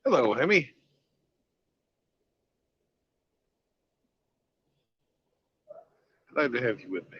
Hello, Hemi. Glad to have you with me.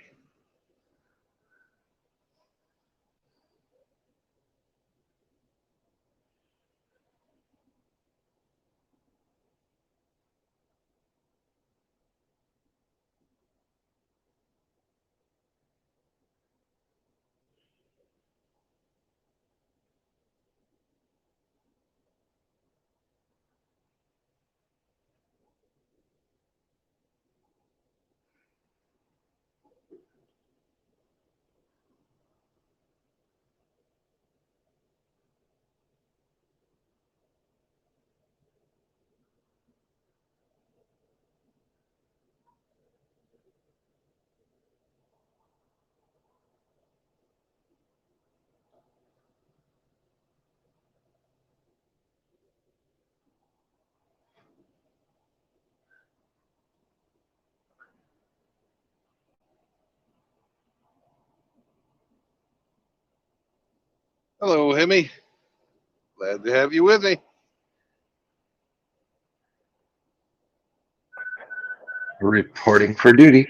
Hello, Hemi. Glad to have you with me. Reporting for duty.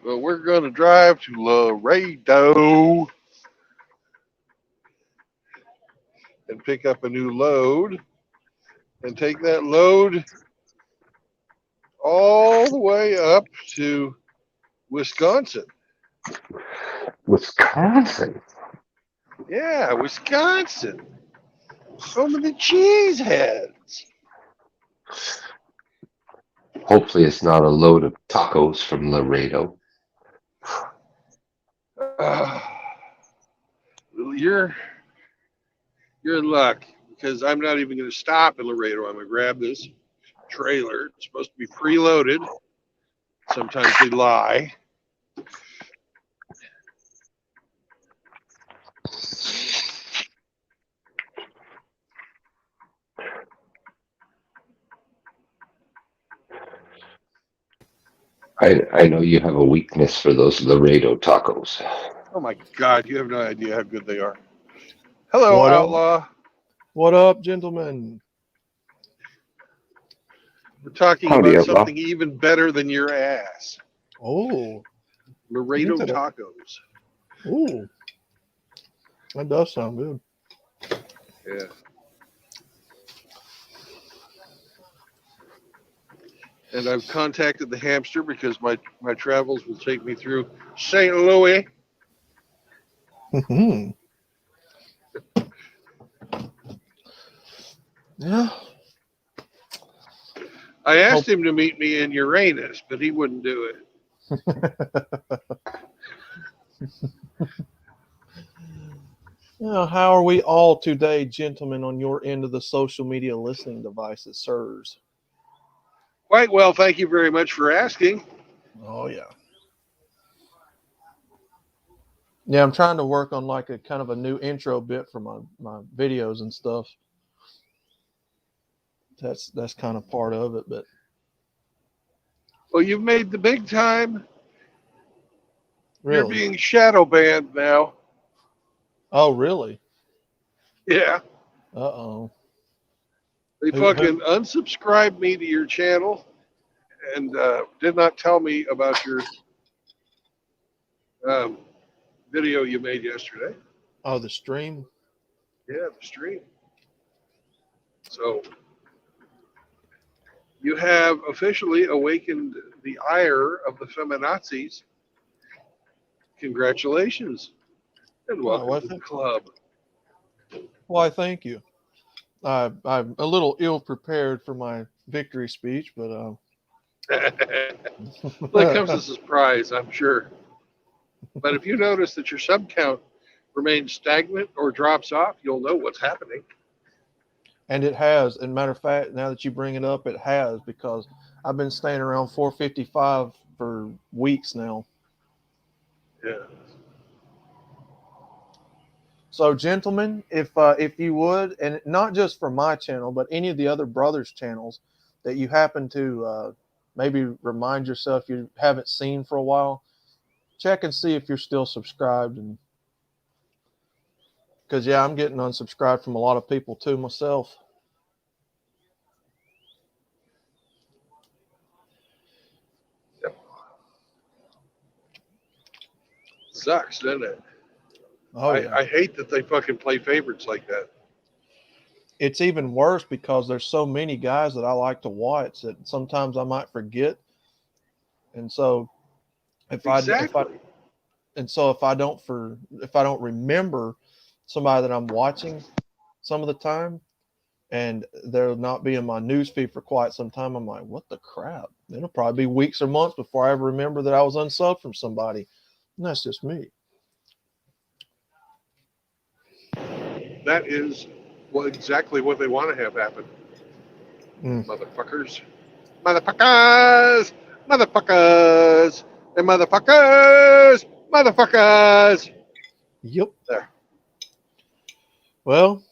Well, we're going to drive to Laredo and pick up a new load and take that load all the way up to Wisconsin. Wisconsin. Yeah, Wisconsin. Home of the cheeseheads. Hopefully it's not a load of tacos from Laredo. You're in luck because I'm not even going to stop in Laredo. I'm going to grab this trailer. It's supposed to be preloaded. Sometimes they lie. I know you have a weakness for those Laredo tacos. Oh my God, you have no idea how good they are. Hello, What up? Outlaw. What up, gentlemen? We're talking Howdy, about Outlaw. something even better than your ass. Oh, Laredo Into that. tacos. ooh, that does sound good. Yeah. And I've contacted the hamster because my travels will take me through St. Louis. Yeah. I asked him to meet me in Uranus, but he wouldn't do it. Yeah, how are we all today, gentlemen, on your end of the social media listening devices, sirs? Quite well, thank you very much for asking. Oh, yeah. Yeah, I'm trying to work on like a kind of a new intro bit for my videos and stuff. That's kind of part of it, but Well, you've made the big time. You're really. being shadow banned now. Oh, really? Yeah. Uh-oh. They Who? fucking unsubscribed me to your channel and did not tell me about your um, video you made yesterday. Oh, the stream? Yeah, the stream. So you have officially awakened the ire of the feminazis. Congratulations and Oh, welcome to the club. why, thank you. I'm a little ill prepared for my victory speech, but Well, it comes as a surprise, I'm sure. But if you notice that your sub count remains stagnant or drops off, you'll know what's happening. and it has. And matter of fact, now that you bring it up, it has, because I've been staying around 455 for weeks now. Yeah. So, gentlemen, if you would, and not just for my channel, but any of the other brothers' channels that you happen to maybe remind yourself you haven't seen for a while, check and see if you're still subscribed, and Because yeah, I'm getting unsubscribed from a lot of people too myself. Sucks, doesn't it? Oh yeah. I hate that they fucking play favorites like that. It's even worse because there's so many guys that I like to watch that sometimes I might forget. And so if I don't remember somebody that I'm watching some of the time, and they'll not be in my newsfeed for quite some time, I'm like, what the crap? It'll probably be weeks or months before I ever remember that I was unsubbed from somebody. And that's just me. That is exactly what they want to have happen. Mm. Motherfuckers. Motherfuckers! Motherfuckers! And motherfuckers! Motherfuckers! Yep. There. Well,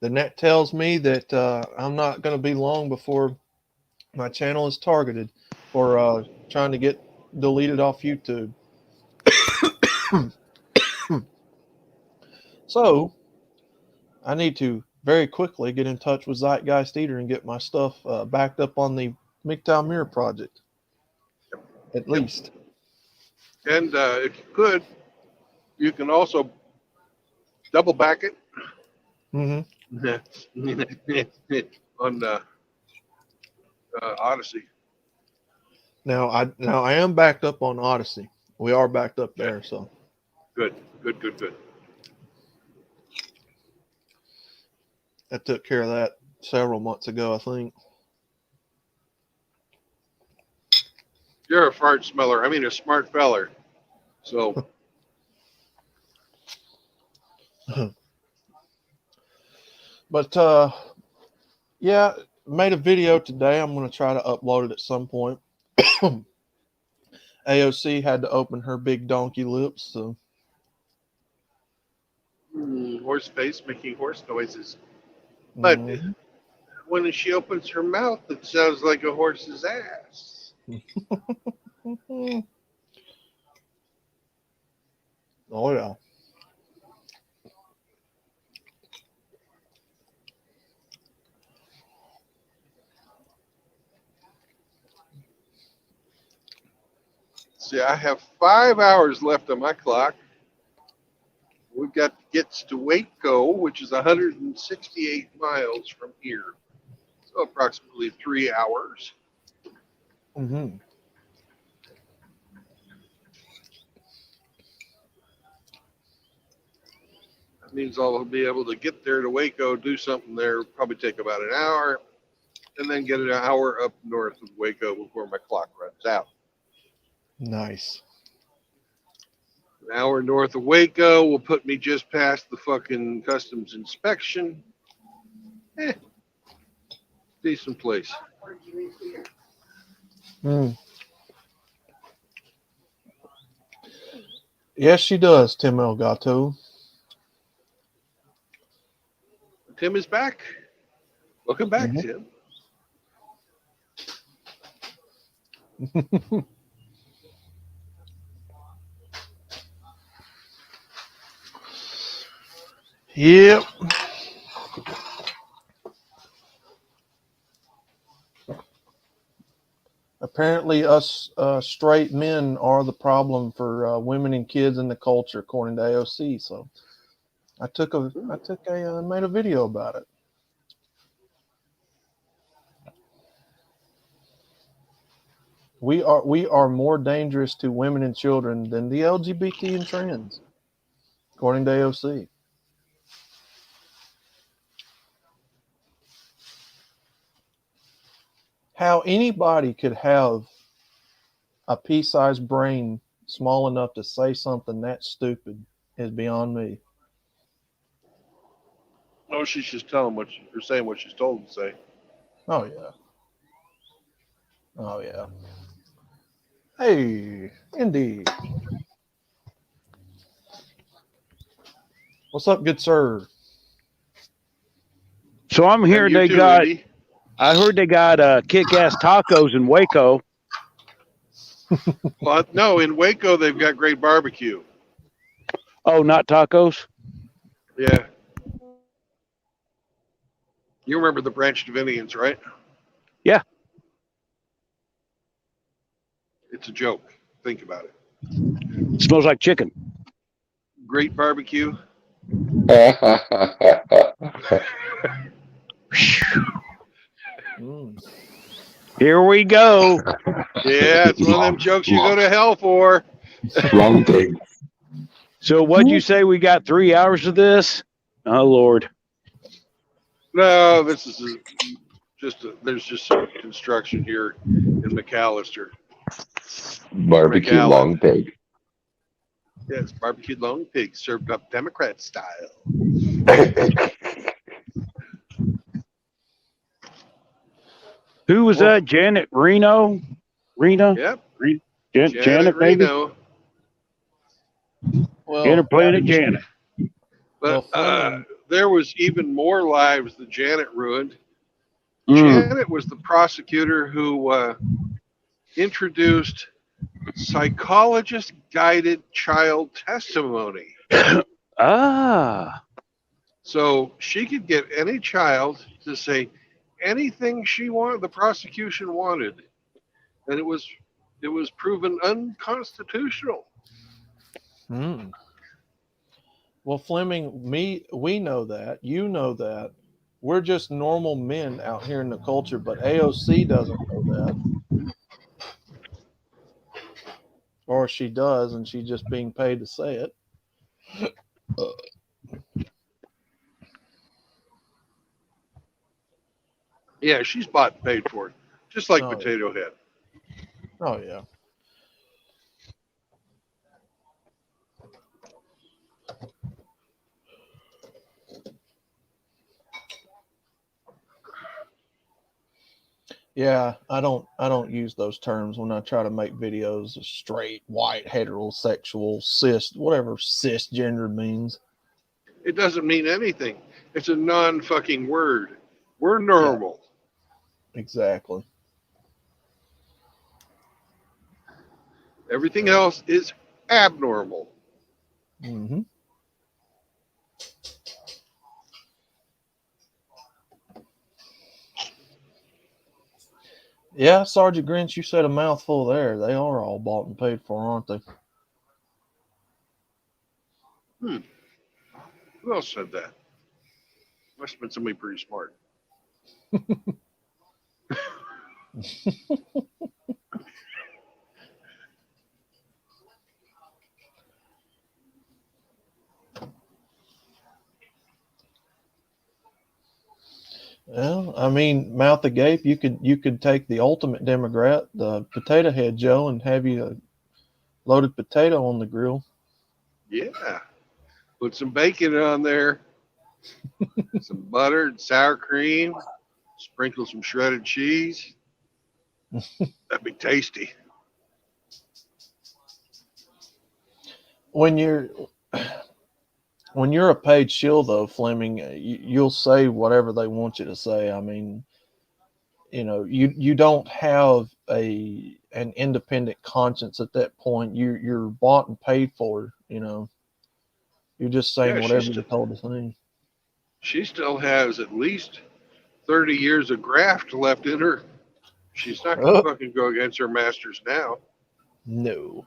then that tells me that I'm not going to be long before my channel is targeted for trying to get deleted off YouTube. So I need to very quickly get in touch with Zeitgeist Eater and get my stuff backed up on the MGTOW Mirror project, at least. And if you could, you can also double back it Mm-hmm. on Odyssey. Now I am backed up on Odyssey. We are backed up there, so Good. I took care of that several months ago, I think. You're a fart smeller. I mean, a smart feller. So, But yeah, made a video today. I'm going to try to upload it at some point. AOC had to open her big donkey lips, so horse face making horse noises. But when she opens her mouth, it sounds like a horse's ass. Oh yeah. See, I have 5 hours left on my clock. We've got gets to Waco, which is 168 miles from here. So approximately 3 hours. Mm-hmm. That means I'll be able to get there to Waco, do something there, probably take about an hour, and then get an hour up north of Waco before my clock runs out. Nice. An hour north of Waco will put me just past the fucking customs inspection. Decent place. Mm. Yes, she does, Tim Elgato. Tim is back. Welcome back, Tim. Yep. Apparently, us straight men are the problem for women and kids in the culture, according to AOC. So, I made a video about it. We are more dangerous to women and children than the LGBT and trans, according to AOC. How anybody could have a pea-sized brain small enough to say something that stupid is beyond me. Oh, she's just telling saying what she's told to say. Oh yeah. Oh yeah. Hey, indeed. What's up, good sir? So I'm hearing they got. Eddie. I heard they got kick-ass tacos in Waco. Well, no, in Waco they've got great barbecue. Oh, not tacos? Yeah. You remember the Branch Davidians, right? Yeah. It's a joke. Think about it. It smells like chicken. Great barbecue. Mm. Here we go. Yeah, it's one of them jokes you go to hell for. Long thing. So what'd you say? We got 3 hours of this? Oh Lord. No, this is there's just some construction here in McAllister. Barbecue McAllen. long pig. Yes, barbecued long pig served up Democrat style. Who was that? Janet Reno? Rena? Yep, Janet, Janet maybe? Reno. Janet Well, playing at Janet. But Fleming, there was even more lives that Janet ruined. Mm. Janet was the prosecutor who introduced psychologist-guided child testimony. Ah. So she could get any child to say anything she wanted, the prosecution wanted, and it was proven unconstitutional. well, Fleming, we know that. You know that. We're just normal men out here in the culture, but AOC doesn't know that. Or she does, and she's just being paid to say it. Yeah, she's bought and paid for it, just like Oh, Potato Head. Oh, yeah. Yeah, I don't use those terms when I try to make videos of straight, white, heterosexual, cis, whatever cisgender means. It doesn't mean anything. It's a non-fucking word. We're Yeah, normal. exactly. Everything else is abnormal. Mm-hmm. Yeah, Sergeant Grinch, you said a mouthful there. They are all bought and paid for, aren't they? Who else said that? Must have been somebody pretty smart. Well, I mean, mouth agape, you could take the ultimate Democrat, the Potato Head Joe, and have you a loaded potato on the grill. Yeah. Put some bacon on there, some butter and sour cream, sprinkle some shredded cheese. That'd be tasty. When you're a paid shill, though, Fleming, you'll say whatever they want you to say. I mean, you don't have an independent conscience at that point. You're bought and paid for. You're just saying Yeah, whatever you're told to say. she still has at least 30 years of graft left in her. She's not going to Oh, fucking go against her masters now. no,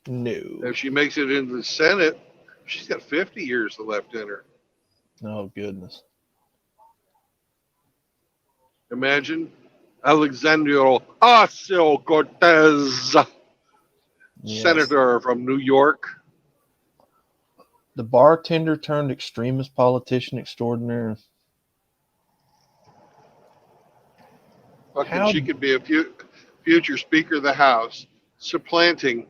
no. If she makes it into the Senate, she's got 50 years left in her. Oh goodness. Imagine Alexandria Ocasio-Cortez, Yes. senator from New York. The bartender turned extremist politician extraordinaire. Fucking, she could be a future Speaker of the House, supplanting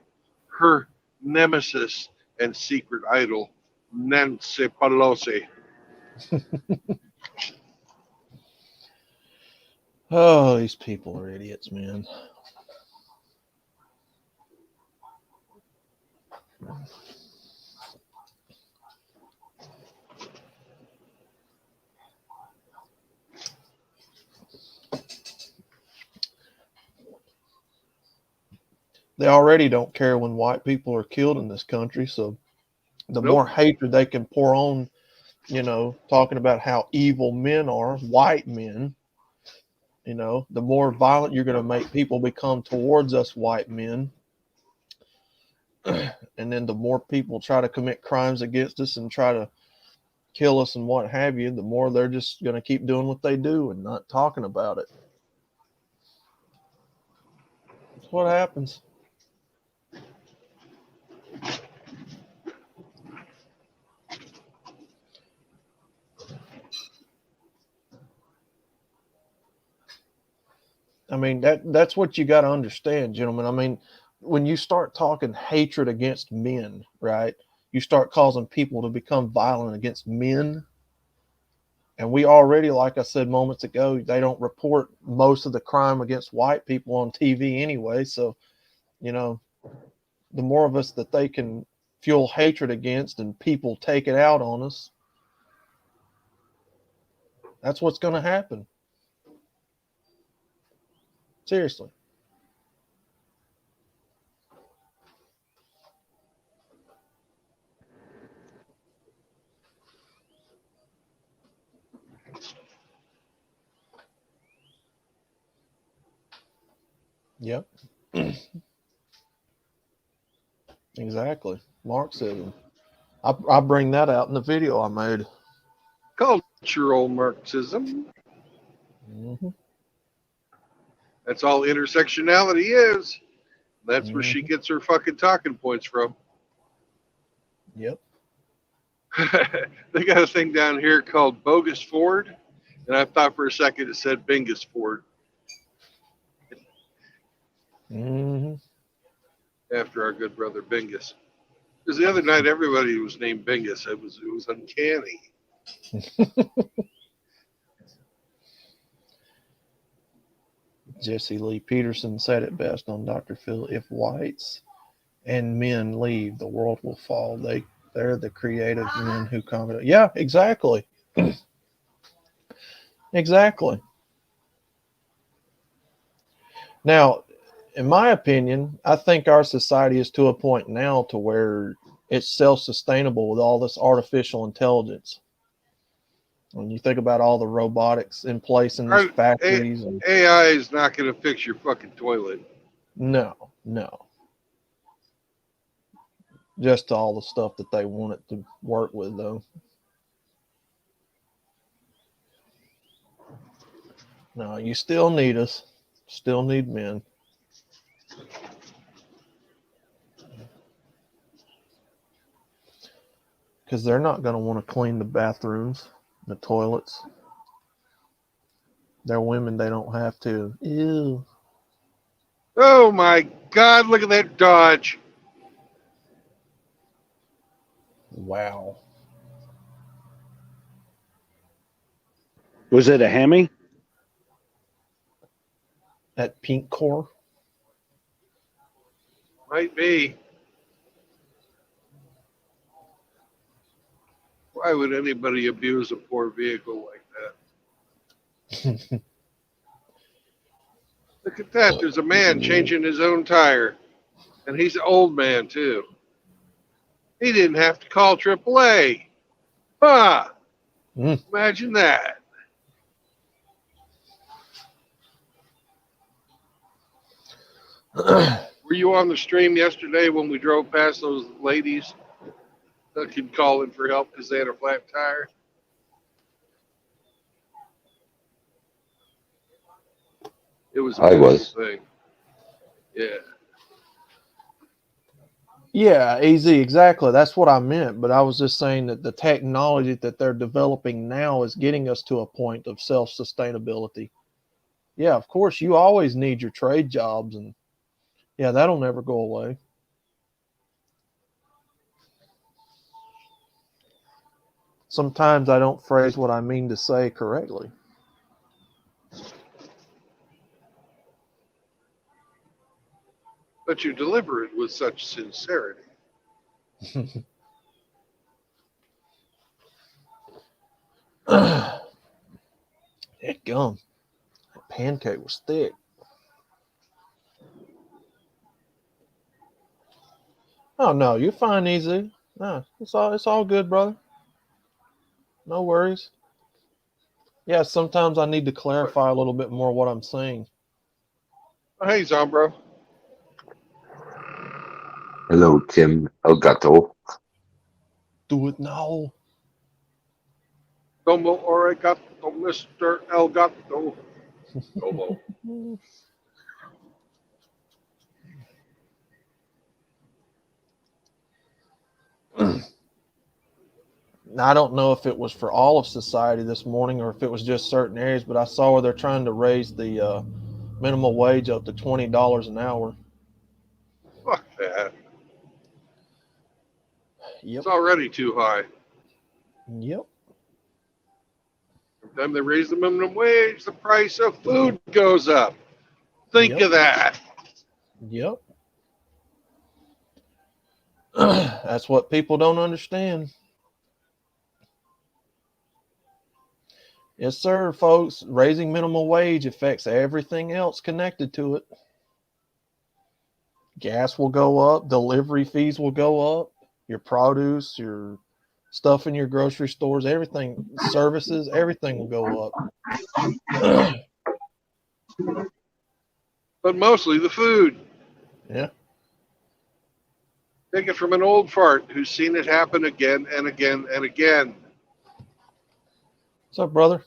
her nemesis and secret idol, Nancy Pelosi. Oh, these people are idiots, man. They already don't care when white people are killed in this country, so The Nope. more hatred they can pour on, talking about how evil men are, white men, the more violent you're going to make people become towards us white men. And then the more people try to commit crimes against us and try to kill us and what have you, the more they're just going to keep doing what they do and not talking about it. That's what happens. I mean, that's what you got to understand, gentlemen. I mean, when you start talking hatred against men, right? You start causing people to become violent against men. And we already, like I said moments ago, they don't report most of the crime against white people on TV anyway. So, the more of us that they can fuel hatred against and people take it out on us, that's what's going to happen. Seriously. Yep. Exactly. Marxism. I bring that out in the video I made. Cultural Marxism. Mm-hmm. That's all intersectionality is. That's where she gets her fucking talking points from. Yep. They got a thing down here called Bogus Ford, and I thought for a second it said Bingus Ford Mm-hmm. after our good brother Bingus. Because the other night everybody was named Bingus. It was uncanny. Jesse Lee Peterson said it best on Dr. Phil. If whites and men leave, the world will fall. They're the creative men who come. Yeah, exactly. Exactly. Now, in my opinion, I think our society is to a point now to where it's self-sustainable with all this artificial intelligence. When you think about all the robotics in place in these factories, and AI is not going to fix your fucking toilet. no, just all the stuff that they want it to work with, though. No, you still need us. Still need men. Because they're not going to want to clean the bathrooms, the toilets. They're women, they don't have to. Ew. Oh my God, look at that Dodge. Wow. Was it a Hemi? That pink core. Might be. Why would anybody abuse a poor vehicle like that? Look at that. There's a man changing his own tire. And he's an old man, too. He didn't have to call AAA. Huh. Imagine that. Were you on the stream yesterday when we drove past those ladies that could call in for help because they had a flat tire? It was a I beautiful was. thing. Yeah. Yeah, easy, exactly. That's what I meant. But I was just saying that the technology that they're developing now is getting us to a point of self-sustainability. Yeah, of course, you always need your trade jobs, and yeah, that'll never go away. Sometimes I don't phrase what I mean to say correctly. But you deliver it with such sincerity. That gum. That pancake was thick. Oh no, you're fine, easy. No, it's all good, brother. No worries. Yeah, sometimes I need to clarify a little bit more what I'm saying. Oh, hey, Zombro. Hello, Tim Elgato. Do it now. Como arigato, Mr. Elgato. Como. I don't know if it was for all of society this morning or if it was just certain areas, but I saw where they're trying to raise the minimum wage up to $20 an hour. Fuck that. Yep. It's already too high. Yep. Every time they raise the minimum wage, the price of food goes up. Think of that. Yep. That's what people don't understand. Yes, sir, folks. Raising minimum wage affects everything else connected to it. Gas will go up, delivery fees will go up, your produce, your stuff in your grocery stores, everything, services, everything will go up. But mostly the food. Yeah. Take it from an old fart who's seen it happen again and again and again. What's up, brother?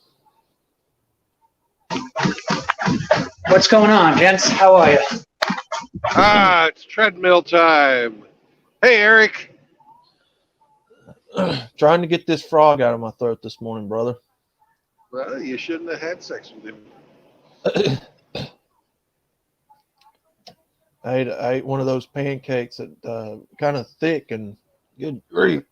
What's going on, gents? How are you? Ah, it's treadmill time. Hey, Eric. Trying to get this frog out of my throat this morning, brother. Well, you shouldn't have had sex with him. I ate one of those pancakes that kind of thick and good grief.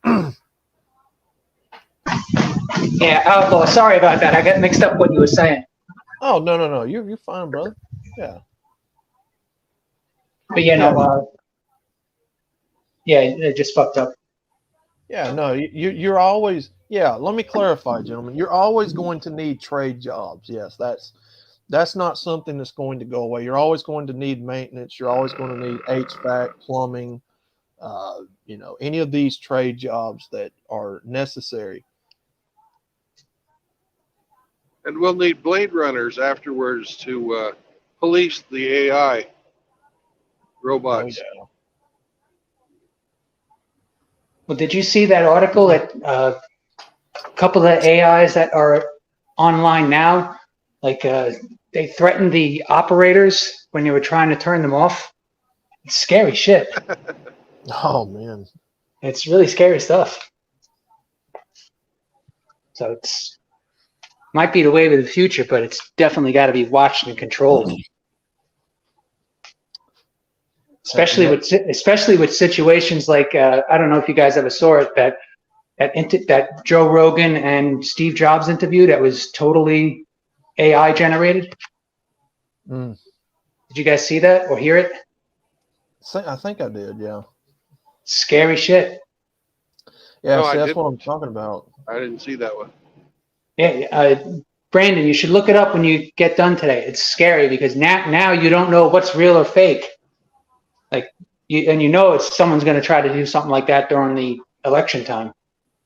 Yeah, oh, sorry about that. I got mixed up what you were saying. Oh, no. You're fine, brother. Yeah. But yeah, it just fucked up. Yeah, no, you're always, yeah, let me clarify, gentlemen. You're always going to need trade jobs. Yes, that's not something that's going to go away. You're always going to need maintenance. You're always going to need HVAC, plumbing, any of these trade jobs that are necessary. And we'll need Blade Runners afterwards to police the AI robots. Oh, yeah. Well, did you see that article that a couple of AIs that are online now, like they threatened the operators when you were trying to turn them off? It's scary shit. Oh, man. It's really scary stuff. So it's might be the wave of the future, but it's definitely got to be watched and controlled. Especially with situations like I don't know if you guys ever saw it, that Joe Rogan and Steve Jobs interview that was totally AI generated. Mm. Did you guys see that or hear it? I think I did, yeah. Scary shit. Yeah, No, see, I that's didn't. what I'm talking about. I didn't see that one. Yeah, Brandon, you should look it up when you get done today. It's scary because now you don't know what's real or fake. Like, it's someone's going to try to do something like that during the election time.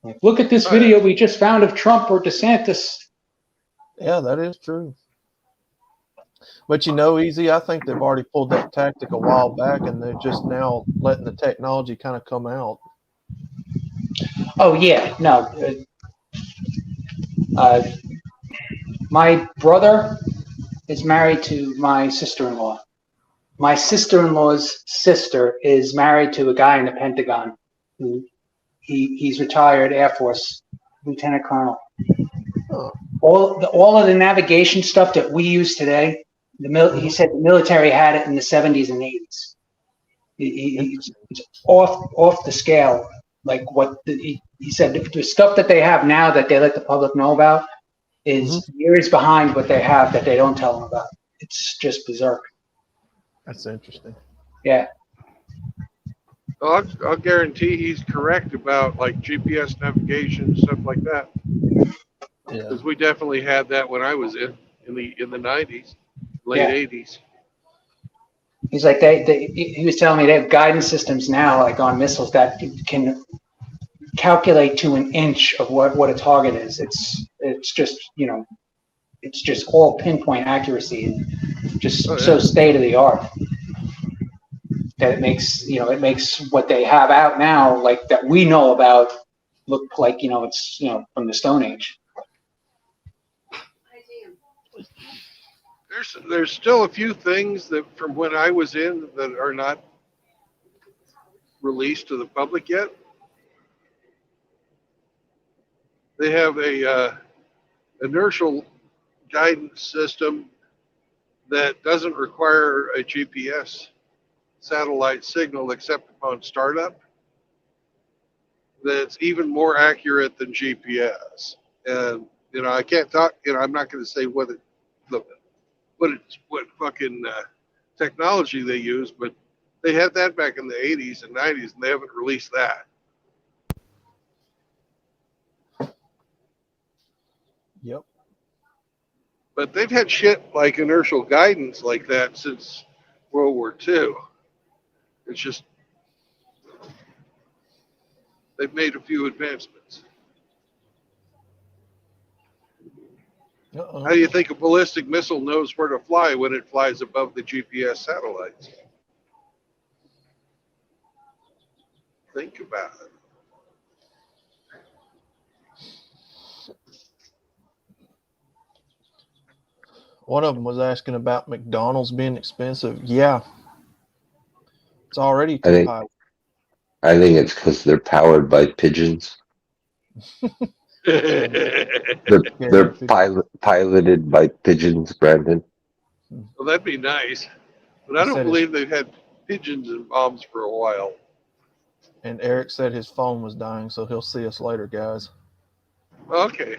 Like, look at this video we just found of Trump or DeSantis. Yeah, that is true. But Easy, I think they've already pulled that tactic a while back, and they're just now letting the technology kind of come out. Oh, yeah. No. My brother is married to my sister-in-law. My sister-in-law's sister is married to a guy in the Pentagon. He's retired Air Force Lieutenant Colonel. Oh. All of the navigation stuff that we use today, he said the military had it in the 70s and 80s. It's off the scale. Like he said, the stuff that they have now that they let the public know about is years behind what they have that they don't tell them about. It's just berserk. That's interesting. Yeah. Well, I'll guarantee he's correct about like GPS navigation, stuff like that. Yeah. Because we definitely had that when I was in the 90s, late 80s. He's like he was telling me they have guidance systems now, like on missiles that can calculate to an inch of what a target is. It's just, you know, it's just all pinpoint accuracy and just Oh, so yeah. state of the art that it makes, you know, it makes what they have out now, like that we know about, look like, you know, it's, you know, from the Stone Age. There's still a few things that from when I was in that are not released to the public yet. They have a inertial guidance system that doesn't require a GPS satellite signal except upon startup. That's even more accurate than GPS. And you know, I can't talk. You know, I'm not going to say what fucking technology they use, but they had that back in the 80s and 90s, and they haven't released that. Yep. But they've had shit like inertial guidance like that since World War II. It's just they've made a few advancements. How do you think a ballistic missile knows where to fly when it flies above the GPS satellites? Think about it. One of them was asking about McDonald's being expensive. Yeah, it's already I too think high. I think it's because they're powered by pigeons. They're piloted by pigeons, Brandon. Well, that'd be nice. But I don't believe they've had pigeons and bombs for a while. And Eric said his phone was dying, so he'll see us later, guys. Okay.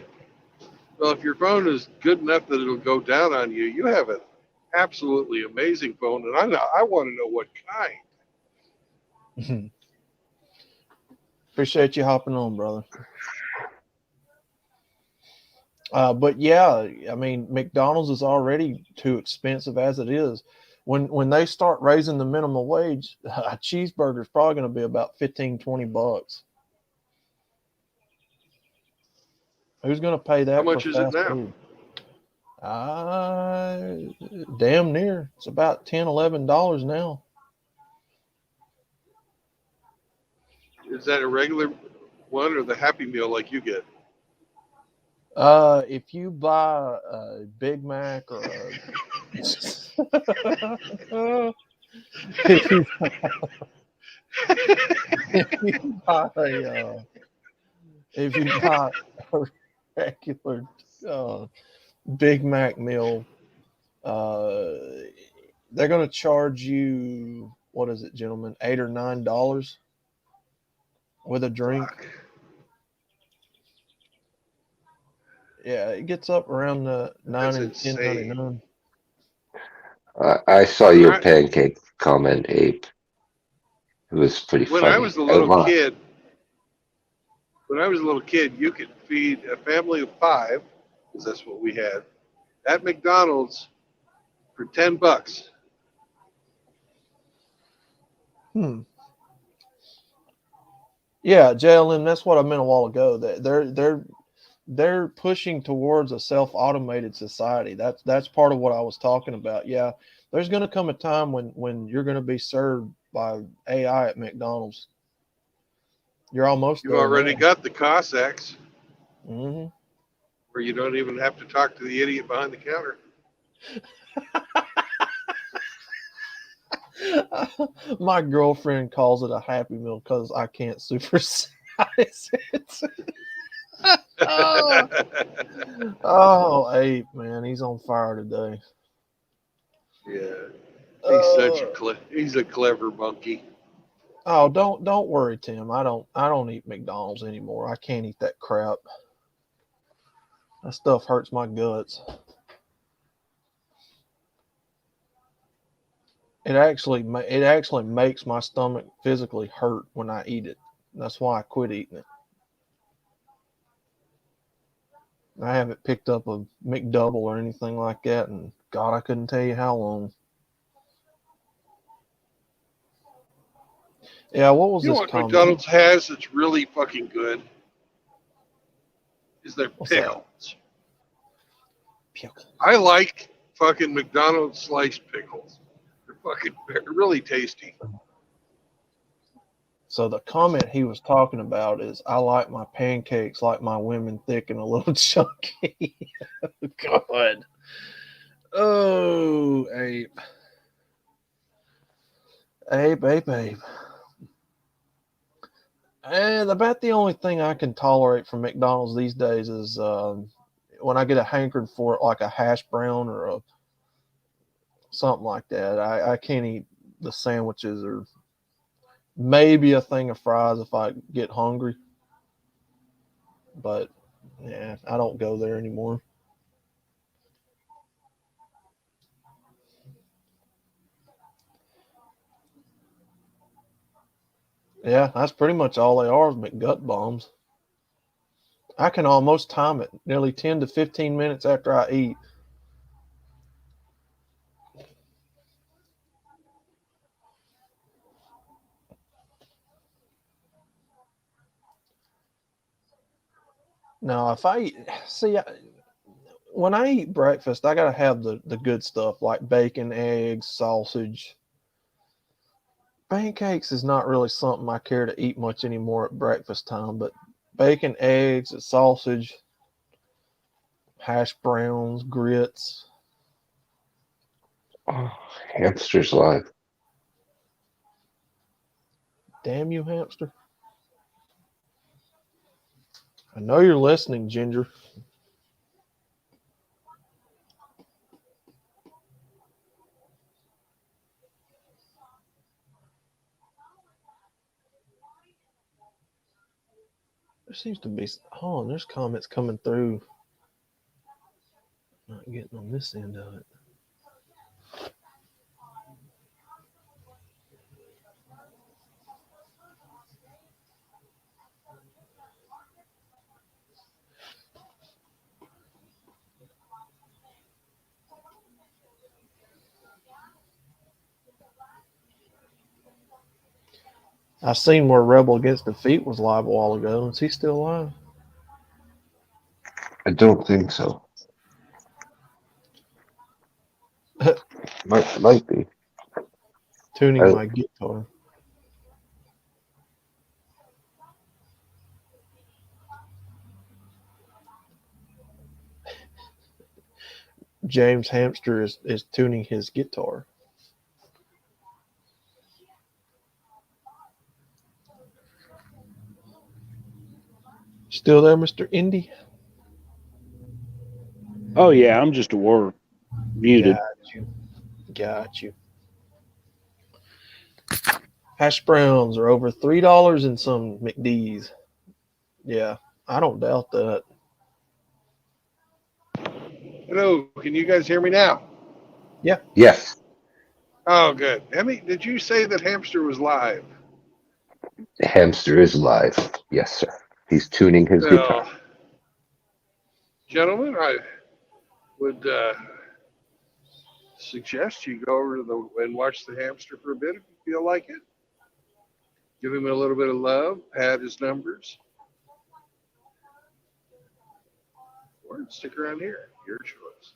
Well, if your phone is good enough that it'll go down on you, you have an absolutely amazing phone, and I want to know what kind. Appreciate you hopping on, brother. But yeah, I mean, McDonald's is already too expensive as it is. When they start raising the minimum wage, a cheeseburger is probably going to be about $15-$20. Who's going to pay that? How much for is it fast now? food? Damn near. It's about $10-$11 now. Is that a regular one or the Happy Meal like you get? If you buy a Big Mac or a if you buy a regular Big Mac meal, they're going to charge you, what is it, gentlemen, $8 or $9 with a drink. Fuck. Yeah, it gets up around the $9 and $10.99. I saw your pancake comment, Ape. It was pretty funny. When I was a little kid, you could feed a family of 5, because that's what we had, at McDonald's for $10. Yeah, JLM, that's what I meant a while ago. They're pushing towards a self-automated society. That's part of what I was talking about. Yeah, there's going to come a time when you're going to be served by AI at McDonald's. You're almost You've there already now. got the Cossacks, Mm-hmm. where you don't even have to talk to the idiot behind the counter. My girlfriend calls it a Happy Meal because I can't supersize it. Oh, Ape, man, he's on fire today. Yeah, he's a clever monkey. Oh, don't worry, Tim. I don't eat McDonald's anymore. I can't eat that crap. That stuff hurts my guts. It actually makes my stomach physically hurt when I eat it. That's why I quit eating it. I haven't picked up a McDouble or anything like that, and God, I couldn't tell you how long. Yeah, what was You know this what comment? McDonald's has that's really fucking good? Is their What's that? pickles. Pickle. I like fucking McDonald's sliced pickles. They're really tasty. So the comment he was talking about is, I like my pancakes like my women thick and a little chunky. God. Oh, Abe. Abe. And about the only thing I can tolerate from McDonald's these days is when I get a hankering for it, like a hash brown or something like that. I can't eat the sandwiches or maybe a thing of fries if I get hungry. But yeah, I don't go there anymore. Yeah, that's pretty much all they are is McGut bombs. I can almost time it nearly 10 to 15 minutes after I eat. Now, if I see, when I eat breakfast, I got to have the good stuff like bacon, eggs, sausage. Pancakes is not really something I care to eat much anymore at breakfast time, but bacon, eggs, sausage, hash browns, grits. Oh, hamster's live. Damn you, hamster. I know you're listening, Ginger. There seems to be, oh, there's comments coming through. Not getting on this end of it. I seen where Rebel Against Defeat was live a while ago. Is he still alive? I don't think so. Might be. Tuning my guitar. James Hamster is tuning his guitar. Still there, Mr. Indy? Oh yeah, I'm just at work, muted. Got you. Hash browns are over $3 in some McD's. Yeah, I don't doubt that. Hello, can you guys hear me now? Yes, Oh, good. Emmy, did you say that hamster was live? the hamster is live. Yes, sir. He's tuning his guitar. Well, gentlemen, I would suggest you go over to and watch the hamster for a bit if you feel like it. Give him a little bit of love, pad his numbers, or stick around here. Your choice.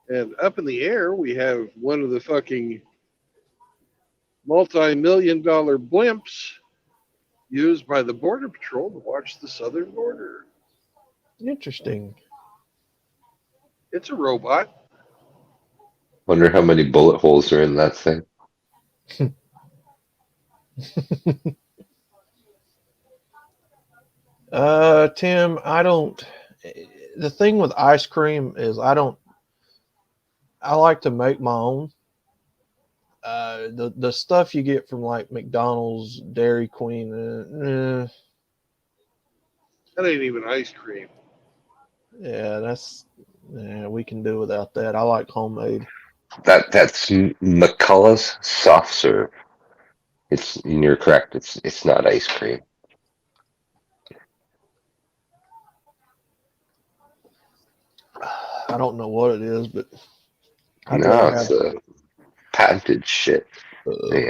And up in the air, we have one of the fucking multi-million-dollar blimps used by the Border Patrol to watch the southern border. Interesting. It's a robot. Wonder how many bullet holes are in that thing. Tim, I don't. The thing with ice cream is I like to make my own. The stuff you get from like McDonald's, Dairy Queen, That ain't even ice cream. yeah, we can do without that. I like homemade. That's McCullough's soft serve. You're correct. It's not ice cream. I don't know what it is, but I'd No, rather it's have. a patented shit. Uh, They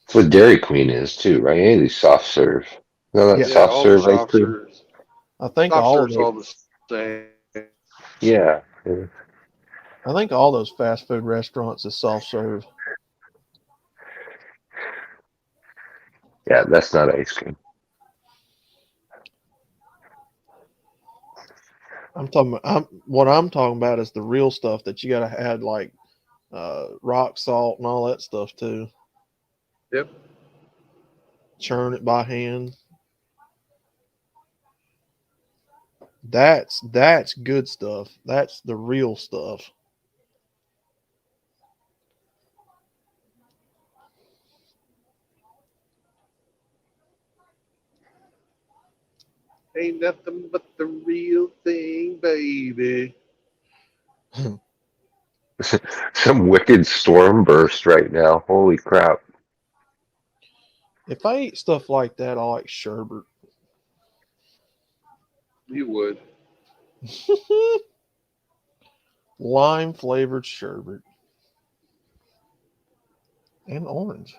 it's what Dairy Queen is too, right? Any of these soft serve. No, that yeah, Yeah, soft all the serve ice soft cream. serves. I think Soft all of serves those. all the same. Yeah. Yeah, I think all those fast food restaurants is soft serve. yeah, that's not ice cream. What I'm talking about is the real stuff that you gotta add like rock salt and all that stuff too. Yep. Churn it by hand. That's good stuff. That's the real stuff. Ain't nothing but the real thing, baby. Some wicked storm burst right now. Holy crap. If I eat stuff like that, I like sherbet. You would. Lime flavored sherbet. And orange.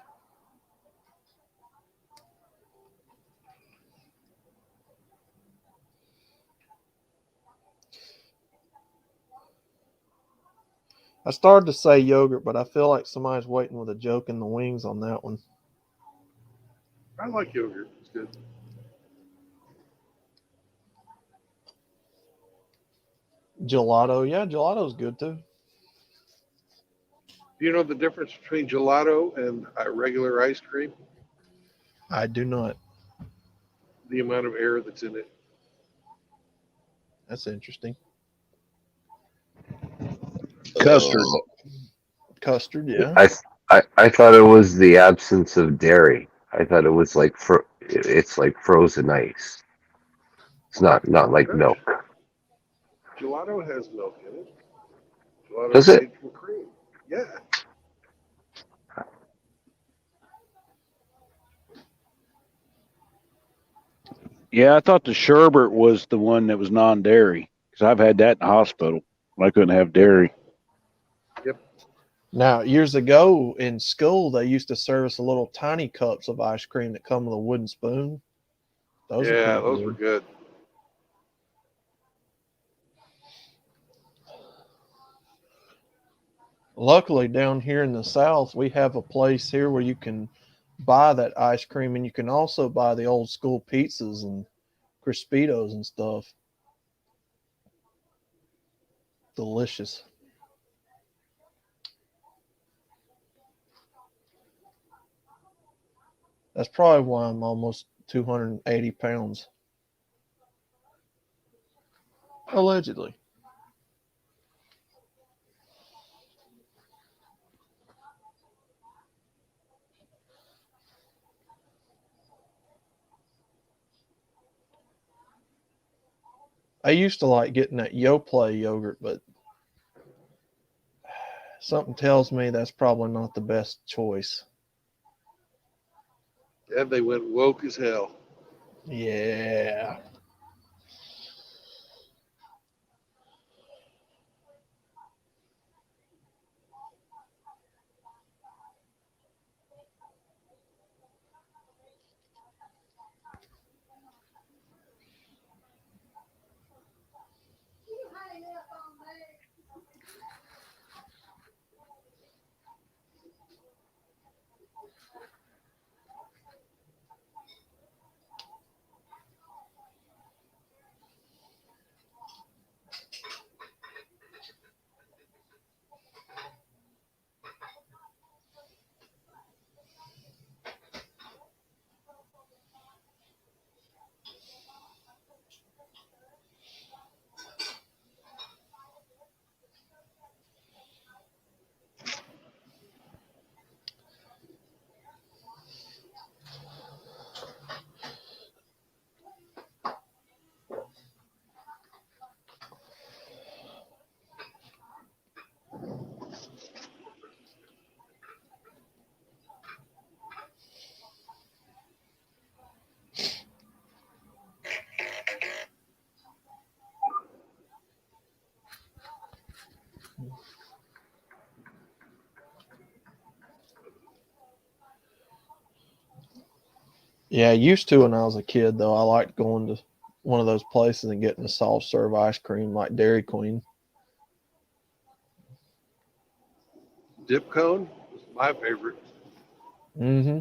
I started to say yogurt, but I feel like somebody's waiting with a joke in the wings on that one. I like yogurt. It's good. Gelato, yeah, gelato's good too. Do you know the difference between gelato and regular ice cream? I do not. The amount of air that's in it. That's interesting. Custard. Custard, yeah. I thought it was the absence of dairy. I thought it was like it's like frozen ice. It's not like No, milk. gelato has milk in it. Gelato's Does it? made from cream. Yeah. Yeah, I thought the sherbet was the one that was non-dairy because I've had that in the hospital. I couldn't have dairy. Yep. Now, years ago in school, they used to serve us little tiny cups of ice cream that come with a wooden spoon. Those are Yeah, pretty those were good. good. Luckily, down here in the South, we have a place here where you can buy that ice cream, and you can also buy the old school pizzas and Crispitos and stuff. Delicious. That's probably why I'm almost 280 pounds. Allegedly. I used to like getting that Yoplait yogurt, but something tells me that's probably not the best choice. Yeah, they went woke as hell. Yeah. Yeah, I used to when I was a kid, though. I liked going to one of those places and getting a soft serve ice cream like Dairy Queen. Dip cone was my favorite. Mm-hmm.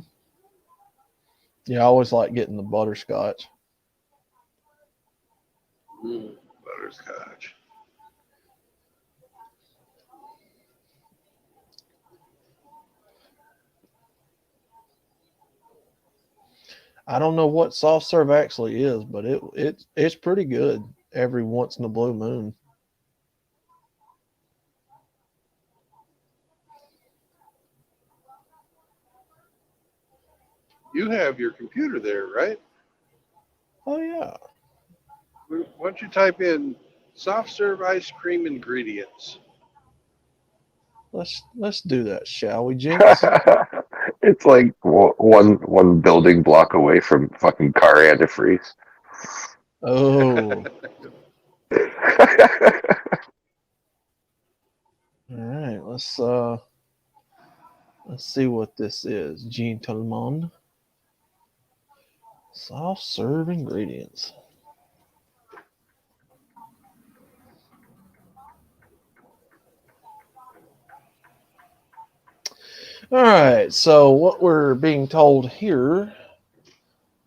Yeah, I always like getting the butterscotch. Butterscotch. I don't know what soft serve actually is, but it's pretty good every once in a blue moon. You have your computer there, right? Oh yeah. Why don't you type in soft serve ice cream ingredients? Let's do that, shall we, gents? It's like one building block away from fucking car antifreeze. Oh, all right. Let's see what this is, gentlemen. Soft serve ingredients. All right. So what we're being told here: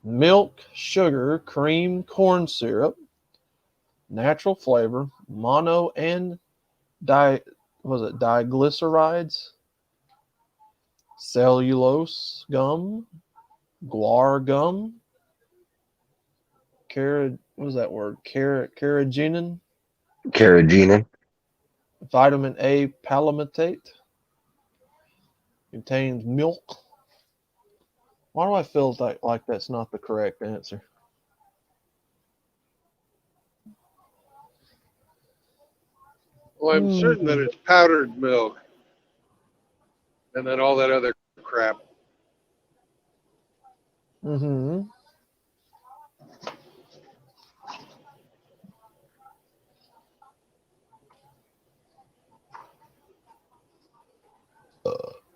milk, sugar, cream, corn syrup, natural flavor, mono and diglycerides, cellulose gum, guar gum, what is that word? Carrageenan, Carrageenan. vitamin A palmitate, contains milk. Why do I feel like that's not the correct answer? Well, I'm certain that it's powdered milk and then all that other crap. Mm-hmm.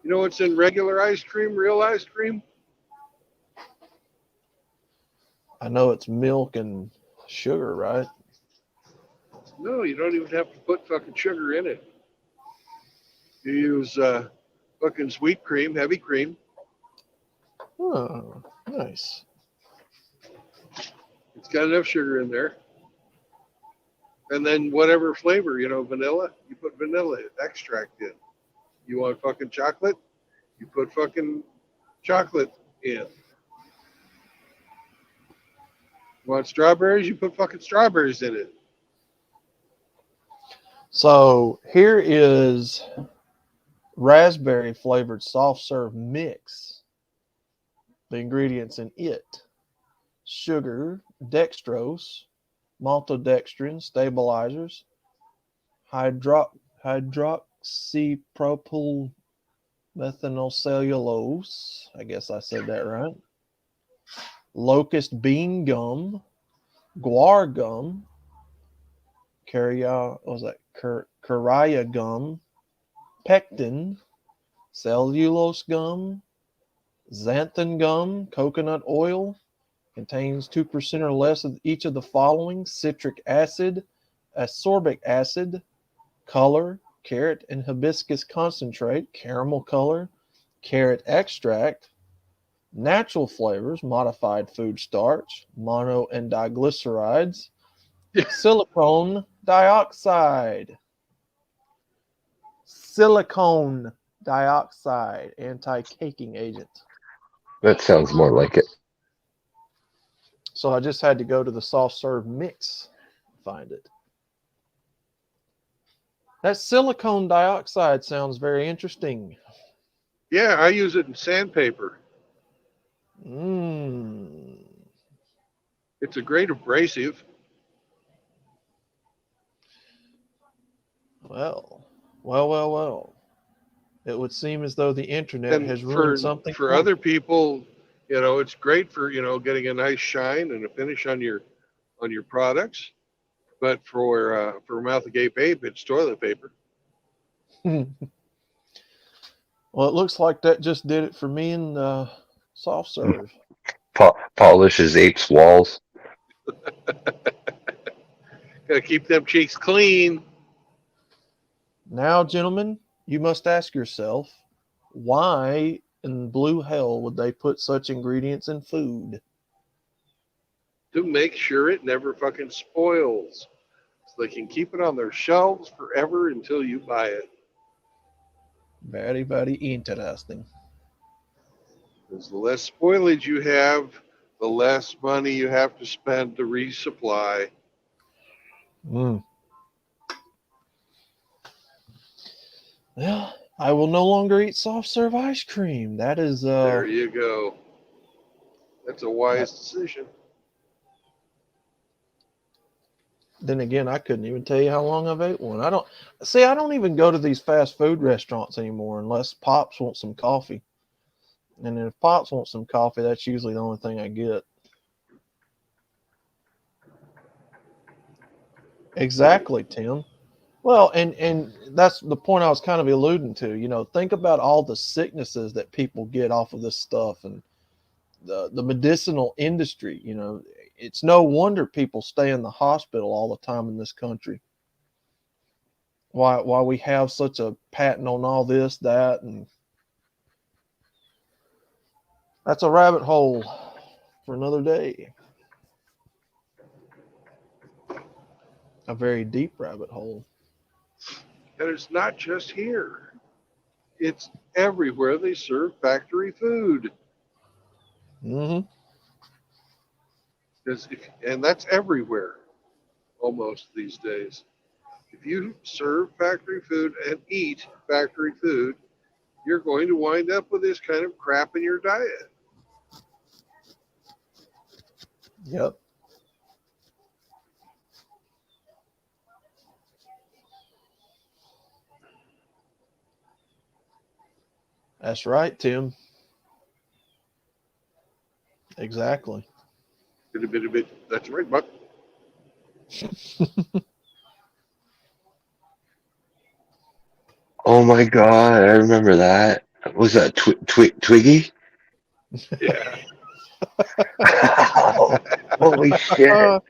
You know what's in regular ice cream, real ice cream? I know it's milk and sugar, right? No, you don't even have to put fucking sugar in it. You use fucking sweet cream, heavy cream. Oh, nice. It's got enough sugar in there. And then whatever flavor, vanilla, you put vanilla extract in. You want fucking chocolate? You put fucking chocolate in. You want strawberries? You put fucking strawberries in it. So here is raspberry flavored soft serve mix. The ingredients in it: sugar, dextrose, maltodextrin stabilizers, hydroxypropyl methanolcellulose. I guess I said that right. Locust bean gum, guar gum, carya gum, pectin, cellulose gum, xanthan gum, coconut oil, contains 2% or less of each of the following: citric acid, ascorbic acid, color, carrot and hibiscus concentrate, caramel color, carrot extract, natural flavors, modified food starch, mono and diglycerides, silicone dioxide. Silicone dioxide, anti-caking agent. That sounds more like it. So I just had to go to the soft serve mix to find it. That silicone dioxide sounds very interesting. Yeah, I use it in sandpaper. Mmm. It's a great abrasive. Well. It would seem as though the internet And has ruined something for for me. other people, it's great for getting a nice shine and a finish on your products. But for mouth agape ape, it's toilet paper. Well, it looks like that just did it for me and soft serve. polish his apes' walls. Gotta keep them cheeks clean. Now, gentlemen, you must ask yourself, why in blue hell would they put such ingredients in food? To make sure it never fucking spoils. So they can keep it on their shelves forever until you buy it. Very, very interesting. Because the less spoilage you have, the less money you have to spend to resupply. Mm. Well, I will no longer eat soft serve ice cream. That is There you go. That's a wise decision. then again, I couldn't even tell you how long I've ate one. I don't even go to these fast food restaurants anymore unless Pops wants some coffee. And if Pops wants some coffee, that's usually the only thing I get. Exactly, Tim. Well, and that's the point I was kind of alluding to. You know, think about all the sicknesses that people get off of this stuff and the medicinal industry. You know, it's no wonder people stay in the hospital all the time in this country. Why we have such a patent on all this, that, and that's a rabbit hole for another day. A very deep rabbit hole. And it's not just here. It's everywhere they serve factory food. Mm-hmm. And that's everywhere almost these days. If you serve factory food and eat factory food, you're going to wind up with this kind of crap in your diet. Yep. That's right, Tim. Exactly. Bit. That's right, Buck. Oh my god, I remember that. Was that Twiggy? Yeah. Holy shit.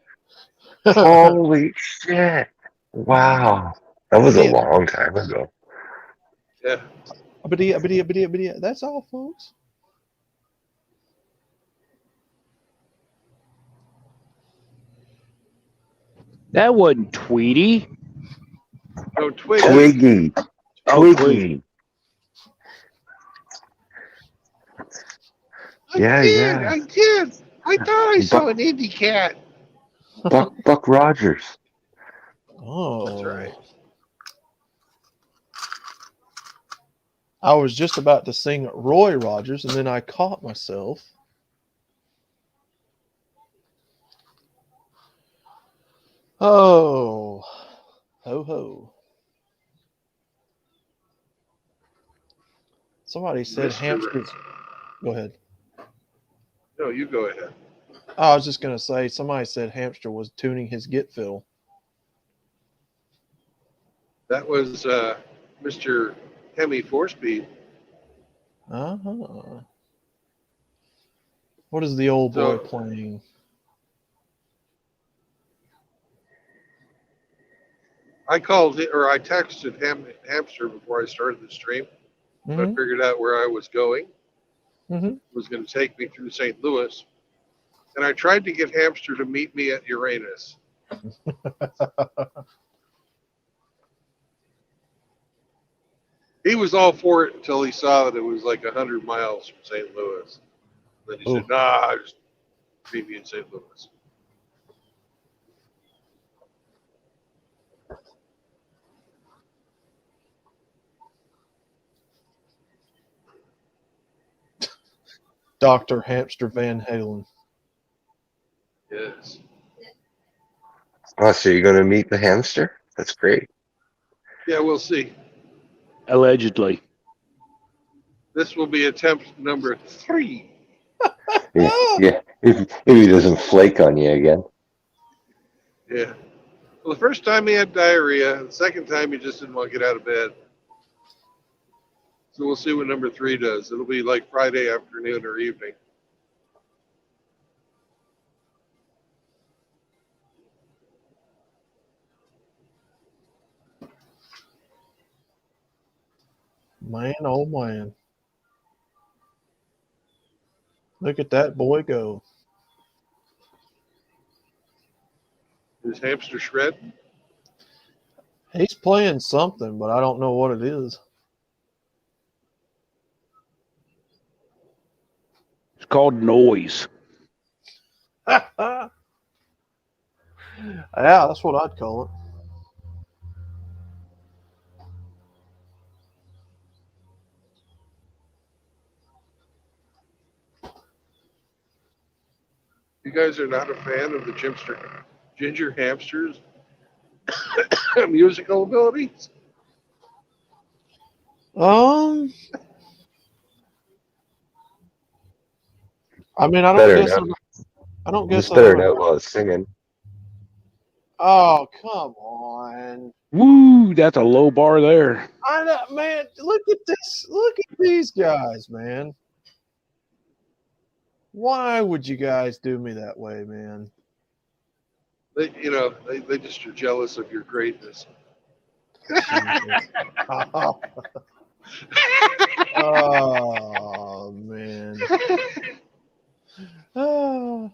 Holy shit. Wow. That was a long time ago. Yeah. That's all, folks. That wasn't Tweety. No, Twiggy. Twiggy. Oh, Twiggy. Yeah, yeah. I did. I thought I saw an Indy cat. Buck Rogers. Oh, That's right. I was just about to sing Roy Rogers, and then I caught myself. Oh, ho ho. Somebody said Mr. hamsters. Go ahead. No, you go ahead. I was just going to say, somebody said hamster was tuning his get fill. That was Mr. Hemi Four-Speed. Uh-huh. What is the old boy playing? I called it, or I texted Hamster before I started the stream. Mm-hmm. I figured out where I was going. Mm-hmm. It was going to take me through St. Louis. And I tried to get Hamster to meet me at Uranus. He was all for it until he saw that it was like 100 miles from St. Louis. Then he said, nah, just meet me in St. Louis. Dr. Hamster Van Halen. Yes. Oh, so you're going to meet the hamster? That's great. Yeah, we'll see. Allegedly. This will be attempt number 3. Yeah. If he doesn't flake on you again. Yeah. Well, the first time he had diarrhea. The second time he just didn't want to get out of bed. So we'll see what number 3 does. It'll be like Friday afternoon or evening. Man, oh man. Look at that boy go. Is hamster shred? He's playing something, but I don't know what it is. It's called noise. Yeah, that's what I'd call it. You guys are not a fan of the ginger hamsters musical abilities? I mean, I don't Better guess now. I don't guess It's I've better ever now heard. while it's singing. Oh, come on. Woo, that's a low bar there. I know, man. Look at this. Look at these guys, man. Why would you guys do me that way, man? They just are jealous of your greatness. Jesus. Oh man. Oh.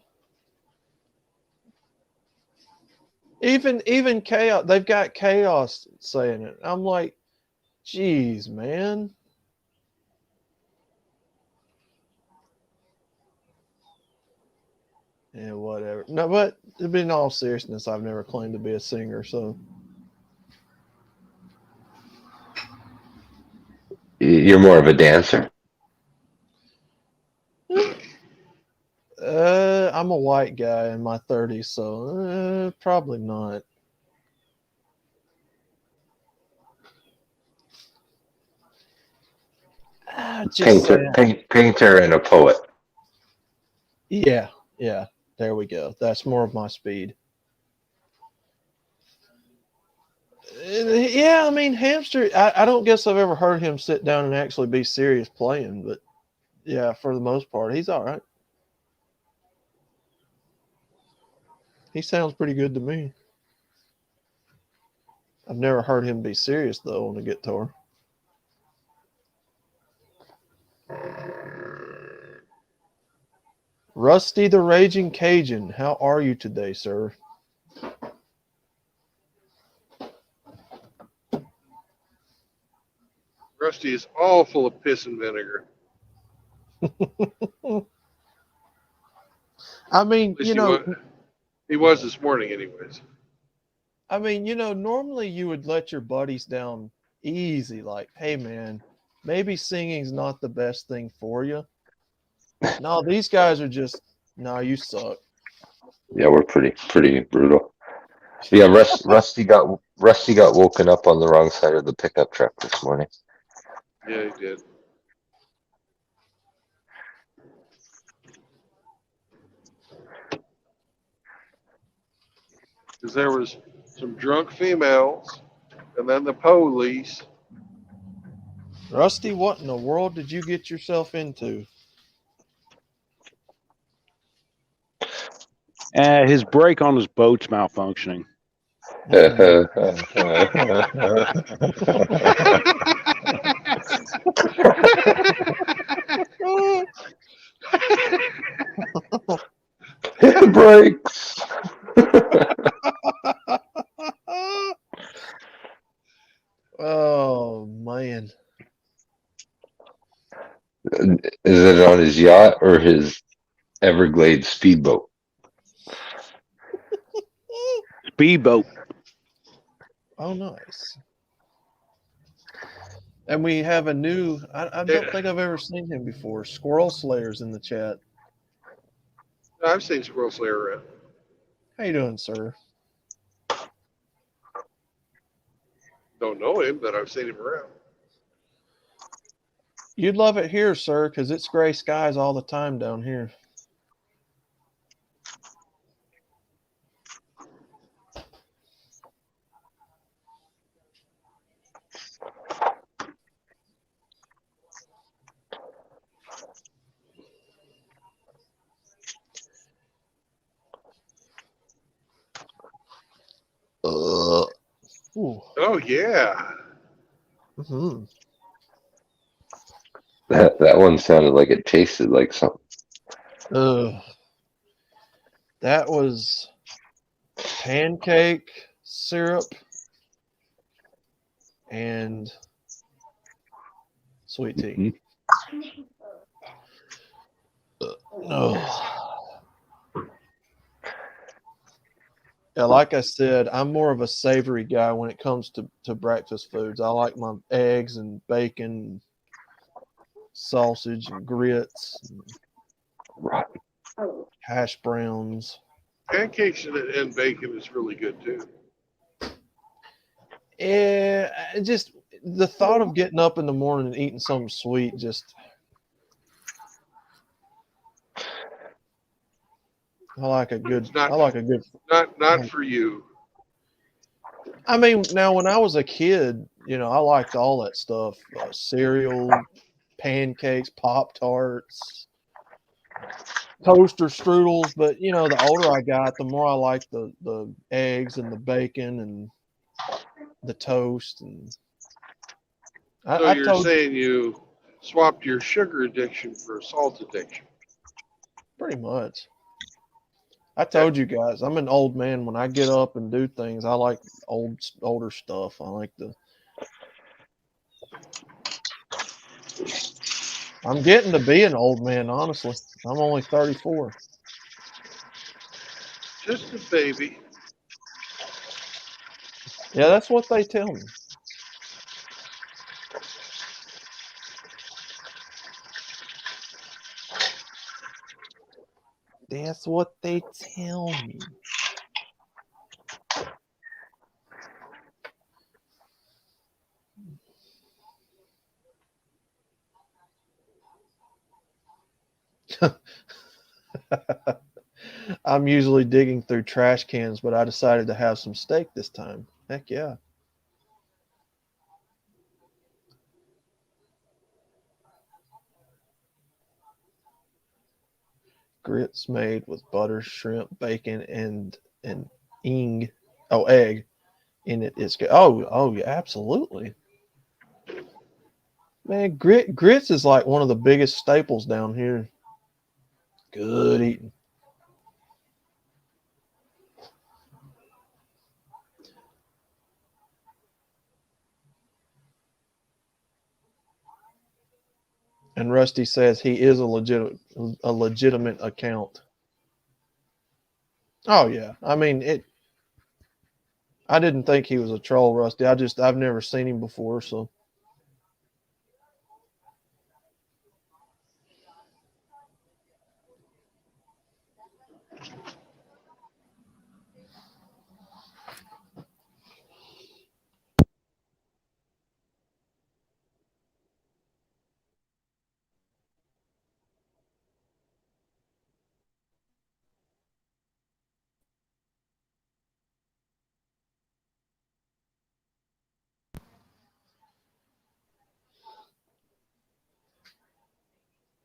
Even chaos. They've got chaos saying it. I'm like, geez, man. Yeah, whatever. No, but in all seriousness, I've never claimed to be a singer, so You're more of a dancer. I'm a white guy in my 30s, so probably not. Just saying. Painter and a poet. Yeah, there we go. That's more of my speed. Yeah, I mean, Hamster, I don't guess I've ever heard him sit down and actually be serious playing, but yeah, for the most part, he's all right. He sounds pretty good to me. I've never heard him be serious, though, on the guitar. Rusty the Raging Cajun, how are you today, sir? Rusty is all full of piss and vinegar. I mean, At least he was this morning, anyways. I mean, normally you would let your buddies down easy, like, hey, man, maybe singing's not the best thing for you. No, these guys are just, no, you suck. Yeah, we're pretty brutal. Yeah, Rusty got woken up on the wrong side of the pickup truck this morning. Yeah, he did. Because there was some drunk females, and then the police. Rusty, what in the world did you get yourself into? His brake on his boat's malfunctioning. Hit the brakes. Oh, man. Is it on his yacht or his Everglades speedboat? Speedboat. Oh, nice. And we have a new, I don't think I've ever seen him before. Squirrel Slayer's in the chat. I've seen Squirrel Slayer around. How you doing, sir? Don't know him, but I've seen him around. You'd love it here, sir, because it's gray skies all the time down here. Ooh. Oh, yeah. Mm-hmm. That one sounded like it tasted like something. Ugh. That was pancake syrup and sweet tea. No. Yeah, like I said, I'm more of a savory guy when it comes to breakfast foods. I like my eggs and bacon, sausage and grits, and Right. hash browns. Pancakes and bacon is really good too. Yeah, just the thought of getting up in the morning and eating something sweet just I like a good It's not I like a good not for you. I mean, now when I was a kid, I liked all that stuff, cereal, pancakes, Pop Tarts, toaster strudels. But the older I got, the more I liked the eggs and the bacon and the toast. And So I you're told you saying you swapped your sugar addiction for a salt addiction. pretty much. I Okay. told you guys, I'm an old man. When I get up and do things, I like older stuff. I like I'm getting to be an old man, honestly. I'm only 34. Just a baby. Yeah, that's what they tell me. That's what they tell me. I'm usually digging through trash cans, but I decided to have some steak this time. Heck yeah. Grits made with butter, shrimp, bacon, and ing. Oh, egg in it is good. Oh, yeah, absolutely. Man, grits is like one of the biggest staples down here. Good eating. And Rusty says he is a legitimate account. Oh yeah. I mean it I didn't think he was a troll, Rusty. I've never seen him before, so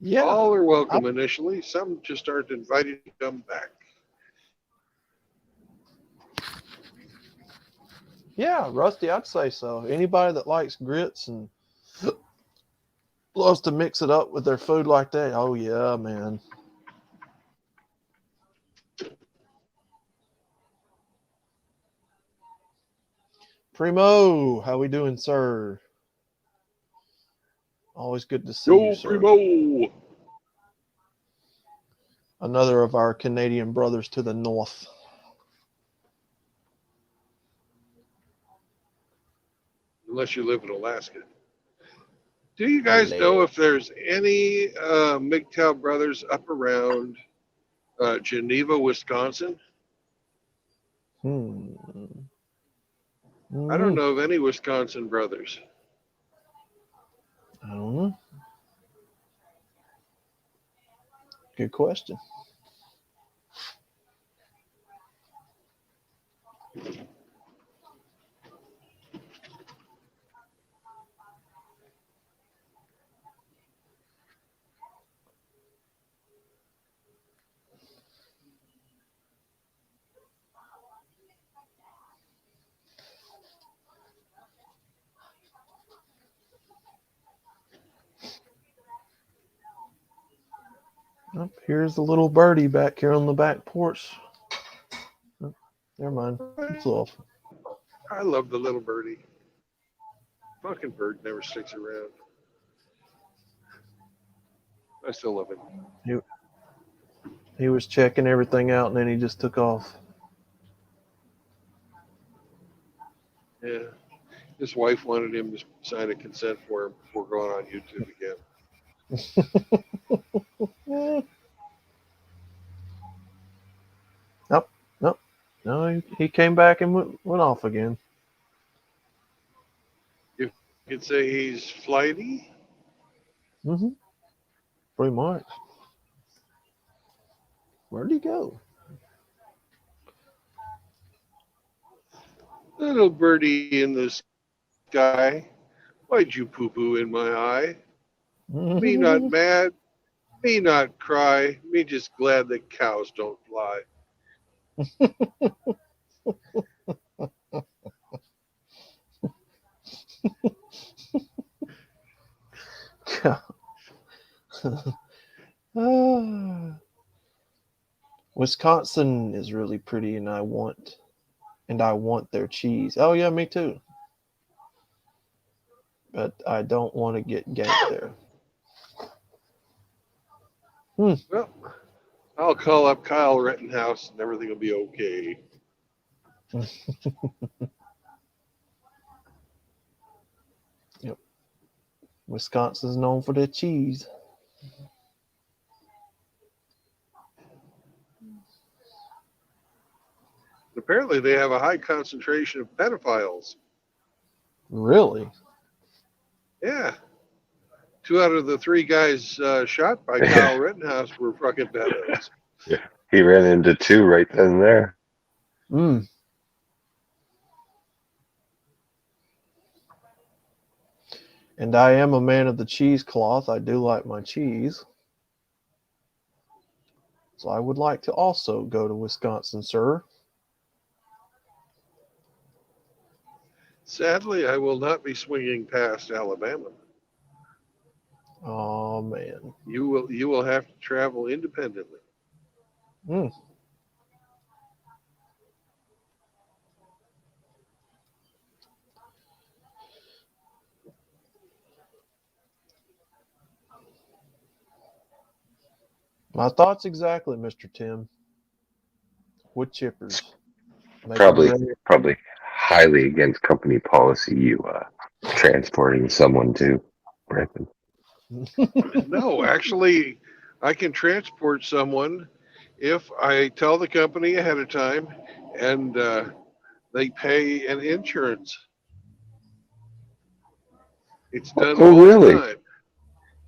yeah. All are I, welcome initially. Some just aren't invited to come back. yeah, Rusty, I'd say so. Anybody that likes grits and loves to mix it up with their food like that, oh yeah, man. Primo, how we doing, sir? Always good to see you, Yo, sir. primo. Another of our Canadian brothers to the north. Unless you live in Alaska. Do you guys know Hello. if there's any MGTOW brothers up around Geneva, Wisconsin? Hmm. I don't Hmm. know of any Wisconsin brothers. I don't know. Good question. Oh, here's the little birdie back here on the back porch. Oh, never mind. It's off. I love the little birdie. Fucking bird never sticks around. I still love him. He was checking everything out and then he just took off. Yeah. His wife wanted him to sign a consent form before going on YouTube again. Nope. No, he came back and went off again. You could say he's flighty. Mm-hmm. Pretty much. Where'd he go? Little birdie in the sky, why'd you poo-poo in my eye? Me not mad, me not cry, me just glad that cows don't fly. Wisconsin is really pretty, and I want their cheese. Oh yeah, me too. But I don't want to get ganked there. Well, I'll call up Kyle Rittenhouse and everything will be okay. Yep. Wisconsin's known for their cheese. Apparently, they have a high concentration of pedophiles. Really? Yeah. 2 out of the 3 guys shot by Kyle Rittenhouse were fucking pedos. Yeah, he ran into 2 right then and there. And I am a man of the cheesecloth. I do like my cheese. So I would like to also go to Wisconsin, sir. Sadly, I will not be swinging past Alabama. Oh man. You will have to travel independently. My thoughts exactly, Mr. Tim. Wood chippers. Probably highly against company policy. You transporting someone to Brandon. No, actually, I can transport someone if I tell the company ahead of time and they pay an insurance. It's done Oh, all really? the time.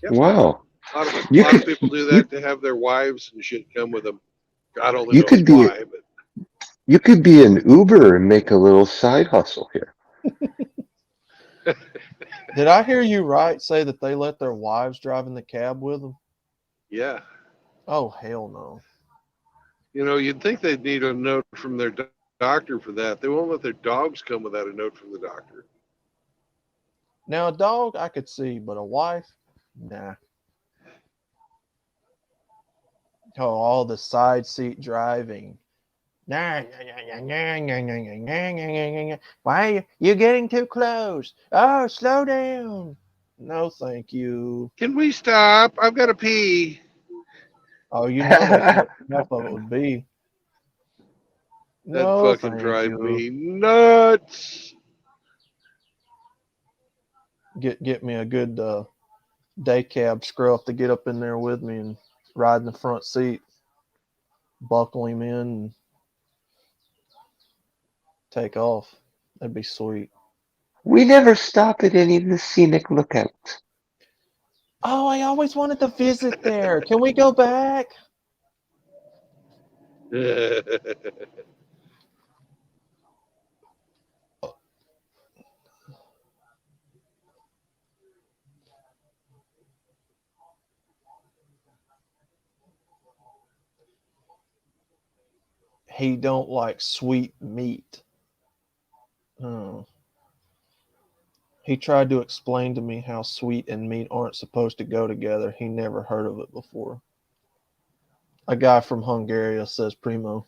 Yep. Wow. A lot You of could people do that to have their wives and shit come with them. God only you knows could be why, but you could be an Uber and make a little side hustle here. Did I hear you right say that they let their wives drive in the cab with them? yeah. Oh, hell no. You know, you'd think they'd need a note from their doctor for that. They won't let their dogs come without a note from the doctor. Now, a dog I could see, but a wife? Nah. Oh, all the side seat driving. Why are you getting too close? Oh, slow down. No, thank you. Can we stop? I've got to pee. Oh, you know that's what half of it would be. That No, fucking thank drive you. me nuts. Get me a good day cab scruff to get up in there with me and ride in the front seat, buckle him in, and take off. That'd be sweet. We never stop at any of the scenic lookouts. Oh, I always wanted to visit there. Can we go back? He don't like sweet meat. Oh. He tried to explain to me how sweet and meat aren't supposed to go together. He never heard of it before. A guy from Hungary says Primo.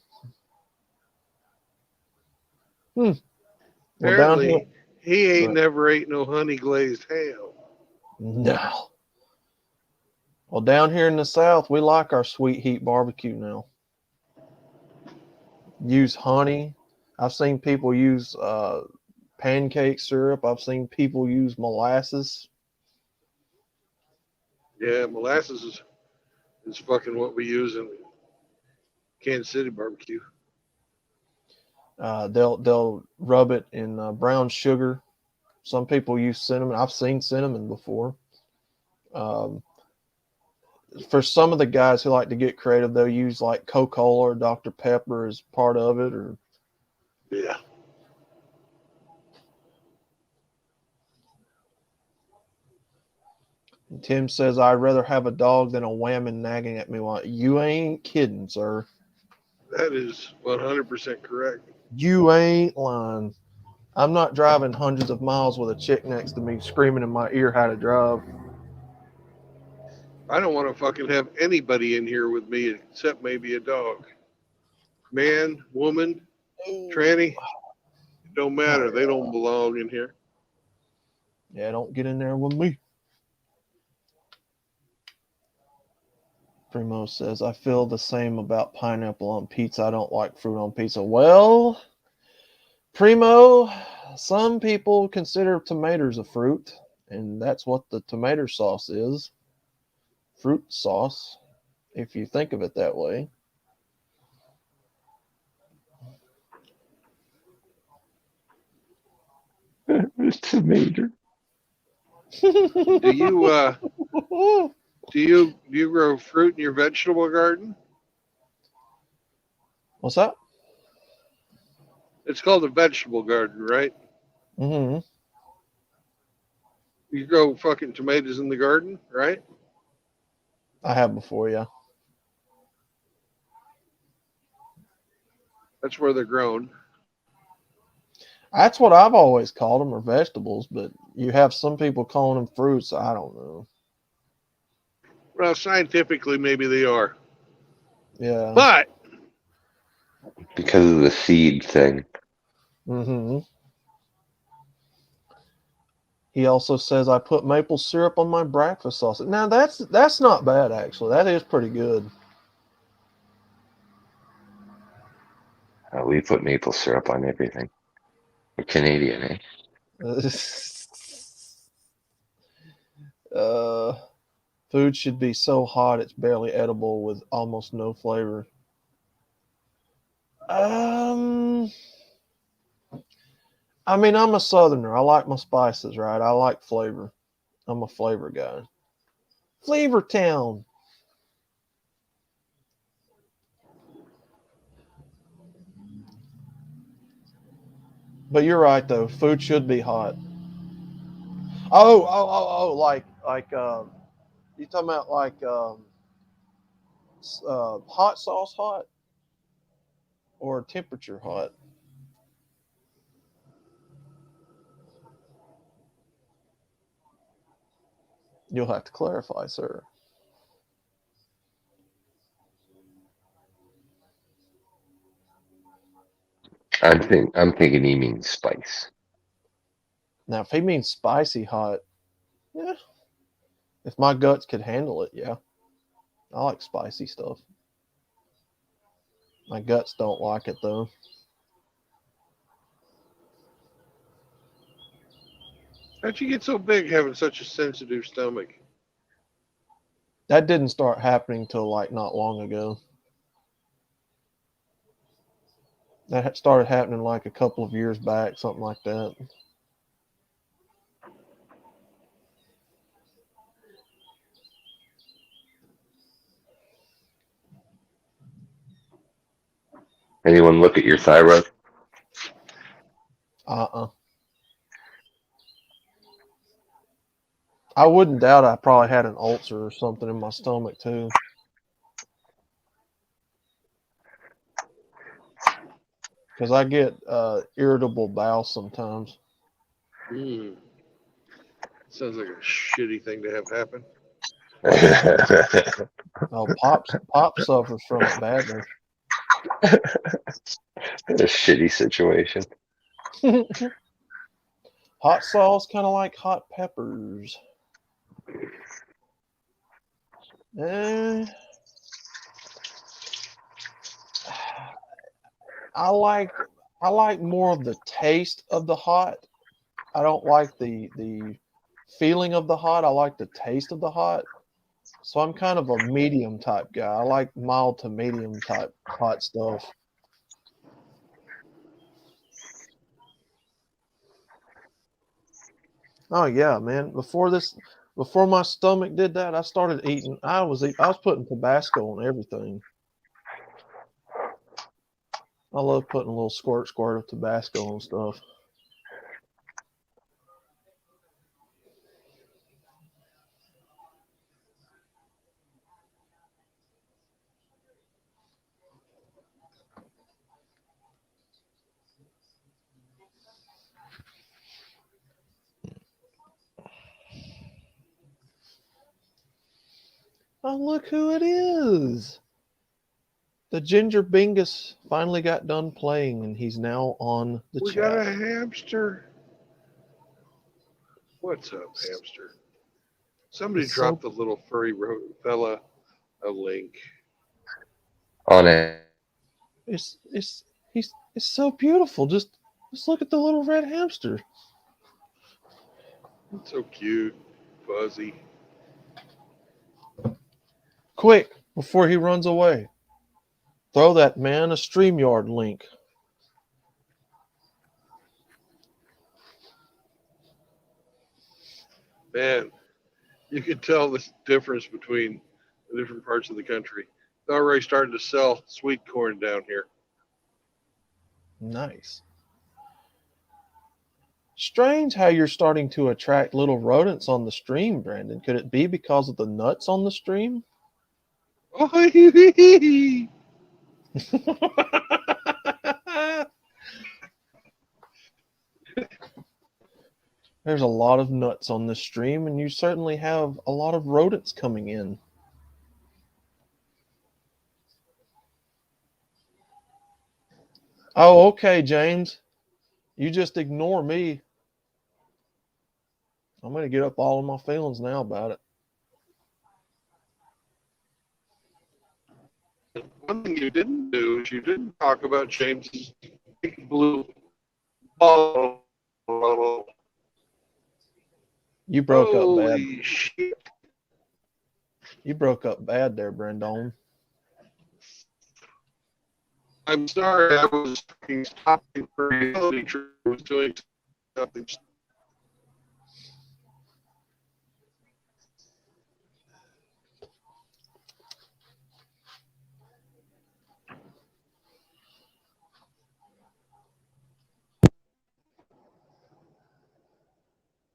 Well, down here, Apparently, he ain't Right. never ate no honey glazed ham. no. Well, down here in the South, we like our sweet heat barbecue now. Use honey. I've seen people use pancake syrup. I've seen people use molasses. Yeah, molasses is fucking what we use in Kansas City barbecue. They'll rub it in brown sugar. Some people use cinnamon. I've seen cinnamon before. For some of the guys who like to get creative, they'll use like Coca-Cola or Dr. Pepper as part of it. Or Yeah. Tim says, "I'd rather have a dog than a whammon nagging at me." While you ain't kidding, sir. That is 100% correct. You ain't lying. I'm not driving hundreds of miles with a chick next to me screaming in my ear how to drive. I don't want to fucking have anybody in here with me except maybe a dog. Man, woman, tranny, it don't matter. They don't belong in here. Yeah, don't get in there with me. Primo says, I feel the same about pineapple on pizza. I don't like fruit on pizza. Well, Primo, some people consider tomatoes a fruit, and that's what the tomato sauce is. Fruit sauce, if you think of it that way. It's a major. Do you grow fruit in your vegetable garden? What's that? It's called a vegetable garden, right? Mm-hmm. You grow fucking tomatoes in the garden, right? I have before, yeah. That's where they're grown. That's what I've always called them, or vegetables, but you have some people calling them fruits. I don't know. Well, scientifically, maybe they are. Yeah. But Because of the seed thing. Mm-hmm. He also says I put maple syrup on my breakfast sausage. Now that's not bad actually. That is pretty good. We put maple syrup on everything. We're Canadian, eh? uh, Food should be so hot it's barely edible with almost no flavor. I mean, I'm a southerner. I like my spices, right? I like flavor. I'm a flavor guy. Flavor Town. But you're right though. Food should be hot. Like you talking about like hot sauce hot or temperature hot? You'll have to clarify, sir. I'm thinking he means spice. Now, if he means spicy hot, yeah. If my guts could handle it, yeah. I like spicy stuff. My guts don't like it though. how'd you get so big having such a sensitive stomach? That didn't start happening till like not long ago. That started happening like a couple of years back, something like that. Anyone look at your thyroid? Uh-uh. I wouldn't doubt I probably had an ulcer or something in my stomach too. Because I get irritable bowel sometimes. Sounds like a shitty thing to have happen. Oh, Pop suffers from it badly. A shitty situation. Hot sauce, kind of like hot peppers. Eh, I like more of the taste of the hot. I don't like the feeling of the hot. I like the taste of the hot. So I'm kind of a medium type guy. I like mild to medium type hot stuff. Oh yeah, man. Before my stomach did that, I started eating. I was putting Tabasco on everything. I love putting a little squirt of Tabasco on stuff. Oh, look who it is. The Ginger Bingus finally got done playing, and he's now on the We got a chat. hamster. What's up, hamster? Somebody It's dropped so the little furry fella a link. On it. it's so beautiful. Just look at the little red hamster. It's so cute, fuzzy. Quick, before he runs away, throw that man a StreamYard link. Man, you can tell the difference between the different parts of the country. They're already starting to sell sweet corn down here. Nice. Strange how you're starting to attract little rodents on the stream, Brandon. Could it be because of the nuts on the stream? Oh, There's a lot of nuts on this stream, and you certainly have a lot of rodents coming in. Oh, okay, James. You just ignore me. I'm going to get up all of my feelings now about it. one thing you didn't do is you didn't talk about James's big blue ball. You broke up bad. Holy shit. You broke up bad there, Brandon. I'm sorry, I was stopping for reality. I was doing something.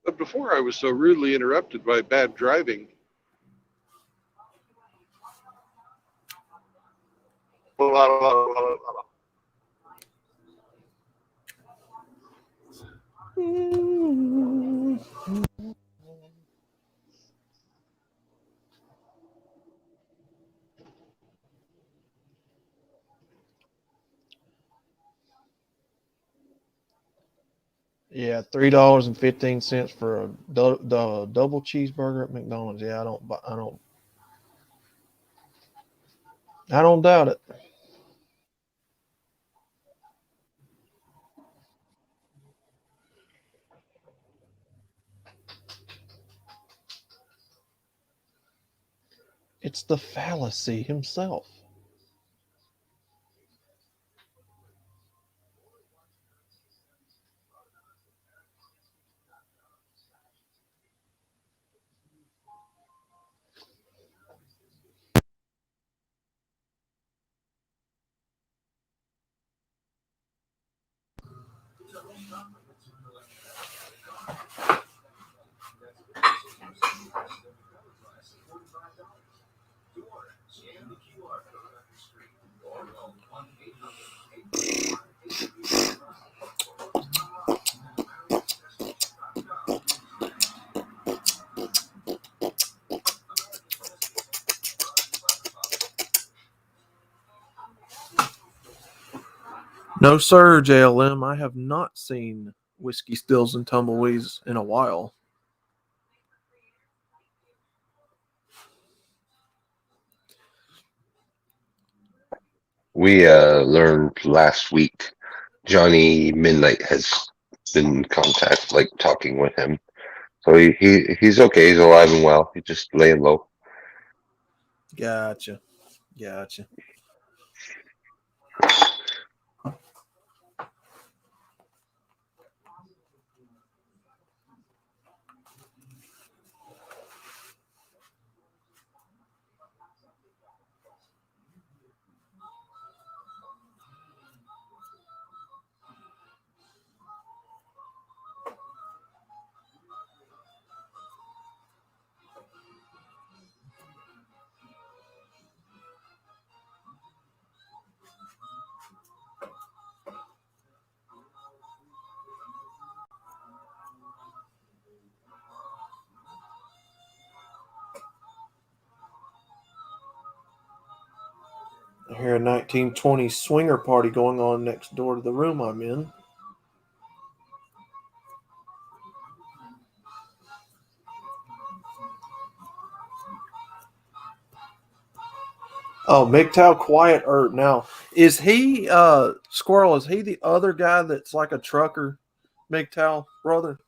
But before I was so rudely interrupted by bad driving. Yeah, $3.15 for a the double cheeseburger at McDonald's. Yeah, I don't doubt it. It's the fallacy himself. No, sir, JLM. I have not seen Whiskey Stills and Tumbleweeds in a while. We learned last week Johnny Midnight has been in contact, like talking with him. So he's okay. He's alive and well. He's just laying low. Gotcha. Gotcha. I hear a 1920s swinger party going on next door to the room I'm in. Oh, MGTOW Quiet Earth. Now, is he Squirrel? Is he the other guy that's like a trucker, MGTOW brother?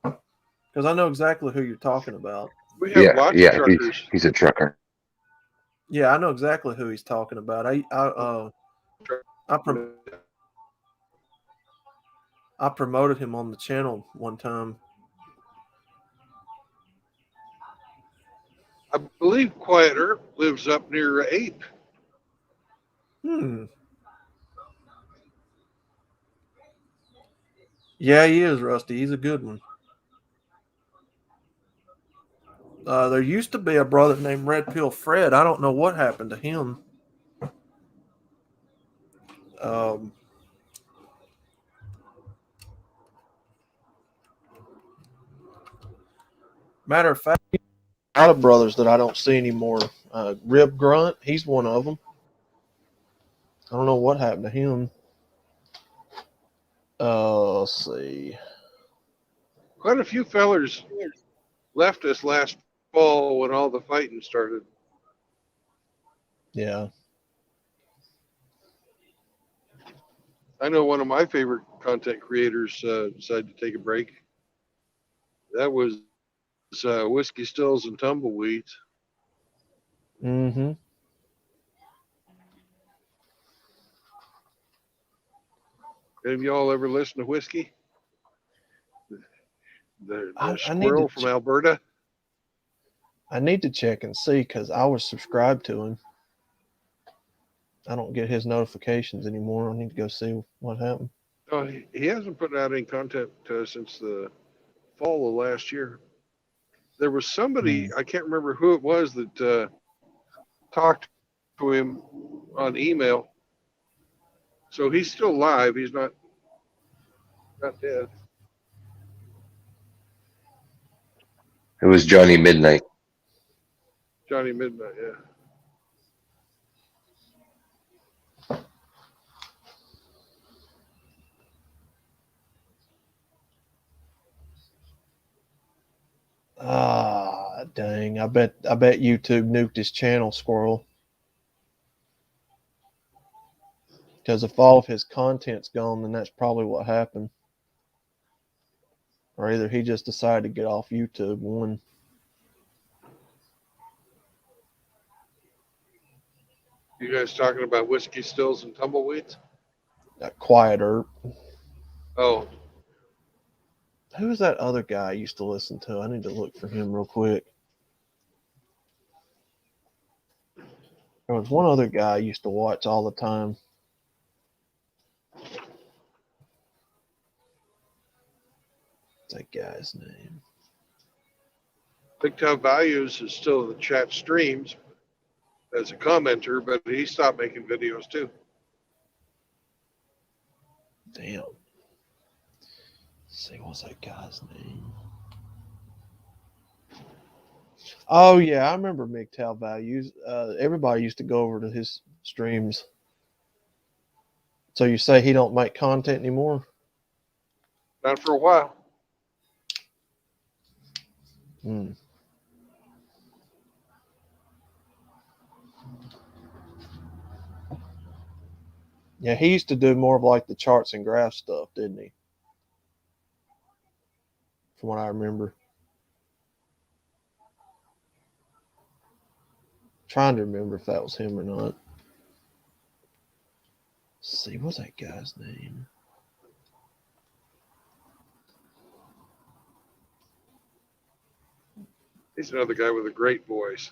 Because I know exactly who you're talking about. We have lots of Yeah. truckers. He's a trucker. Yeah, I know exactly who he's talking about. I promoted him on the channel one time. I believe Quiet Earth lives up near Ape. Yeah, he is, Rusty. He's a good one. There used to be a brother named Red Pill Fred. I don't know what happened to him. Matter of fact, a lot of brothers that I don't see anymore. Rib Grunt, he's one of them. I don't know what happened to him. Let's see. Quite a few fellers left us last fall when all the fighting started. Yeah. I know one of my favorite content creators decided to take a break. That was Whiskey Stills and Tumbleweeds. Mm-hmm. Have y'all ever listened to Whiskey? The I squirrel from Alberta? I need to check and see because I was subscribed to him. I don't get his notifications anymore. I need to go see what happened. Oh, he hasn't put out any content since the fall of last year. There was somebody, I can't remember who it was, that talked to him on email. So he's still alive. He's not dead. It was Johnny Midnight. Johnny Midnight, yeah. Ah, dang. I bet YouTube nuked his channel, Squirrel. Because if all of his content's gone, then that's probably what happened. Or either he just decided to get off YouTube. One. You guys talking about Whiskey Stills and Tumbleweeds? Quieter. Oh, Who was that other guy I used to listen to? I need to look for him real quick. There was one other guy I used to watch all the time. What's that guy's name? MGTOW Values is still in the chat streams as a commenter, but he stopped making videos too. Damn. Let's see, what's that guy's name? Oh yeah, I remember MGTOW Values. Everybody used to go over to his streams. So you say he don't make content anymore? Not for a while. Hmm. Yeah, he used to do more of like the charts and graphs stuff, didn't he? From what I remember. Trying to remember if that was him or not. Let's see, what's that guy's name? He's another guy with a great voice.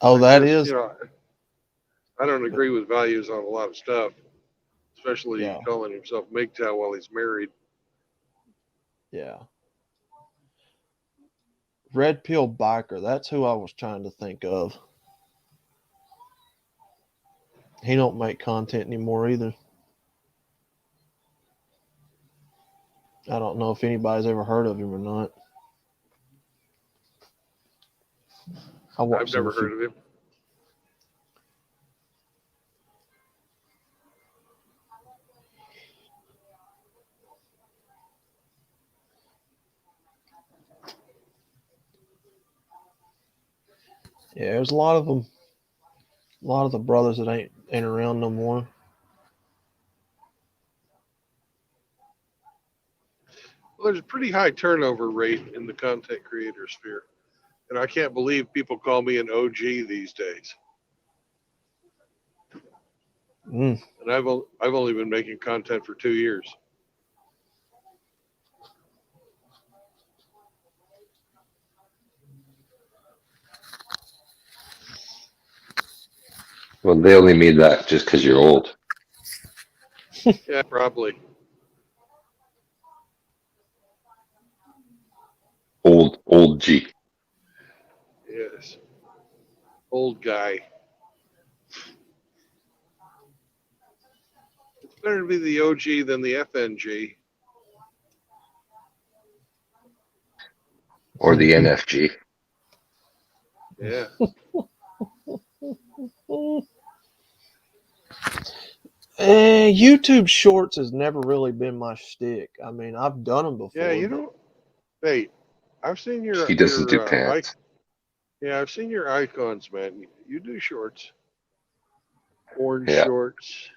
Oh, I that just, is? I don't agree with values on a lot of stuff, especially Yeah, calling himself MGTOW while he's married. yeah. Red Pill Biker, that's who I was trying to think of. He don't make content anymore either. I don't know if anybody's ever heard of him or not. I I've watched him never a few. heard of him. Yeah, there's a lot of them. A lot of the brothers that ain't around no more. Well, there's a pretty high turnover rate in the content creator sphere. And I can't believe people call me an OG these days. Mm. And I've only been making content for 2 years. Well, they only made that just because you're old. Yeah, probably. Old G. Yes. Old guy. It's better to be the OG than the FNG. Or the NFG. Yeah. YouTube Shorts has never really been my shtick. I mean, I've done them before. Yeah, you but know, hey, I've seen your He doesn't do your pants. yeah, I've seen your icons, man. You do shorts. Orange Yeah. shorts.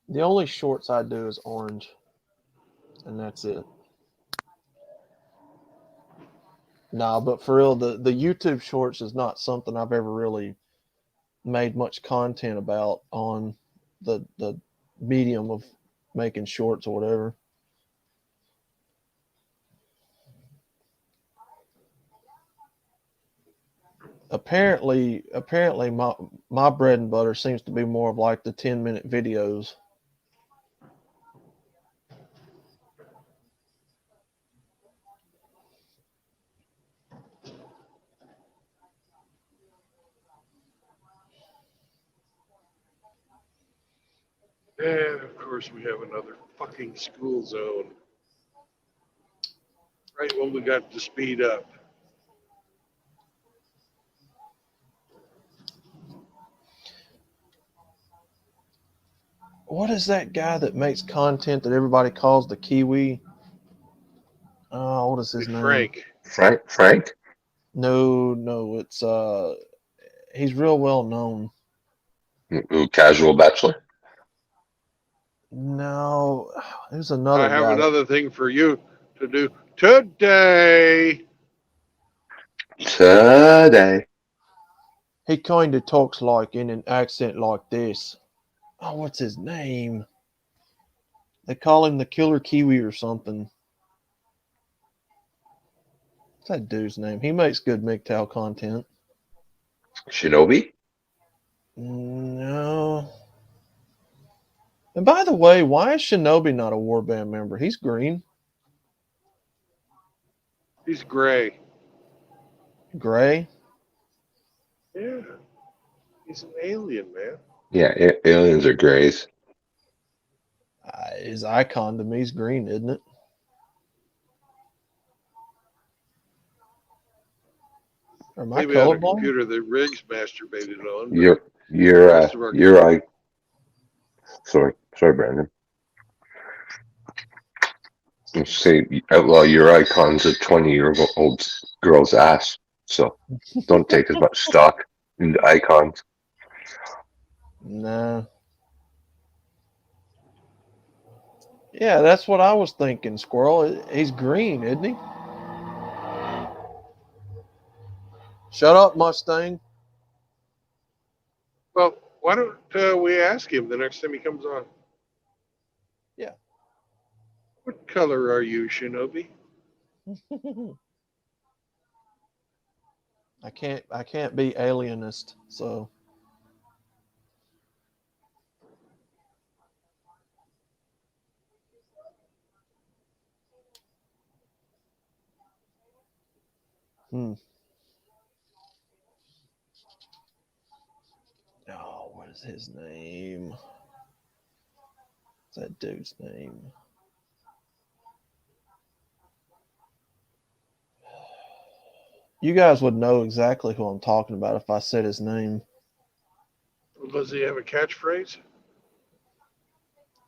the only shorts I do is orange, and that's it. Nah, but for real, the YouTube Shorts is not something I've ever really made much content about on the medium of making shorts or whatever. Apparently my bread and butter seems to be more of like the 10-minute videos. And of course we have another fucking school zone. Right when we got to speed up. What is that guy that makes content that everybody calls the Kiwi? Oh, what is his Hey, name? Frank? No, it's he's real well known. Ooh, Casual Bachelor? No, there's I another have guy. another thing for you to do today. Today. He kind of talks like in an accent like this. Oh, what's his name? They call him the Killer Kiwi or something. What's that dude's name? He makes good MGTOW content. Shinobi? No. And by the way, why is Shinobi not a warband member? He's green. He's gray. Gray? Yeah. He's an alien, man. Yeah, aliens are grays. His icon to me is green, isn't it? Am I Maybe on a colorblind? computer that Riggs masturbated on. But Your most of our sorry, Brandon. Say outlaw your icon's a 20-year-old girl's ass. So don't take as much stock in the icons. Nah. Yeah, that's what I was thinking, Squirrel. He's green, isn't he? Shut up, Mustang. Well, why don't we ask him the next time he comes on? Yeah. What color are you, Shinobi? I can't be alienist, so hmm. Oh, what is his name? What's that dude's name? You guys would know exactly who I'm talking about if I said his name. Does he have a catchphrase?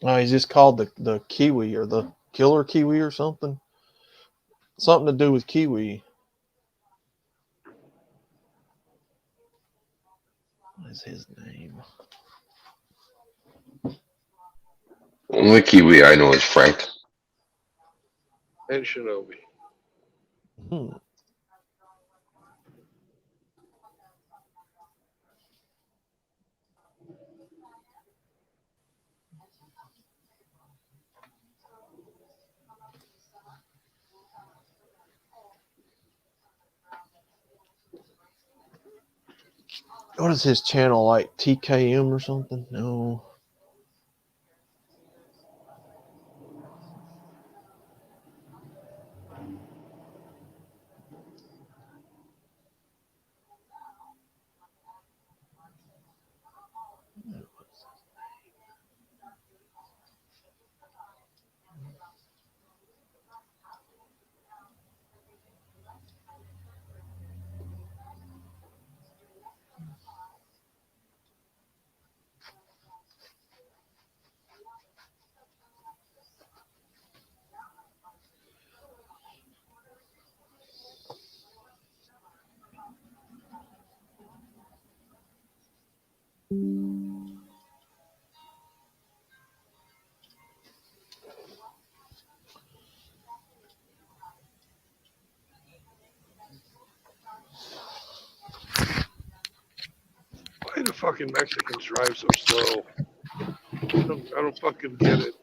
Oh, he's just called the Kiwi or the Killer Kiwi or something. Something to do with Kiwi. What is his name? Only Kiwi I know is Frank. And Shinobi. Hmm. What is his channel like? TKM or something? No. Why do fucking Mexicans drive so slow? I don't fucking get it.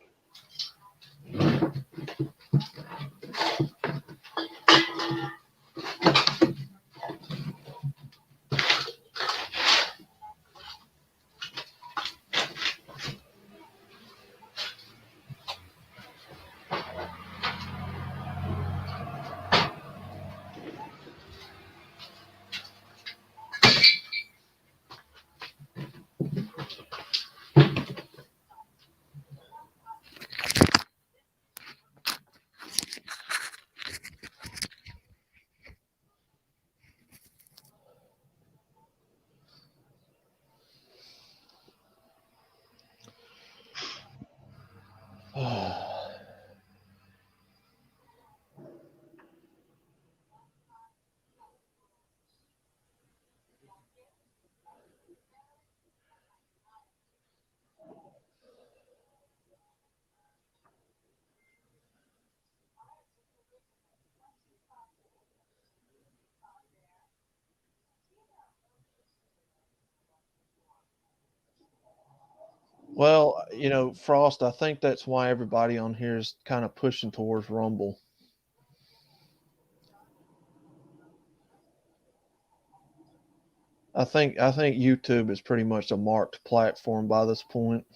Well, Frost, I think that's why everybody on here is kind of pushing towards Rumble. I think YouTube is pretty much a marked platform by this point.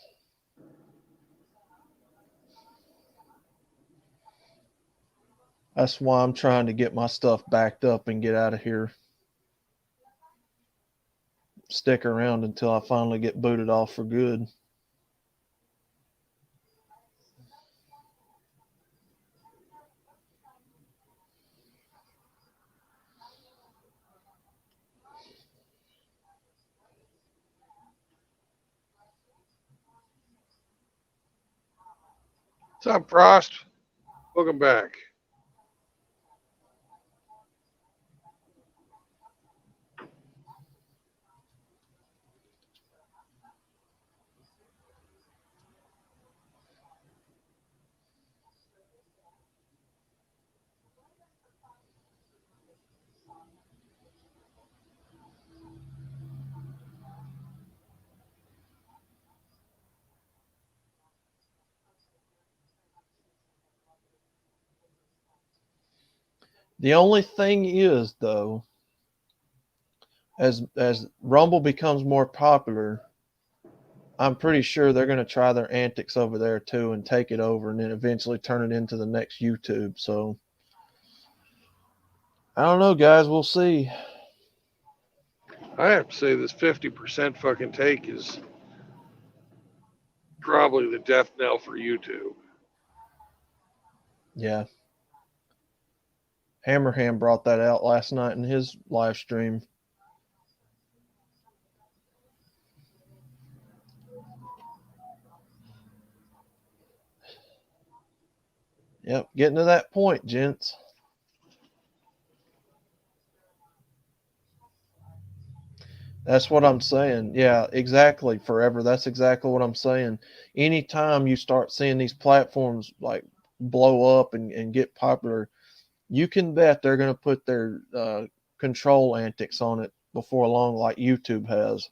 That's why I'm trying to get my stuff backed up and get out of here. Stick around until I finally get booted off for good. What's up, Frost? Welcome back. The only thing is, though, as Rumble becomes more popular, I'm pretty sure they're going to try their antics over there too and take it over and then eventually turn it into the next YouTube. So I don't know, guys. We'll see. I have to say this 50% fucking take is probably the death knell for YouTube. Yeah. Hammerhand brought that out last night in his live stream. Yep, getting to that point, gents. That's what I'm saying. Yeah, exactly. Forever. That's exactly what I'm saying. Anytime you start seeing these platforms like blow up and get popular, you can bet they're going to put their control antics on it before long, like YouTube has.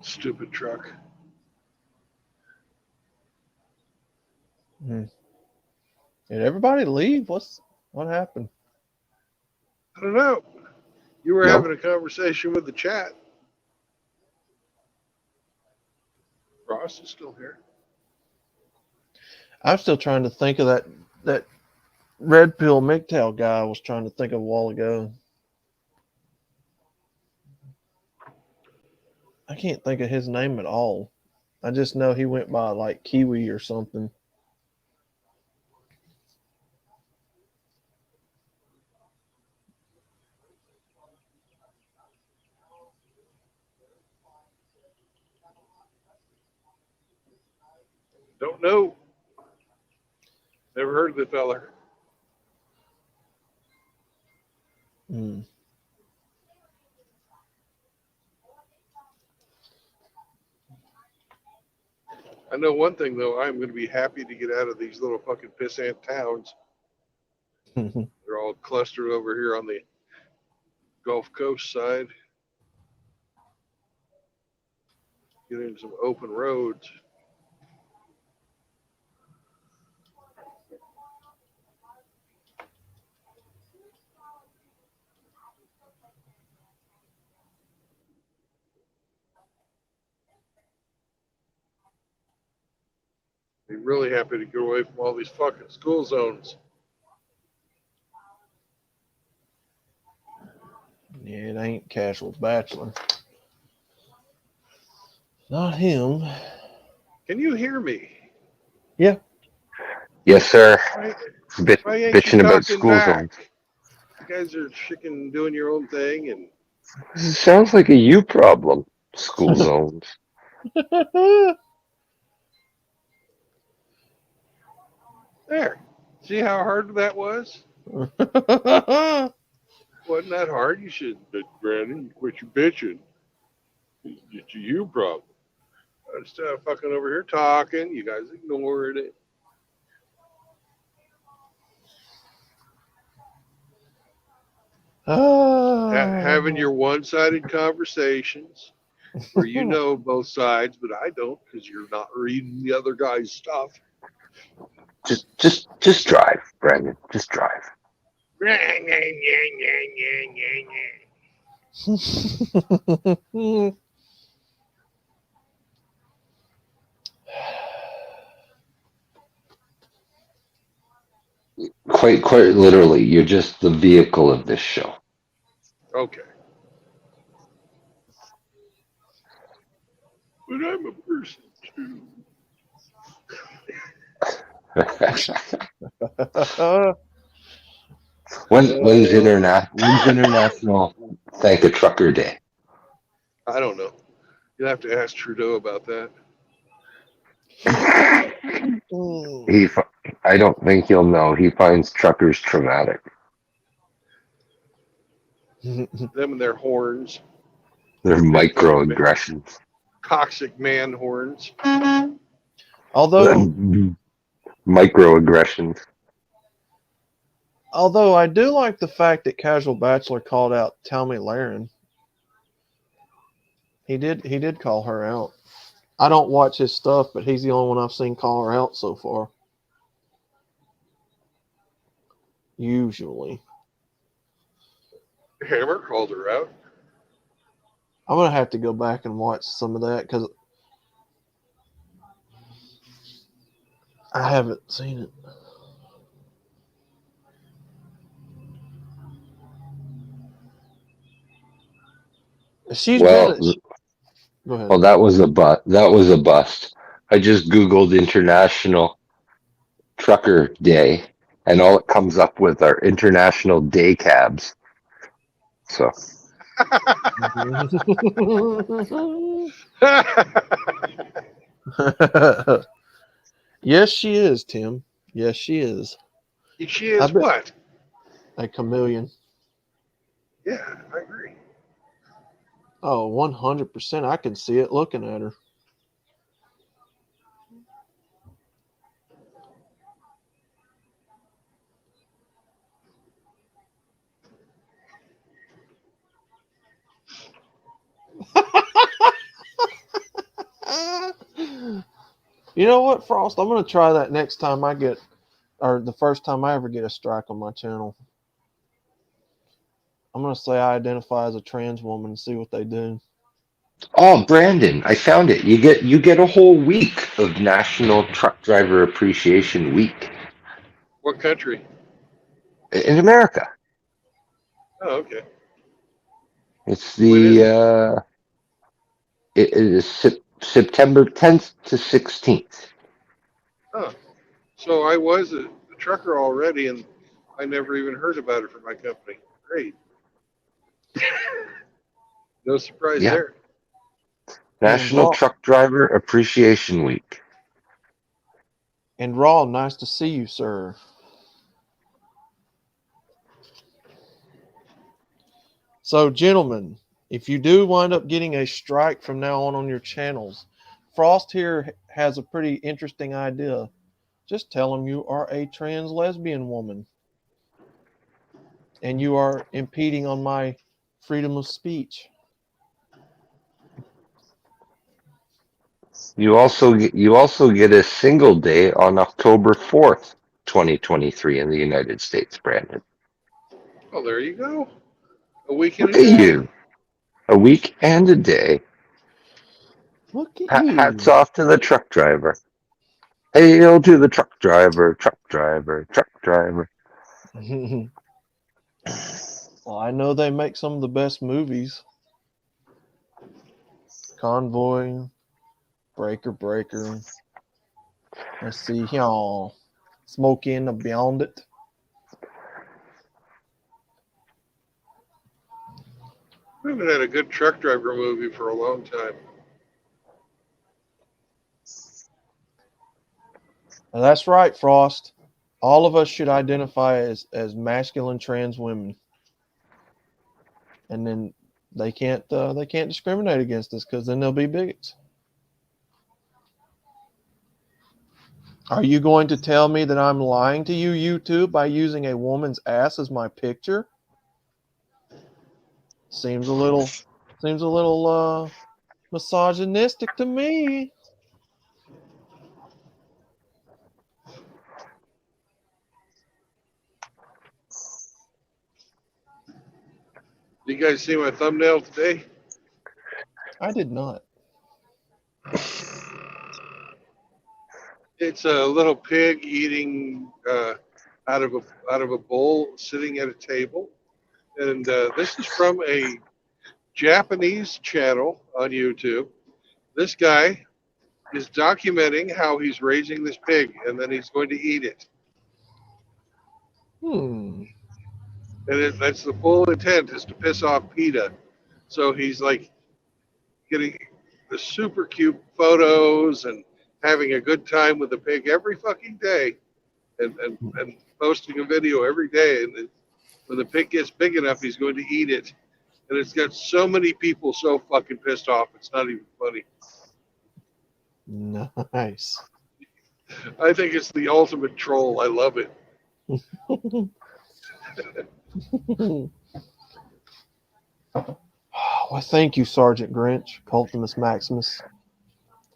Stupid truck. Did everybody leave? What happened? I don't know. You were No. having a conversation with the chat. Ross is still here. I'm still trying to think of that red pill MGTOW guy I was trying to think of a while ago. I can't think of his name at all. I just know he went by like Kiwi or something. Don't know. Never heard of the feller. Mm. I know one thing though. I'm going to be happy to get out of these little fucking pissant towns. They're all clustered over here on the Gulf Coast side. Get into some open roads. Be really happy to get away from all these fucking school zones. Yeah, it ain't Casual Bachelor. Not him. Can you hear me? Yes, sir. Why ain't you Bitching about talking school zones. back? You guys are chicken doing your own thing, and This sounds like a you problem. School zones. there. See how hard that was? Wasn't that hard? You should, but Brandon, quit your bitching. It's a you problem. Instead of fucking over here talking, you guys ignored it. Having your one-sided conversations where you know both sides, but I don't because you're not reading the other guy's stuff. Just drive, Brandon. Just drive. Quite literally, you're just the vehicle of this show. Okay. But I'm a person too. When's International Thank a Trucker Day? I don't know. You'll have to ask Trudeau about that. I don't think he'll know. He finds truckers traumatic. Them and their horns. They're microaggressions. Toxic man horns. although Microaggressions. I do like the fact that Casual Bachelor called out Tommy Lahren. He did call her out. I don't watch his stuff, but he's the only one I've seen call her out so far. Usually. Hammer called her out. I'm going to have to go back and watch some of that because I haven't seen it. She's Well, been. Go ahead. well, that was a bust. I just Googled International Trucker Day, and all it comes up with are International Day Cabs. So Yes, she is, Tim. Yes, she is. She is what? A chameleon. Yeah, I agree. Oh, 100%. I can see it looking at her. You know what, Frost? I'm going to try that next time I get, or the first time I ever get a strike on my channel. I'm going to say I identify as a trans woman and see what they do. Oh, Brandon, I found it. You get a whole week of National Truck Driver Appreciation Week What country? in America. Oh, okay. It's When is it? it is September 10th to 16th. Oh, so I was a trucker already, and I never even heard about it from my company. Great. No surprise Yeah. there. National Truck Driver Appreciation Week. And Raw, nice to see you, sir. So, gentlemen, if you do wind up getting a strike from now on your channels, Frost here has a pretty interesting idea. Just tell him you are a trans lesbian woman and you are impeding on my freedom of speech. You also get a single day on October 4th, 2023 in the United States, Brandon. Oh, there you go. A week and a Look at day. you. A week and a day. Look at Hats you. off to the truck driver. Hail to the truck driver, truck driver, truck driver. Well, I know they make some of the best movies. Convoy, Breaker. Let's see here. Smokey and the Beyond It. We haven't had a good truck driver movie for a long time. Now, that's right, Frost. All of us should identify as masculine trans women, and then they can't discriminate against us because then they'll be bigots. Are you going to tell me that I'm lying to you, YouTube, by using a woman's ass as my picture? Seems a little misogynistic to me. You guys see my thumbnail today? I did not. It's a little pig eating out of a bowl, sitting at a table, and this is from a Japanese channel on YouTube. This guy is documenting how he's raising this pig, and then he's going to eat it. And that's the full intent, is to piss off PETA. So he's like getting the super cute photos and having a good time with the pig every fucking day, and posting a video every day. And when the pig gets big enough, he's going to eat it. And it's got so many people so fucking pissed off, it's not even funny. Nice. I think it's the ultimate troll. I love it. Well, thank you, Sergeant Grinch, Cultimus Maximus.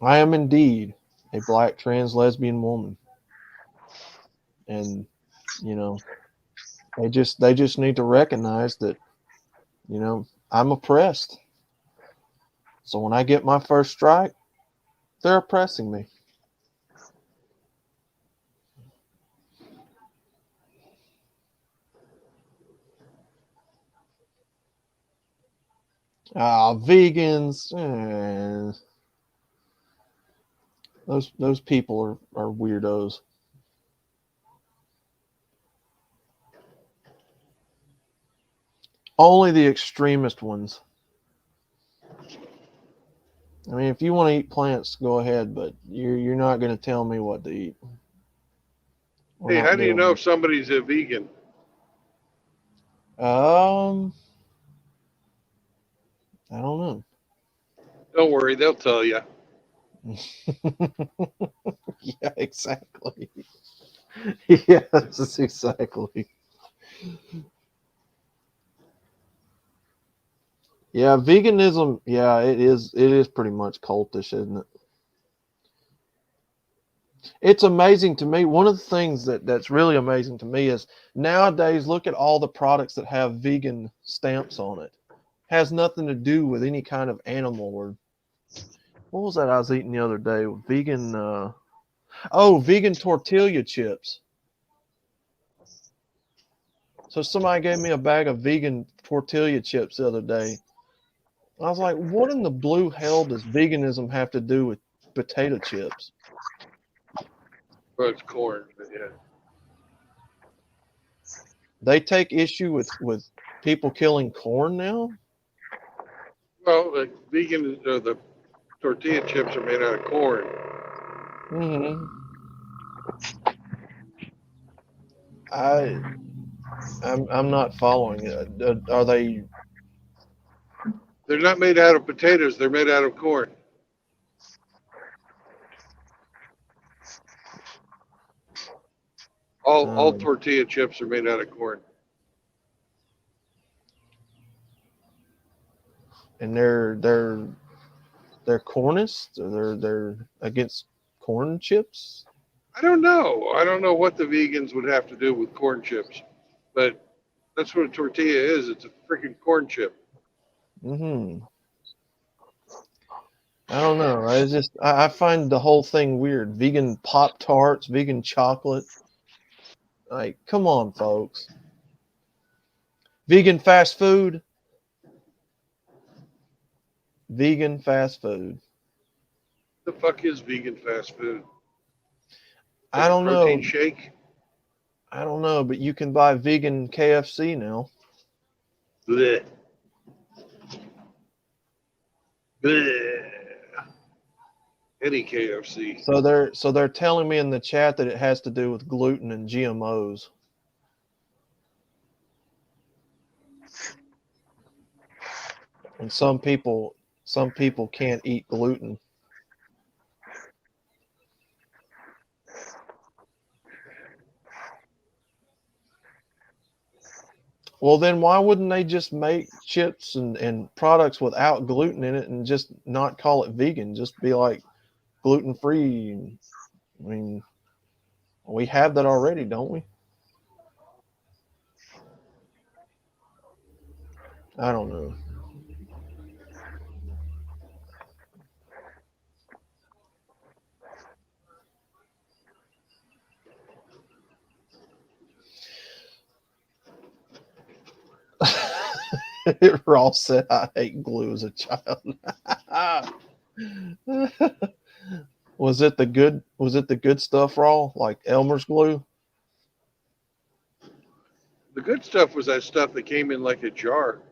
I am indeed a black trans lesbian woman, and you know, they just need to recognize that, you know, I'm oppressed. So when I get my first strike, they're oppressing me. Vegans, those people are weirdos. Only the extremist ones. I mean, if you want to eat plants, go ahead, but you're not going to tell me what to eat. Hey, how do you know if somebody's a vegan? I don't know. Don't worry, they'll tell you. Yeah, exactly. Yes, exactly. Yeah, veganism, yeah, it is pretty much cultish, isn't it? It's amazing to me. One of the things that's really amazing to me is nowadays, look at all the products that have vegan stamps on it. Has nothing to do with any kind of animal. Or what was that I was eating the other day? Vegan vegan tortilla chips. So somebody gave me a bag of vegan tortilla chips the other day. I was like, what in the blue hell does veganism have to do with potato chips? Well, it's corn, but yeah. They take issue with people killing corn now? Well, the the tortilla chips are made out of corn. Mm-hmm. I'm not following it. Are they? They're not made out of potatoes. They're made out of corn. All tortilla chips are made out of corn. And they're cornists. They're against corn chips. I don't know. I don't know what the vegans would have to do with corn chips, but that's what a tortilla is. It's a freaking corn chip. Hmm. I don't know. I find the whole thing weird. Vegan Pop Tarts, vegan chocolate. Like, come on, folks. Vegan fast food. Vegan fast food. The fuck is vegan fast food? I Like a don't protein know. shake? I don't know, but you can buy vegan KFC now. Blech. Blech. Any KFC. So they're telling me in the chat that it has to do with gluten and GMOs. And some people can't eat gluten. Well, then why wouldn't they just make chips and products without gluten in it and just not call it vegan? Just be like gluten free. I mean, we have that already, don't we? I don't know. Ross said, "I hate glue as a child." Was it the good? Was it the good stuff, Raw? Like Elmer's glue? The good stuff was that stuff that came in like a jar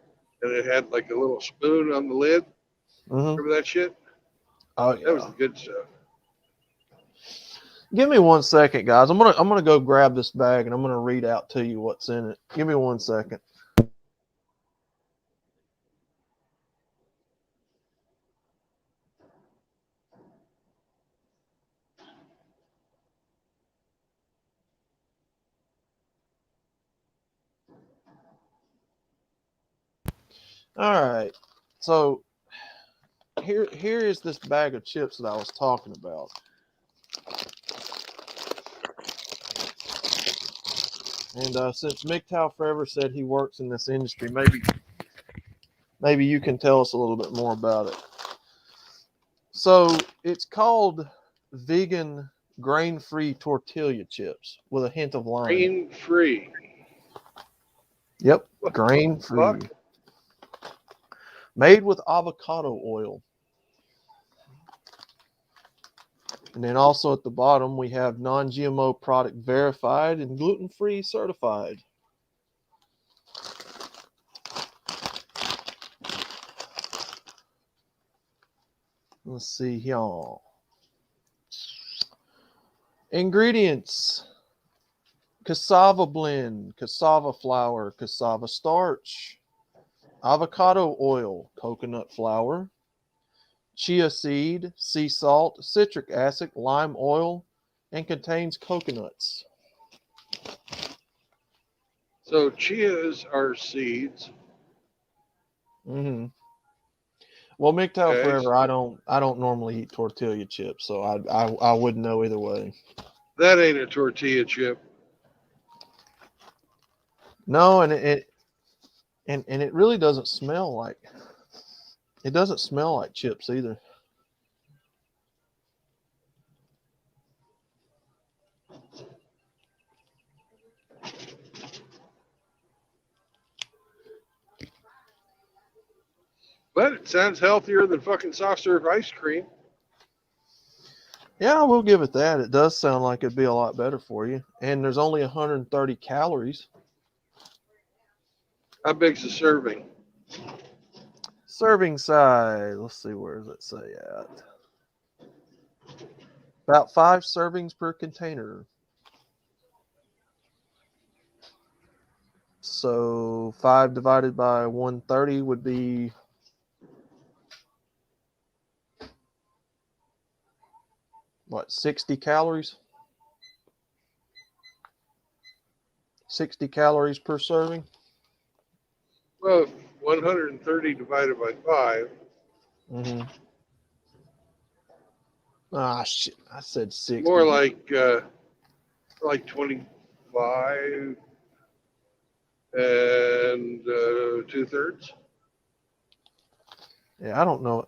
and it had like a little spoon on the lid. Mm-hmm. Remember that shit? Oh That was yeah. the good stuff. Give me 1 second, guys. I'm gonna go grab this bag and I'm gonna read out to you what's in it. Give me 1 second. All right. So here is this bag of chips that I was talking about. And since MGTOW Forever said he works in this industry, maybe you can tell us a little bit more about it. So it's called vegan grain-free tortilla chips with a hint of lime. Grain free. Yep, What grain-free. the Made with avocado oil. And then also at the bottom, we have non-GMO product verified and gluten-free certified. Let's see here. Ingredients: cassava blend, cassava flour, cassava starch, avocado oil, coconut flour, chia seed, sea salt, citric acid, lime oil, and contains coconuts. So chias are seeds. Mm-hmm. Well, MGTOW Okay. Forever, I don't normally eat tortilla chips, so I wouldn't know either way. That ain't a tortilla chip. No, and it really doesn't smell like chips either. But it sounds healthier than fucking soft serve ice cream. Yeah, I will give it that. It does sound like it'd be a lot better for you. And there's only 130 calories. How big's a serving? Serving size. Let's see, where does it say at? About 5 servings per container. So 5 divided by 130 would be what, 60 calories? 60 calories per serving? Well, 130 divided by 5. Mm-hmm. Ah, shit. I said 60. More like 25 and 2/3. Yeah, I don't know.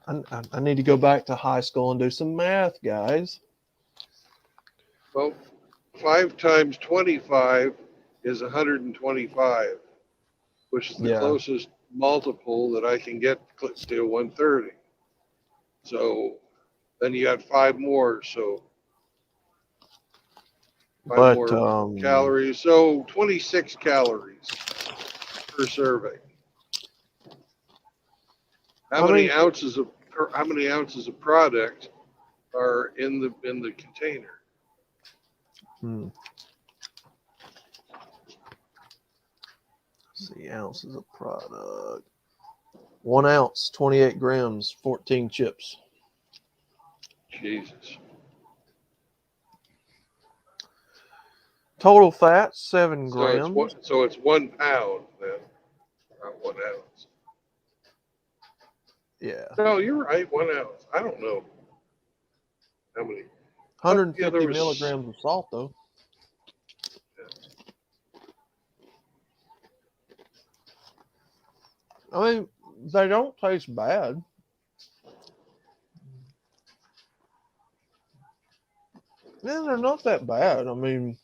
I need to go back to high school and do some math, guys. Well, 5 times 25 is 125, which is the Yeah. closest multiple that I can get to 130. So then you got 5 more, so 5 But more calories. So 26 calories per serving. How many ounces of product are in the container? Let's see, ounces of product. 1 ounce, 28 grams, 14 chips. Jesus. Total fat, 7 grams. So it's 1 pound then, not 1 ounce. Yeah. No, you're right, 1 ounce. I don't know how many. 150 milligrams of salt, though. I mean, they don't taste bad. Yeah, they're not that bad. I mean,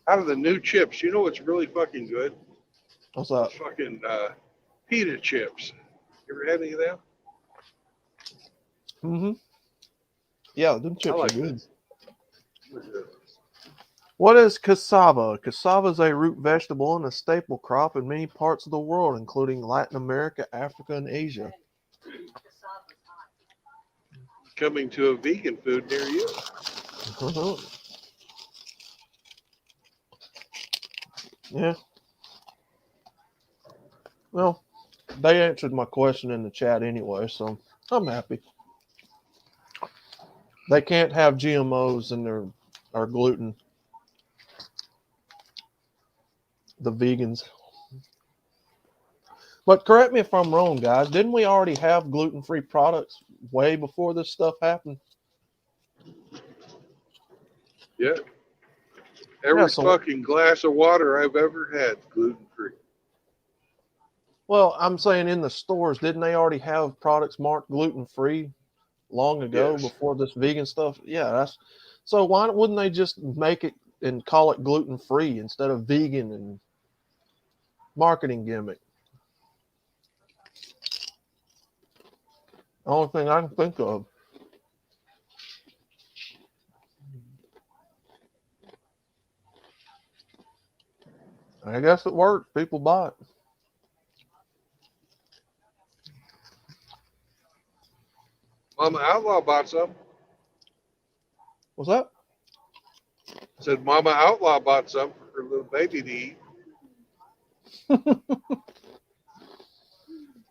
Out of the new chips, you know what's really fucking good? what's that? Fucking pita chips. You ever had any of them? Mm-hmm. Yeah, them chips like are good. that. What is cassava? Cassava is a root vegetable and a staple crop in many parts of the world, including Latin America, Africa, and Asia. Coming to a vegan food near you. Yeah. Well, they answered my question in the chat anyway, so I'm happy. They can't have GMOs in their or gluten. The vegans. But correct me if I'm wrong, guys. Didn't we already have gluten-free products way before this stuff happened? Yeah. Every so, fucking glass of water I've ever had, gluten-free. Well, I'm saying in the stores, didn't they already have products marked gluten-free long ago before this vegan stuff? Yeah, that's so why wouldn't they just make it and call it gluten-free instead of vegan and marketing gimmick? The only thing I can think of. I guess it worked. People buy it. Mama Outlaw bought some. What's that? Said Mama Outlaw bought some for her little baby to eat.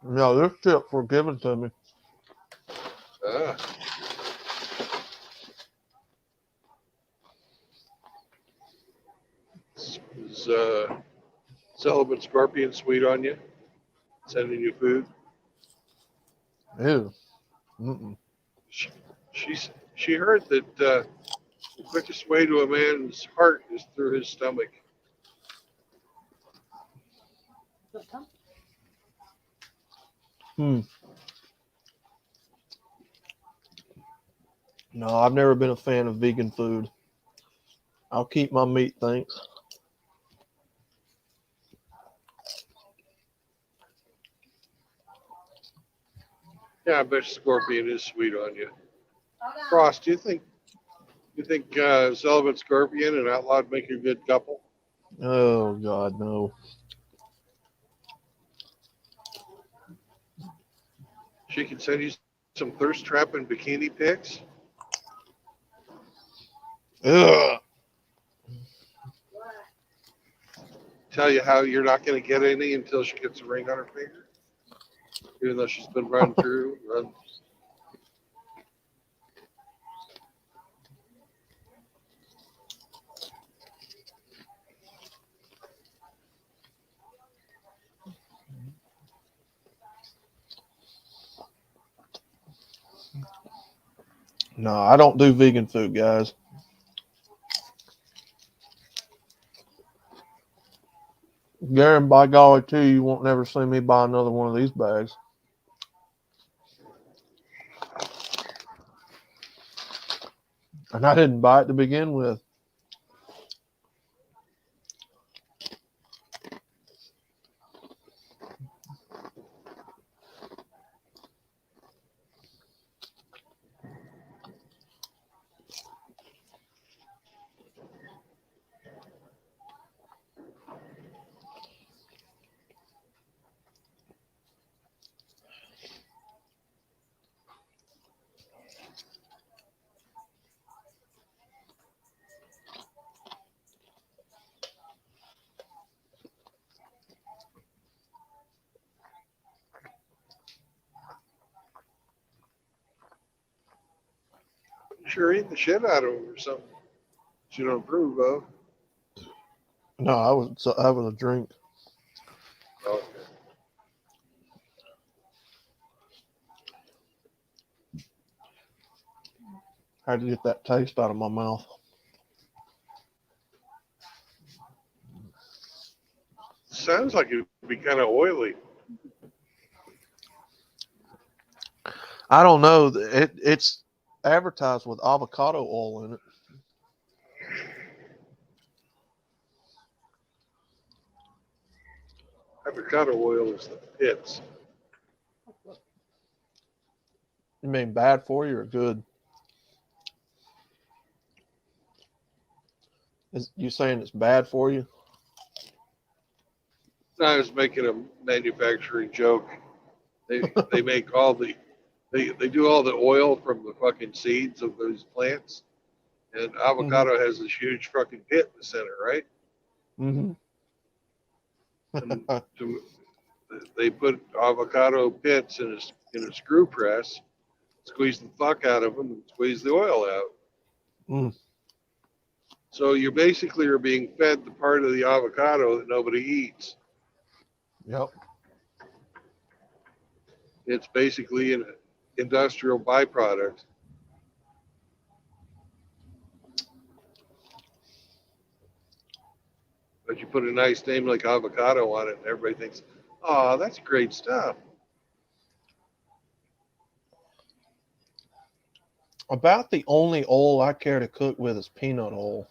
No, this chips were given to me. Is Celibate Scorpion sweet on you? Sending you food? Ew. Mm-mm. She heard that the quickest way to a man's heart is through his stomach. No, I've never been a fan of vegan food. I'll keep my meat, thanks. Yeah, I bet Scorpion is sweet on you. Frost, do you think Celibate Scorpion and Outlaw'd make a good couple? Oh God, no. She can send you some thirst trapping bikini pics. Ugh. Tell you how you're not going to get any until she gets a ring on her finger, even though she's been run through. No, I don't do vegan food, guys. Garen, by golly, too, you won't never see me buy another one of these bags. And I didn't buy it to begin with. Sure, eat the shit out of them or something. You don't approve of. No, I was having a drink. Okay. Had to get that taste out of my mouth. Sounds like it would be kind of oily. I don't know. It's advertised with avocado oil in it. Avocado oil is the pits. You mean bad for you or good? Is you saying it's bad for you? I was making a manufacturing joke. They make all the they do all the oil from the fucking seeds of those plants, and avocado has this huge fucking pit in the center, right? Mm-hmm. And they put avocado pits in a screw press, squeeze the fuck out of them, and squeeze the oil out. Mm. So you basically are being fed the part of the avocado that nobody eats. Yep. It's basically an industrial byproduct. But you put a nice name like avocado on it, and everybody thinks, "Oh, that's great stuff." About the only oil I care to cook with is peanut oil.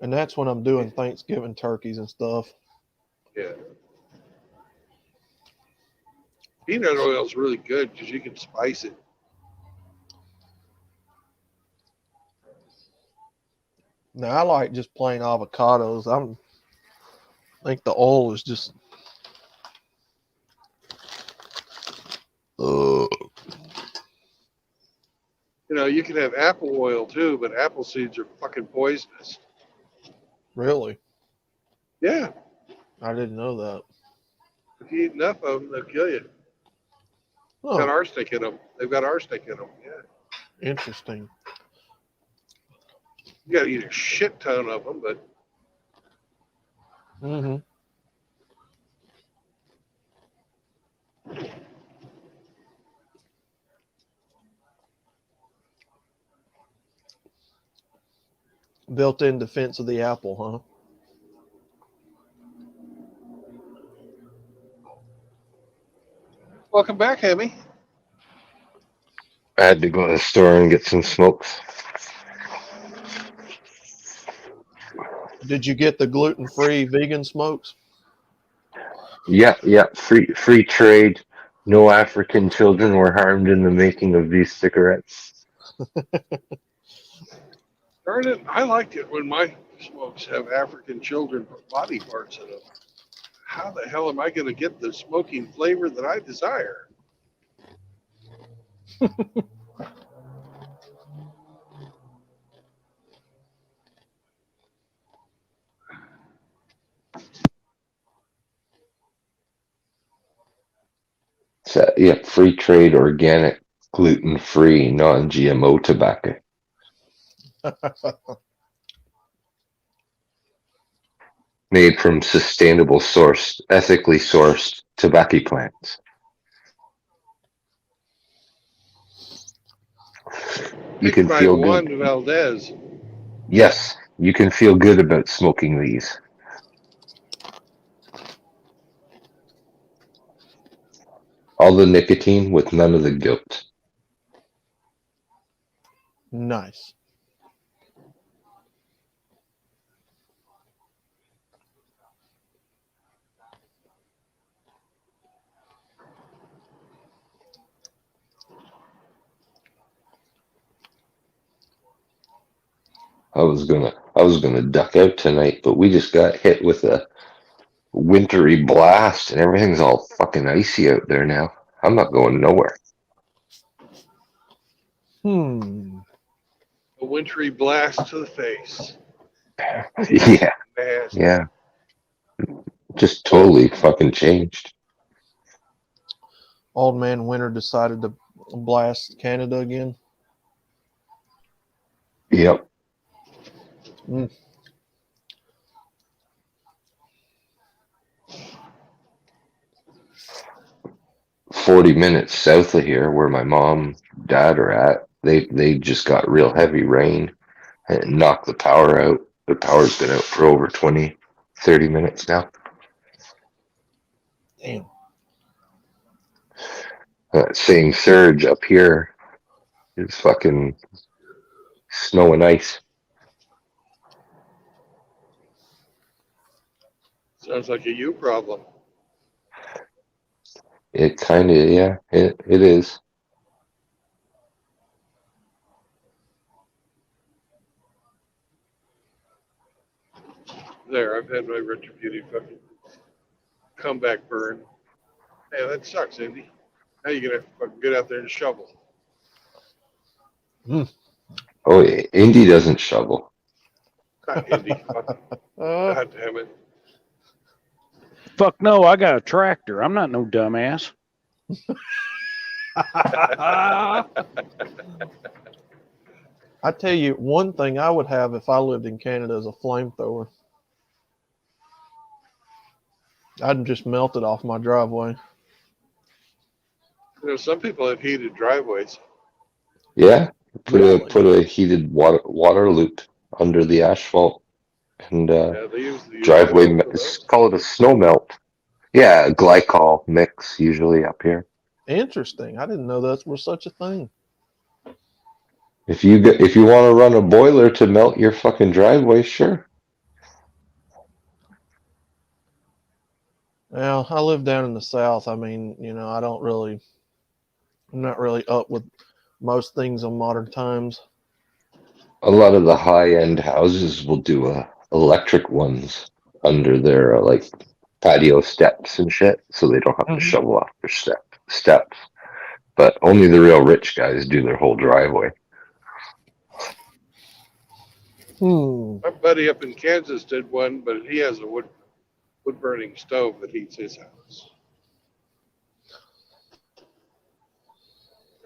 And that's when I'm doing Thanksgiving turkeys and stuff. Yeah. Peanut oil is really good because you can spice it. Now I like just plain avocados. I think the oil is just You know, you can have apple oil too, but apple seeds are fucking poisonous. really. Yeah. I didn't know that. If you eat enough of them, they'll kill you. Got Oh, arsenic in them. They've got arsenic in them. Yeah. interesting. You got to eat a shit ton of them, but Mm-hmm. Built-in defense of the apple, huh? welcome back, Hemi. I had to go to the store and get some smokes. Did you get the gluten-free vegan smokes? Yeah. Free trade. No African children were harmed in the making of these cigarettes. Darn it, I like it when my smokes have African children body parts in them. How the hell am I going to get the smoking flavor that I desire? So, yeah, free trade, organic, gluten-free, non-GMO tobacco. Made from sustainable sourced, ethically sourced tobacco plants. You Picked can by feel Juan good. Valdez. Yes, you can feel good about smoking these. All the nicotine with none of the guilt. Nice. I was gonna duck out tonight, but we just got hit with a wintry blast and everything's all fucking icy out there now. I'm not going nowhere. Hmm. A wintry blast to the face. Yeah, Nasty. yeah. Just totally fucking changed. Old man Winter decided to blast Canada again. Yep. Mm. 40 minutes south of here where my mom, dad are at, they just got real heavy rain and it knocked the power out. The power's been out for over 20, 30 minutes now. Damn. That same surge up here is fucking snow and ice. Sounds like a you problem. It kind of, yeah, it is. There, I've had my retributive fucking comeback burn. Hey, that sucks, Andy. Now you're gonna have to fucking get out there and shovel. Oh, yeah, Indy doesn't shovel. Not Andy. Fucking, God damn it. Fuck no, I got a tractor. I'm not no dumbass. I tell you, one thing I would have if I lived in Canada is a flamethrower. I'd just melt it off my driveway. You know, some people have heated driveways. Yeah, Really? put a heated water loop under the asphalt and Yeah, they use the driveway. oil for those. Call it a snow melt. Yeah, glycol mix usually up here. Interesting. I didn't know that was such a thing. If you want to run a boiler to melt your fucking driveway, sure. Well, I live down in the South. I mean, I'm not really up with most things in modern times. A lot of the high-end houses will do electric ones under their like patio steps and shit, so they don't have to Mhm. shovel off their steps. But only the real rich guys do their whole driveway. My buddy up in Kansas did one, but he has a wood burning stove that heats his house.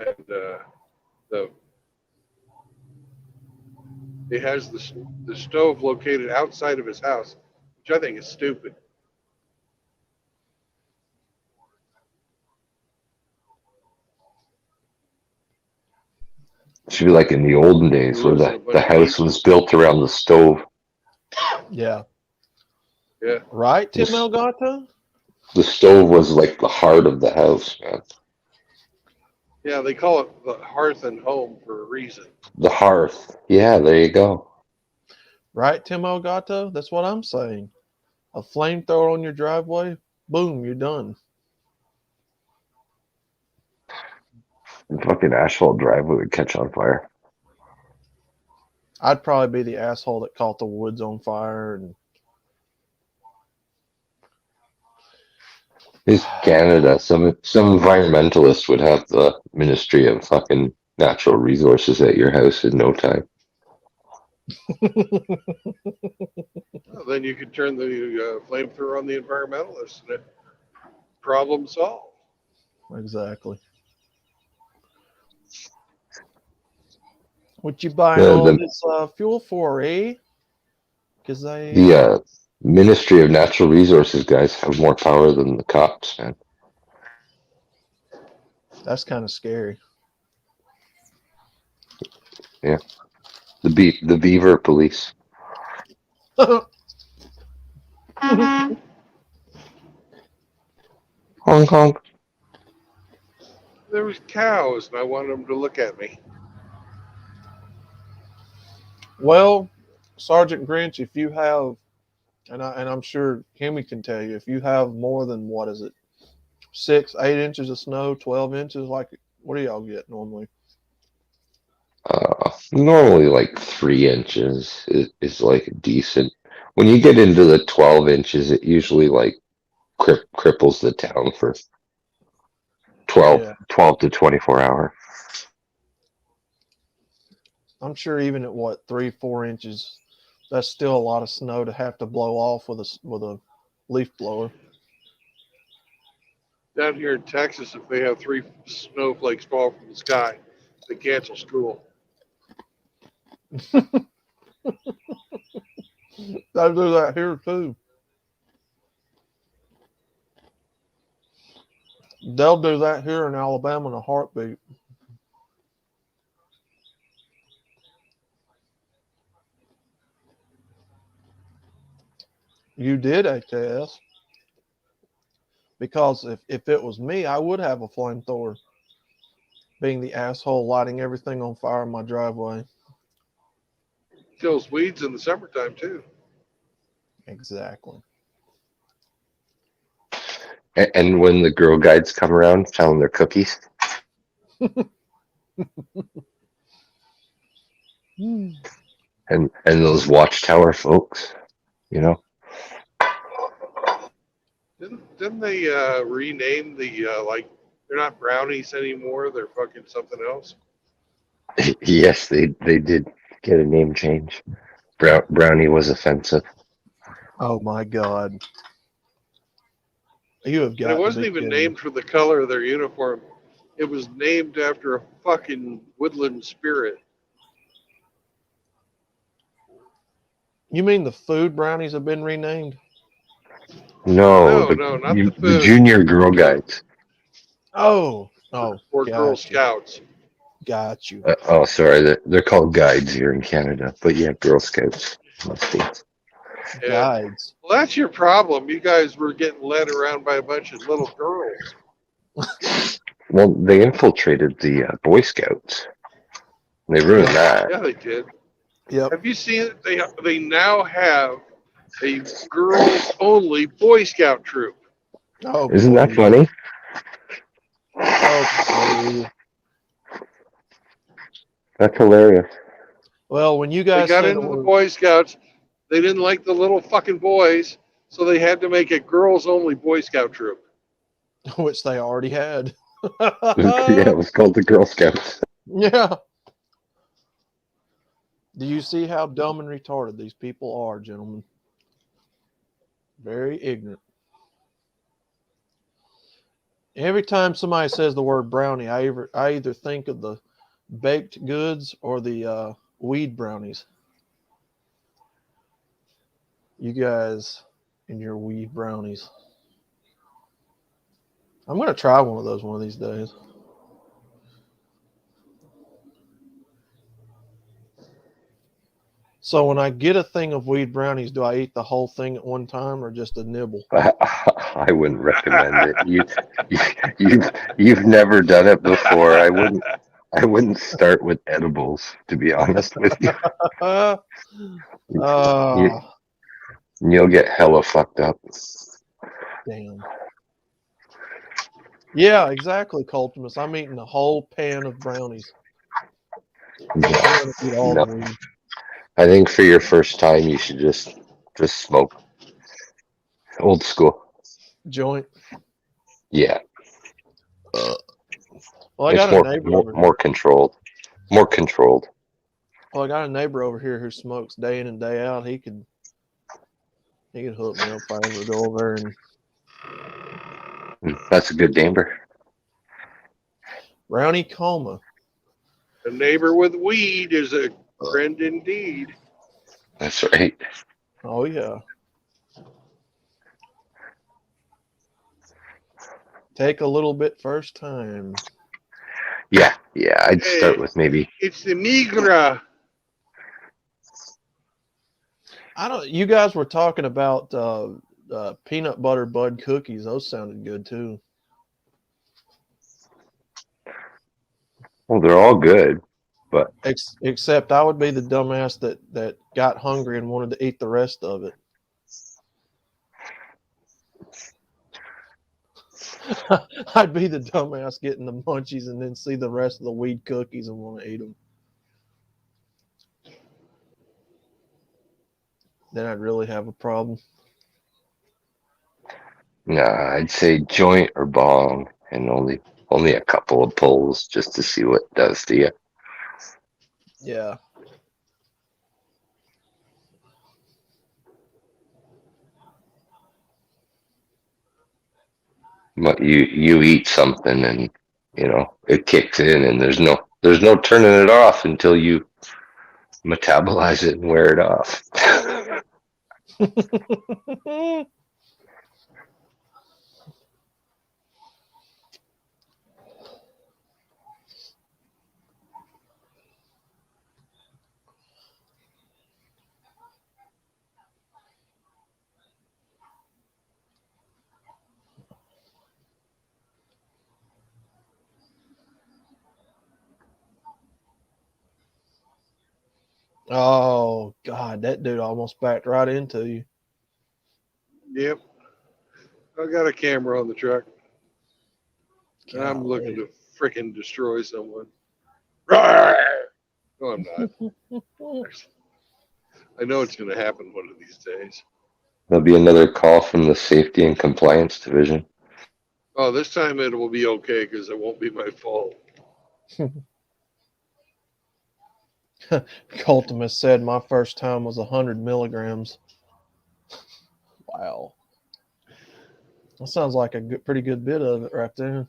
And he has the stove located outside of his house, which I think is stupid. It should be like in the olden days He where lives in a the bunch of house beach. was built around the stove. Yeah. Yeah. Right, Tim This- Elgato? The stove was like the heart of the house, man. Yeah, they call it the hearth and home for a reason. The hearth. Yeah, there you go. Right, Tim Elgato? That's what I'm saying. A flamethrower on your driveway, boom, you're done. The fucking asphalt driveway would catch on fire. I'd probably be the asshole that caught the woods on fire. And It's Canada. Some environmentalist would have the Ministry of fucking Natural Resources at your house in no time. Well, then you could turn the flamethrower on the environmentalists and problem solved. Exactly. What you buying The all the this fuel for, eh? Because the Ministry of Natural Resources guys have more power than the cops, man. that's kind of scary. Yeah, the Beaver Police. Hong Kong. There was cows, and I wanted them to look at me. Well, Sergeant Grinch, if you have, and I'm sure Kimmy can tell you, if you have more than what is it, 6, 8 inches of snow, 12 inches, like what do y'all get normally? Normally like 3 inches is like decent. When you get into the 12 inches, it usually like cripples the town for 12, Yeah, 12 to 24 hour. I'm sure even at what 3, 4 inches, that's still a lot of snow to have to blow off with a leaf blower. Down here in Texas, if they have 3 snowflakes fall from the sky, they cancel school. They'll do that here too. They'll do that here in Alabama in a heartbeat. You did HAS because if it was me, I would have a flamethrower. Being the asshole lighting everything on fire in my driveway. Kills weeds in the summertime too. Exactly. And when the Girl Guides come around selling their cookies, and those Watchtower folks, you know. Didn't they rename the like they're not brownies anymore? They're fucking something else. Yes, they did get a name change. Brownie was offensive. Oh my God. You have And it got to wasn't be even kidding me. named for the color of their uniform. It was named after a fucking woodland spirit. You mean the food brownies have been renamed? No, No, no, not the the food. Junior Girl Guides. Oh, Or Girl got you. Scouts. Got you. Oh, sorry, they're called guides here in Canada, but yeah, Girl Scouts. Must be. Yeah. Guides. Well, that's your problem. You guys were getting led around by a bunch of little girls. Well, they infiltrated the Boy Scouts. They ruined Yeah. that. Yeah, they did. Yep. Have you seen it? They now have a girls only Boy Scout troop. Oh, Isn't that please. funny? Oh, please. That's hilarious. Well, when you They guys got said it into the was, Boy Scouts. They didn't like the little fucking boys, so they had to make a girls only Boy Scout troop. which they already had. Yeah, it was called the Girl Scouts. Yeah. Do you see how dumb and retarded these people are, gentlemen? Very ignorant. Every time somebody says the word brownie, I either think of the baked goods or the weed brownies. You guys and your weed brownies. I'm going to try one of those one of these days. So when I get a thing of weed brownies, do I eat the whole thing at one time or just a nibble? I wouldn't recommend it. You've never done it before. I wouldn't start with edibles, to be honest with you. uh, You you'll get hella fucked up. damn. Yeah, exactly, Coltimus. I'm eating a whole pan of brownies. I'm going to eat all No, the weed. I think for your first time, you should just smoke old school. Joint. Yeah, Well, I it's got a neighbor over more here. controlled, more controlled. Well, I got a neighbor over here who smokes day in and day out. He could hook me up if I ever go over there and That's a good neighbor. Brownie coma. A neighbor with weed is a friend indeed. That's right. Oh yeah. Take a little bit first time. Yeah, I'd start Hey, with maybe. it's the Negra. I don't. You guys were talking about peanut butter bud cookies. Those sounded good too. Well, they're all good, but Except I would be the dumbass that got hungry and wanted to eat the rest of it. I'd be the dumbass getting the munchies and then see the rest of the weed cookies and want to eat them. Then I'd really have a problem. nah, I'd say joint or bong, and only a couple of pulls just to see what it does to you. Yeah. But you eat something and it kicks in, and there's no turning it off until you metabolize it and wear it off. Oh God, that dude almost backed right into you. Yep. I got a camera on the truck. And I'm looking Golly. to frickin' destroy someone. Rawr! No, I'm not. I know it's going to happen one of these days. There'll be another call from the safety and compliance division. Oh, this time it will be okay because it won't be my fault. Cultimus said my first time was 100 milligrams. Wow. That sounds like a pretty good bit of it right there.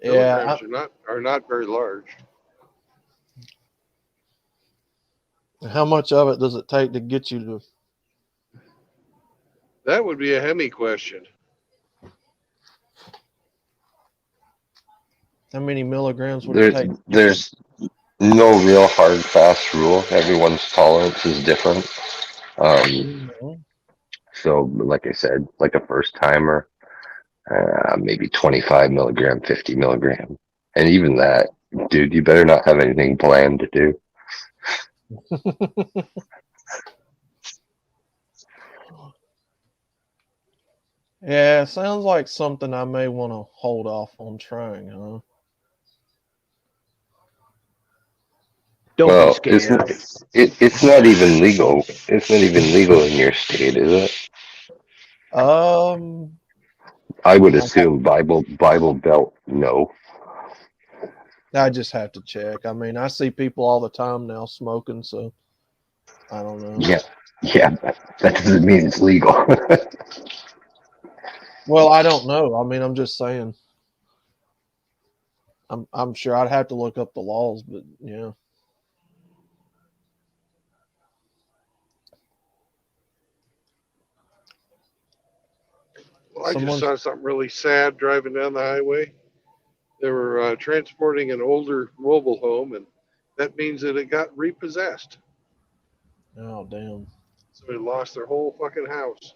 Yeah. Milligrams are not very large. How much of it does it take to get you to? That would be a Hemi question. How many milligrams would it take? There's no real hard fast rule. Everyone's tolerance is different. Mhm. So like I said, like a first timer, maybe 25 milligram, 50 milligram. And even that, dude, you better not have anything planned to do. Yeah, sounds like something I may want to hold off on trying, huh? Don't Well, be scared. it's not even legal. It's not even legal in your state, is it? Um, I would assume Bible Belt, no. I just have to check. I mean, I see people all the time now smoking, so I don't know. Yeah, but that doesn't mean it's legal. Well, I don't know. I mean, I'm just saying. I'm sure I'd have to look up the laws, but yeah. Well, I just saw something really sad driving down the highway. They were transporting an older mobile home, and that means that it got repossessed. Oh, damn. So they lost their whole fucking house.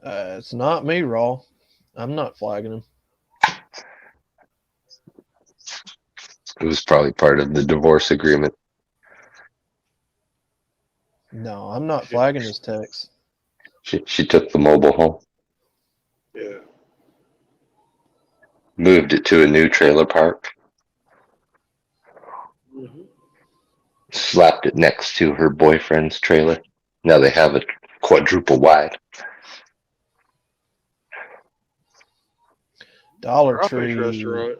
It's not me, Raw. I'm not flagging him. It was probably part of the divorce agreement. No, I'm not flagging his text. She took the mobile home, Yeah. moved it to a new trailer park, Mm-hmm. slapped it next to her boyfriend's trailer. Now they have a quadruple wide. Dollar Crawfish Tree. restaurant.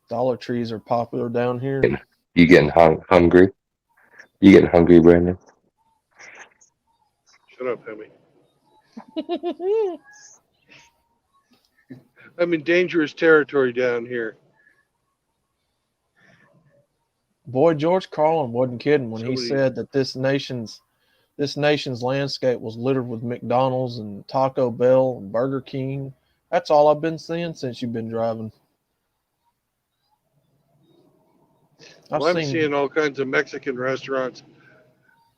Dollar Trees are popular down here. You getting hungry? You getting hungry, Brandon? Shut up, Hemi. I'm in dangerous territory down here. Boy, George Carlin wasn't kidding when he Somebody- said that this nation's landscape was littered with McDonald's and Taco Bell and Burger King. That's all I've been seeing since you've been driving. I've Well, I'm seen seeing all kinds of Mexican restaurants.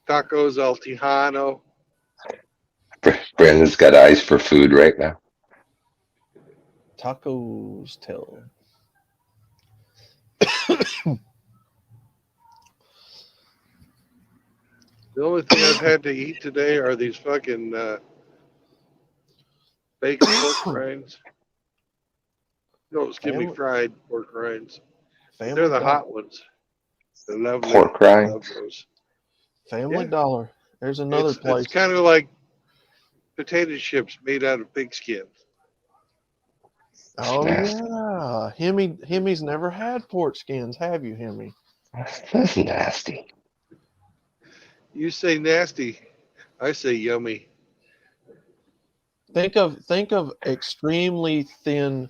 Tacos El Tejano. Brandon's got eyes for food right now. tacos tell. The only thing I've had to eat today are these fucking bacon pork rinds. No, excuse me, Family- fried pork rinds. Family They're the Dollar. hot ones. They're lovely. Pork I rinds. love those. Family Yeah. Dollar. There's another It's place. kind of like potato chips made out of pig skin. Oh Nasty. yeah, Hemi's never had pork skins, have you, Hemi? That's nasty. You say nasty, I say yummy. Think of extremely thin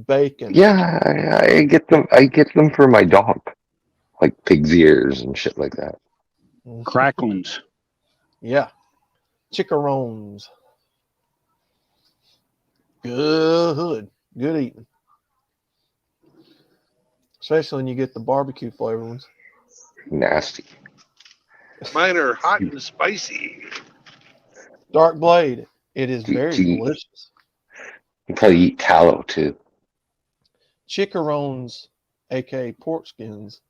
bacon. Yeah, I get them. I get them for my dog, like pig's ears and shit like that. Cracklings. Yeah, chickarones. Good eating. Especially when you get the barbecue flavor ones. Nasty. Mine are hot and spicy. Dark Blade. It is Do- very do you- delicious. You probably eat tallow too. Chickarones, aka pork skins,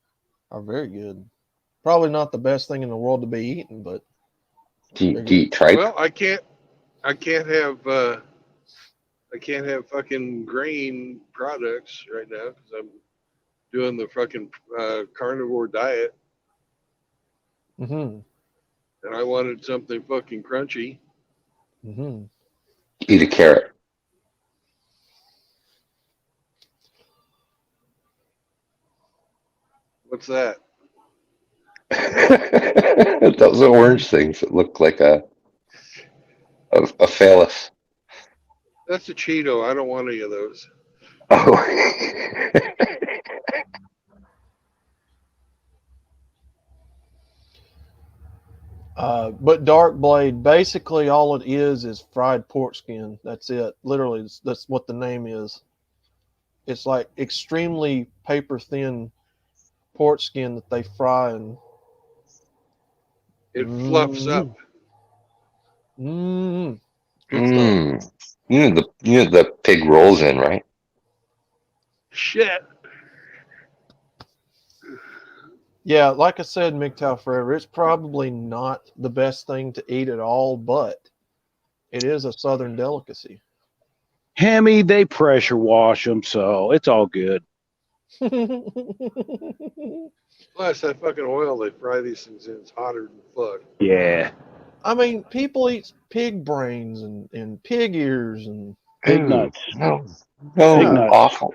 are very good. Probably not the best thing in the world to be eating, but Do you, they're do you good. eat tripe? Well, I can't have fucking grain products right now because I'm doing the fucking carnivore diet, Mm-hmm. and I wanted something fucking crunchy. Mm-hmm. Eat a carrot. What's that? Those are orange things that look like a phallus. That's a Cheeto. I don't want any of those. Oh. But Dark Blade, basically all it is fried pork skin. That's it. Literally, that's what the name is. It's like extremely paper thin pork skin that they fry and It fluffs up. Good stuff. Mm. You know the pig rolls in, right? Shit. Yeah, like I said, MGTOW Forever, it's probably not the best thing to eat at all, but it is a Southern delicacy. Hemi, they pressure wash them, so it's all good. Plus, that fucking oil they fry these things in is hotter than fuck. Yeah. I mean, people eat pig brains and pig ears and Pig Ooh, nuts. No, Pig no, nuts. awful.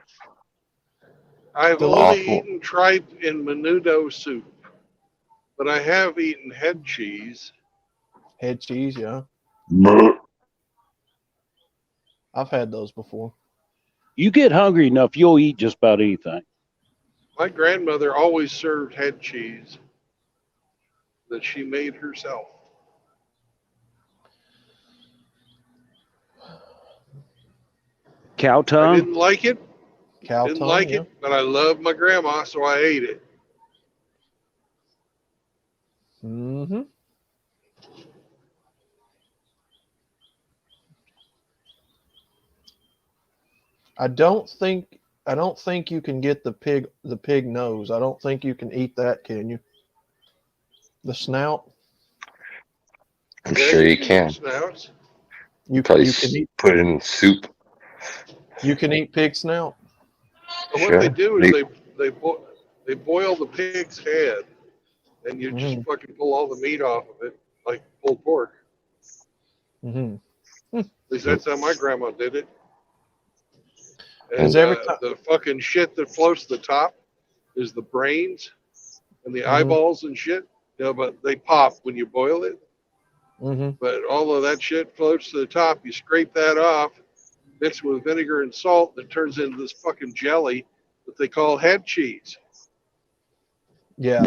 I've Delicious. only Awful. eaten tripe in menudo soup, but I have eaten head cheese. head cheese. Yeah, I've had those before. You get hungry enough, you'll eat just about anything. My grandmother always served head cheese that she made herself. Cow I tongue. didn't like it. Cow Didn't tongue. like Yeah. it, but I loved my grandma, so I ate it. Mm-hmm. I don't think you can get the pig nose. I don't think you can eat that, can you? The snout. I'm Yeah, sure you eat can. snouts. You Probably can eat put it in soup. pig snout. But Sure. what they do is they boil the pig's head, and you just Mhm. fucking pull all the meat off of it, like pulled pork. Mm-hmm. At least that's how my grandma did it. And Because every time, the fucking shit that floats to the top is the brains and the Mhm. eyeballs and shit. You know, but they pop when you boil it. Mm-hmm. But all of that shit floats to the top. You scrape that off, mix it with vinegar and salt, and it turns into this fucking jelly that they call head cheese. Yeah.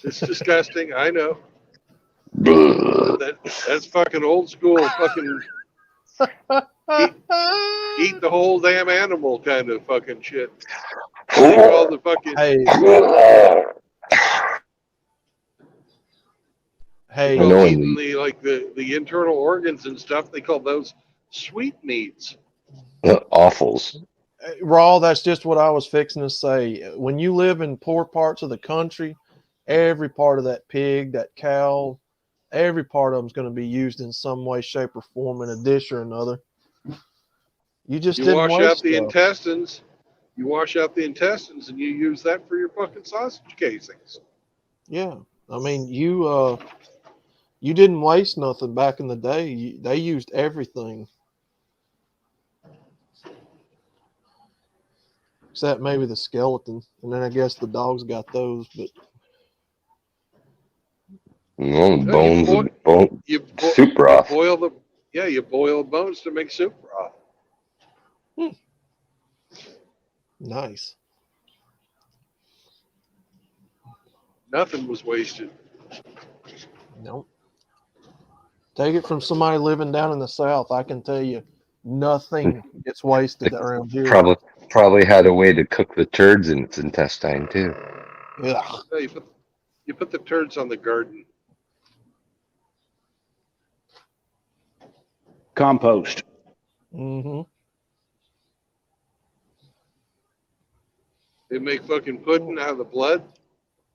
It's disgusting, I know. That's fucking old school fucking eat the whole damn animal kind of fucking shit. Take all the fucking Hey, hey, I know when eating the internal organs and stuff. They call those sweetmeats. offals. Raw, that's just what I was fixing to say. When you live in poor parts of the country, every part of that pig, that cow, every part of them is going to be used in some way, shape, or form in a dish or another. You just You didn't wash out waste the stuff. intestines. You wash out the intestines, and you use that for your fucking sausage casings. Yeah, I mean you didn't waste nothing back in the day. They used everything, except maybe the skeleton, and then I guess the dogs got those. But No, No, you bones, boil bone, you soup you broth. boil the you boil bones to make soup broth. nice. Nothing was wasted. Nope. Take it from somebody living down in the South. I can tell you, nothing gets wasted around here. Probably had a way to cook the turds in its intestine too. Yeah. No, you put the turds on the garden. Compost. Mm-hmm. They make fucking pudding out of the blood.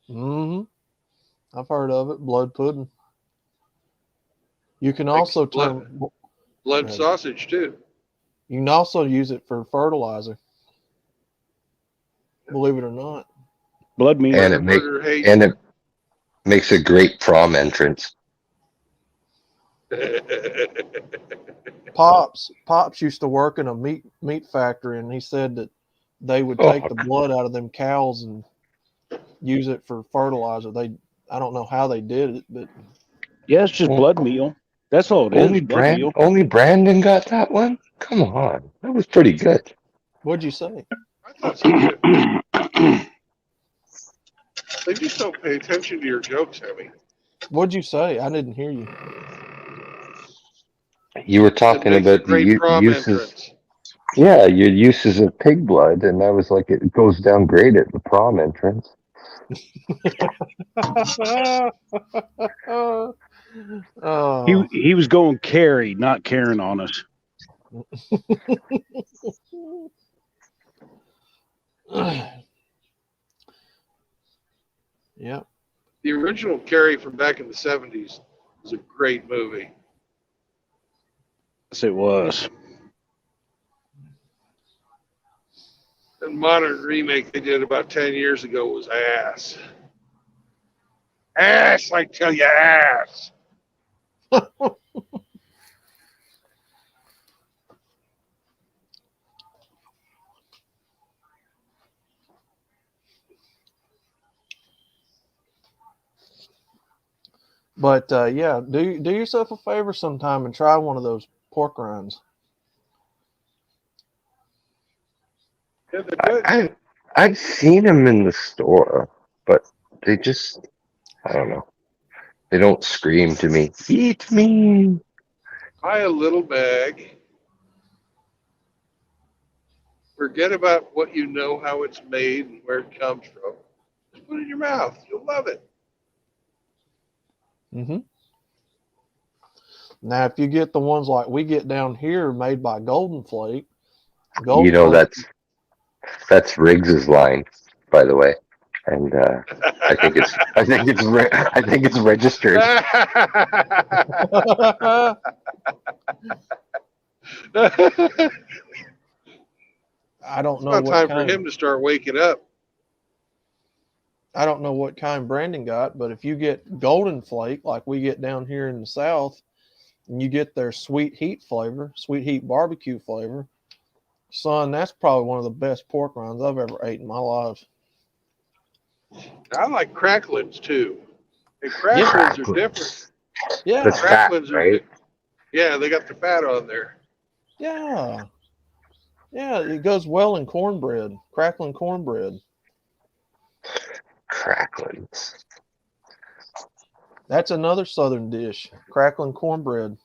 Mm-hmm. I've heard of it. Blood pudding. You can Makes also blood turn. blood sausage too. You can also use it for fertilizer. Believe it or not. Blood meal. And it makes a great prom entrance. Pops used to work in a meat factory, and he said that they would take the blood out of them cows and use it for fertilizer. I don't know how they did it, but Yeah, it's just Well, blood meal. That's all it is. Blood meal. Only Brandon got that one. Come on, that was pretty good. what'd you say? I thought so too. They just don't pay attention to your jokes, Emmy. What'd you say? I didn't hear you. You were It talking makes a about great the prom uses. entrance. Yeah, your uses of pig blood, and I was like, it goes down great at the prom entrance. Oh. He was going carry, not Karen on us. Yeah. The original Carrie from back in the 70s was a great movie. Yes, it was. The modern remake they did about 10 years ago was ass. Ass, I tell you, ass. But yeah, do yourself a favor sometime and try one of those pork rinds. Yeah, they're good. I've seen them in the store, but they just, I don't know. They don't scream to me, eat me. Buy a little bag. Forget about what you know, how it's made, and where it comes from. Just put it in your mouth. You'll love it. Mm-hmm. Now, if you get the ones like we get down here made by Golden Flake, You know, Flake, that's Riggs's line, by the way, and I think it's registered. I don't It's know about what time for kind. him to start waking up. I don't know what kind Brandon got, but if you get Golden Flake like we get down here in the South, and you get their sweet heat flavor, sweet heat barbecue flavor, son, that's probably one of the best pork rinds I've ever ate in my life. I like cracklings too. And cracklings are different. Yeah, That's fat, Cracklings are, right? yeah, they got the fat on there. yeah, yeah. It goes well in cornbread, crackling cornbread. Cracklings. That's another southern dish, crackling cornbread.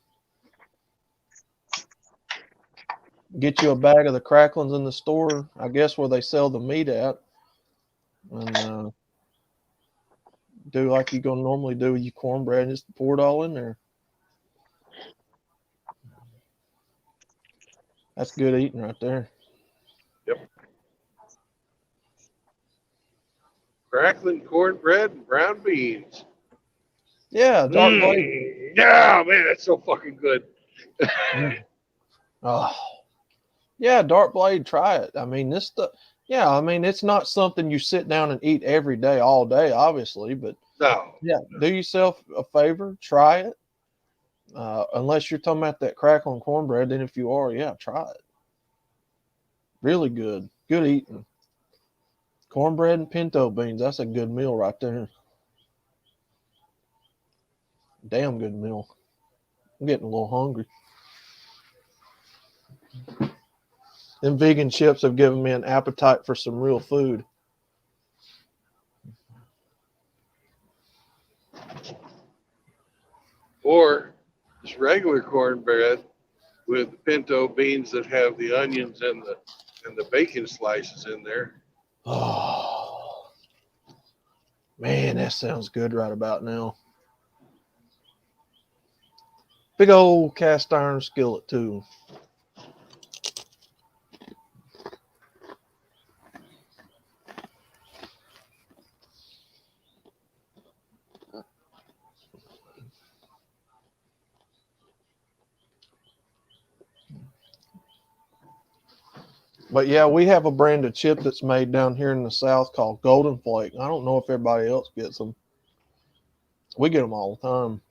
Get you a bag of the cracklings in the store, I guess where they sell the meat at, and do like you're gonna normally do with your cornbread, and just pour it all in there. That's good eating right there. Yep. Crackling cornbread and brown beans. Yeah, dark blade. Yeah, man, that's so fucking good. Oh, yeah, dark blade. Try it. I mean, this stuff. Yeah, I mean, it's not something you sit down and eat every day, all day, obviously, but No. yeah, do yourself a favor, try it. Unless you're talking about that crackling cornbread, then if you are, yeah, try it. Really good. Good eating. Cornbread and pinto beans. That's a good meal right there. Damn good meal. I'm getting a little hungry. Them vegan chips have given me an appetite for some real food. Or just regular cornbread with the pinto beans that have the onions and the bacon slices in there. Oh, man, that sounds good right about now. Big old cast iron skillet, too. But yeah, we have a brand of chip that's made down here in the South called Golden Flake. I don't know if everybody else gets them. We get them all the time.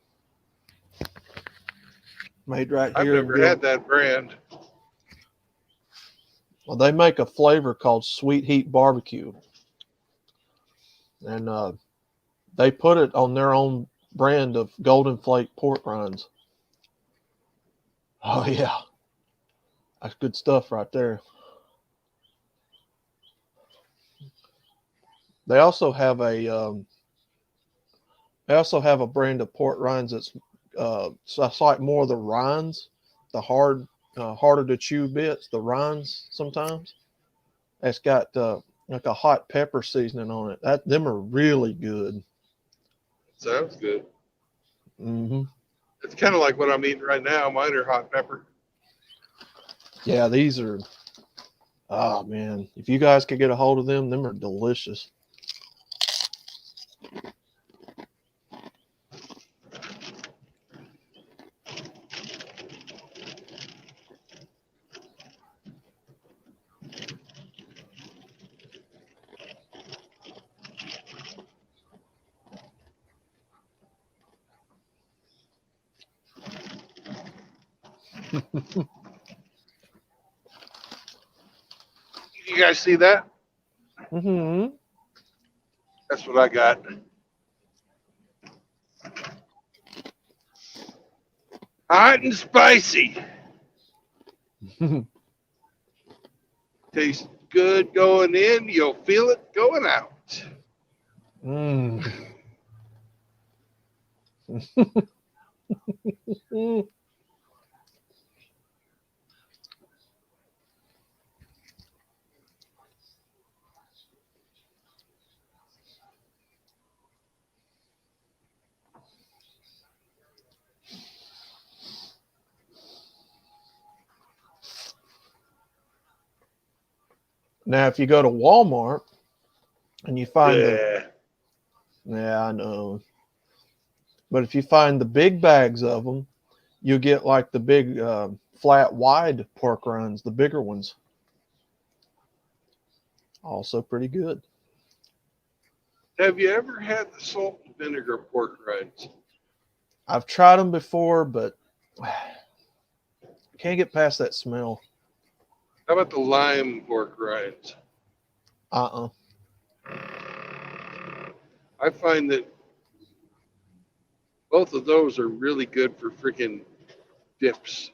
Made right I've here in never had that brand. Well, they make a flavor called Sweet Heat Barbecue. And they put it on their own brand of Golden Flake pork rinds. Oh, yeah. That's good stuff right there. They also have a brand of pork rinds that's so it's like more of the rinds, the harder to chew bits, the rinds sometimes. It's got like a hot pepper seasoning on it. Them are really good. Sounds good. Mm-hmm. It's kind of like what I'm eating right now. Mine are hot pepper. Yeah, these are. Oh man, if you guys could get a hold of them are delicious. You guys see that? Mm-hmm. That's what I got. Hot and spicy. Tastes good going in. You'll feel it going out. Mm. Now, if you go to Walmart and you find yeah, I know. But if you find the big bags of them, you get like the big flat wide pork rinds, the bigger ones. Also pretty good. Have you ever had the salt and vinegar pork rinds? I've tried them before, but can't get past that smell. How about the lime pork rinds? Uh-uh. I find that both of those are really good for freaking dips.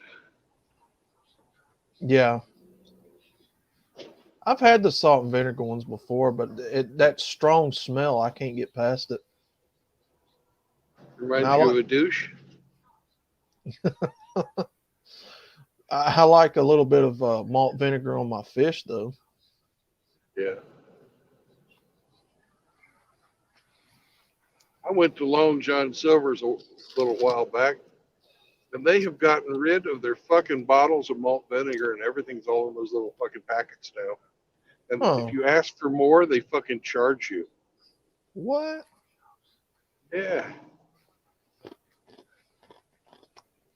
Yeah. I've had the salt and vinegar ones before, but that strong smell, I can't get past it. And Reminds you of a douche. I like a little bit of malt vinegar on my fish, though. Yeah. I went to Long John Silver's a little while back, and they have gotten rid of their fucking bottles of malt vinegar, and everything's all in those little fucking packets now. And Oh, if you ask for more, they fucking charge you. what? Yeah.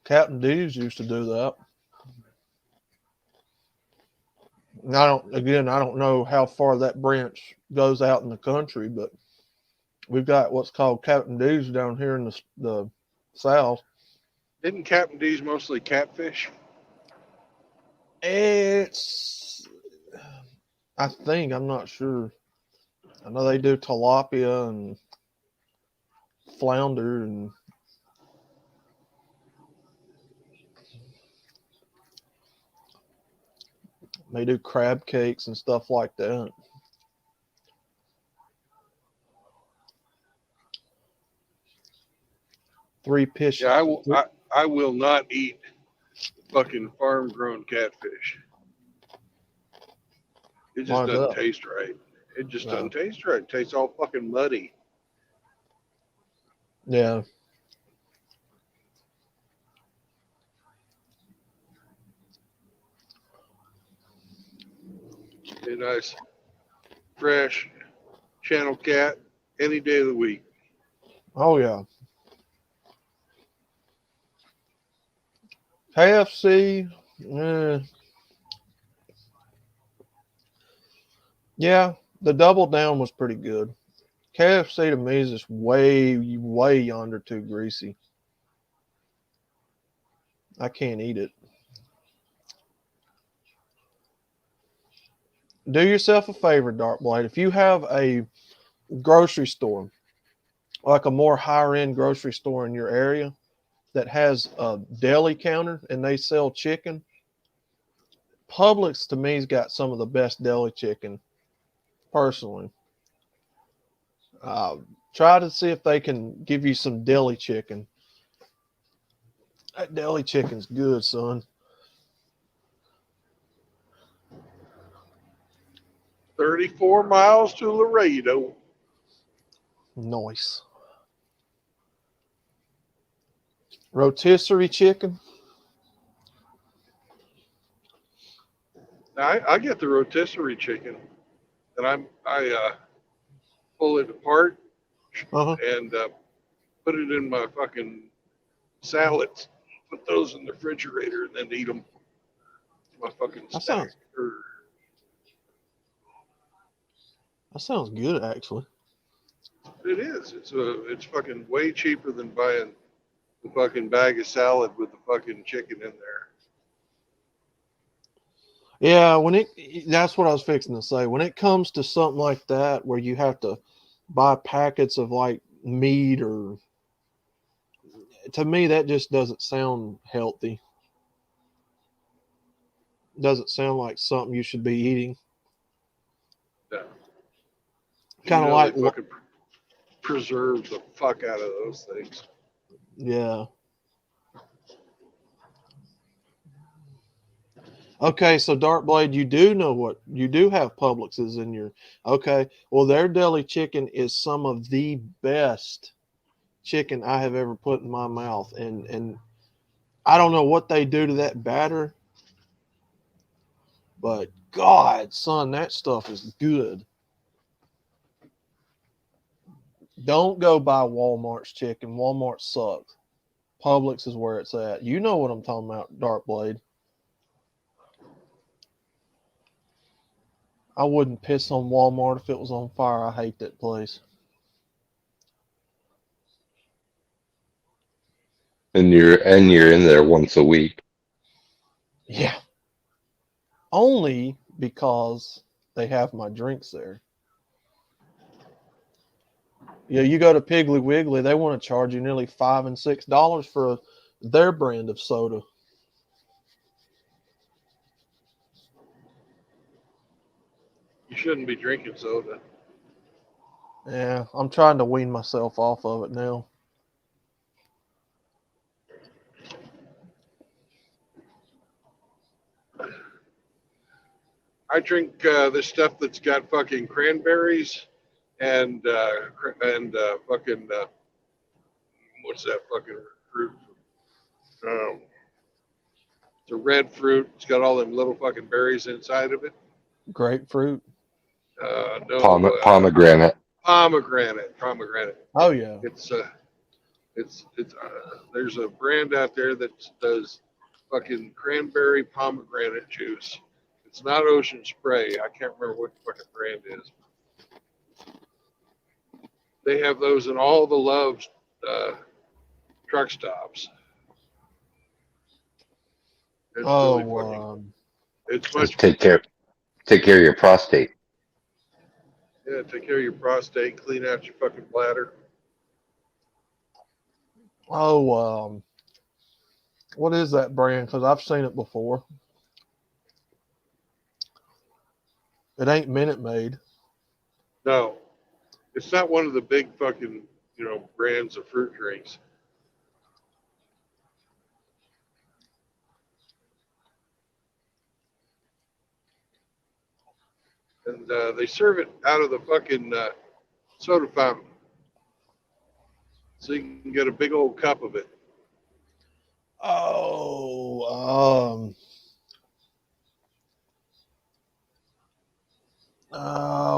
Captain D's used to do that. And I don't know how far that branch goes out in the country, but we've got what's called Captain D's down here in the South. Isn't Captain D's mostly catfish? I'm not sure. I know they do tilapia and flounder, and they do crab cakes and stuff like that. Three fish. Yeah, I will not eat fucking farm grown catfish. It just Why's doesn't that? taste right. It just No. doesn't taste right. It tastes all fucking muddy. Yeah. A nice, fresh channel cat any day of the week. Oh yeah. KFC. Yeah, the double down was pretty good. KFC to me is just way yonder too greasy. I can't eat it. Do yourself a favor, Dark Blade. If you have a grocery store, like a more higher end grocery store in your area that has a deli counter and they sell chicken, Publix to me's got some of the best deli chicken, personally. Try to see if they can give you some deli chicken. That deli chicken's good, son. 34 miles to Laredo. Nice. Rotisserie chicken. Now, I get the rotisserie chicken, and I pull it apart Uh-huh. and put it in my fucking salads. Put those in the refrigerator and then eat them. My fucking That snack. sounds good, actually. It is. It's fucking way cheaper than buying the fucking bag of salad with the fucking chicken in there. Yeah, that's what I was fixing to say. When it comes to something like that, where you have to buy packets of like meat, or to me, that just doesn't sound healthy. Doesn't sound like something you should be eating. No. Kind of They like, fucking preserve the fuck out of those things. yeah. Okay, so Darkblade, you do have Publix's in your. Okay, well, their deli chicken is some of the best chicken I have ever put in my mouth, and I don't know what they do to that batter, but God, son, that stuff is good. Don't go buy Walmart's chicken. Walmart sucks. Publix is where it's at. You know what I'm talking about, Darkblade. I wouldn't piss on Walmart if it was on fire. I hate that place. And you're in there once a week. Yeah. Only because they have my drinks there. Yeah, you go to Piggly Wiggly, they want to charge you nearly $5 and $6 for their brand of soda. You shouldn't be drinking soda. Yeah, I'm trying to wean myself off of it now. I drink this stuff that's got fucking cranberries and fucking what's that fucking fruit? Um, it's a red fruit. It's got all them little fucking berries inside of it. Grapefruit. No, Pomegranate. pomegranate. Oh yeah. It's there's a brand out there that does fucking cranberry pomegranate juice. It's not Ocean Spray. I can't remember what the fucking brand is. They have those in all the Love's truck stops. It's really fucking. It's much. Just take care of your prostate. Yeah, take care of your prostate. Clean out your fucking bladder. What is that brand? Because I've seen it before. It ain't Minute Maid. No, it's not one of the big fucking brands of fruit drinks. And they serve it out of the fucking soda fountain, so you can get a big old cup of it.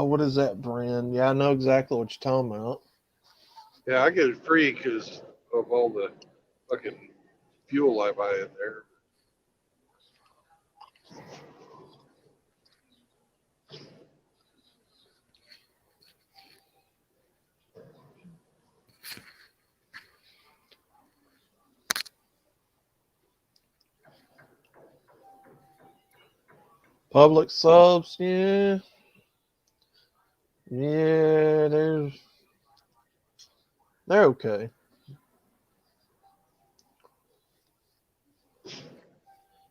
What is that brand? Yeah, I know exactly what you're talking about. Yeah, I get it free because of all the fucking fuel I buy in there. Public subs, yeah. Yeah, they're okay.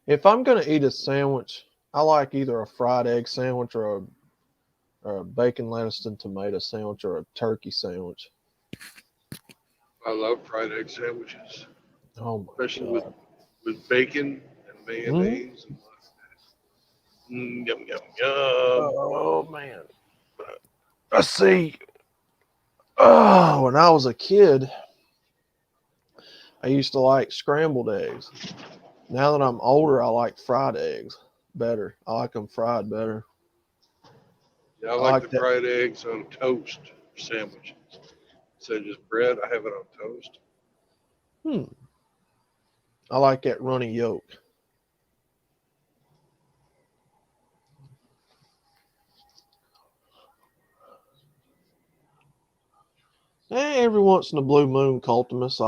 If I'm gonna eat a sandwich, I like either a fried egg sandwich or a bacon, lettuce, and tomato sandwich or a turkey sandwich. I love fried egg sandwiches, Oh my especially god. with bacon and mayonnaise. Yum yum yum. Oh man. Let's see. Oh, when I was a kid, I used to like scrambled eggs. Now that I'm older, I like fried eggs better. I like them fried better. Yeah, I I like like the fried eggs on toast sandwiches. Instead of just bread, I have it on toast. I like that runny yolk. Every once in a blue moon, Cultimus,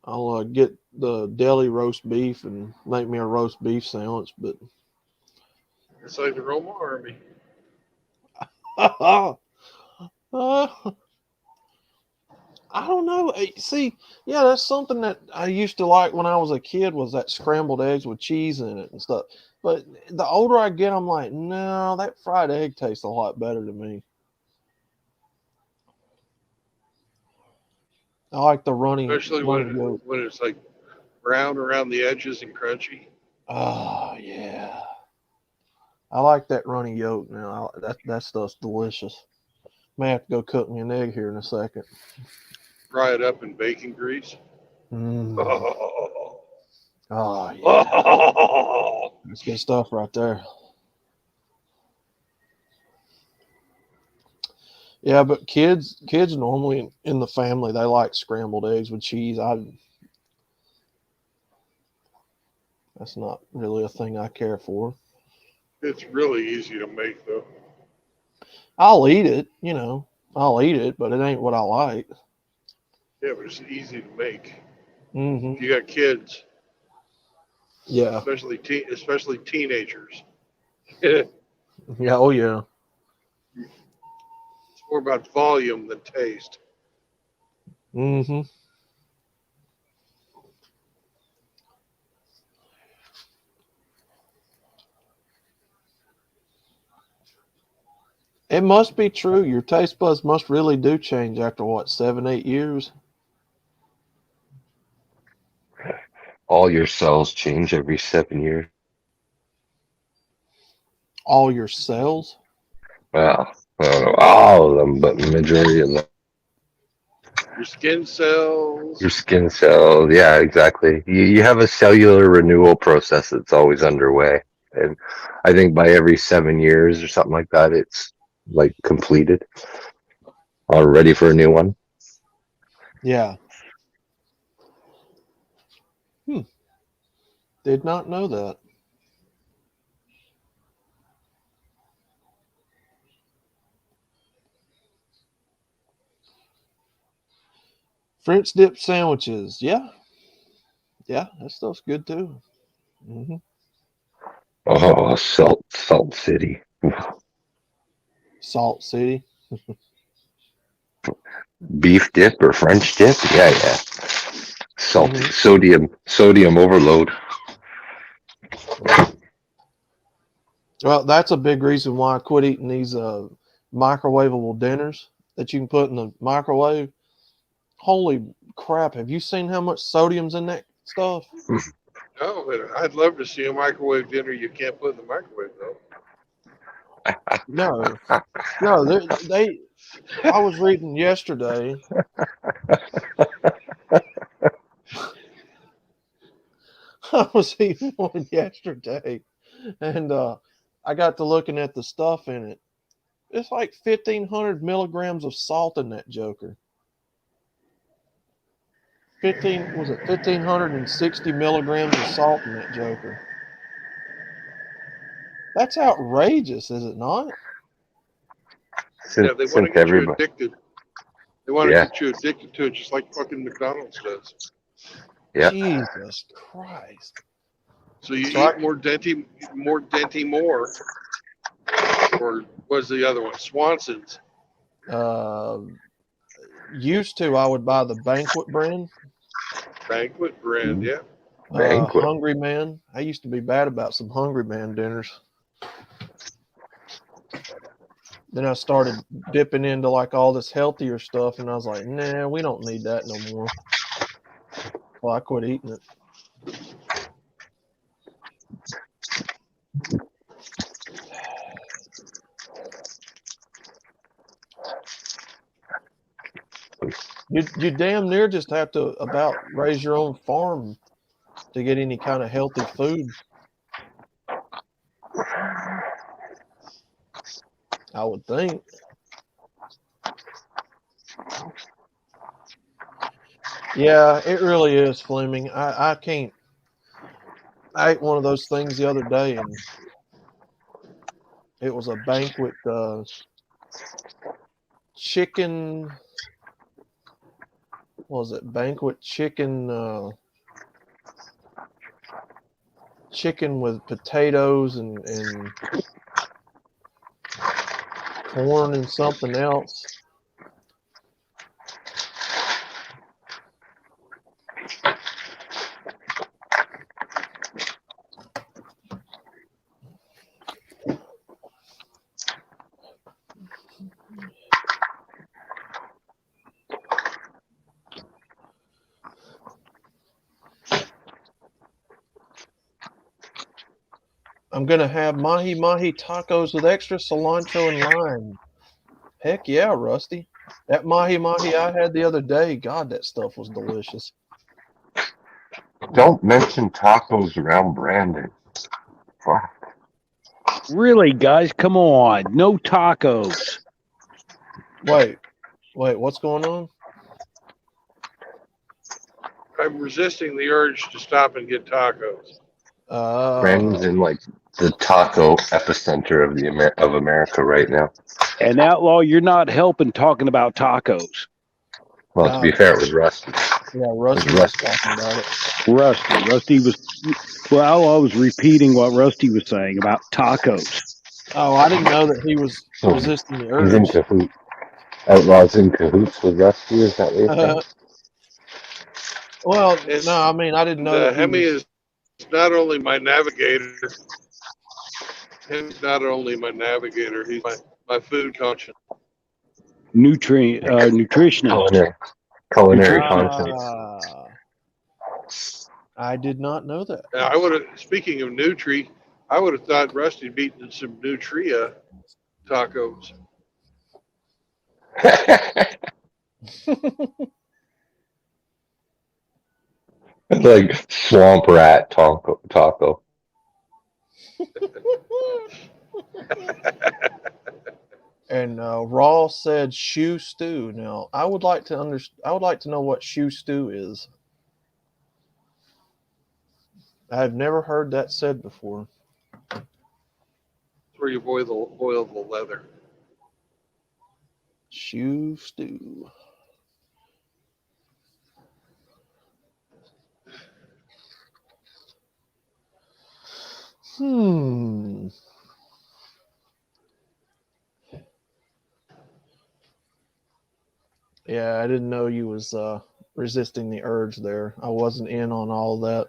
I'll get the deli roast beef and make me a roast beef sandwich. But It's like the Roma Army. I don't know. See, yeah, that's something that I used to like when I was a kid was that scrambled eggs with cheese in it and stuff. But the older I get, I'm like, no, that fried egg tastes a lot better to me. I like the Especially runny yolk. when it's like brown around the edges and crunchy. Oh yeah, I like that runny yolk now. That stuff's delicious. May have to go cook me an egg here in a second. Fry it up in bacon grease. Oh yeah, Oh. that's good stuff right there. Yeah, but kids normally in the family they like scrambled eggs with cheese. That's not really a thing I care for. It's really easy to make though. I'll eat it, I'll eat it, but it ain't what I like. Yeah, but it's easy to make. Mm-hmm. If you got kids, Yeah. especially teenagers. Yeah. Oh yeah. More about volume than taste. Mm-hmm. It must be true. Your taste buds must really do change after what, 7, 8 years? All your cells change every 7 years. All your cells? Well, I don't know all of them, but the majority of them. Your skin cells. Your skin cells, yeah, exactly. You have a cellular renewal process that's always underway. And I think by every 7 years or something like that, it's like completed or ready for a new one. Yeah. Did not know that. French dip sandwiches. Yeah. Yeah, that stuff's good too. Hmm. Oh, Salt City. Salt City. Beef dip or French dip? Yeah, yeah. Salty sodium overload. Well, that's a big reason why I quit eating these microwavable dinners that you can put in the microwave. Holy crap. Have you seen how much sodium's in that stuff? No, but I'd love to see a microwave dinner you can't put in the microwave, though. No. No, I was reading yesterday. I was eating one yesterday, and I got to looking at the stuff in it. It's like 1,500 milligrams of salt in that joker. 1,560 milligrams of salt in that joker. That's outrageous, is it not? Yeah, they want to get you everybody. addicted. They want to Yeah. get you addicted to it, just like fucking McDonald's does. Yeah. Jesus Christ. So you So eat more Denti more, or what's the other one? Swanson's. Used to, I would buy the Banquet brand. Banquet brand, yeah. Banquet. Hungry Man. I used to be bad about some Hungry Man dinners. Then I started dipping into like all this healthier stuff, and I was like, nah, we don't need that no more. Well, I quit eating it. You damn near just have to about raise your own farm to get any kind of healthy food. I would think. Yeah, it really is, Fleming. I can't. I ate one of those things the other day, and it was a Banquet chicken. What was it? Banquet chicken. Chicken with potatoes and corn and something else. I'm gonna have mahi mahi tacos with extra cilantro and lime. Heck yeah, Rusty. That mahi mahi I had the other day, God, that stuff was delicious. Don't mention tacos around Brandon. Fuck. Really, guys, come on. No tacos. Wait, what's going on? I'm resisting the urge to stop and get tacos. Brandon's in like the taco epicenter of of America right now. And Outlaw, you're not helping talking about tacos. Well, to be fair, it was Rusty. Yeah, Rusty was talking about it. Rusty Outlaw was repeating what Rusty was saying about tacos. Oh, I didn't know that he was resisting the He's urge. into food. Outlaws in cahoots with Rusty. Is that what you're saying? Well, And, no, I mean, I didn't know that he Hemi was. is not only my navigator. Hemi's not only my navigator. He's my food conscience. Nutritionist. Culinary Nutritionist. conscience. I did not know that. Now, I would have. Speaking of Nutri, I would have thought Rusty'd beaten some Nutria tacos. Like swamp rat taco. And Raw said shoe stew. Now, I would like to I would like to know what shoe stew is. I've never heard that said before. It's where you boil the leather. Shoe stew. Yeah, I didn't know you was resisting the urge there. I wasn't in on all that.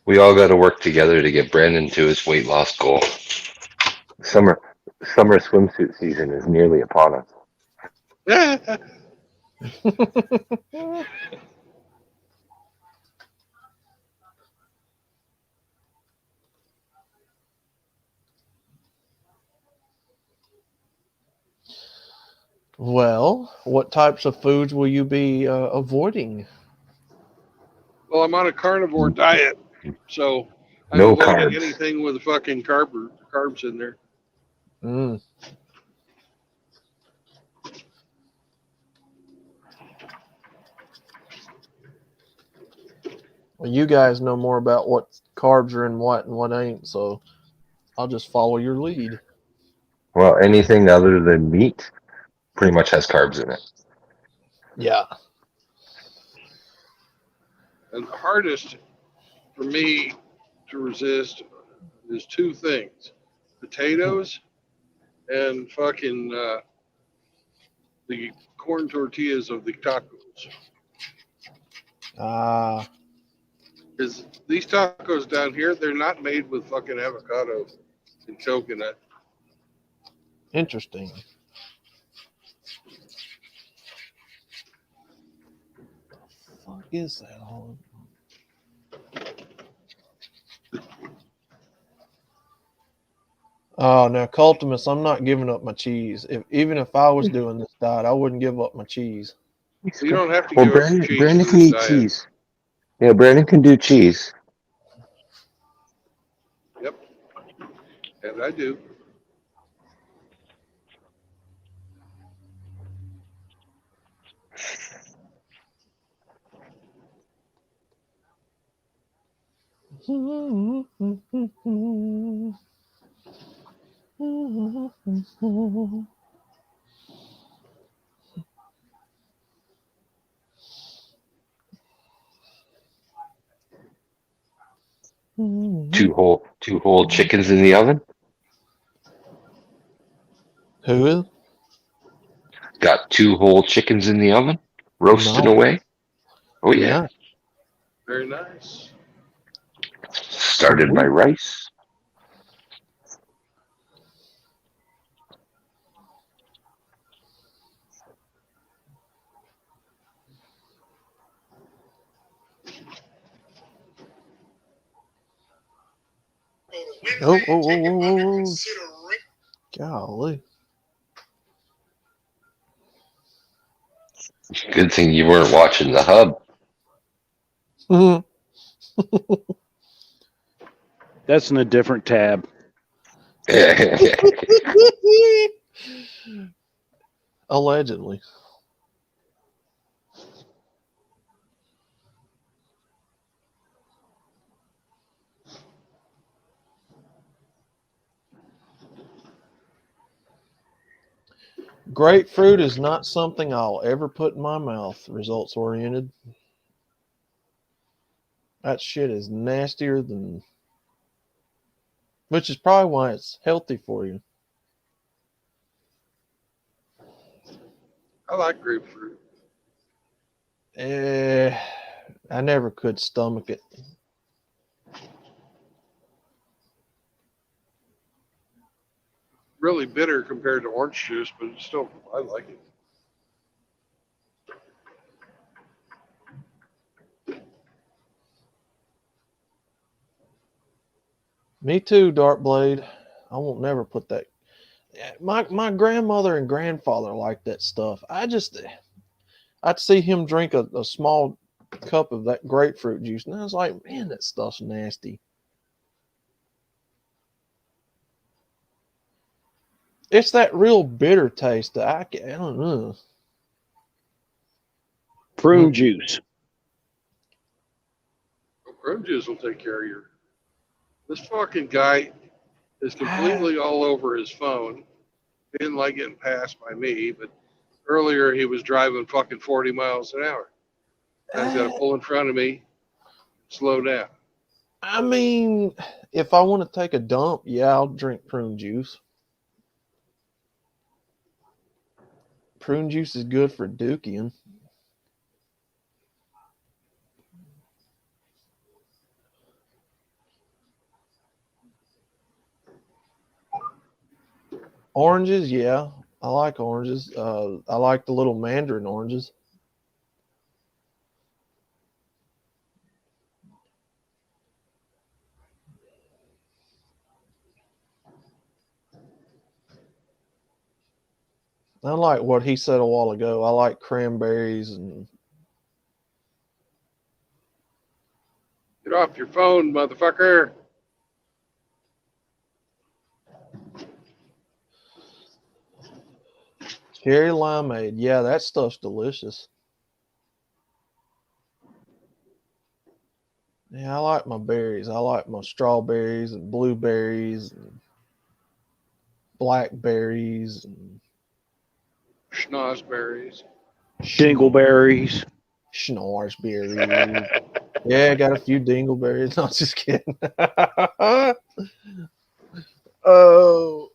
We all got to work together to get Brandon to his weight loss goal. Summer swimsuit season is nearly upon us. Well, what types of foods will you be avoiding? Well, I'm on a carnivore diet, so I'm No avoiding carbs. anything with fucking carbs in there. Mm. Well, you guys know more about what carbs are in what and what ain't, so I'll just follow your lead. Well, anything other than meat pretty much has carbs in it. Yeah. And the hardest for me to resist is two things: potatoes and fucking the corn tortillas of the tacos. Because these tacos down here, they're not made with fucking avocado and coconut. Interesting. The fuck is that all? Oh, now Cultimus, I'm not giving up my cheese. Even if I was doing this diet, I wouldn't give up my cheese. So you don't have to Well, give up your cheese Brandon for can this eat diet. cheese. Yeah, Brandon can do cheese. Yep, and I do. Two whole chickens in the oven. Who is? Got 2 whole chickens in the oven, roasting No. away. Oh yeah. Yeah. Very nice. Started my rice. Oh. Golly. Good thing you weren't watching the hub. That's in a different tab. Allegedly. Grapefruit is not something I'll ever put in my mouth. Results oriented. That shit is nastier than, which is probably why it's healthy for you. I like grapefruit. I never could stomach it. Really bitter compared to orange juice, but it's still, I like it. Me too, Darkblade. I won't never put that. My grandmother and grandfather liked that stuff. I'd see him drink a small cup of that grapefruit juice, and I was like, man, that stuff's nasty. It's that real bitter taste that I don't know. Prune juice. Prune juice will take care of your. This fucking guy is completely all over his phone. He didn't like getting passed by me, but earlier he was driving fucking 40 miles an hour. I was got to pull in front of me, slow down. I mean, if I want to take a dump, yeah, I'll drink prune juice. Prune juice is good for dookie. Oranges, yeah, I like oranges. I like the little mandarin oranges. I like what he said a while ago. I like cranberries and. Get off your phone, motherfucker. Cherry limeade. Yeah, that stuff's delicious. Yeah, I like my berries. I like my strawberries and blueberries and blackberries and Schnozberries. Dingleberries. schnozberries. Yeah, I got a few dingleberries. No, just kidding. Oh.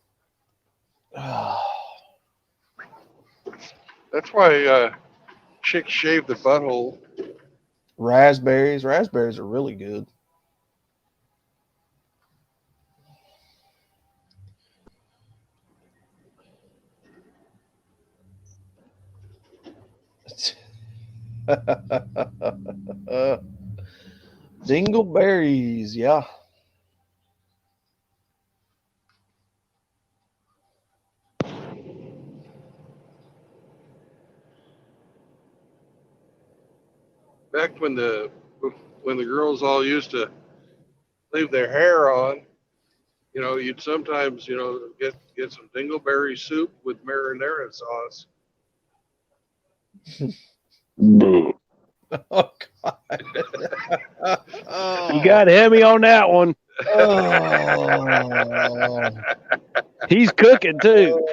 That's why chicks shave the butthole. Raspberries. Raspberries are really good. Dingleberries, yeah. Back when the girls all used to leave their hair on, you'd sometimes, get some dingleberry soup with marinara sauce. Oh God. You got Hemi on that one. Oh. He's cooking too.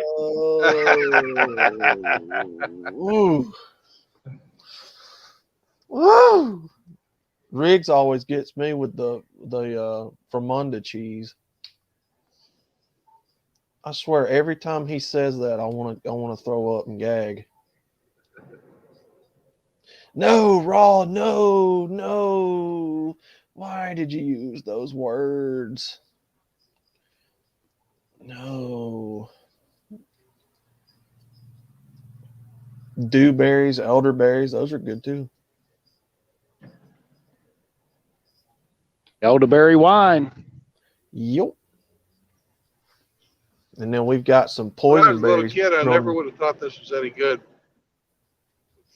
Ooh. Woo. Riggs always gets me with the Fremunda cheese. I swear, every time he says that, I want to throw up and gag. No, Raw, no. Why did you use those words? No. Dewberries, elderberries, those are good too. Elderberry wine. Yep. And then we've got some When I poison was a little berries. kid, I never would have thought this was any good.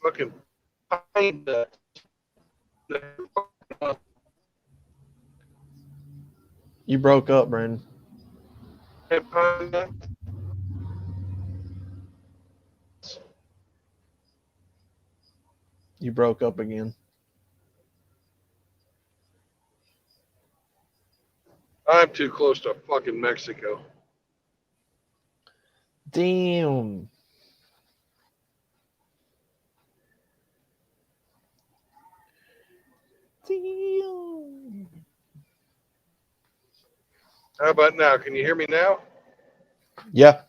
Fucking pine nuts. You broke up, Brandon. You broke up again. I'm too close to fucking Mexico. Damn. Damn. How about now? Can you hear me now? Yeah.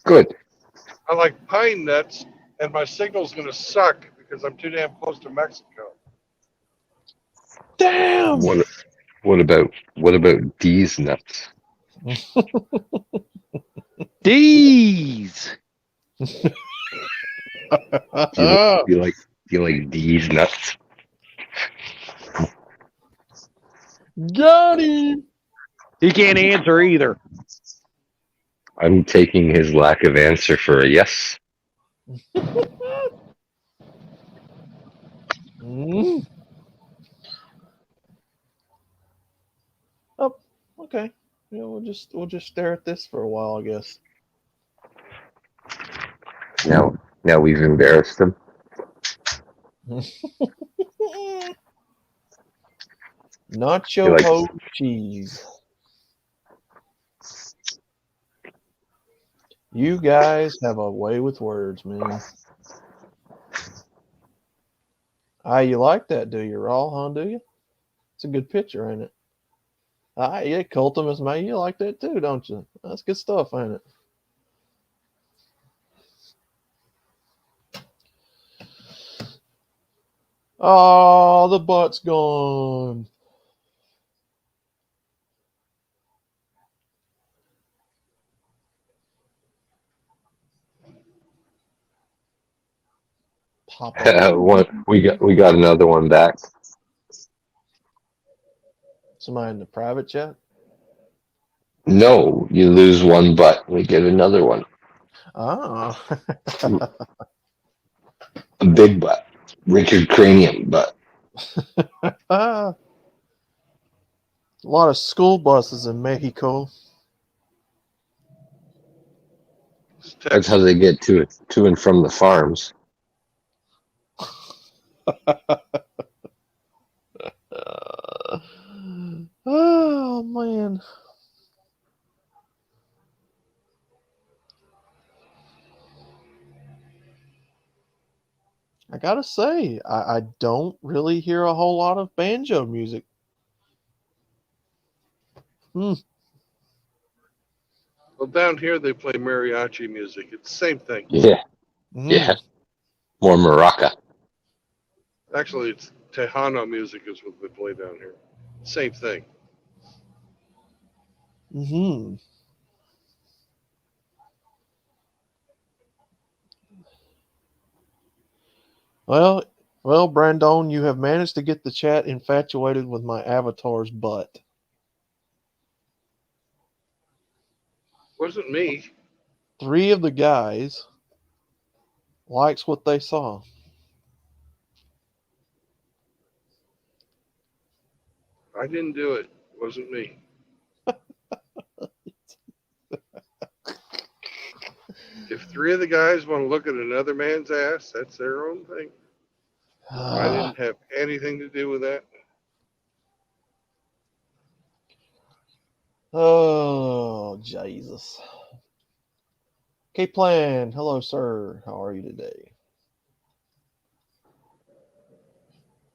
Good. I like pine nuts, and my signal's going to suck because I'm too damn close to Mexico. Damn. What about D's nuts? D's. Do you like D's nuts? Got him. He can't answer either. I'm taking his lack of answer for a yes. Mm. Oh, okay. Yeah, we'll just stare at this for a while, I guess. Now we've embarrassed him. Nacho like- ho cheese. You guys have a way with words, man. Ah, you like that, do you, Raw? Huh? Do you? It's a good picture, ain't it? Ah, yeah, Cultimus, man, you like that too, don't you? That's good stuff, ain't it? Oh, the butt's gone. Pop up. we got another one back. Somebody in the private chat? No, you lose one butt, we get another one. Ah. A big butt. Richard Cranium butt. A lot of school buses in Mexico. That's how they get to and from the farms. Oh, man. I gotta say, I don't really hear a whole lot of banjo music. Well, down here they play mariachi music. It's the same thing. Yeah, yeah. More maraca. Actually, it's Tejano music is what they play down here. Same thing. Mm-hmm. Well, Brandon, you have managed to get the chat infatuated with my avatar's butt. Wasn't me. 3 of the guys likes what they saw. I didn't do it. Wasn't me. If 3 of the guys want to look at another man's ass, that's their own thing. I didn't have anything to do with that. Oh, Jesus. K-Plan, hello, sir. How are you today?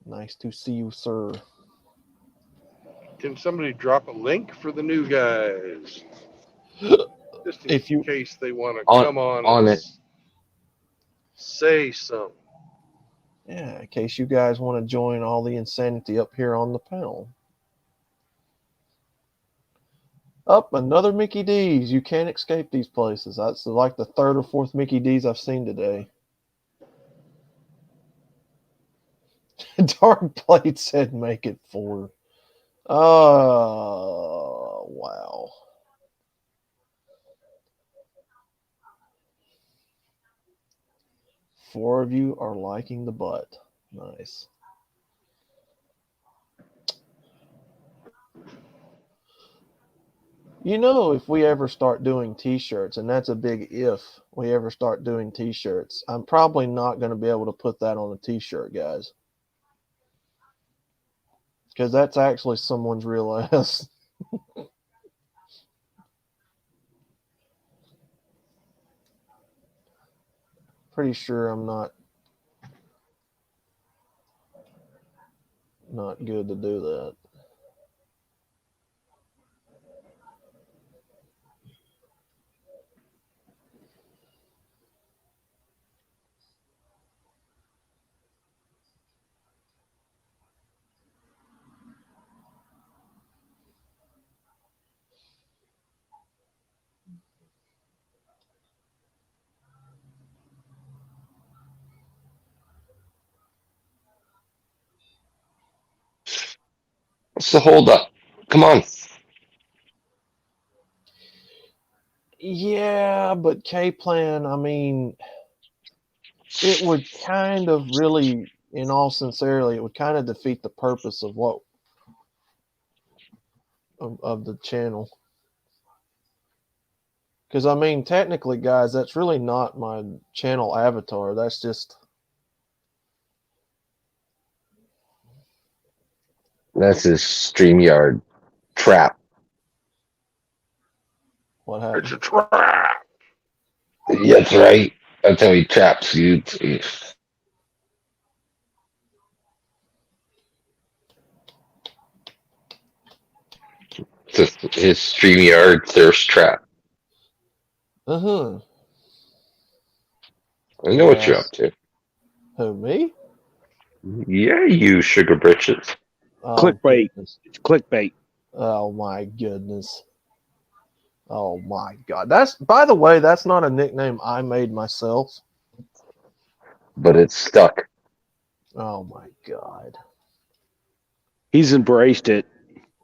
Nice to see you, sir. Can somebody drop a link for the new guys? Just in case they want to come on and it. Say something. Yeah, in case you guys want to join all the insanity up here on the panel. Up, another Mickey D's. You can't escape these places. That's like the 3rd or 4th Mickey D's I've seen today. Dark Plate said make it 4. Oh, wow. Four of you are liking the butt. Nice. You know, if we ever start doing t-shirts, and that's a big if we ever start doing t-shirts, I'm probably not going to be able to put that on a t-shirt, guys. Because that's actually someone's real ass. Pretty sure I'm not good to do that. What's the hold up? Come on. Yeah, but K-Plan, I mean, it would kind of really, in all sincerity, it would kind of defeat the purpose of what of the channel. Because I mean, technically, guys, that's really not my channel avatar. That's just That's his StreamYard trap. what It's happened. a trap. That's right. That's how he traps you. It's his StreamYard thirst trap. Uh-huh. I know what you're up Yes. to. Who, me? Yeah, you sugar britches. Oh, Clickbait. goodness. It's clickbait. Oh, my goodness. Oh, my God. That's, by the way, that's not a nickname I made myself. But it's stuck. Oh, my God. He's embraced it.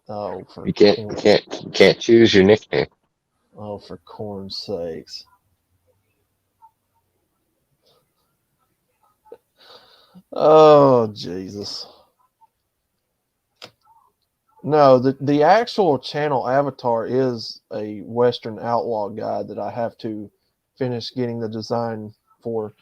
Oh, for You can't choose your nickname. Oh, for corn's sakes. Oh, Jesus. No, the actual channel avatar is a Western outlaw guy that I have to finish getting the design for.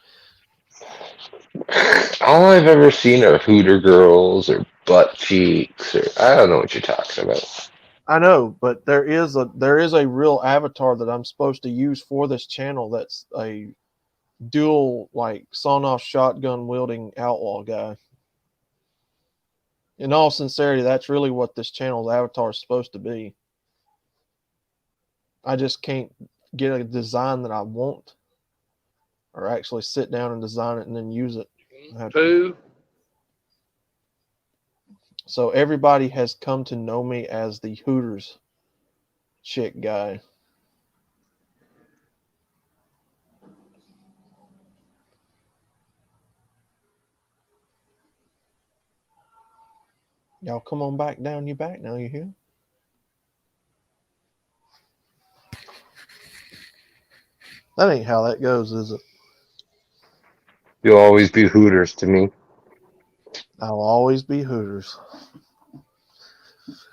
All I've ever seen are Hooter girls or butt cheeks or I don't know what you're talking about. I know, but there is a real avatar that I'm supposed to use for this channel that's a dual like sawn-off shotgun wielding outlaw guy. In all sincerity, that's really what this channel's avatar is supposed to be. I just can't get a design that I want or actually sit down and design it and then use it. Two. So everybody has come to know me as the Hooters chick guy. Y'all come on back down your back now, you hear? That ain't how that goes, is it? You'll always be Hooters to me. I'll always be Hooters.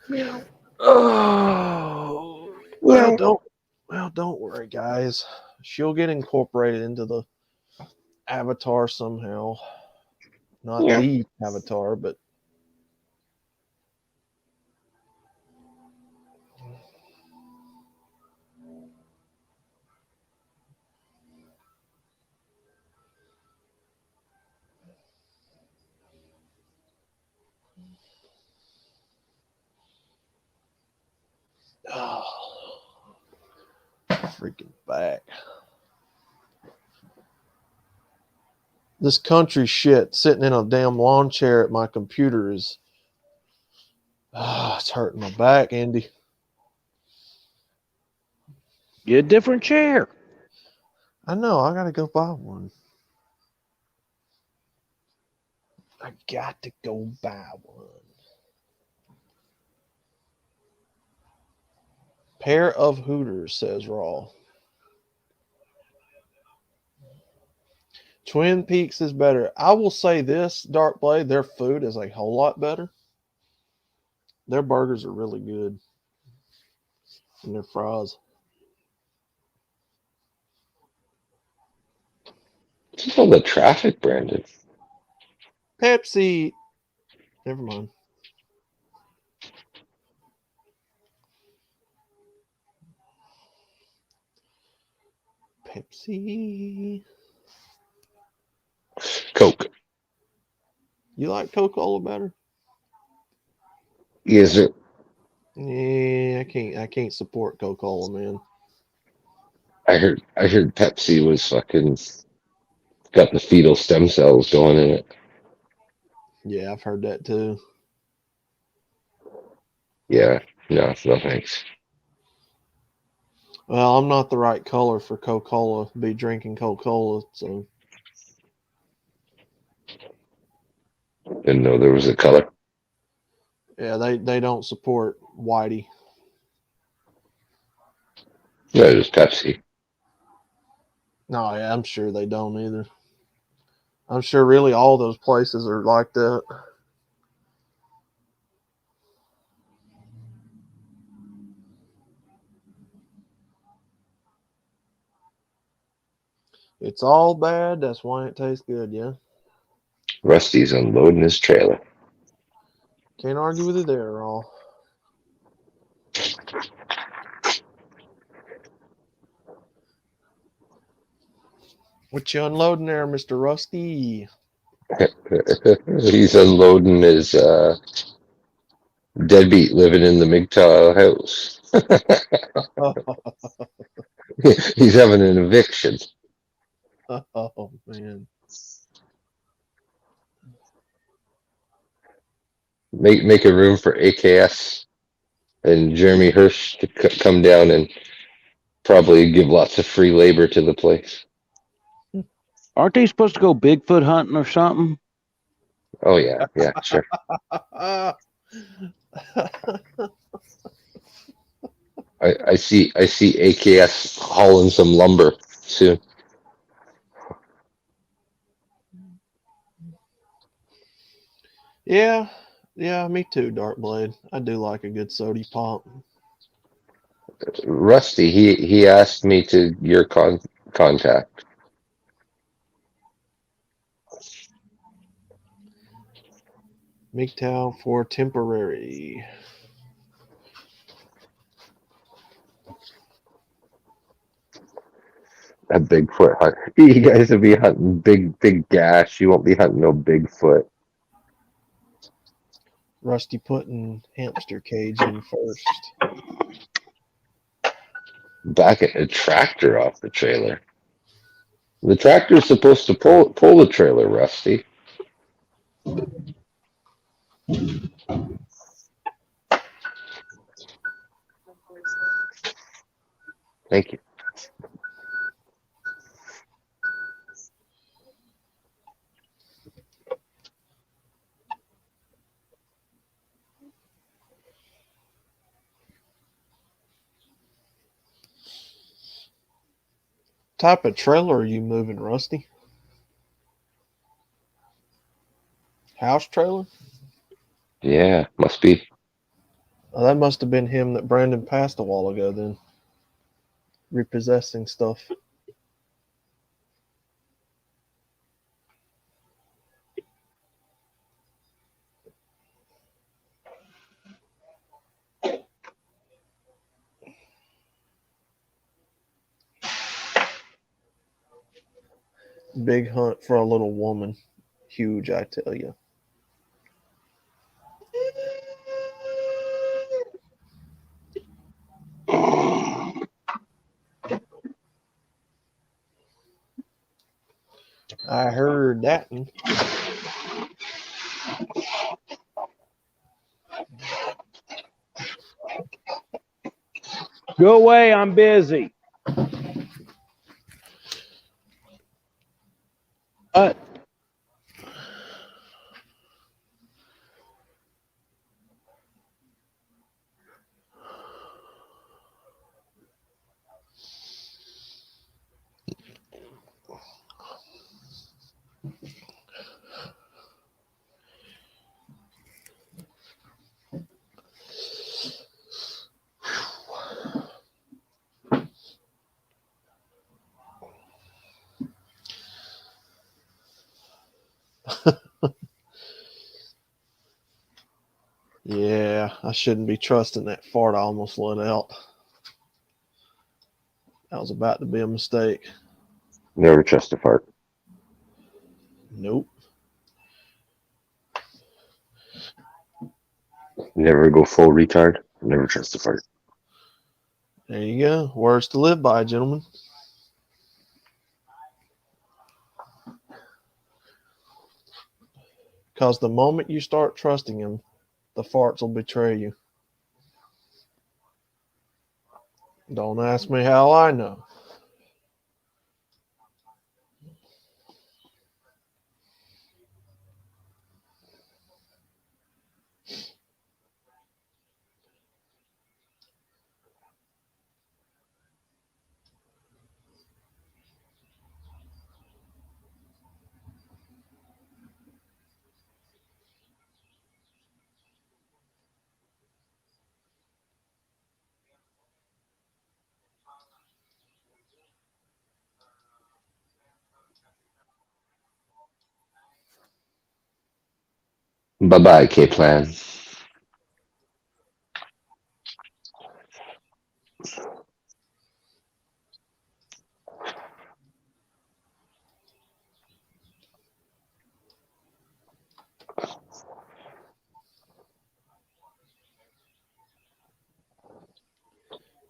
Meow. Oh, Yeah. don't worry, guys. She'll get incorporated into the avatar somehow. Not Yeah. the avatar, but oh, freaking back. This country shit sitting in a damn lawn chair at my computer is it's hurting my back, Andy. Get a different chair. I know, I gotta go buy one. I got to go buy one. Pair of Hooters, says Raw. Twin Peaks is better. I will say this, Dark Blade, their food is a whole lot better. Their burgers are really good. and their fries. What's all the traffic, Brandon? Pepsi. Never mind. Pepsi. Coke. You like Coca-Cola better? Is it? Yeah, I can't support Coca-Cola, man. I heard Pepsi was fucking got the fetal stem cells going in it. Yeah, I've heard that too. Yeah, no thanks. Well, I'm not the right color for Coca-Cola. Be drinking Coca-Cola, so Didn't know there was a color. yeah, they don't support whitey. No, it was Pepsi. No, yeah, I'm sure they don't either. I'm sure really all those places are like that. It's all bad. That's why it tastes good. Yeah, Rusty's unloading his trailer. can't argue with you there, all. What you unloading there, Mr. Rusty? He's unloading his deadbeat living in the MGTOW house. He's having an eviction. Oh man. Make a room for AKS and Jeremy Hirsch to come down and probably give lots of free labor to the place. Aren't they supposed to go Bigfoot hunting or something? Oh yeah, sure. I see AKS hauling some lumber soon. Yeah, me too, Darkblade. I do like a good sody pop. Rusty, he asked me to your contact. MGTOW for temporary. A Bigfoot hunt. You guys will be hunting big gash. You won't be hunting no Bigfoot. Rusty putting hamster cage in first. Backing a tractor off the trailer. The tractor's supposed to pull the trailer, Rusty. Thank you. Type of trailer are you moving, Rusty? House trailer? Yeah, must be. Oh, that must have been him that Brandon passed a while ago then. Repossessing stuff. Big hunt for a little woman. Huge, I tell you. I heard that one. Go away, I'm busy. Yeah, I shouldn't be trusting that fart I almost let out. That was about to be a mistake. Never trust a fart. Nope. Never go full retard. Never trust a fart. There you go. Words to live by, gentlemen. Because the moment you start trusting him, the farts will betray you. Don't ask me how I know. Bye bye, K Plan.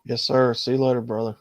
Yes, sir. See you later, brother.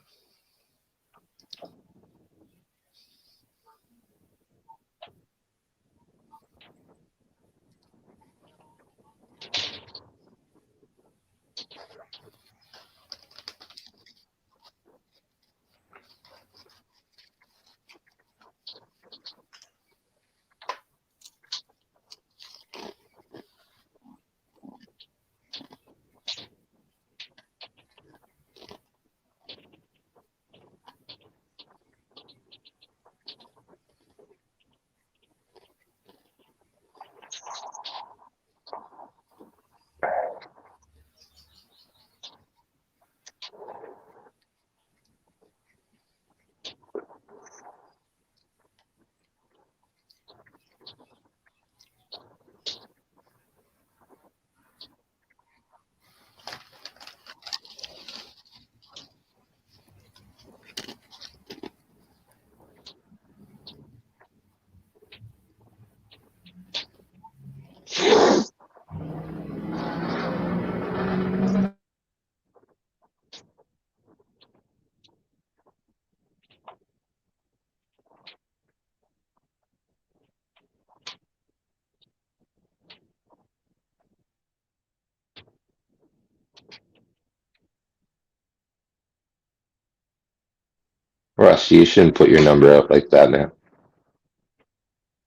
Rusty, you shouldn't put your number out like that, man.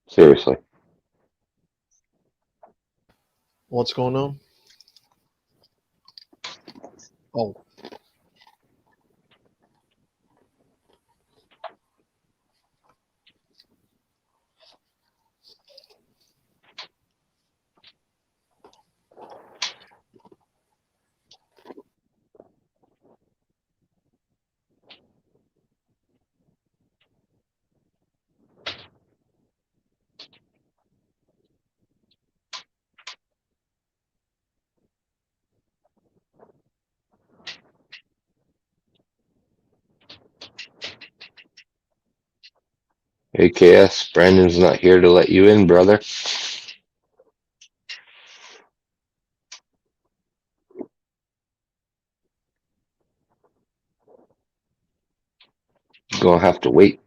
Seriously. What's going on? Oh, AKS, Brandon's not here to let you in, brother. You're gonna have to wait.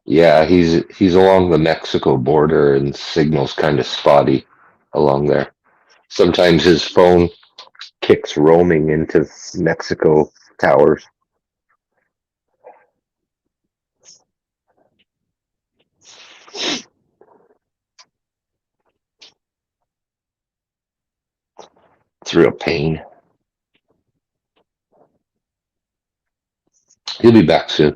Yeah, he's along the Mexico border and signal's kind of spotty along there. Sometimes his phone kicks roaming into Mexico towers. It's a real pain. He'll be back soon.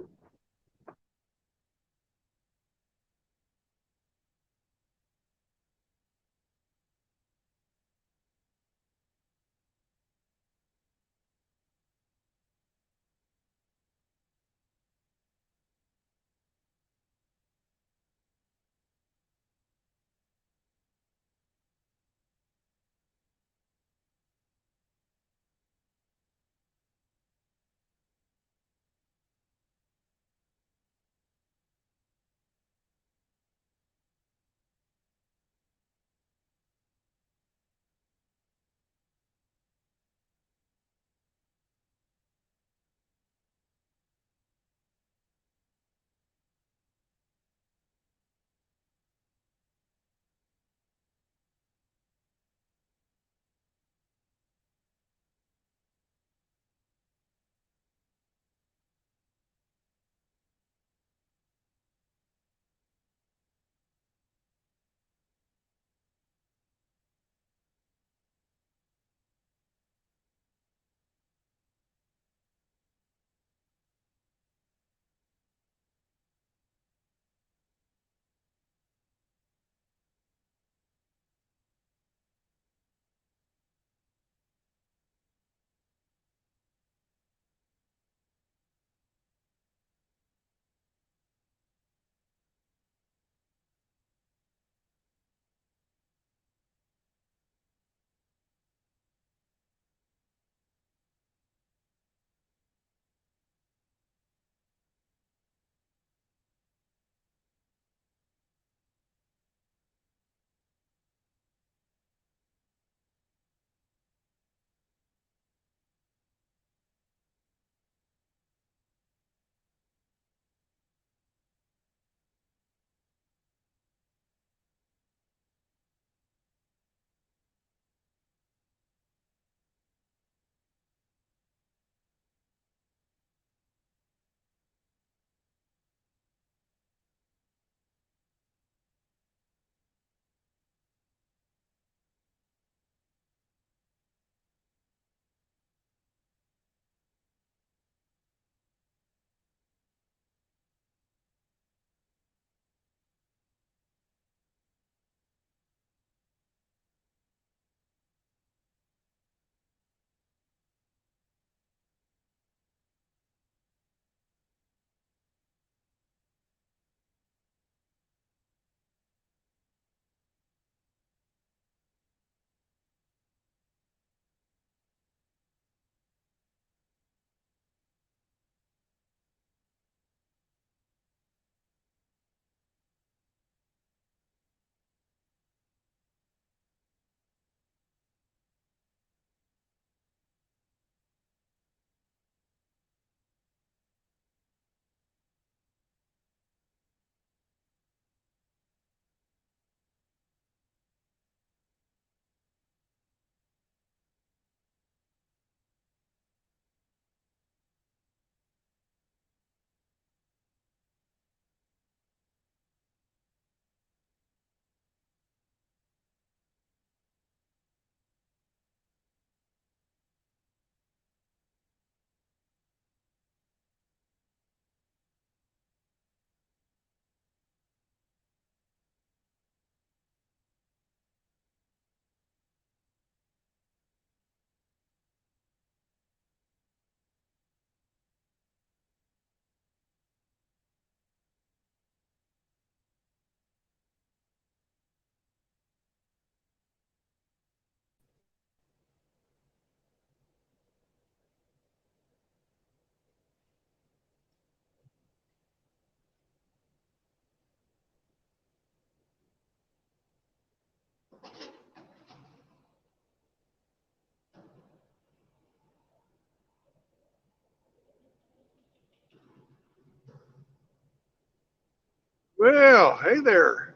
Well, hey there.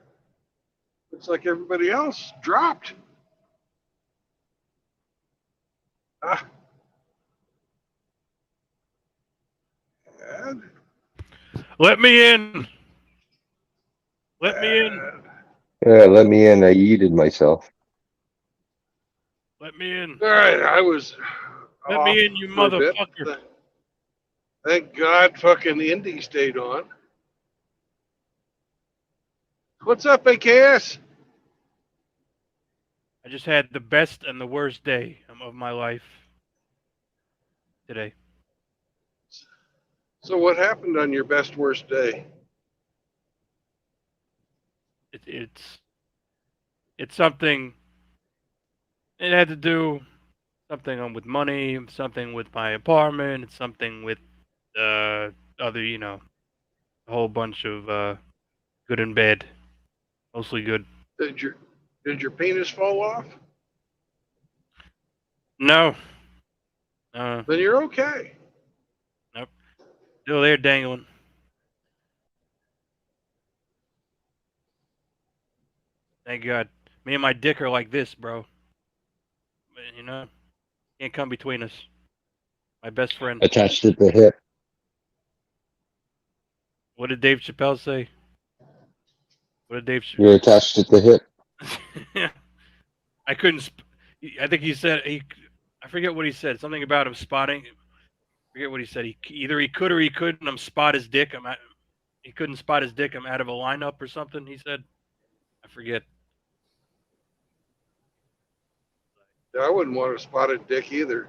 Looks like everybody else dropped. Ah, bad, Let me in. Let me in. bad. Yeah, let me in. I yeeted myself. Let me in. All right, I was Let off me in, you for a bit. motherfucker. Thank God fucking Indy stayed on. What's up, AKS? I just had the best and the worst day of my life today. So what happened on your best worst day? It's something. It had to do something with money, something with my apartment, it's something with other, a whole bunch of good and bad, mostly good. Did your did your penis fall off? No, Then you're okay. nope, still there dangling. Thank God. Me and my dick are like this, bro. You know, can't come between us. My best friend. Attached at the hip. What did Dave Chappelle say? What did Dave? You're attached at the hip. I couldn't. I think he said he. I forget what he said. Something about him spotting. I forget what he said. Either he could or he couldn't. Spot his dick. He couldn't spot his dick. I'm out of a lineup or something. He said. I forget. Yeah, I wouldn't want a spotted dick either.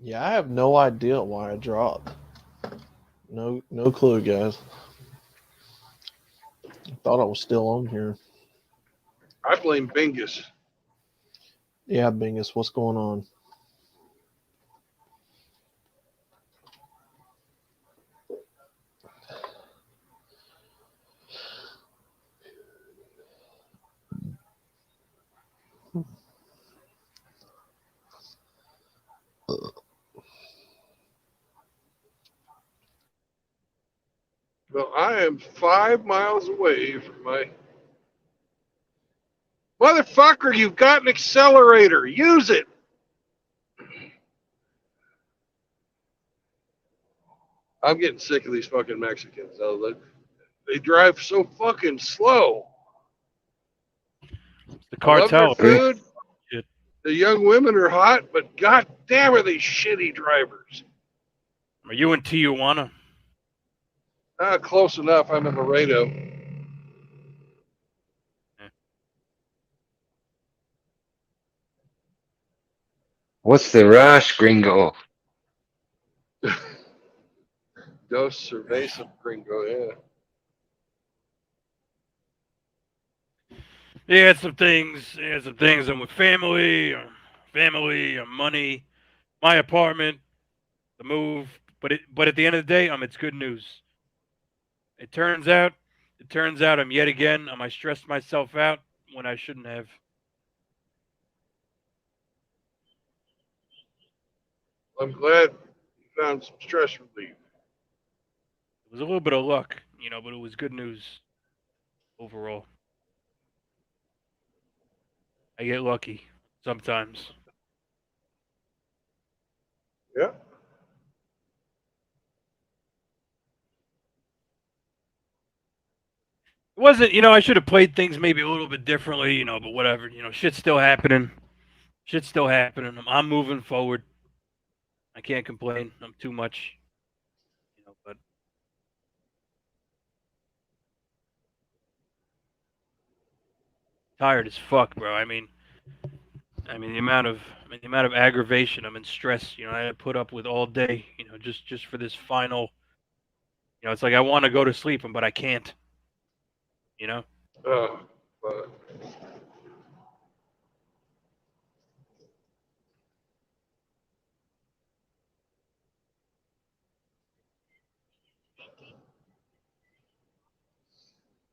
Yeah, I have no idea why I dropped. No clue, guys. I thought I was still on here. I blame Bingus. Yeah, Bingus, what's going on? Well, I am 5 miles away from my motherfucker. You've got an accelerator. Use it. I'm getting sick of these fucking Mexicans. They drive so fucking slow. The I love their cartel. food. Shit. The young women are hot, but god damn are they shitty drivers. Are you in Tijuana? Close enough. I'm in Laredo. What's the rush, gringo? Dos cerveza gringo, yeah. Yeah, some things. Yeah, some things. I'm with family, money, my apartment, the move. But at the end of the day, it's good news. It turns out, yet again, I stressed myself out when I shouldn't have. I'm glad you found some stress relief. It was a little bit of luck, but it was good news overall. I get lucky sometimes. Yeah. It wasn't, I should have played things maybe a little bit differently, but whatever. Shit's still happening. Shit's still happening. I'm moving forward. I can't complain. I'm too much, but tired as fuck, bro. The amount of aggravation, I'm in stress, I had to put up with all day, just for this final, it's like I want to go to sleep, but I can't, you know. But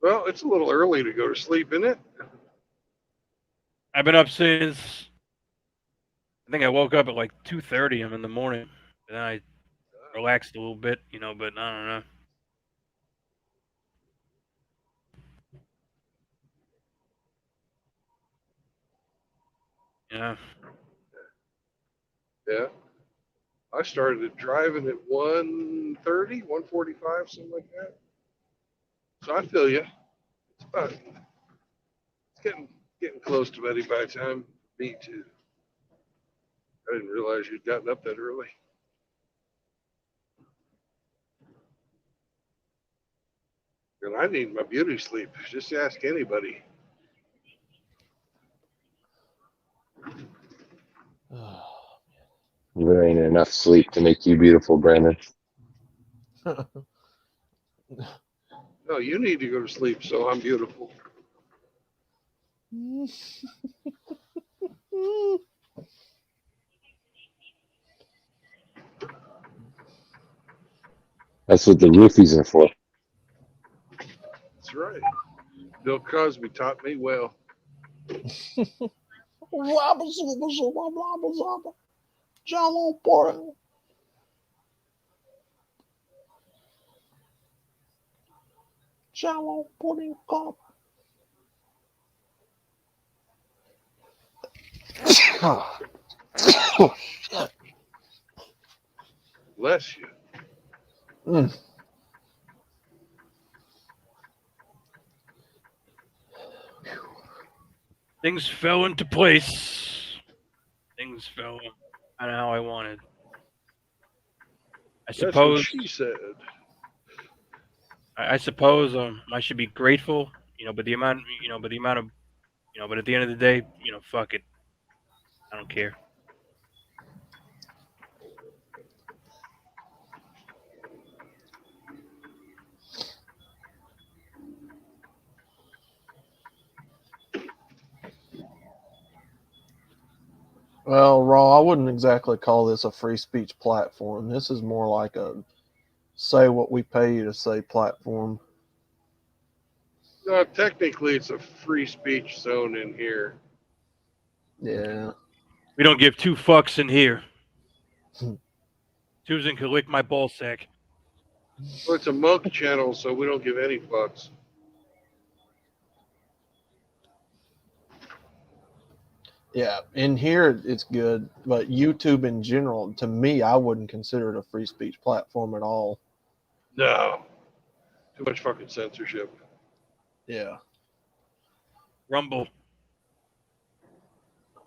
well, it's a little early to go to sleep, isn't it? I've been up since I think I woke up at like 2:30 in the morning, and then I relaxed a little bit, but I don't know. Yeah. Yeah. I started driving at 1:30, 1:45, something like that. So I feel you. It's getting close to by time. Me too. I didn't realize you'd gotten up that early. And I need my beauty sleep. Just ask anybody. There ain't enough sleep to make you beautiful, Brandon. No, you need to go to sleep, so I'm beautiful. That's what the roofies are for. That's right. Bill Cosby taught me well. Jello pudding. Jello pudding cup. Bless you. Mm. Things fell into place. Things fell kind of how I wanted. I That's what suppose. she said. I suppose I should be grateful, but the amount, of, but at the end of the day, fuck it. I don't care. Well, Raw, I wouldn't exactly call this a free speech platform. This is more like a say what we pay you to say platform. No, technically, it's a free speech zone in here. Yeah. We don't give two fucks in here. Susan could lick my ball sack. Well, it's a monk channel, so we don't give any fucks. Yeah, in here it's good, but YouTube in general, to me, I wouldn't consider it a free speech platform at all. No. Too much fucking censorship. Yeah. Rumble.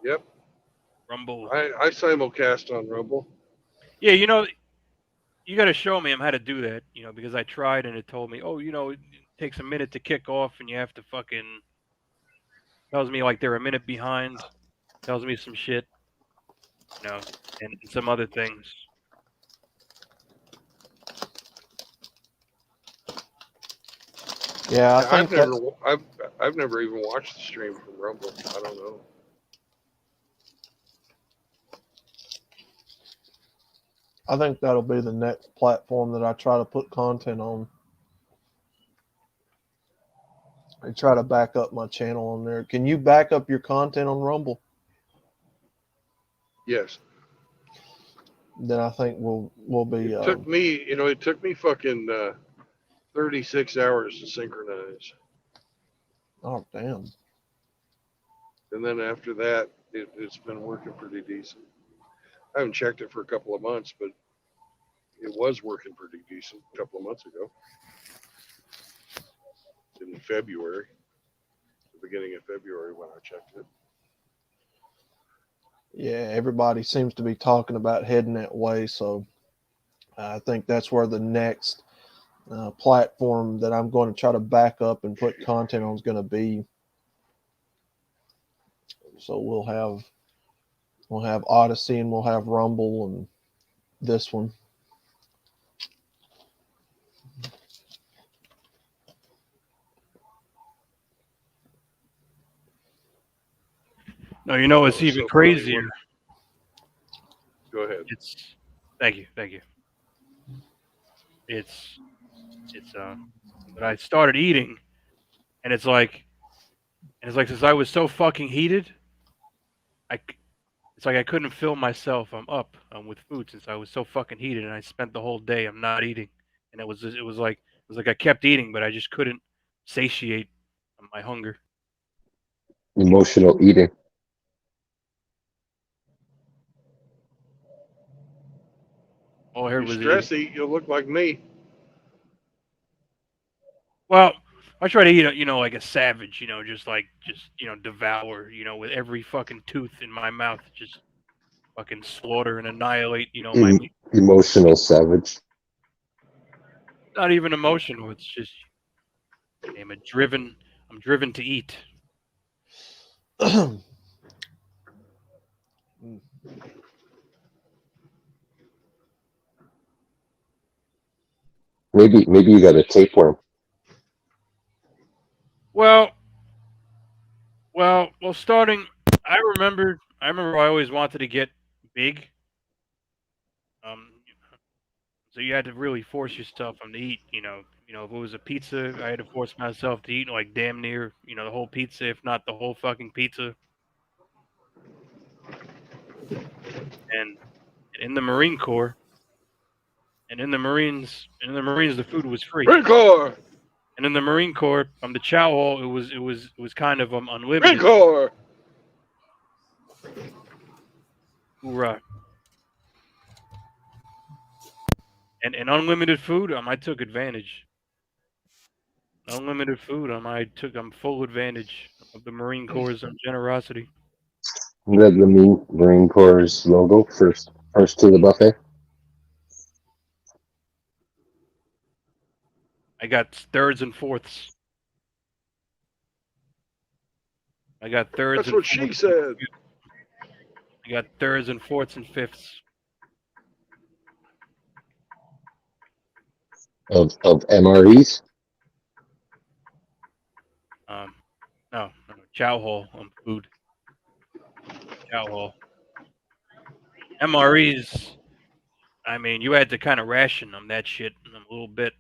Yep. Rumble. I simulcast on Rumble. Yeah, you got to show me how to do that, because I tried and it told me, oh, it takes a minute to kick off and you have to fucking, tells me like they're a minute behind, tells me some shit, and some other things. Yeah, I think I've never even watched the stream from Rumble. I don't know. I think that'll be the next platform that I try to put content on. I try to back up my channel on there. Can you back up your content on Rumble? Yes. Then I think we'll be. It took me fucking 36 hours to synchronize. Oh damn! And then after that, it's been working pretty decent. I haven't checked it for a couple of months, but it was working pretty decent a couple of months ago. In February, the beginning of February when I checked it. Yeah, everybody seems to be talking about heading that way, so I think that's where the next platform that I'm going to try to back up and put content on is going to be. So we'll have Odyssey and we'll have Rumble and this one. No, it's even so crazier. Go ahead. Thank you. It's but I started eating, and it's like since I was so fucking heated, It's like I couldn't fill myself up with food since I was so fucking heated, and I spent the whole day I'm not eating, and it was like I kept eating, but I just couldn't satiate my hunger. Emotional eating. All I If heard you was stress eat, you'll look like me. well, I try to eat, like a savage, just devour, with every fucking tooth in my mouth, just fucking slaughter and annihilate, my meat. Emotional savage. Not even emotional. It's just I'm driven to eat. Maybe you got a tapeworm. Well, starting, I remember I always wanted to get big. Um, so you had to really force yourself to eat. If it was a pizza, I had to force myself to eat like damn near, the whole pizza, if not the whole fucking pizza. And in the Marine Corps, and in the Marines, the food was free. Record! And in the Marine Corps, the chow hall, it was kind of unlimited. Record! Hoorah. And unlimited food, I took advantage. Unlimited food, I'm full advantage of the Marine Corps' generosity. The Marine Corps logo first to the buffet. I got thirds and fourths. I got thirds That's and what she fourths. said. I got thirds and fourths and fifths. Of MREs. No, chow hall food. Chow hall. MREs. You had to kind of ration them that shit a little bit.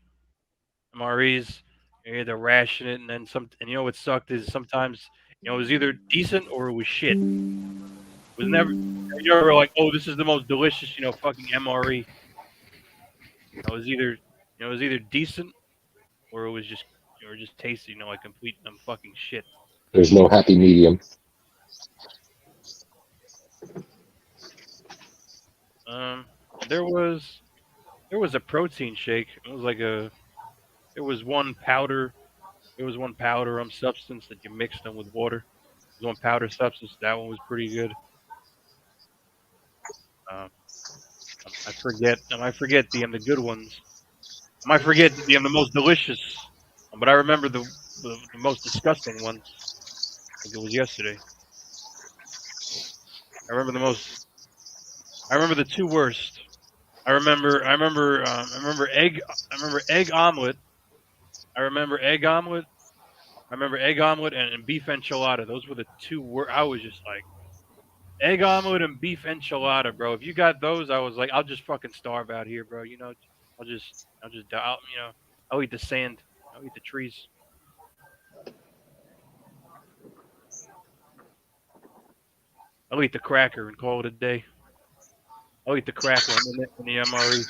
MREs, you had to ration it, and then some. And what sucked is sometimes it was either decent or it was shit. It was never. You were like, oh, this is the most delicious, fucking MRE. It was either decent or it was just tasty, like complete fucking shit. There's no happy medium. Um, there was a protein shake. There was one powder. There was one powder substance that you mixed them with water. There was one powder substance. That one was pretty good. Um, I forget the good ones. I forget the most delicious. But I remember the most disgusting ones. Like it was yesterday. I remember the most. I remember the two worst. I remember egg omelet. I remember egg omelet. I remember egg omelet and beef enchilada. Those were the two. I was just like egg omelet and beef enchilada, bro. If you got those, I was like, I'll just fucking starve out here, bro. I'll just die. I'll eat the sand. I'll eat the trees. I'll eat the cracker and call it a day. I'll eat the cracker and the MRE.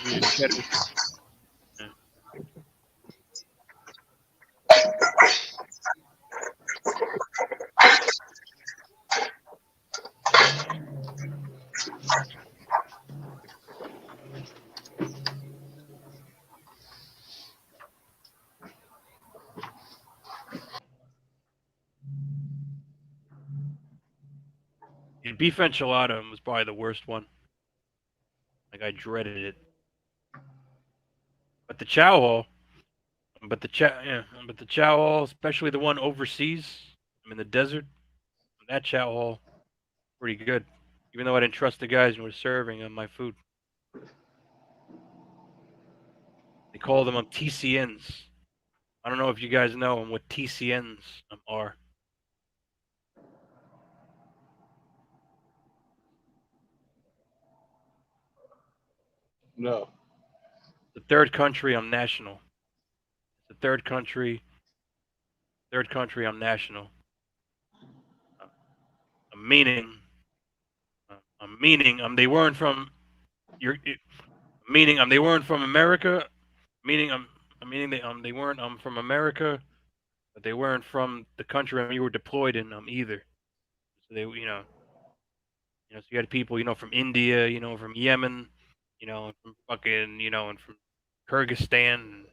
I'll eat the cheddar. Yeah. The beef enchilada was probably the worst one. Like I dreaded it. But the chow hall, but the chow hall, especially the one overseas, in the desert, that chow hall, pretty good. Even though I didn't trust the guys who were serving my food, they call them TCNs. I don't know if you guys know what TCNs are. No. The third country I'm national. The third country I'm national. Meaning meaning they weren't from meaning they weren't from America, meaning they weren't from America, but they weren't from the country you were deployed in either. So they so you had people from India, from Yemen, and from fucking and from Kyrgyzstan.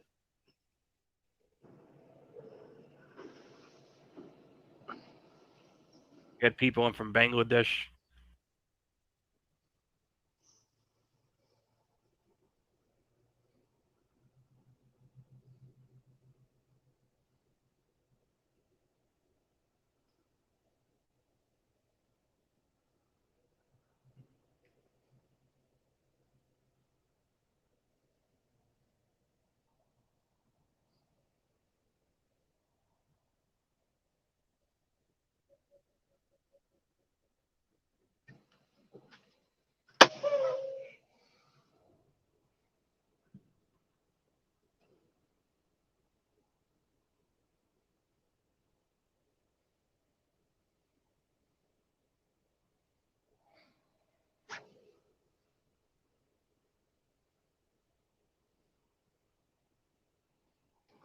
You had people in from Bangladesh.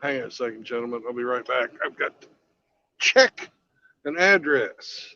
Hang on a second, gentlemen. I'll be right back. I've got to check an address.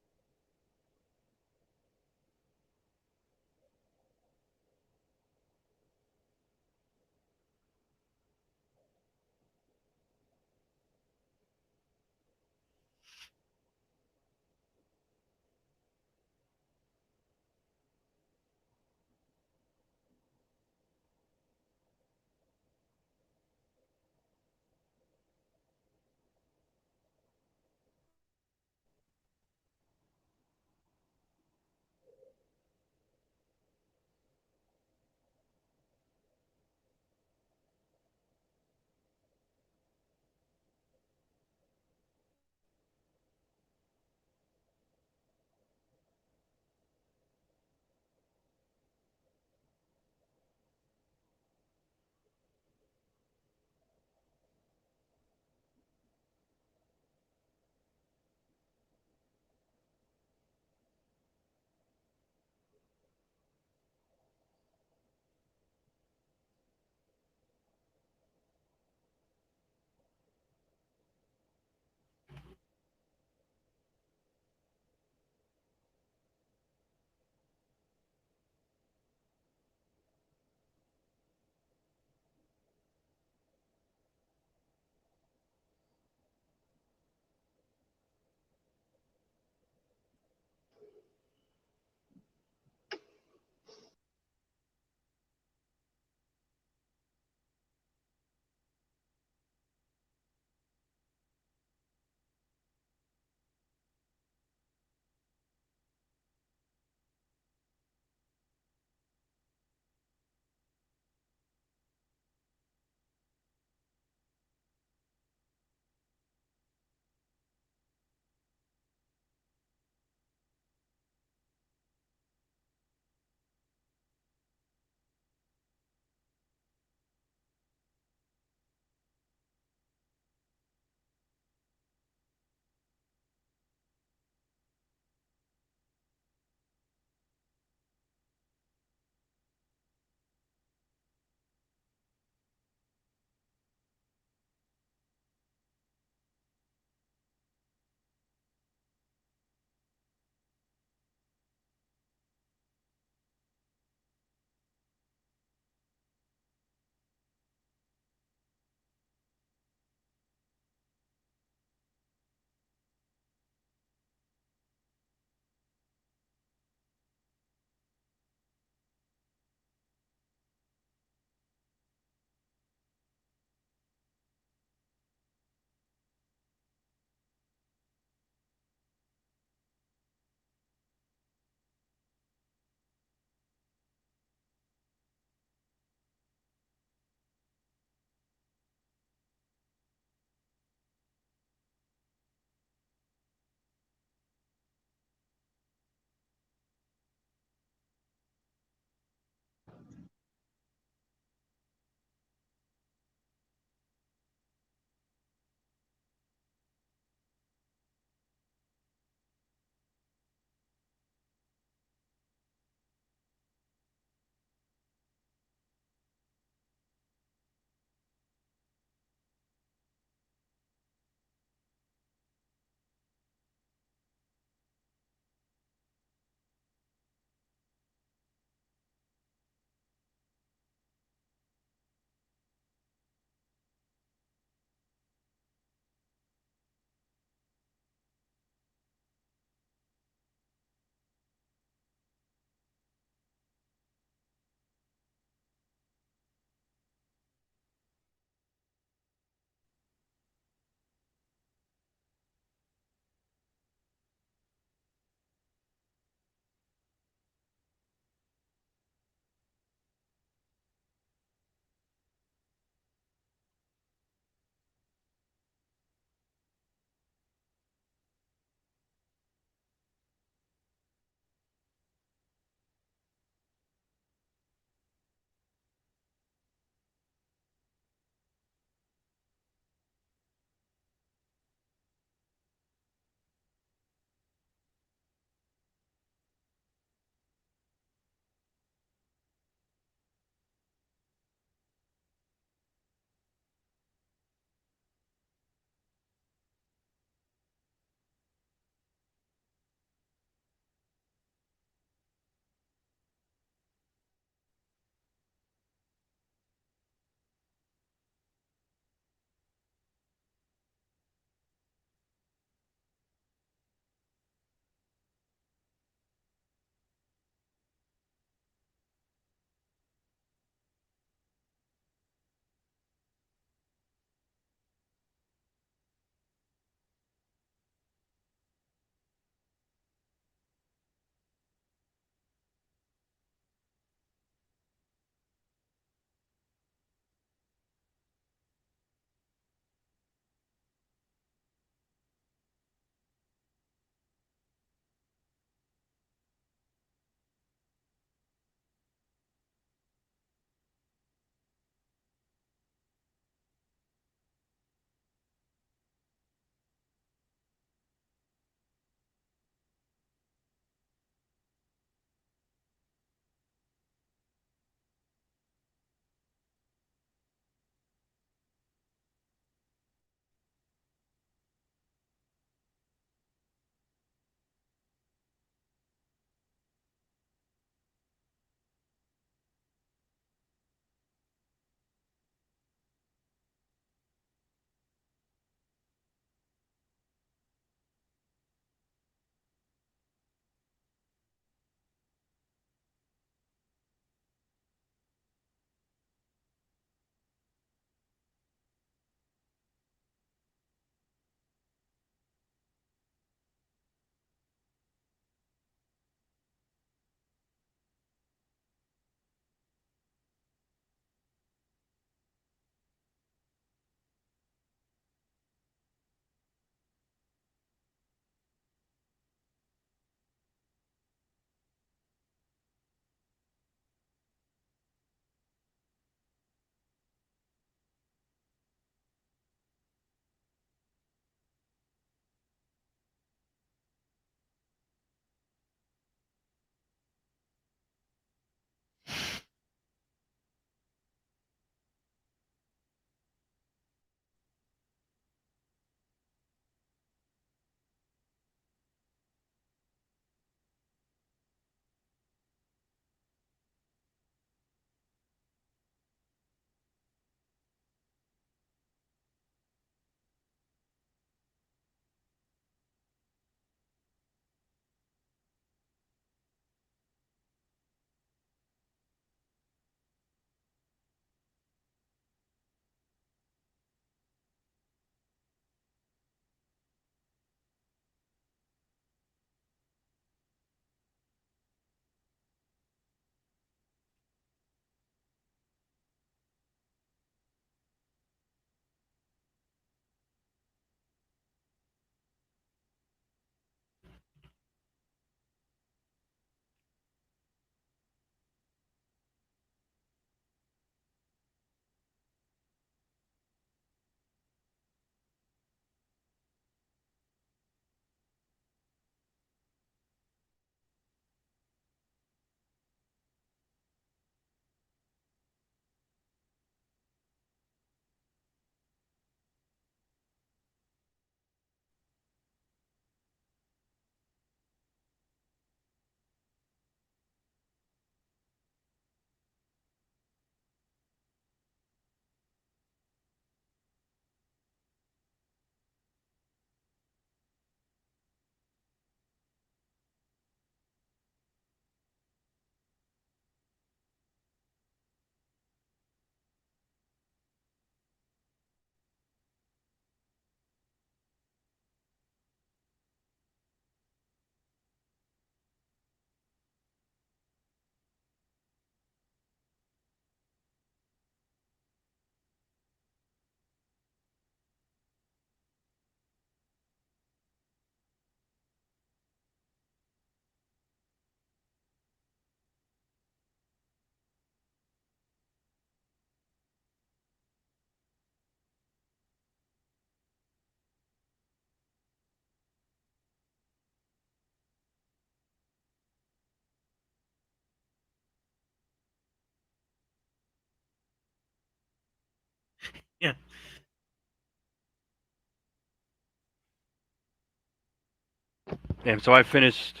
And so I finished.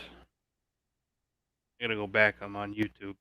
I'm gonna go back. I'm on YouTube.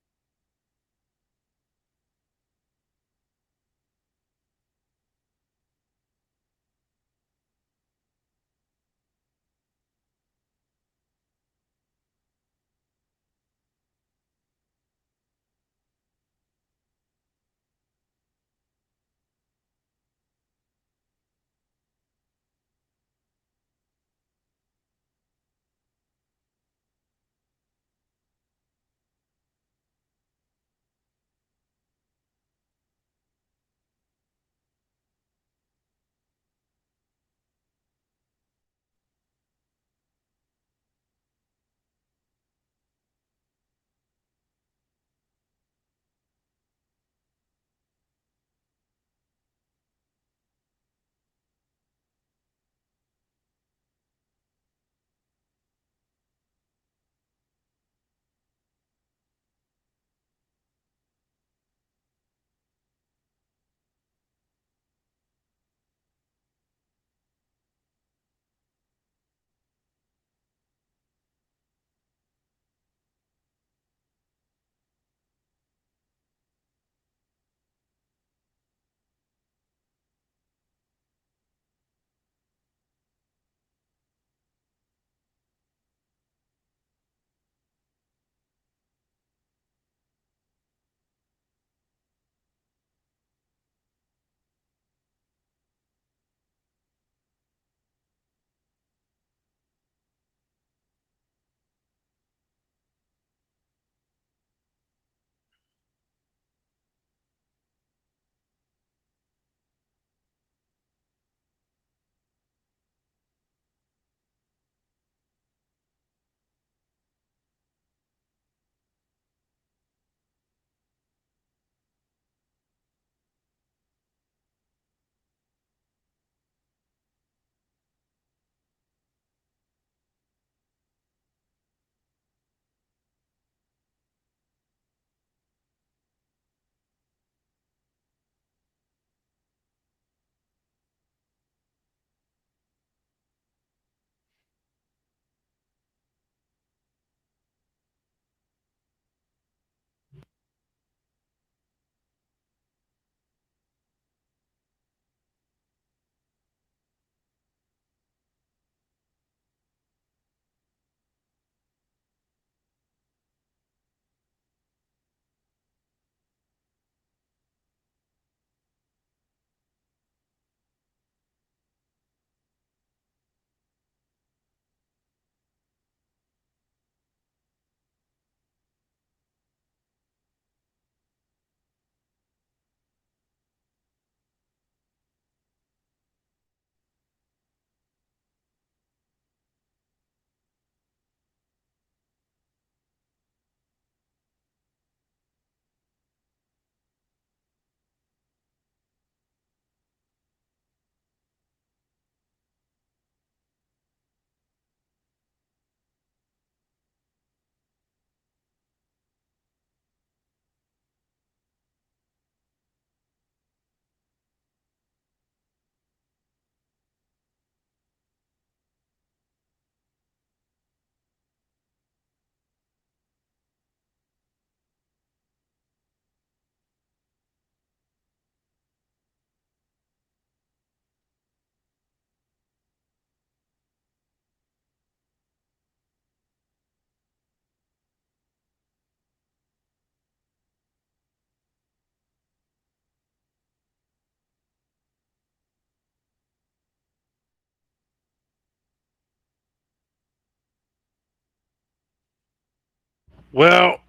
Well,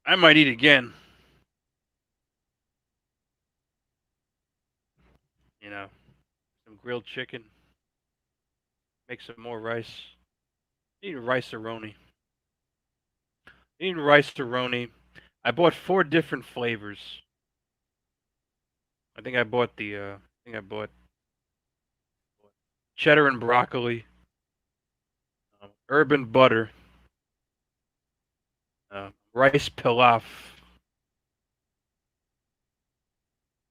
I might eat again. You know, some grilled chicken. Make some more rice. Eat rice-a-roni. Eating rice-a-roni. I bought 4 different flavors. I think I bought cheddar and broccoli, urban butter, rice pilaf,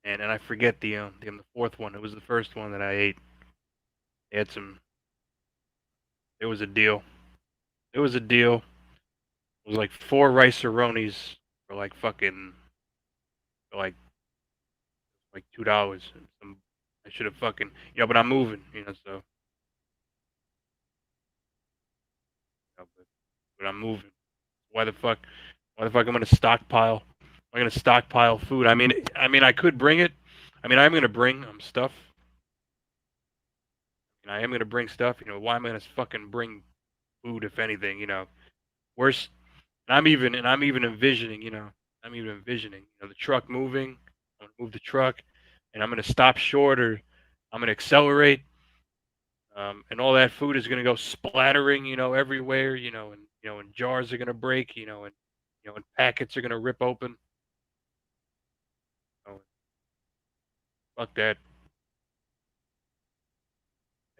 and I forget the fourth one. It was the first one that I ate. It had some. It was a deal. It was a deal. It was like 4 rice-a-ronis for like fucking for like $2. I should have fucking but I'm moving, so but I'm moving. Why the fuck? Why the fuck I'm gonna stockpile? I'm gonna stockpile food. I mean, I could bring it. I mean, I'm gonna bring stuff. And I am gonna bring stuff. Why am I gonna fucking bring food if anything? Worse. And I'm even envisioning. I'm even envisioning. The truck moving. I'm gonna move the truck, and I'm gonna stop short or I'm gonna accelerate. And all that food is gonna go splattering. Everywhere. And jars are gonna break. And packets are gonna rip open. Oh, fuck that.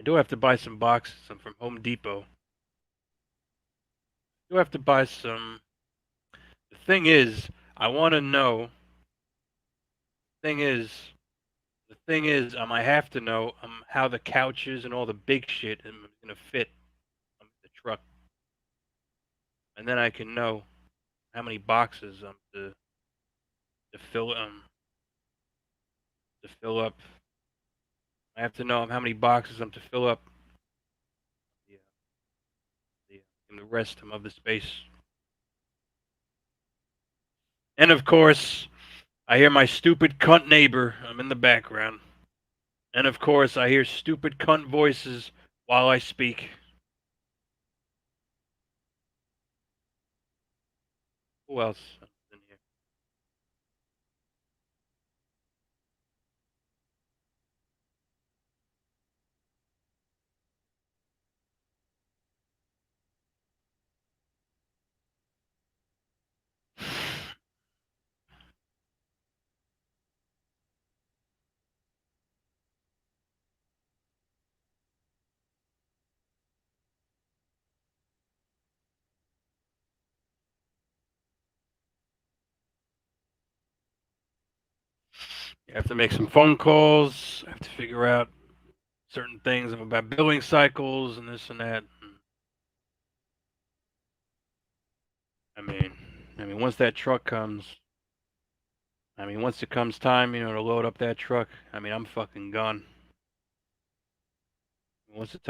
I do have to buy some boxes, some from Home Depot. I do have to buy some. The thing is, I want to know. Thing is, the thing is, I have to know how the couches and all the big shit is gonna fit on the truck, and then I can know how many boxes to fill up. I have to know how many boxes I'm to fill up the, in the rest of the space. And of course, I hear my stupid cunt neighbor. I'm in the background. And of course, I hear stupid cunt voices while I speak. Who else is in here? I have to make some phone calls. I have to figure out certain things about billing cycles and this and that. I mean, once that truck comes, once it comes time, to load up that truck, I'm fucking gone. Once it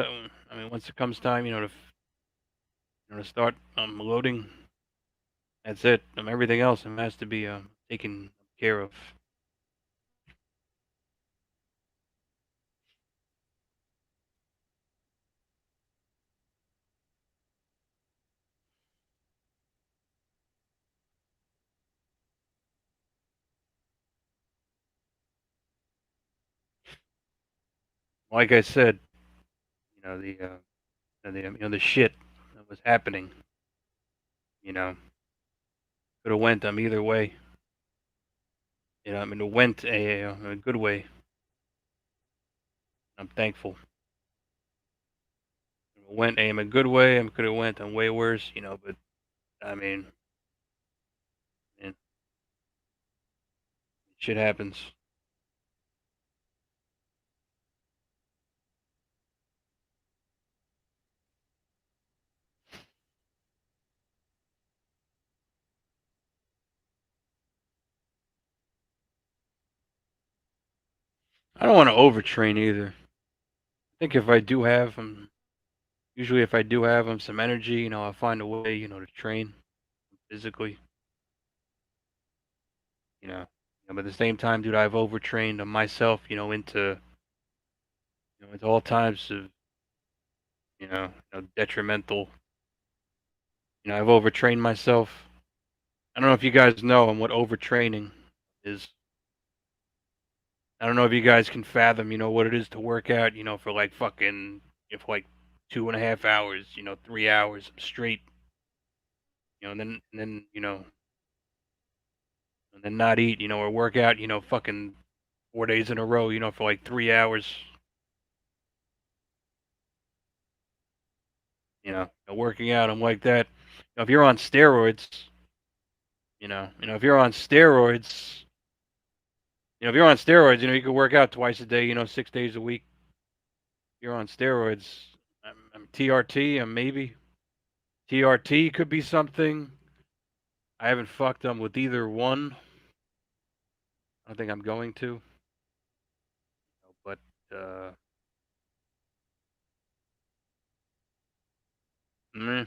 comes time, to start loading, that's it. Everything else has to be taken care of. Like I said, the shit that was happening, could have went either way. It went a good way. I'm thankful. It went a good way. Could have went way worse, but man, shit happens. I don't want to overtrain either. I think if I do have usually if I do have some energy, I'll find a way, to train physically. But at the same time, dude, I've overtrained myself, into all types of, detrimental. I've overtrained myself. I don't know if you guys know what overtraining is. I don't know if you guys can fathom, what it is to work out, for like fucking, if like 2.5 hours, 3 hours straight, and then not eat, or work out, fucking 4 days in a row, for like 3 hours, working out. I'm like that. If you're on steroids, if you're on steroids, you can work out twice a day, 6 days a week. If you're on steroids, I'm TRT, maybe TRT could be something. I haven't fucked them with either one. I don't think I'm going to. But meh.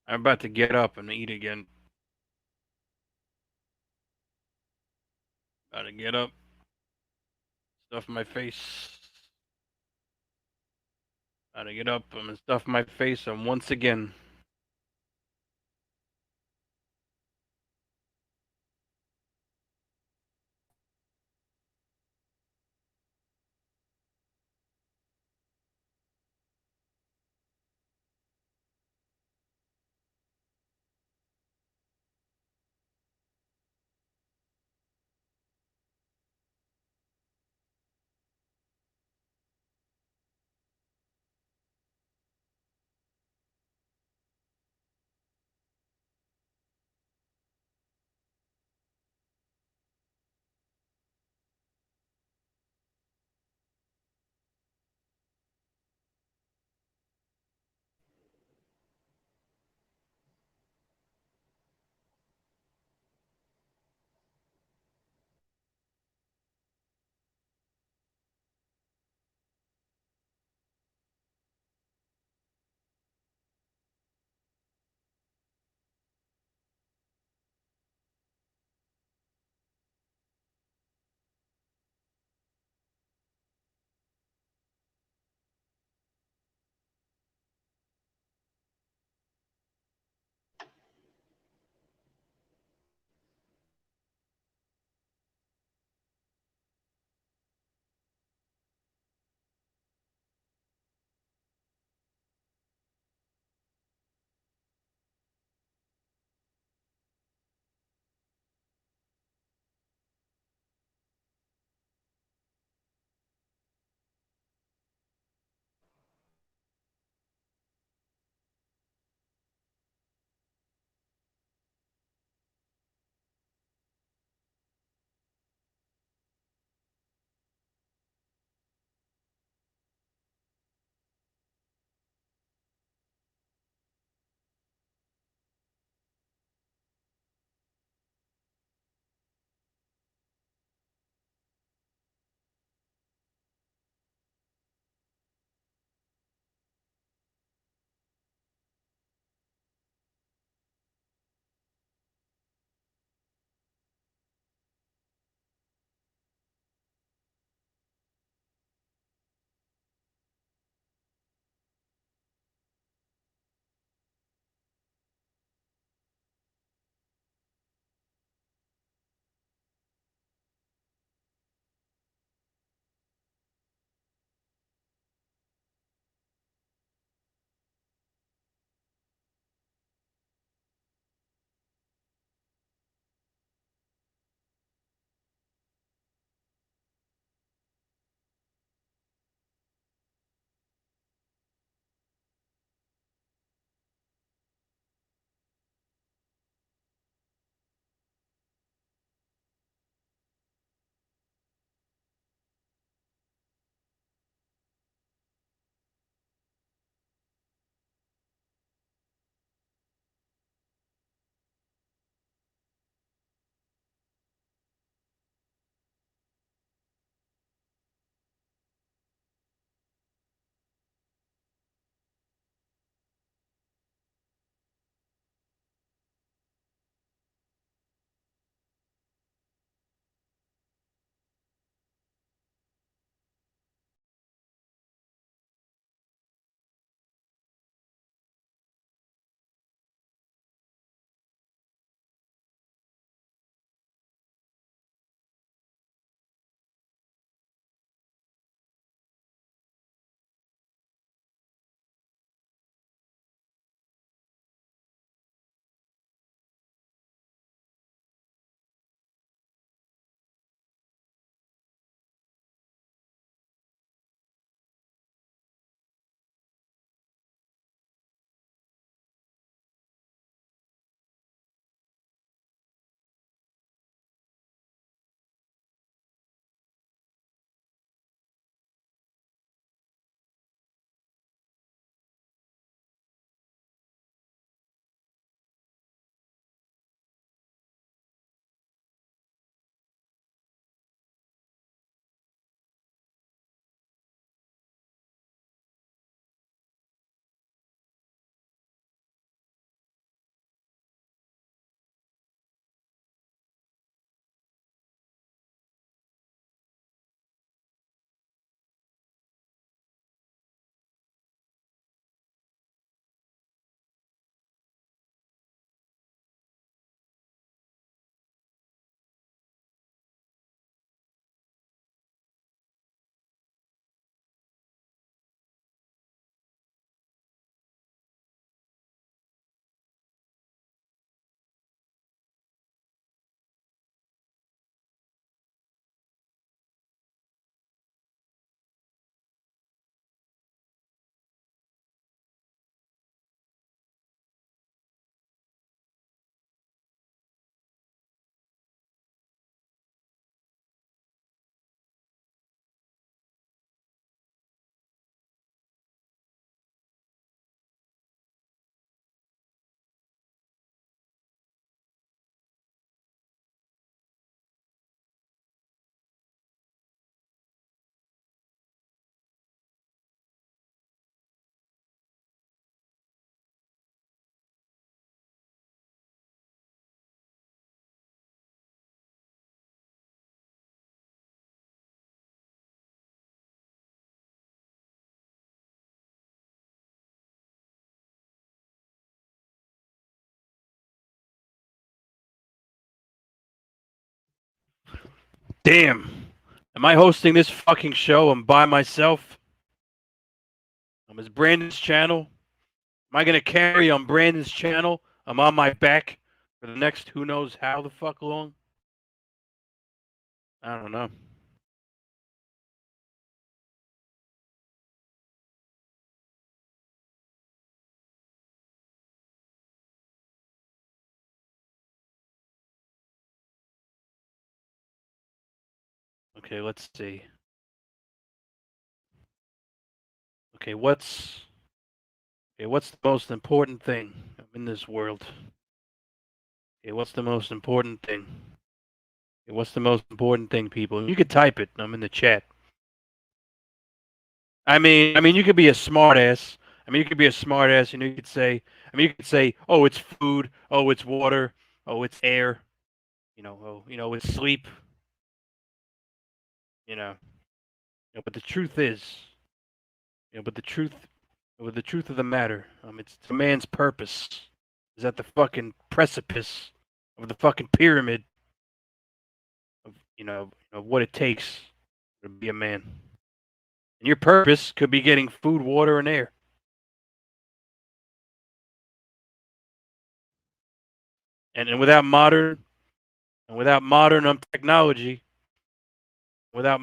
I'm about to get up and eat again. About to get up, stuff my face. About to get up, I'm gonna stuff my face, and once again. Damn. Am I hosting this fucking show? I'm by myself. It's Brandon's channel. Am I gonna carry on Brandon's channel? I'm on my back for the next who knows how the fuck long. I don't know. Okay, let's see. Okay, what's the most important thing in this world? Okay, what's the most important thing? Okay, what's the most important thing, people? You could type it. I'm in the chat. I mean, you could be a smartass. I mean, you could be a smartass. You could say. I mean, you could say, "Oh, it's food. Oh, it's water. Oh, it's air. It's sleep." You know. But the truth is, but the truth of the matter, it's a man's purpose is at the fucking precipice of the fucking pyramid of of what it takes to be a man. And your purpose could be getting food, water, and air. And without modern technology, and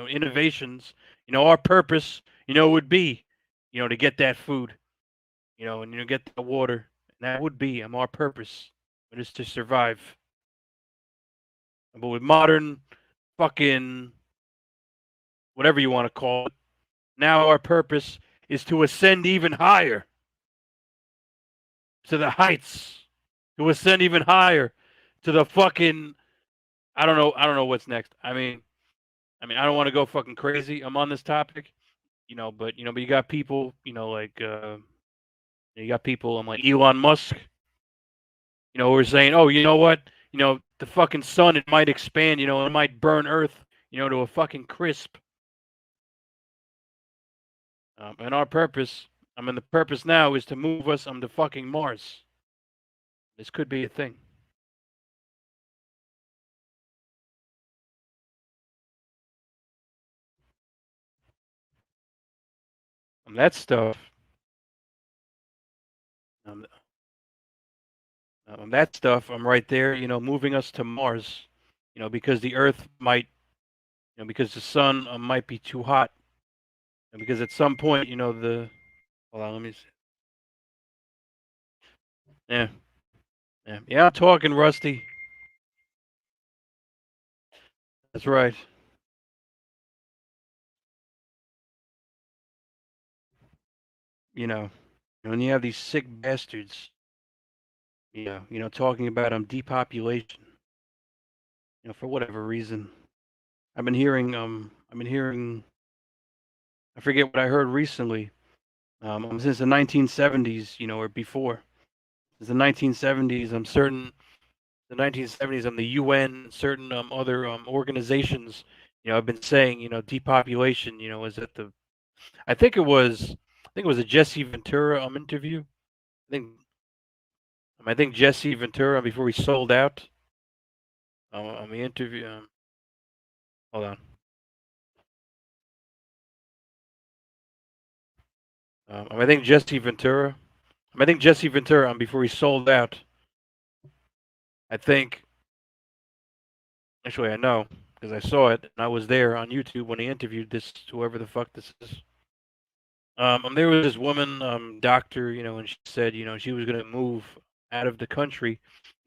innovations, our purpose, would be, to get that food, and get the water. And that would be our purpose. It is to survive. But with modern fucking whatever you want to call it, now our purpose is to ascend even higher to the heights, to ascend even higher to the fucking I don't know what's next. I mean, I don't want to go fucking crazy. I'm on this topic, but you got people, like you got people. I'm like Elon Musk, who are saying, oh, you know what, the fucking sun, it might expand, it might burn Earth, to a fucking crisp. And our purpose, the purpose now is to move us to fucking Mars. This could be a thing. That stuff. That stuff. I'm right there. Moving us to Mars. Because the Earth might. Because the sun might be too hot. And because at some point, the. Hold on, let me see. Yeah. Yeah. I'm talking, Rusty. That's right. When you have these sick bastards. Talking about depopulation. For whatever reason. I've been hearing. I forget what I heard recently. Since the 1970s, or before. Since the 1970s, I'm certain. The 1970s, the UN, certain other organizations, have been saying, depopulation, is at the. I think it was a Jesse Ventura interview. I think Jesse Ventura before he sold out. On the interview. Hold on. I think Jesse Ventura. Before he sold out. I think. Actually, I know because I saw it and I was there on YouTube when he interviewed this whoever the fuck this is. There was this woman, doctor, and she said, she was gonna move out of the country,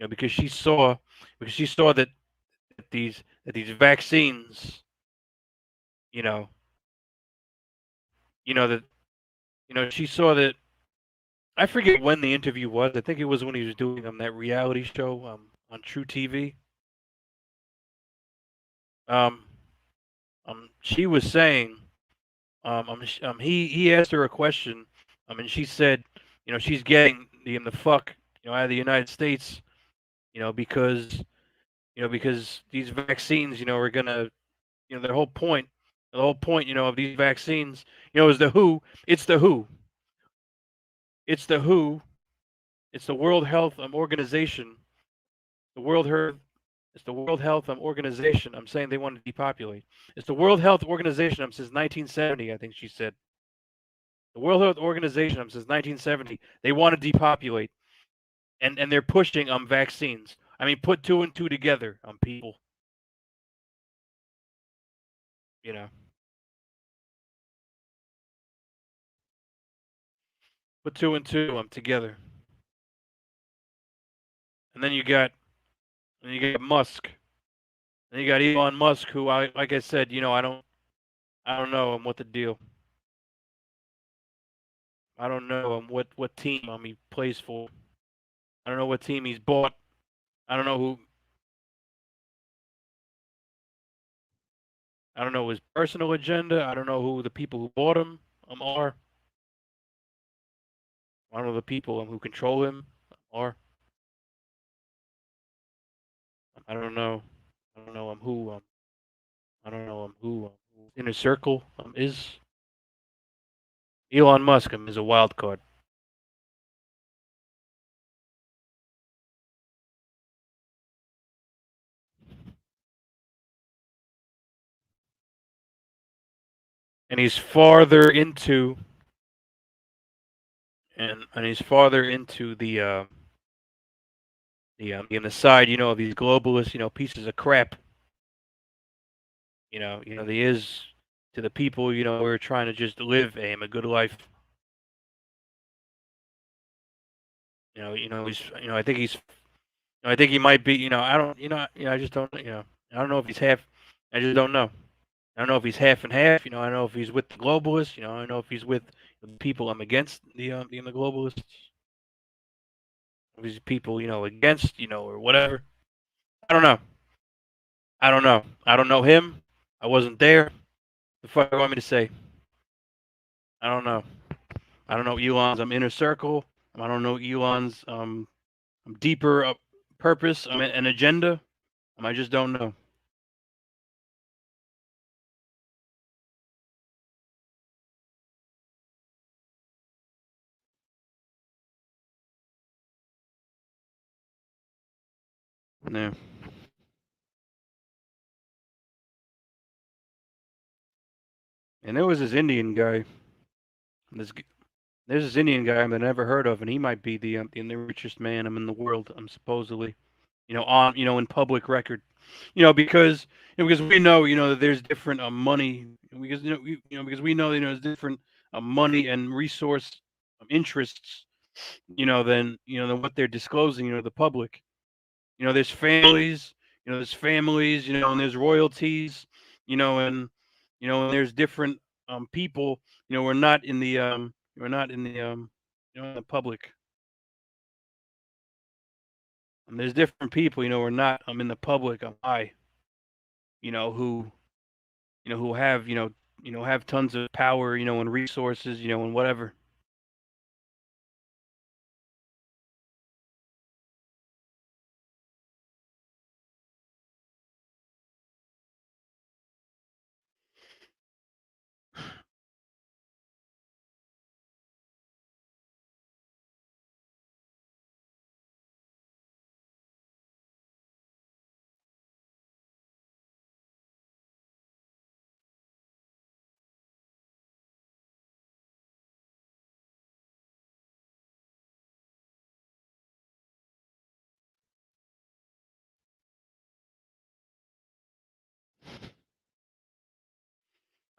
because she saw that these vaccines, you know, that she saw that. I forget when the interview was. I think it was when he was doing that reality show on True TV. Um, she was saying, he asked her a question, and she said, she's getting the fuck, out of the United States, because these vaccines, are gonna, the whole point, of these vaccines, is the WHO. It's the WHO. It's the WHO. It's the World Health Organization. The World Health. It's the World Health Organization. I'm saying they want to depopulate. It's the World Health Organization. Since 1970, I think she said. The World Health Organization since 1970. They want to depopulate, and they're pushing vaccines. I mean, put two and two together, people. You know, put two and two together, and then you got Musk, and you got Elon Musk, who like I said, I don't know what the deal. I don't know what team he plays for. I don't know what team he's bought. I don't know who. I don't know his personal agenda. I don't know who the people who bought him are. I don't know the people who control him are. I don't know. I don't know who. I don't know who inner circle is. Elon Musk is a wild card. And he's farther into he's farther into the in the side, of these globalist, pieces of crap. He is to the people, who are trying to just live a good life. He's, I think he might be, I don't, I just don't, I don't know if he's half. I just don't know. I don't know if he's half and half. I don't know if he's with the globalists. I don't know if he's with the people against the globalists. If he's people, against, or whatever. I don't know. I don't know. I don't know him. I wasn't there. The fuck do you want me to say? I don't know. I don't know Elon's inner circle. I don't know Elon's deeper purpose. An agenda. I just don't know. Yeah. And there was this Indian guy. This There's this Indian guy I've never heard of, and he might be the richest man in the world. Supposedly, on in public record, because because we know that there's different money, because because we know there's different money and resource interests, than what they're disclosing, to the public. There's families, and there's royalties, and and there's different people, we're not in the we're not in the in the public. And there's different people, we're not in the public eye, who who have have tons of power, and resources, and whatever.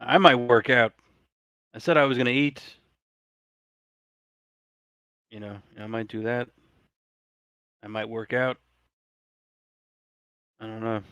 I might work out. I said I was gonna eat. I might do that. I might work out. I don't know.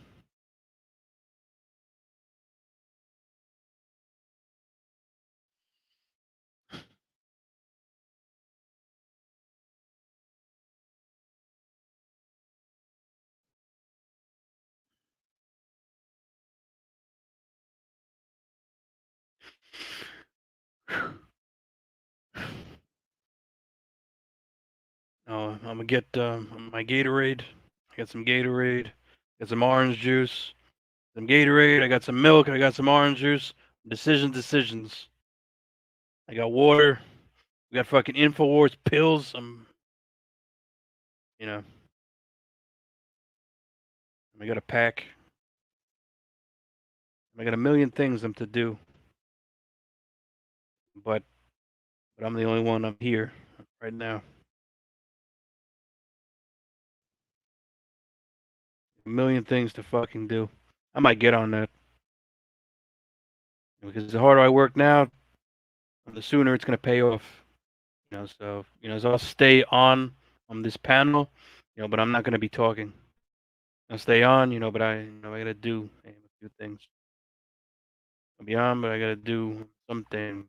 I'm gonna get my Gatorade. I got some Gatorade. Got some orange juice. Some Gatorade. I got some milk. I got some orange juice. Decisions. I got water. We got fucking Infowars pills. You know. I got a pack. I got a million things I'm to do. But I'm the only one up here right now. A million things to fucking do. I might get on that. Because the harder I work now, the sooner it's gonna pay off. So I'll stay on this panel, but I'm not gonna be talking. I'll stay on, but I gotta do a few things. I'll be on, but I gotta do something.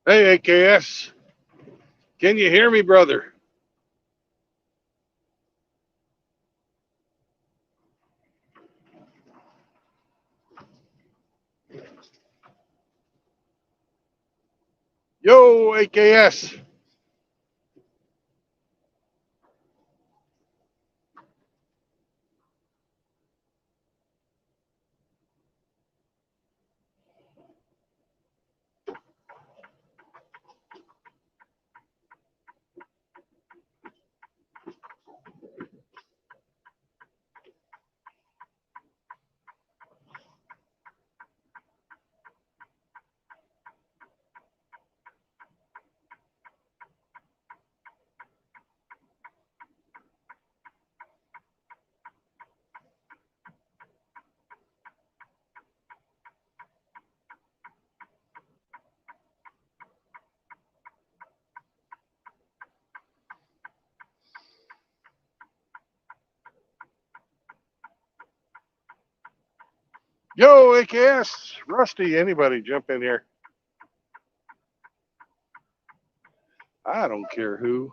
Hey, AKS. Can you hear me, brother? Yo, AKS. Yo, AKS. Rusty, anybody jump in here. I don't care who.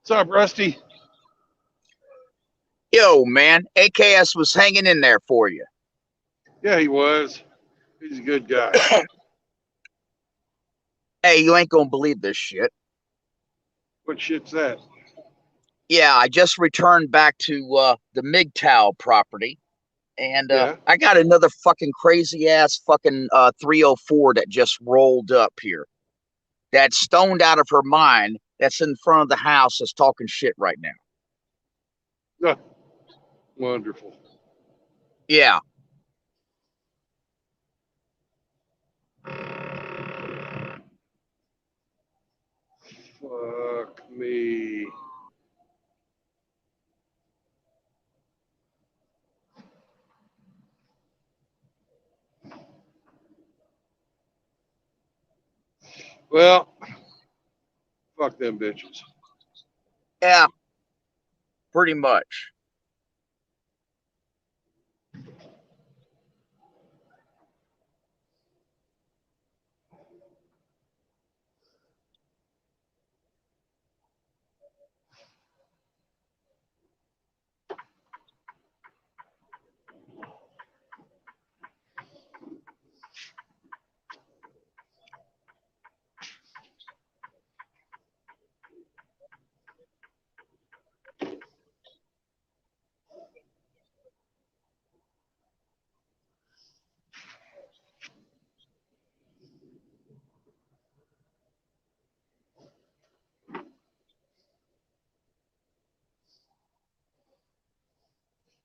What's up, Rusty? Yo, man, AKS was hanging in there for you. Yeah, he was. He's a good guy. Hey, you ain't gonna believe this shit. What shit's that? Yeah, I just returned back to the MGTOW property, and Yeah. I got another fucking crazy ass fucking 304 that just rolled up here. That's stoned out of her mind. That's in front of the house. That's talking shit right now. Oh, wonderful. Yeah. Fuck me. Well, fuck them bitches. Yeah. Pretty much.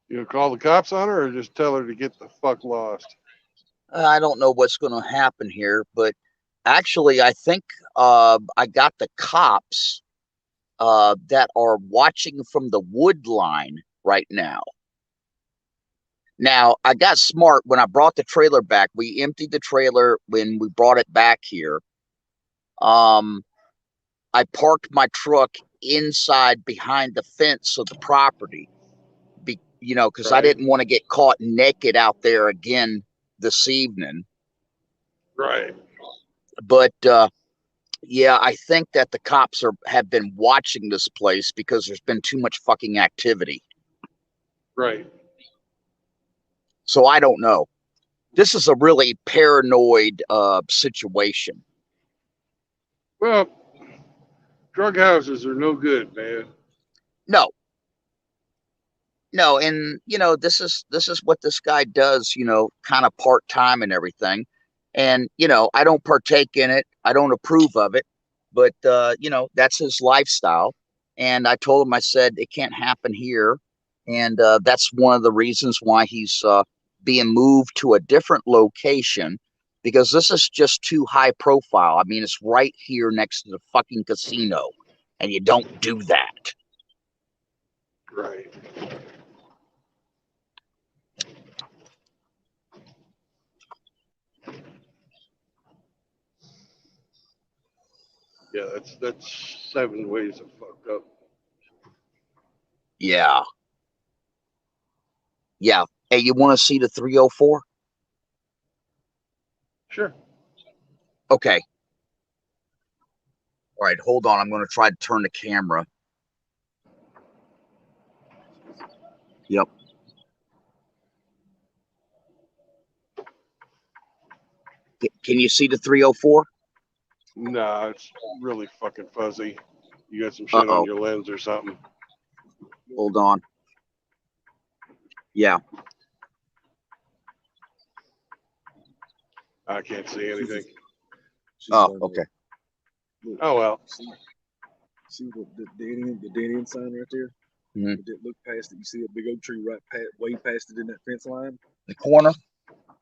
You gonna call the cops on her or just tell her to get the fuck lost? I don't know what's going to happen here, but actually, I think I got the cops that are watching from the wood line right now. Now, I got smart when I brought the trailer back. We emptied the trailer when we brought it back here. I parked my truck inside behind the fence of the property, because I Right. didn't want to get caught naked out there again this evening. Right. But yeah, I think that the cops have been watching this place because there's been too much fucking activity. Right. So I don't know. This is a really paranoid situation. Well, drug houses are no good, man. No, no, and this is what this guy does, kind of part time and everything. And I don't partake in it. I don't approve of it, but that's his lifestyle. And I told him, I said, it can't happen here. And that's one of the reasons why he's being moved to a different location, because this is just too high profile. I mean, it's right here next to the fucking casino, and you don't do that. Right. Yeah, that's 7 ways of fucked up. Yeah. Yeah. Hey, you want to see the 304? Sure. Okay. All right, hold on. I'm going to try to turn the camera. Yep. Can you see the 304? Nah, it's really fucking fuzzy. You got some shit Uh-oh. on your lens or something. Hold on. Yeah. I can't see anything. Oh, okay. Oh well. See what the dead end sign right there? Mhm. Look past it. You see a big oak tree way past it in that fence line? The corner?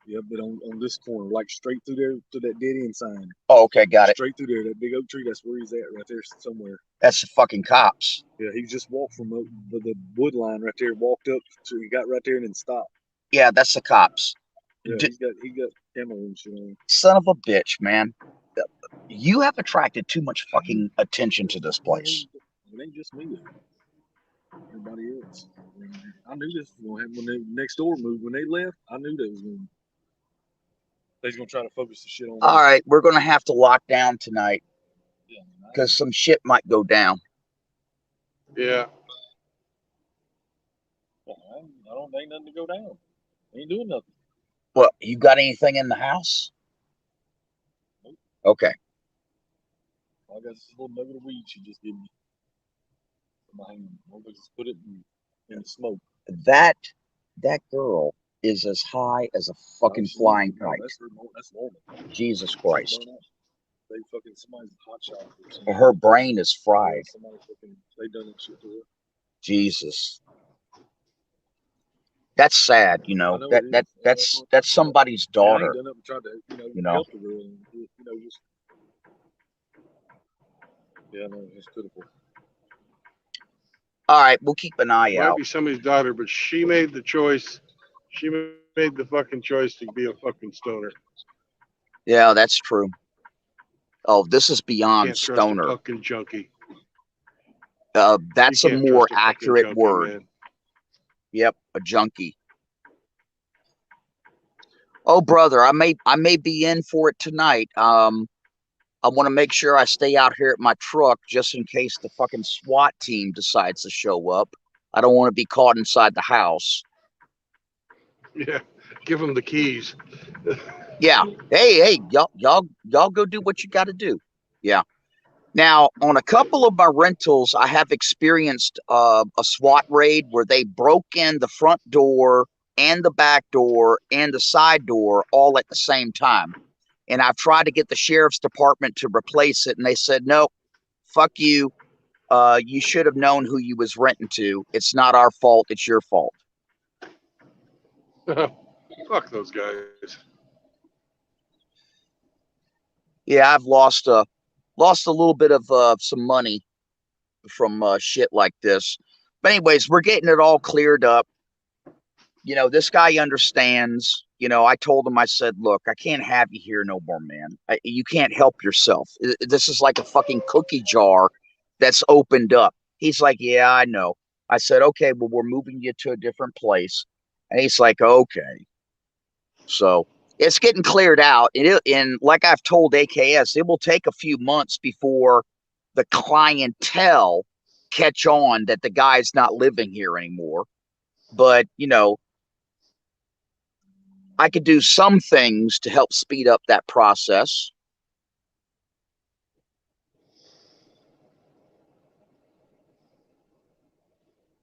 Yeah, but on this corner, like straight through there to that dead end sign. Oh, okay, got it. Straight through there, that big oak tree, that's where he's at right there somewhere. That's the fucking cops. Yeah, he just walked from the wood line right there, walked up, so he got right there and then stopped. Yeah, that's the cops. Yeah, he got camo and shit on. Son of a bitch, man. You have attracted too much fucking attention to this place. It ain't just me though. Everybody else. I knew this was gonna happen when they next door moved. When they left, I knew they was gonna try to focus the shit on. All right, we're gonna have to lock down tonight Yeah, because some shit might go down. Yeah. I don't ain't nothing to go down. Ain't doing nothing. What, you got anything in the house? Nope. Okay. I got this little nugget of weed she just gave me in my hand. I'll just put it in the smoke. That girl is as high as a fucking flying kite. That's normal. Jesus Christ. They fucking somebody's hot shot. Her brain is fried. Somebody fucking they done that shit to her. Jesus. That's sad, you know. That's somebody's daughter. I ain't done up and tried to, You know. help the girl and, just yeah, no, it's pitiful. All right, we'll keep an eye Might out. be somebody's daughter, but she made the choice. She made the fucking choice to be a fucking stoner. Yeah, that's true. Oh, this is beyond Can't trust a stoner. fucking junkie. That's You a can't more trust a fucking accurate junkie, word. man. Yep, a junkie. Oh, brother, I may be in for it tonight. I want to make sure I stay out here at my truck just in case the fucking SWAT team decides to show up. I don't want to be caught inside the house. Yeah, give them the keys. Yeah. Hey, y'all go do what you got to do. Yeah. Now, on a couple of my rentals, I have experienced a SWAT raid where they broke in the front door and the back door and the side door all at the same time. And I've tried to get the sheriff's department to replace it, and they said, no, fuck you. You should have known who you was renting to. It's not our fault. It's your fault. Fuck those guys. Yeah, I've lost a little bit of some money from shit like this. But anyways, we're getting it all cleared up. You know, this guy understands. You know, I told him, I said, look, I can't have you here no more, man. You can't help yourself. This is like a fucking cookie jar that's opened up. He's like, yeah, I know. I said, okay, well, we're moving you to a different place. And he's like, okay. So it's getting cleared out. And like I've told AKS, it will take a few months before the clientele catch on that the guy's not living here anymore. But, you know, I could do some things to help speed up that process.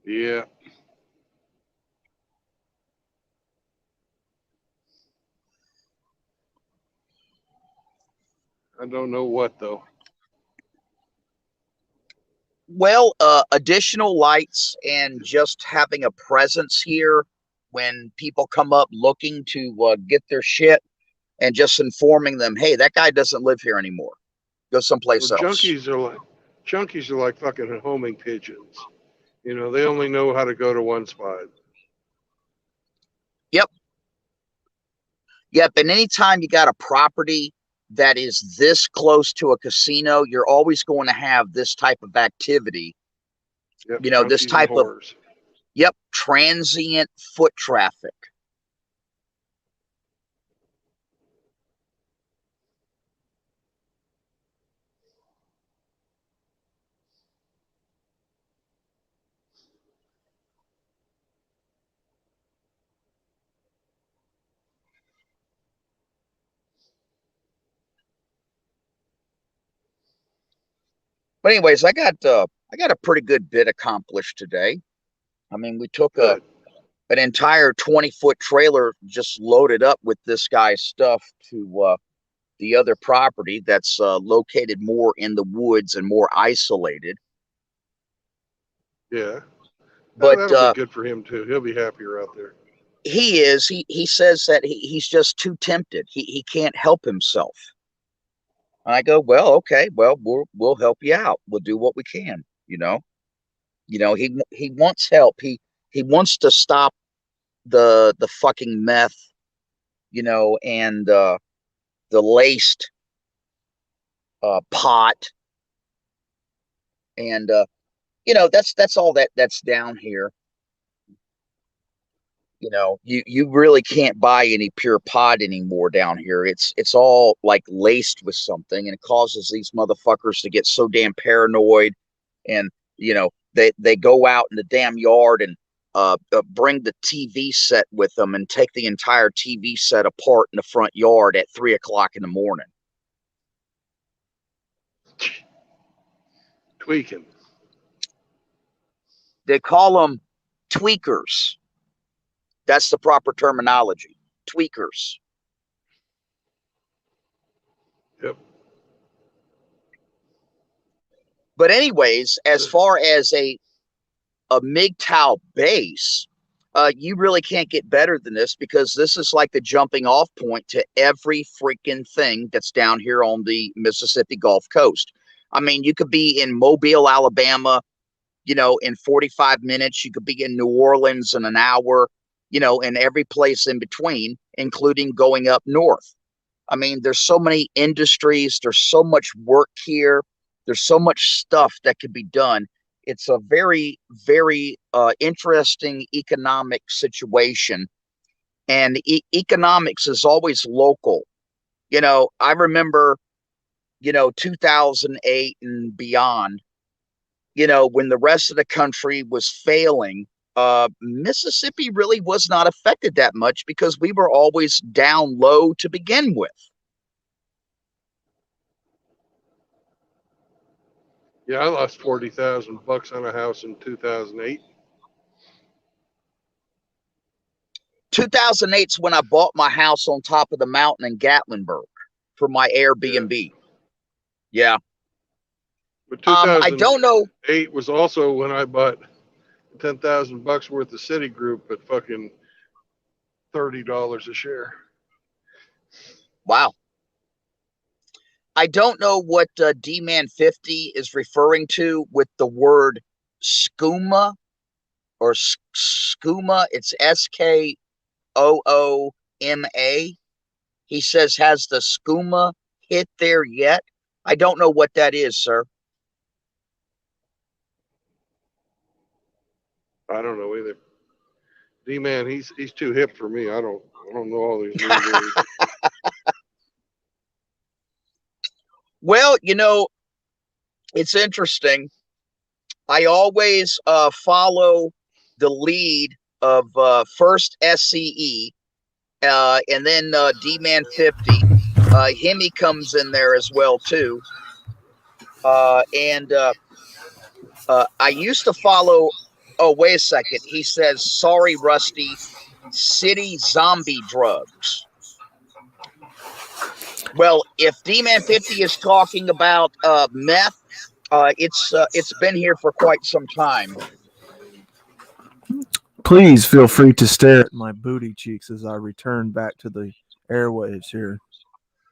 Yeah. I don't know what though. Well, additional lights and just having a presence here when people come up looking to get their shit, and just informing them, hey, that guy doesn't live here anymore. Go someplace Well, else. junkies are like fucking homing pigeons. You know, they only know how to go to one spot. Yep. Yep. And anytime you got a property that is this close to a casino, you're always going to have this type of activity. Yep, You know, this junkies type and of, whores. yep, transient foot traffic. But anyways, I got a pretty good bit accomplished today. I mean, we took Good. an entire 20-foot trailer just loaded up with this guy's stuff to the other property that's located more in the woods and more isolated. Yeah. But that'll be good for him too. He'll be happier out there. he is. He says that he's just too tempted. He can't help himself. And I go, well, okay, well, we'll help you out. We'll do what we can. You know. He wants help. He wants to stop the fucking meth. You know, and the laced pot, and you know, that's all that's down here. You know, you really can't buy any pure pot anymore down here. It's all like laced with something, and it causes these motherfuckers to get so damn paranoid. And you know, they go out in the damn yard and bring the TV set with them and take the entire TV set apart in the front yard at 3 o'clock in the morning. Tweaking. They call them tweakers. That's the proper terminology. Tweakers. Yep. But anyways, as far as a MGTOW base, you really can't get better than this, because this is like the jumping off point to every freaking thing that's down here on the Mississippi Gulf Coast. I mean, you could be in Mobile, Alabama, you know, in 45 minutes. You could be in New Orleans in an hour, you know, and every place in between, including going up north. I mean, there's so many industries. There's so much work here. There's so much stuff that could be done. It's a very, very interesting economic situation. And economics is always local. You know, I remember, you know, 2008 and beyond, you know, when the rest of the country was failing, Mississippi really was not affected that much because we were always down low to begin with. Yeah, I lost $40,000 on a house in 2008. 2008 is when I bought my house on top of the mountain in Gatlinburg for my Airbnb. Yeah. But I don't know. 2008 was also when I bought $10,000 worth of Citigroup at fucking $30 a share. Wow. I don't know what D-Man 50 is referring to with the word skooma or skooma. It's SKOOMA. He says, has the skooma hit there yet? I don't know what that is, sir. I don't know either. D-Man, he's too hip for me. I don't know all these new words. Well, you know, it's interesting. I always follow the lead of first SCE and then D-Man 50. Hemi comes in there as well, too. And I used to follow. Oh, wait a second. He says, sorry, Rusty, city zombie drugs. Well, if D-Man 50 is talking about meth, It's been here for quite some time. Please feel free to stare at my booty cheeks as I return back to the airwaves here.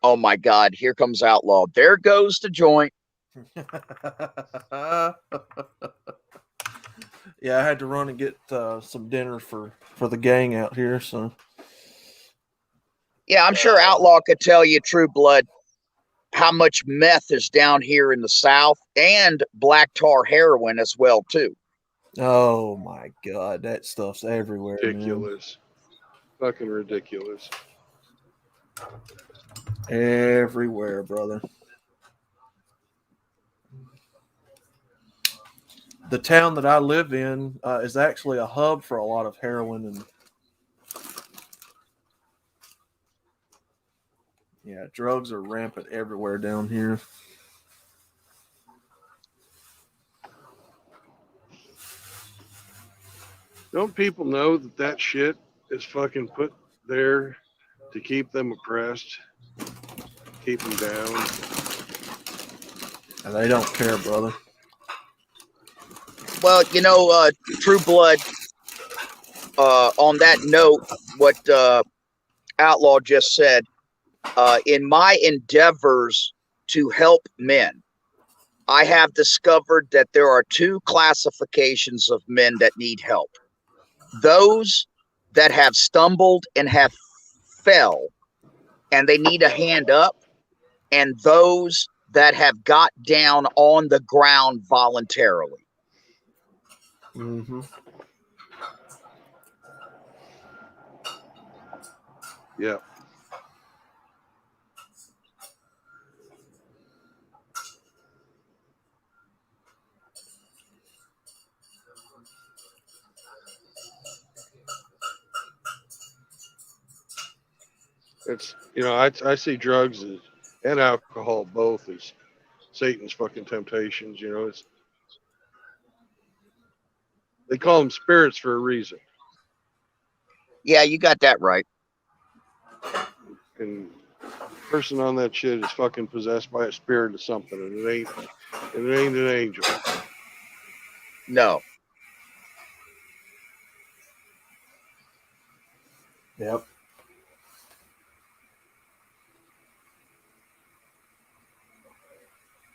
Oh my God, here comes Outlaw. There goes the joint. Yeah, I had to run and get some dinner for the gang out here. So Yeah, I'm sure Outlaw could tell you, True Blood, how much meth is down here in the South, and black tar heroin as well too. oh my God, that stuff's everywhere, man. Ridiculous. Fucking ridiculous. Everywhere, brother. The town that I live in is actually a hub for a lot of heroin and yeah, drugs are rampant everywhere down here. Don't people know that that shit is fucking put there to keep them oppressed, keep them down? And they don't care, brother. Well, True Blood. On that note, what Outlaw just said. In my endeavors to help men, I have discovered that there are two classifications of men that need help. Those that have stumbled and have fell and they need a hand up, and those that have got down on the ground voluntarily. Mm-hmm. Yeah. It's, I see drugs and alcohol both as Satan's fucking temptations. They call them spirits for a reason. Yeah, you got that right. And the person on that shit is fucking possessed by a spirit or something, and it ain't an angel. No. Yep.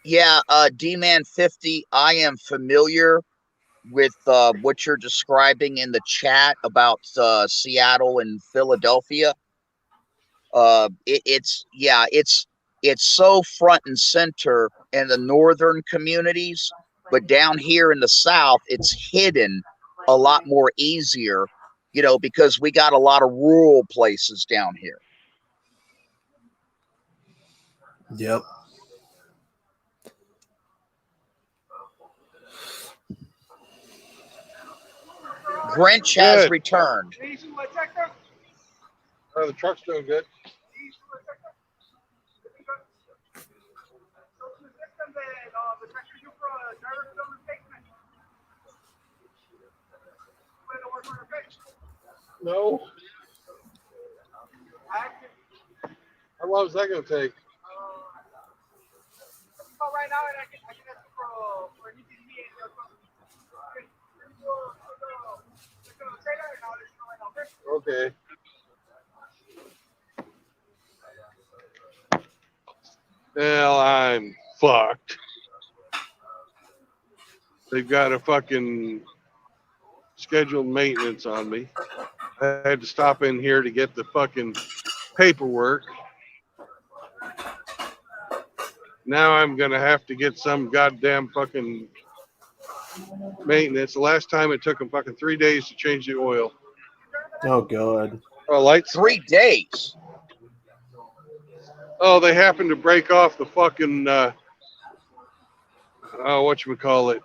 Yeah, D-Man 50, I am familiar with what you're describing in the chat about Seattle and Philadelphia. It's so front and center in the northern communities, but down here in the South, it's hidden a lot more easier, because we got a lot of rural places down here. Yep. Grinch has returned. Oh, the truck's doing good. No. How long is that going to take? Okay. Well, I'm fucked. They've got a fucking scheduled maintenance on me. I had to stop in here to get the fucking paperwork. Now I'm going to have to get some goddamn fucking maintenance. The last time it took them fucking 3 days to change the oil. Oh, God. Oh, lights? 3 days. Oh, they happened to break off the fucking, whatchamacallit.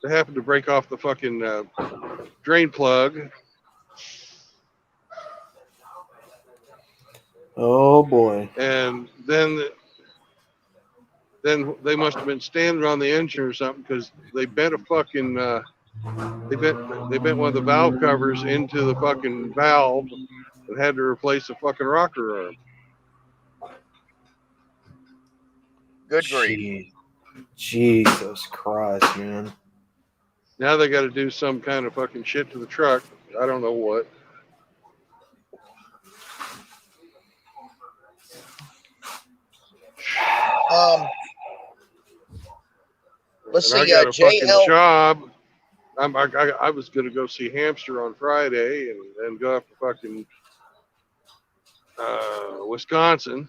They happened to break off the fucking drain plug. Oh, boy. And then they must have been standing on the engine or something, because they bent a fucking, they bent one of the valve covers into the fucking valve and had to replace the fucking rocker arm. Good grief. Gee, Jesus Christ, man. Now they got to do some kind of fucking shit to the truck. I don't know what. Let's And I see, got a fucking JL. job. I was gonna go see Hamster on Friday and then go up to fucking Wisconsin.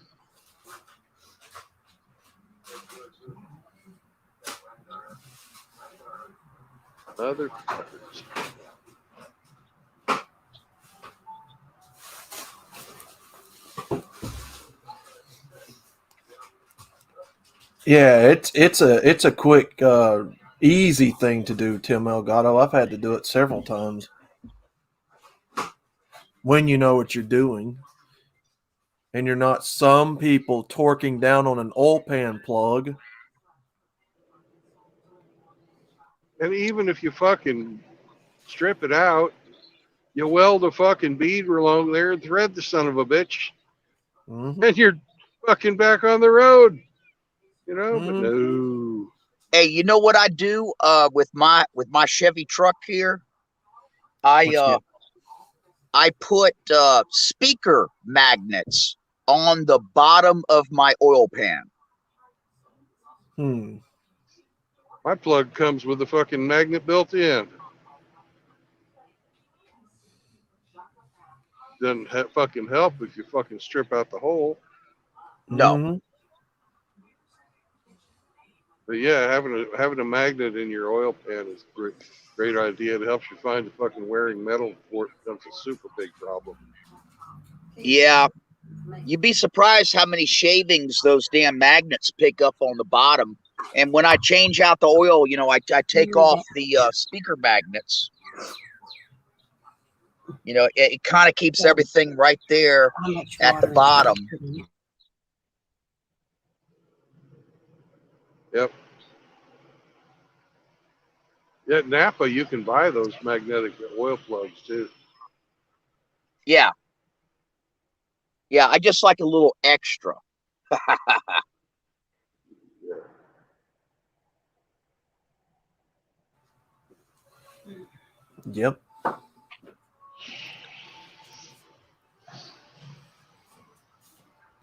Motherfuckers. Yeah, it's a quick, easy thing to do, Tim Elgato. I've had to do it several times. When you know what you're doing, and you're not some people torquing down on an oil pan plug. And even if you fucking strip it out, you weld a fucking bead along there and thread the son of a bitch, Mm-hmm. and you're fucking back on the road. You know, but Mm-hmm. no. Hey, you know what I do with my Chevy truck here? I put speaker magnets on the bottom of my oil pan. My plug comes with a fucking magnet built in. Doesn't fucking help if you fucking strip out the hole. No. Mm-hmm. But yeah, having a magnet in your oil pan is a great idea. It helps you find the fucking wearing metal before it becomes a super big problem. Yeah. You'd be surprised how many shavings those damn magnets pick up on the bottom. And when I change out the oil, you know, I take off the speaker magnets. You know, it kind of keeps everything right there at the bottom. Yep. Yeah, at Napa, you can buy those magnetic oil plugs too. Yeah. Yeah, I just like a little extra. Yep.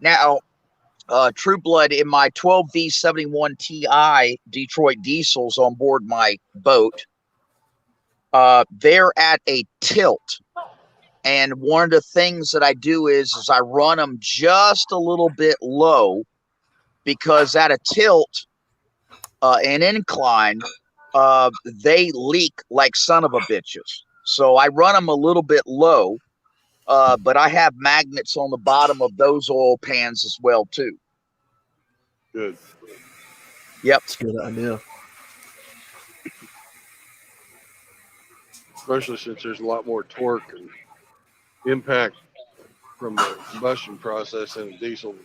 Now, True Blood, in my 12V71 Ti Detroit diesels on board my boat, they're at a tilt. And one of the things that I do is I run them just a little bit low, because at a tilt, an incline, they leak like son of a bitches. So I run them a little bit low, but I have magnets on the bottom of those oil pans as well too. Good. Yep. That's a good idea. Especially since there's a lot more torque and impact from the combustion process in a diesel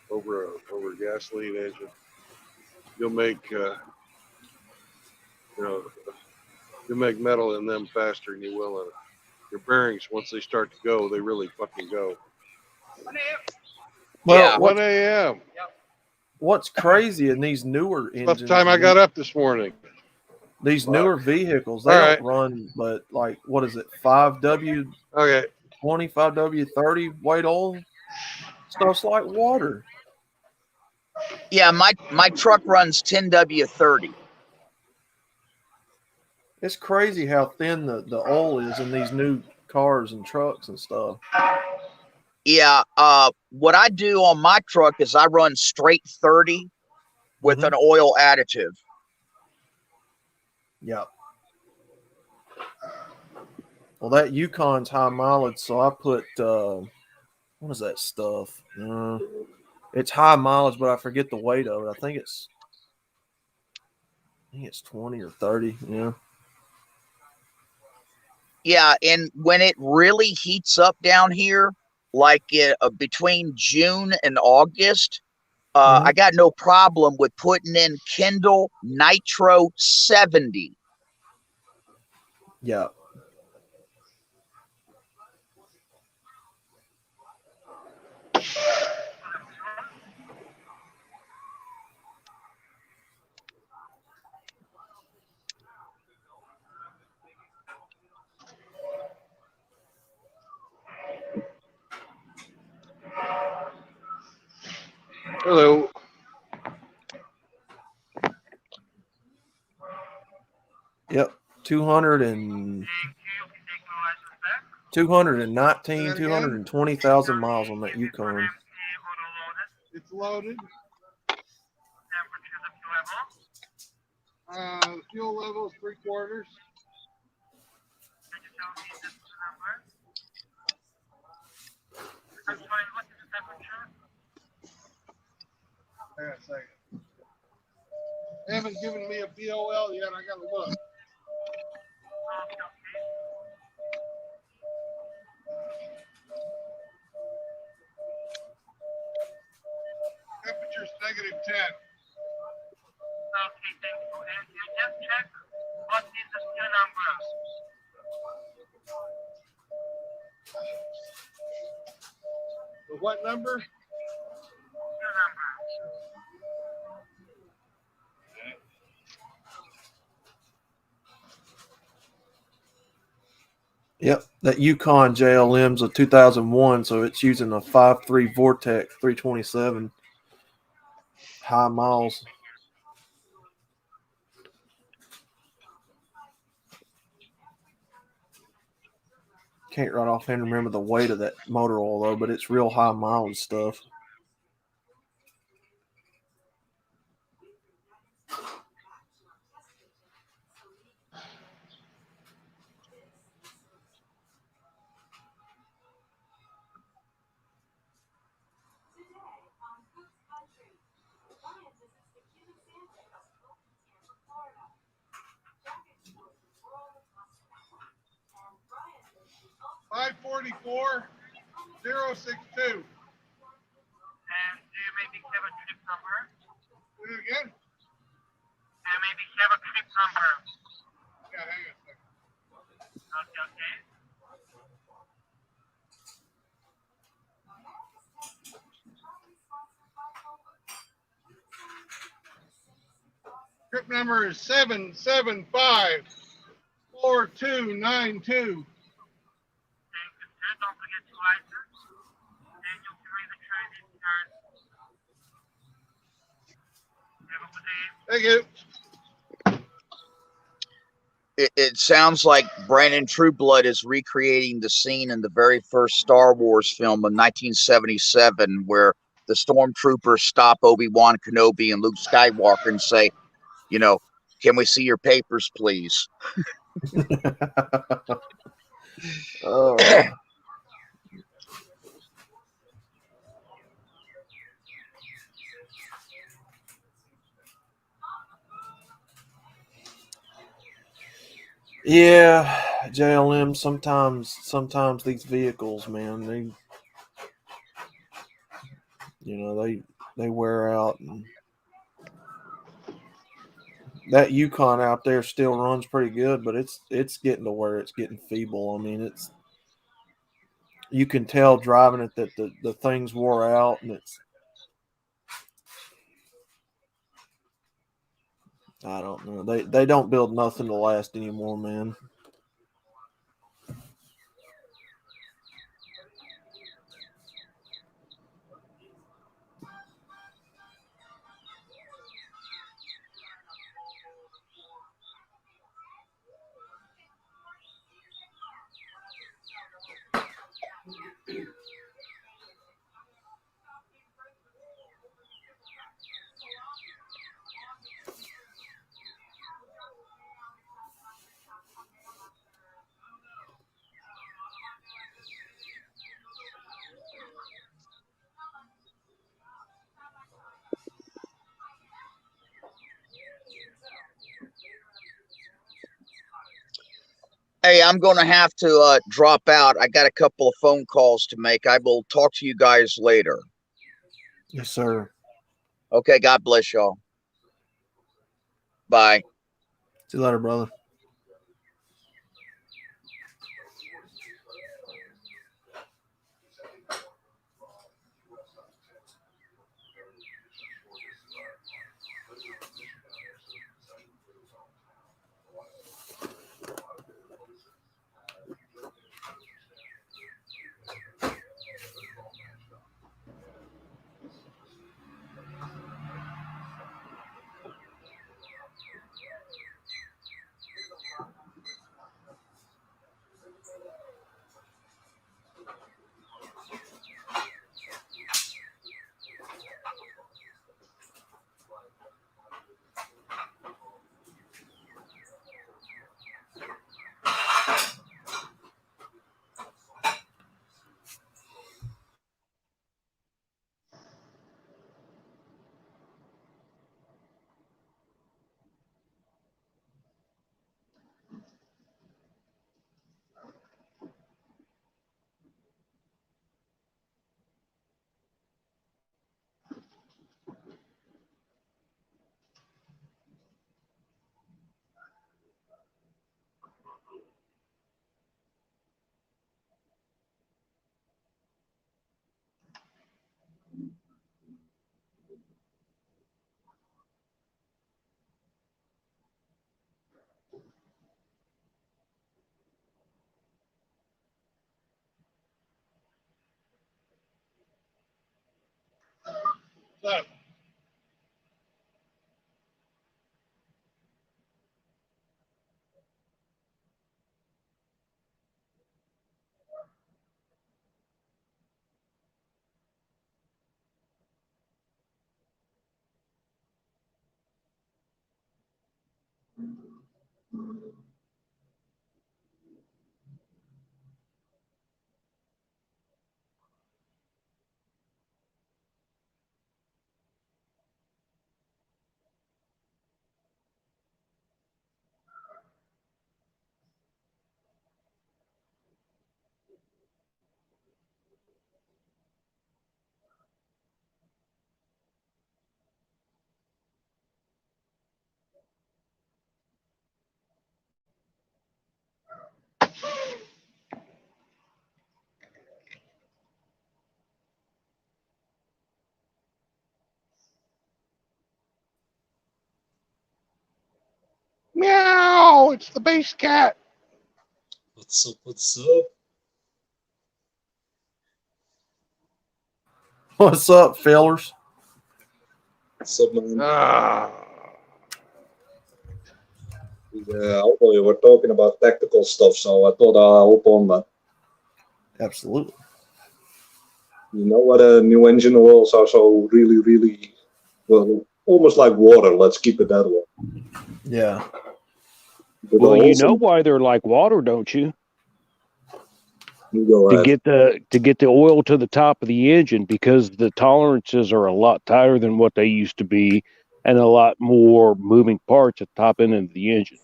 over a gasoline engine. You'll make you'll make metal in them faster than you will in your bearings. Once they start to go, they really fucking go. Well, Yeah. 1 a.m. What's crazy in these newer About the engines? time I got up this morning. These newer vehicles, they All don't right. run, but like, what is it? 5W20, Okay. 5W30 weight oil. Stuff's like water. Yeah, my truck runs 10W30. It's crazy how thin the oil is in these new cars and trucks and stuff. Yeah, what I do on my truck is I run straight 30 with an oil additive. Yeah. Well, that Yukon's high mileage, so I put what is that stuff? It's high mileage, but I forget the weight of it. I think it's 20 or 30. Yeah. Yeah, and when it really heats up down here, like between June and August, I got no problem with putting in Kindle Nitro 70. Yeah. Hello. Yep. 219, 220,000 miles on that Yukon. It's loaded. Fuel level is 3/4. Hang on a second. They haven't given me a BOL yet. I gotta look. Temperature's -10. Okay, thank you. And you just check what is the SKU number. The what number? SKU number. Yep. That Yukon JLM's a 2001, so it's using a 5.3 Vortex 327. High miles. Can't right offhand remember the weight of that motor oil though, but it's real high mileage stuff. $544,062. And do you maybe have a trip number? Do it again? Do you maybe have a trip number? Yeah, hang on a second. Okay, okay. Trip number is 7754292. Thank you, sir. Don't forget to license. And you'll carry the transit card. Have a good day. Thank you. It sounds like Brandon Trueblood is recreating the scene in the very first Star Wars film in 1977, where the stormtroopers stop Obi-Wan Kenobi and Luke Skywalker and say, you know, can we see your papers, please? Oh. Yeah, JLM. Sometimes these vehicles, man, they wear out. And that Yukon out there still runs pretty good, but it's getting to where it's getting feeble. I mean, you can tell driving it that the things wore out, and I don't know. They don't build nothing to last anymore, man. Hey, I'm going to have to drop out. I got a couple of phone calls to make. I will talk to you guys later. Yes, sir. Okay, God bless y'all. Bye. See you later, brother. So, meow, it's the base cat. What's up? What's up? What's up, fellers? What's up, man? Ah, Yeah, although we were talking about tactical stuff, so I thought I'll hop on that. Absolutely. You know what? New engine oils are so really, really, well, almost like water. Let's keep it that way. Yeah. But Well, you also, know why they're like water, don't you? you go To ahead. get the oil to the top of the engine, because the tolerances are a lot tighter than what they used to be, and a lot more moving parts at the top end of the engine.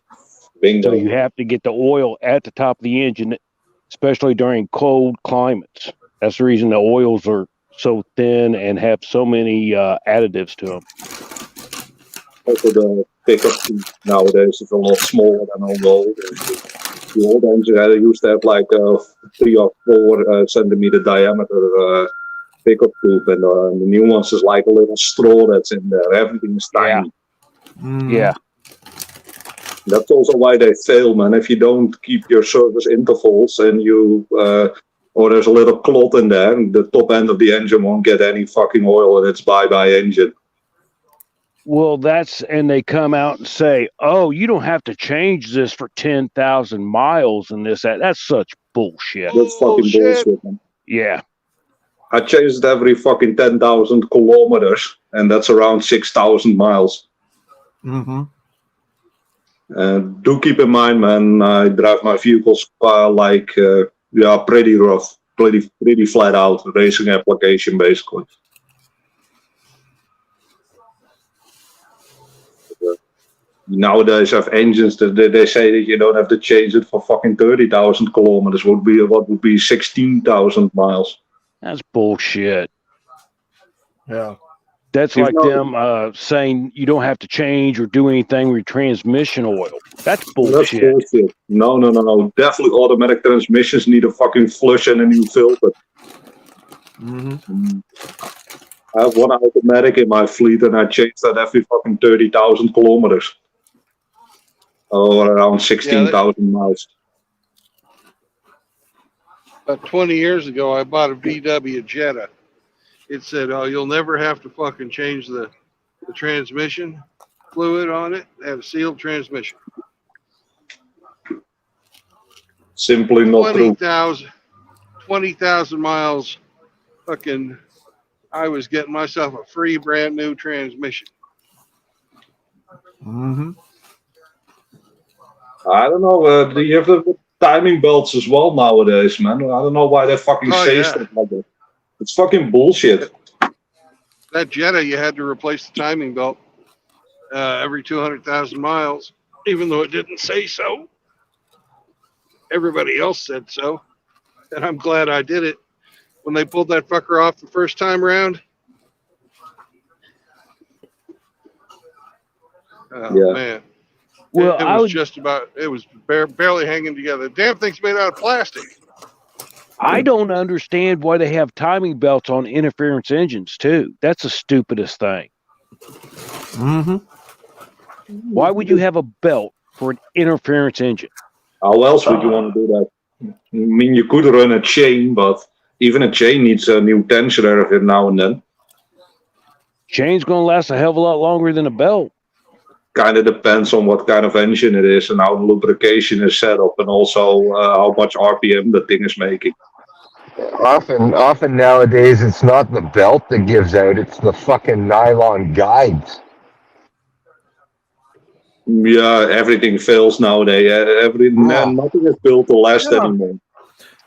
Bingo. So you have to get the oil at the top of the engine, especially during cold climates. That's the reason the oils are so thin and have so many additives to them. Also, the pickup nowadays is a lot smaller than on the old engine. The old engine used to have like a 3 or 4 centimeter diameter pickup tube, and the new ones is like a little straw that's in there. Everything is Yeah. tiny. Yeah. That's also why they fail, man. If you don't keep your service intervals and you, or there's a little clot in there, and the top end of the engine won't get any fucking oil, and it's bye-bye engine. Well, and they come out and say, "Oh, you don't have to change this for 10,000 miles and this that." That's such bullshit. That's fucking bullshit, man. Yeah. I changed it every fucking 10,000 kilometers, and that's around 6,000 miles. Mm-hmm. Do keep in mind, man, I drive my vehicles pretty rough, pretty flat out racing application, basically. Nowadays, I have engines that they say that you don't have to change it for fucking 30,000 kilometers. What would be 16,000 miles? That's bullshit. Yeah. That's like them saying you don't have to change or do anything with your transmission oil. That's bullshit. That's bullshit. No. Definitely automatic transmissions need a fucking flush and a new filter. Mm-hmm. I have one automatic in my fleet, and I change that every fucking 30,000 kilometers. Or around 16,000 miles. about 20 years ago, I bought a VW Jetta. It said, "Oh, you'll never have to fucking change the transmission fluid on it. They have a sealed transmission." Simply not true. 20,000 miles. Fucking, I was getting myself a free brand new transmission. Mm-hmm. I don't know. Do you have the timing belts as well nowadays, man? I don't know why they fucking say stuff like that. It's fucking bullshit. That Jetta, you had to replace the timing belt every 200,000 miles, even though it didn't say so. Everybody else said so, and I'm glad I did it. When they pulled that fucker off the first time around, man. Well, it was barely hanging together. Damn thing's made out of plastic. I don't understand why they have timing belts on interference engines too. That's the stupidest thing. Mm-hmm. Why would you have a belt for an interference engine? How else would you want to do that? I mean, you could run a chain, but even a chain needs a new tensioner every now and then. Chain's going to last a hell of a lot longer than a belt. Kind of depends on what kind of engine it is and how the lubrication is set up, and also how much RPM the thing is making. Often nowadays, it's not the belt that gives out; it's the fucking nylon guides. Yeah, everything fails nowadays. Nothing is built to last anymore.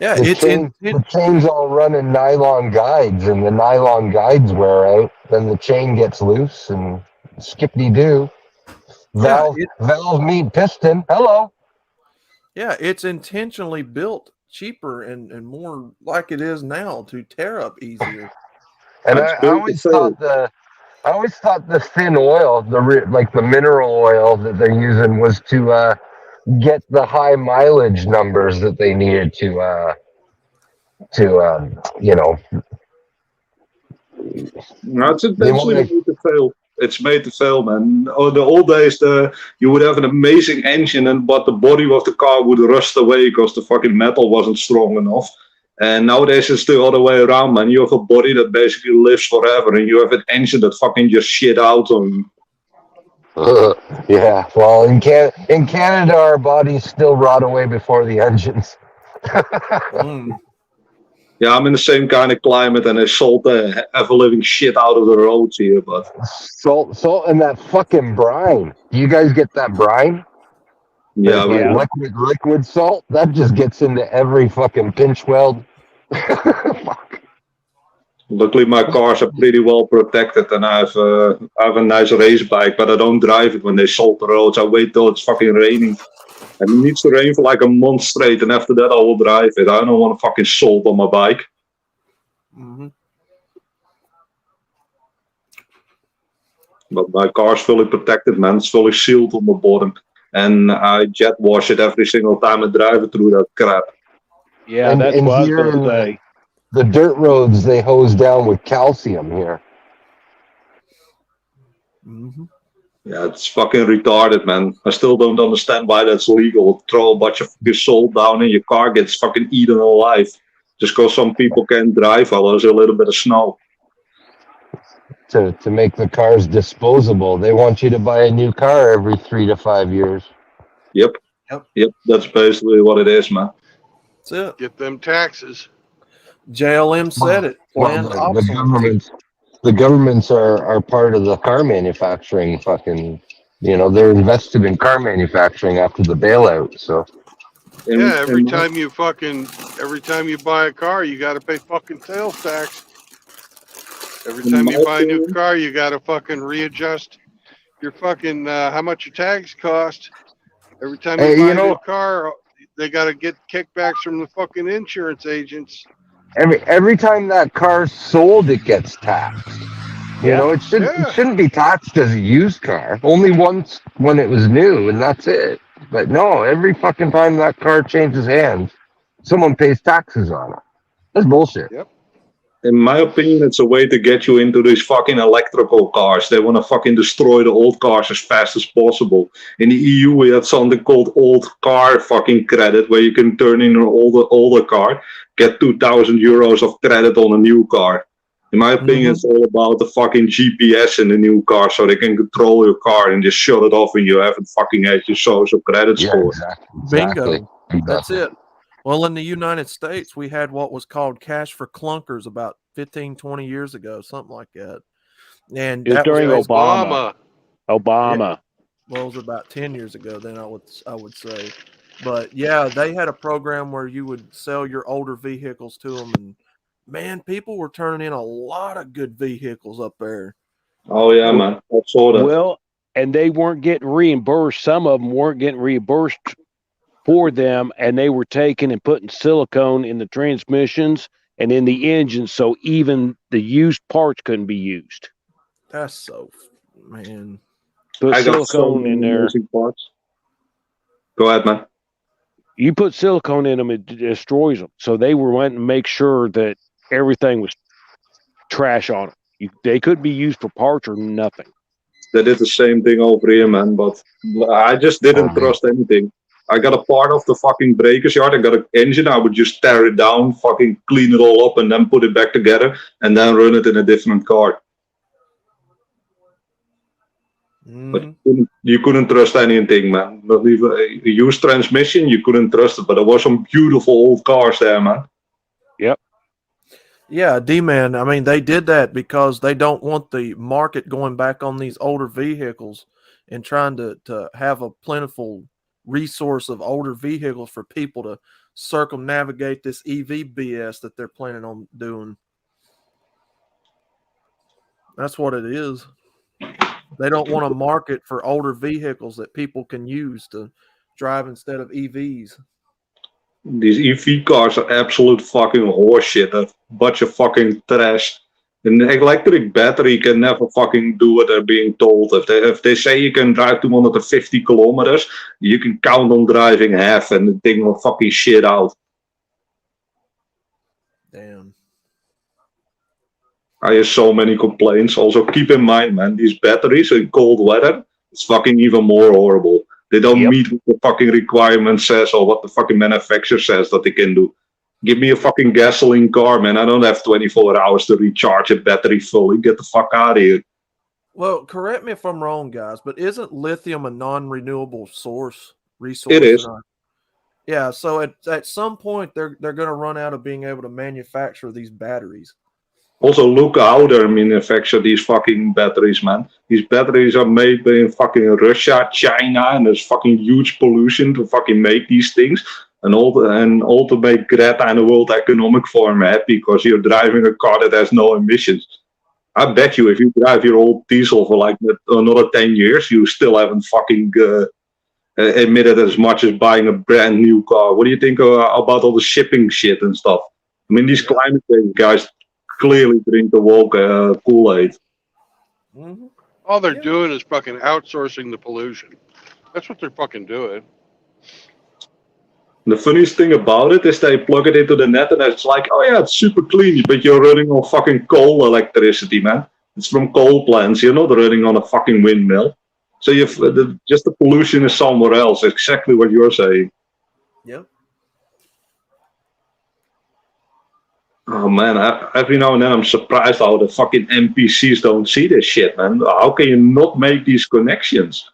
Yeah, The chain's all running nylon guides, and the nylon guides wear out. Then the chain gets loose, and skippity-doo. Valve meet piston. Hello. Yeah, it's intentionally built cheaper and more like it is now to tear up easier. And I always thought the thin oil, like the mineral oil that they're using, was to get the high mileage numbers that they needed to No, it's intentionally made to fail. It's made to fail, man. Oh, the old days, you would have an amazing engine, but the body of the car would rust away because the fucking metal wasn't strong enough. And nowadays it's the other way around, man. You have a body that basically lives forever, and you have an engine that fucking just shit out on you. Yeah, well, in Canada, our bodies still rot away before the engines. Yeah, I'm in the same kind of climate, and they sold the ever-living shit out of the roads here, but... Salt, and that fucking brine. Do you guys get that brine? Yeah, liquid salt? That just gets into every fucking pinch weld. Luckily, my cars are pretty well protected, and I have a nice race bike, but I don't drive it when they salt the roads. I wait till it's fucking raining. And it needs to rain for like a month straight, and after that I will drive it. I don't want to fucking salt on my bike. Mm-hmm. But my car's fully protected, man. It's fully sealed on the bottom. And I jet wash it every single time I drive it through that crap. Yeah, that's what I was going to say. The dirt roads, they hose down with calcium here. Mm-hmm. Yeah, it's fucking retarded, man. I still don't understand why that's legal. Throw a bunch of fucking salt down and your car gets fucking eaten alive. Just because some people can't drive while there's a little bit of snow. To make the cars disposable, they want you to buy a new car every 3 to 5 years. Yep. That's basically what it is, man. That's it. Get them taxes. JLM said it. The governments are part of the car manufacturing fucking, they're invested in car manufacturing after the bailout. So yeah, every time you buy a car, you got to pay fucking sales tax. Every time you buy a new car, you got to fucking readjust your fucking how much your tags cost. Every time you buy a new car, they got to get kickbacks from the fucking insurance agents. Every time that car's sold, it gets taxed. It shouldn't be taxed as a used car. Only once when it was new, and that's it. But no, every fucking time that car changes hands, someone pays taxes on it. That's bullshit. Yep. In my opinion, it's a way to get you into these fucking electrical cars. They want to fucking destroy the old cars as fast as possible. In the EU, we had something called old car fucking credit, where you can turn in an older car, get 2,000 euros of credit on a new car. In my opinion, it's all about the fucking GPS in the new car, so they can control your car and just shut it off when you haven't fucking had your social credit score. Exactly. Bingo. That's it. Well, in the United States, we had what was called cash for clunkers about 15, 20 years ago, something like that. And it was during Obama. Yeah. Well, it was about 10 years ago then, I would say. But yeah, they had a program where you would sell your older vehicles to them, and man, people were turning in a lot of good vehicles up there. Oh yeah, man. I saw that. Well, and they weren't getting reimbursed. Some of them weren't getting reimbursed for them, and they were taking and putting silicone in the transmissions and in the engines, so even the used parts couldn't be used. That's so, man. Put silicone in there. Parts. Go ahead, man. You put silicone in them, it destroys them. So they were wanting to make sure that everything was trash on them. They could be used for parts or nothing. They did the same thing over here, man, but I just didn't trust anything. I got a part of the fucking breakers yard. I got an engine. I would just tear it down, fucking clean it all up, and then put it back together, and then run it in a different car. But Mhm. you couldn't trust anything, man. Not even a used transmission, you couldn't trust it. But there was some beautiful old cars there, man. Yeah, D-Man. I mean, they did that because they don't want the market going back on these older vehicles and trying to have a plentiful resource of older vehicles for people to circumnavigate this EV BS that they're planning on doing. That's what it is. They don't want a market for older vehicles that people can use to drive instead of EVs. These EV cars are absolute fucking horseshit. A bunch of fucking trash. An electric battery can never fucking do what they're being told. If they say you can drive 250 kilometers, you can count on driving half and the thing will fucking shit out. Damn. I hear so many complaints. Also, keep in mind, man, these batteries in cold weather, it's fucking even more horrible. They don't Yep. meet what the fucking requirement says or what the fucking manufacturer says that they can do. Give me a fucking gasoline car, man. I don't have 24 hours to recharge a battery fully. Get the fuck out of here. Well, correct me if I'm wrong, guys, but isn't lithium a non-renewable resource? It is. Yeah, so at some point they're going to run out of being able to manufacture these batteries. Also, look how they manufacture these fucking batteries, man. These batteries are made in fucking Russia, China, and there's fucking huge pollution to fucking make these things. And all to make Greta and the World Economic Forum happy because you're driving a car that has no emissions. I bet you if you drive your old diesel for like another 10 years, you still haven't fucking emitted as much as buying a brand new car. What do you think about all the shipping shit and stuff? I mean, these climate change guys clearly drink the woke Kool-Aid. Mm-hmm. All they're doing is fucking outsourcing the pollution. That's what they're fucking doing. The funniest thing about it is they plug it into the net and it's like, oh yeah, it's super clean, but you're running on fucking coal electricity, man. It's from coal plants. You're not running on a fucking windmill. So just the pollution is somewhere else. Exactly what you're saying. Yep. Oh man, every now and then I'm surprised how the fucking NPCs don't see this shit, man. How can you not make these connections?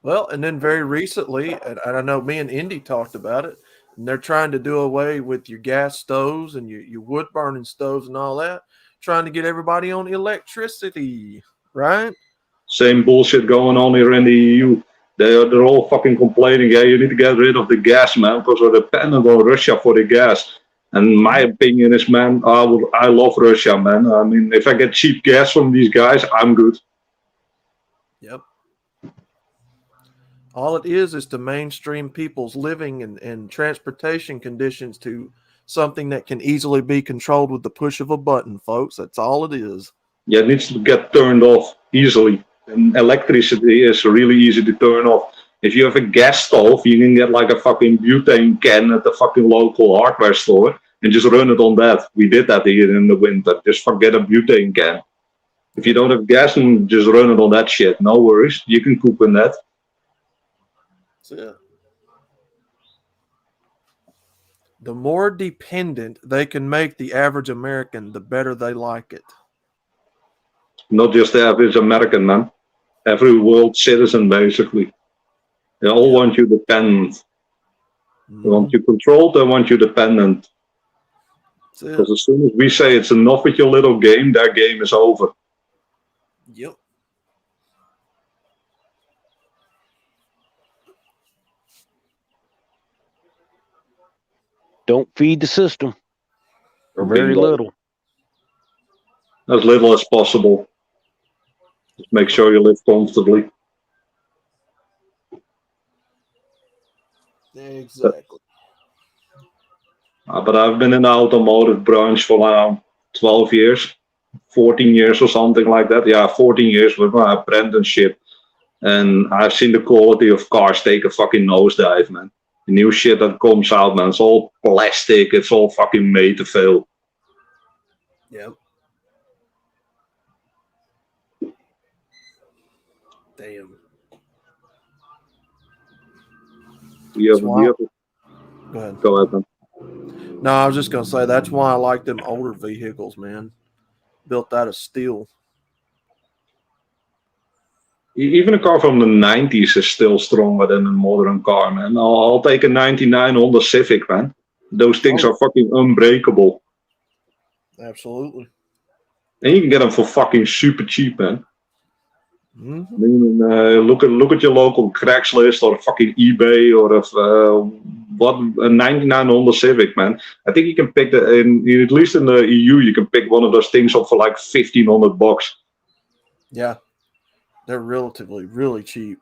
Well, and then very recently, and I know me and Indy talked about it, and they're trying to do away with your gas stoves and your wood burning stoves and all that, trying to get everybody on electricity, right? Same bullshit going on here in the EU. They're all fucking complaining, yeah, you need to get rid of the gas, man, because we're dependent on Russia for the gas. And my opinion is, man, I love Russia, man. I mean, if I get cheap gas from these guys, I'm good. Yep. All it is to mainstream people's living and transportation conditions to something that can easily be controlled with the push of a button, folks. That's all it is. Yeah, it needs to get turned off easily. And electricity is really easy to turn off. If you have a gas stove, you can get like a fucking butane can at the fucking local hardware store and just run it on that. We did that here in the winter. Just forget a butane can. If you don't have gas, and just run it on that shit. No worries. You can cook in that. That's it. The more dependent they can make the average American, the better they like it. Not just the average American, man. Every world citizen, basically. They all want you dependent. They want you controlled, they want you dependent. Because as soon as we say it's enough with your little game, their game is over. Yep. Don't feed the system, or very Bingo. little. As little as possible. Just make sure you live comfortably. Exactly. But I've been in the automotive branch for around 12 years, 14 years or something like that. Yeah, 14 years with my apprenticeship. And I've seen the quality of cars take a fucking nosedive, man. The new shit that comes out, man, it's all plastic. It's all fucking made to fail. Yep. Damn. Go ahead. Go ahead, man. No, I was just gonna say that's why I like them older vehicles, man. Built out of steel. Even a car from the 90s is still stronger than a modern car, man. I'll take a 99 Honda Civic, man. Those things are fucking unbreakable. Absolutely. And you can get them for fucking super cheap, man. Mhm. I mean, look at your local Craigslist or fucking eBay or what a 99 Honda Civic, man. I think you can pick at least in the EU, you can pick one of those things up for like $1,500. Yeah. They're relatively really cheap.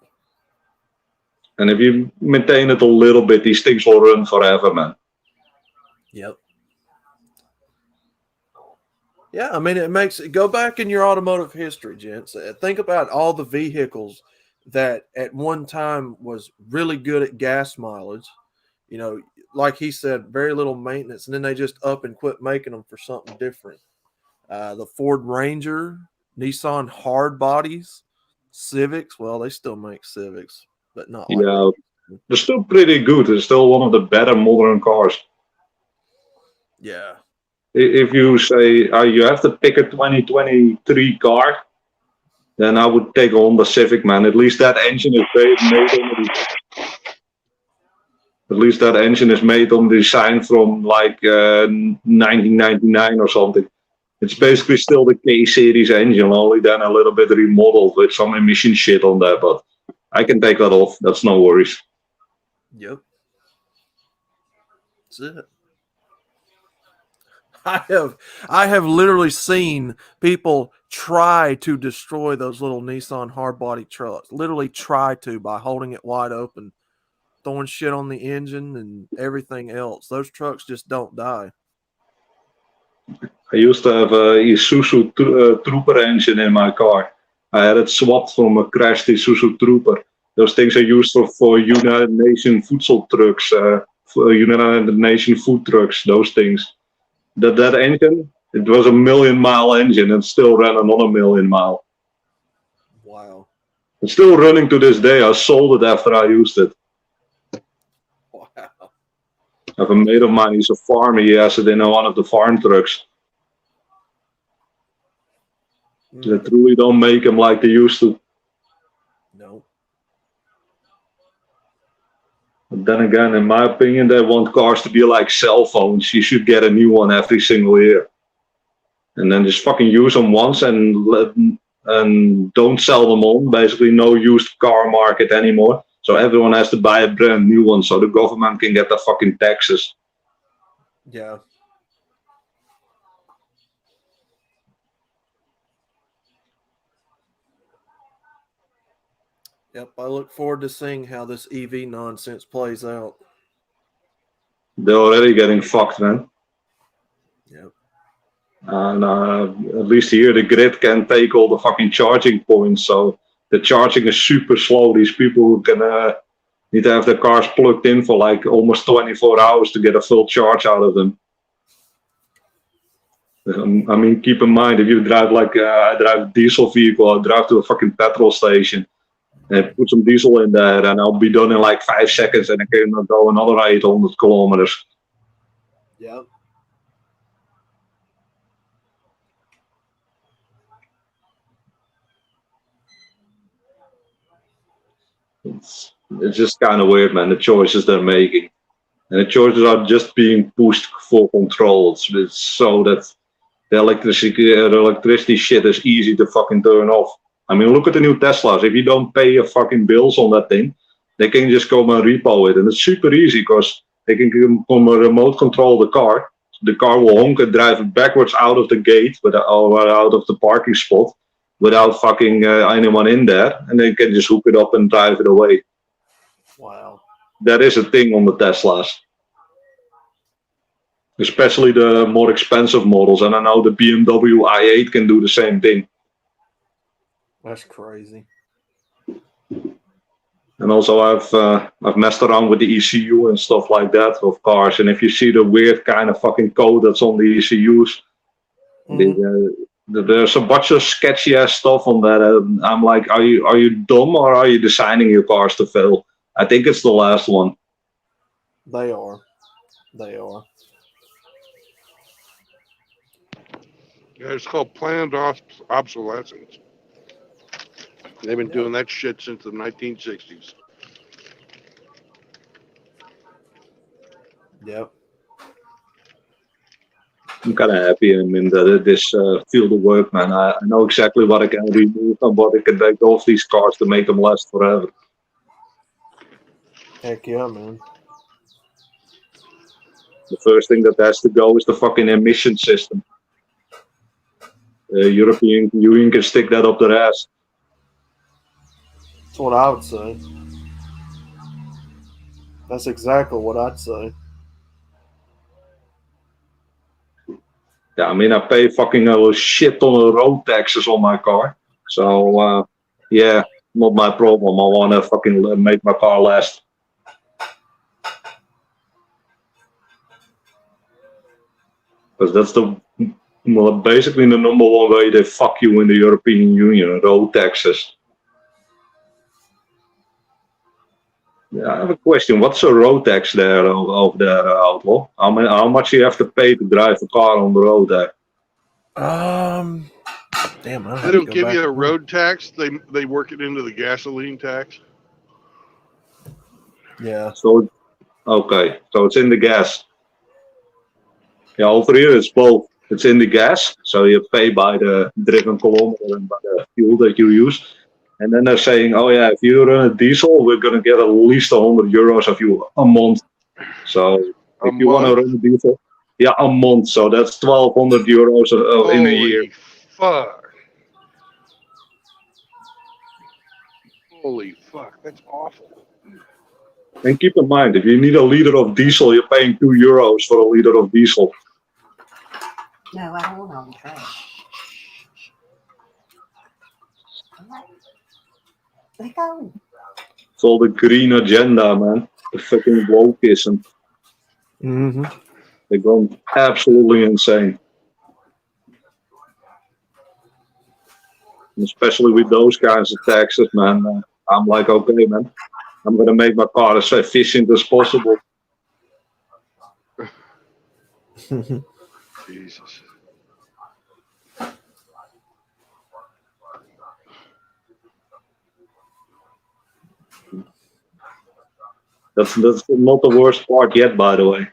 And if you maintain it a little bit, these things will run forever, man. Yep. Yeah, I mean, it makes it go back in your automotive history, gents. Think about all the vehicles that at one time was really good at gas mileage. You know, like he said, very little maintenance, and then they just up and quit making them for something different. The Ford Ranger, Nissan hard bodies, Civics. Well, they still make Civics, but not like they Yeah, used to. they're still pretty good. They're still one of the better modern cars. Yeah. If you say you have to pick a 2023 car, then I would take a Honda Civic, man. At least that engine is made on design from like 1999 or something. It's basically still the K series engine, only then a little bit remodeled with some emission shit on there. But I can take that off. That's no worries. Yep. That's it. I have literally seen people try to destroy those little Nissan hardbody trucks. Literally try to by holding it wide open, throwing shit on the engine and everything else. Those trucks just don't die. I used to have a Isuzu Trooper engine in my car. I had it swapped from a crashed Isuzu Trooper. Those things are used for United Nations food trucks, for United Nations food trucks. Those things. That engine, it was a 1,000,000-mile engine and still ran another 1,000,000 mile. Wow. It's still running to this day. I sold it after I used it. Wow. I have a mate of mine, he's a farmer, he has it in one of the farm trucks. They truly don't make them like they used to. No. But then again, in my opinion, they want cars to be like cell phones. You should get a new one every single year. And then just fucking use them once and don't sell them on. Basically, no used car market anymore. So everyone has to buy a brand new one so the government can get the fucking taxes. Yeah. Yep. I look forward to seeing how this EV nonsense plays out. They're already getting fucked, man. Yep. And at least here, the grid can take all the fucking charging points. So the charging is super slow. These people can need to have their cars plugged in for like almost 24 hours to get a full charge out of them. I mean, keep in mind, if you drive like I drive a diesel vehicle, I drive to a fucking petrol station and put some diesel in there, and I'll be done in like 5 seconds, and I can go another 800 kilometers. Yep. It's just kind of weird, man, the choices they're making. And the choices are just being pushed for control. It's so that the electricity shit is easy to fucking turn off. I mean, look at the new Teslas. If you don't pay your fucking bills on that thing, they can just come and repo it. And it's super easy because they can come remote control the car. The car will honk and drive backwards out of the gate or out of the parking spot without fucking anyone in there. And they can just hook it up and drive it away. Wow. That is a thing on the Teslas. Especially the more expensive models. And I know the BMW i8 can do the same thing. That's crazy. And also I've messed around with the ECU and stuff like that of cars. And if you see the weird kind of fucking code that's on the ECUs, there's a bunch of sketchy ass stuff on that. I'm like, are you dumb or are you designing your cars to fail? I think it's the last one. They are. They are. Yeah, it's called planned obsolescence. They've been doing that shit since the 1960s. Yep. I'm kind of happy I'm in this field of work, man. I know exactly what I can remove and what I can take off these cars to make them last forever. Heck yeah, man. The first thing that has to go is the fucking emission system. The European Union can stick that up their ass. That's what I would say. That's exactly what I'd say. Yeah, I mean, I pay fucking a shit ton of road taxes on my car. So, yeah, not my problem. I want to fucking make my car last. Because that's basically the number one way they fuck you in the European Union, road taxes. Yeah, I have a question. What's a road tax there over there, Outlaw? How much you have to pay to drive a car on the road there? Damn, I They don't give you a road tax. They work it into the gasoline tax. Yeah. So, okay, so it's in the gas. Yeah, over here it's both. It's in the gas, so you pay by the driven kilometer and by the fuel that you use. And then they're saying, oh yeah, if you run a diesel, we're going to get at least 100 euros of you a month. So if you want to run a diesel, yeah, a month. So that's 1,200 euros in a year. Fuck. Holy fuck, that's awful. And keep in mind, if you need a liter of diesel, you're paying 2 euros for a liter of diesel. No, I don't want all the trash. Let go. It's all the green agenda, man. The fucking wokeism. Mm-hmm. They're going absolutely insane. And especially with those kinds of taxes, man. I'm like, okay, man. I'm going to make my car as efficient as possible. Jesus. That's not the worst part yet, by the way.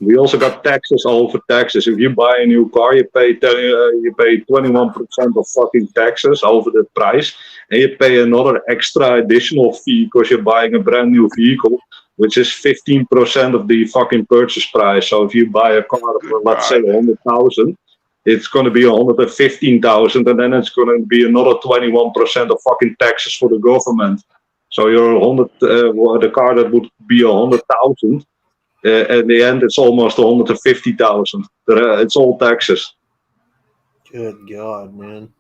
We also got taxes over taxes. If you buy a new car, you pay 21% of fucking taxes over the price, and you pay another extra additional fee because you're buying a brand new vehicle, which is 15% of the fucking purchase price. So if you buy a car for, let's say, 100,000, it's going to be 115,000, and then it's going to be another 21% of fucking taxes for the government. So your the car that would be 100,000. At the end, it's almost 150,000. It's all taxes. Good God, man.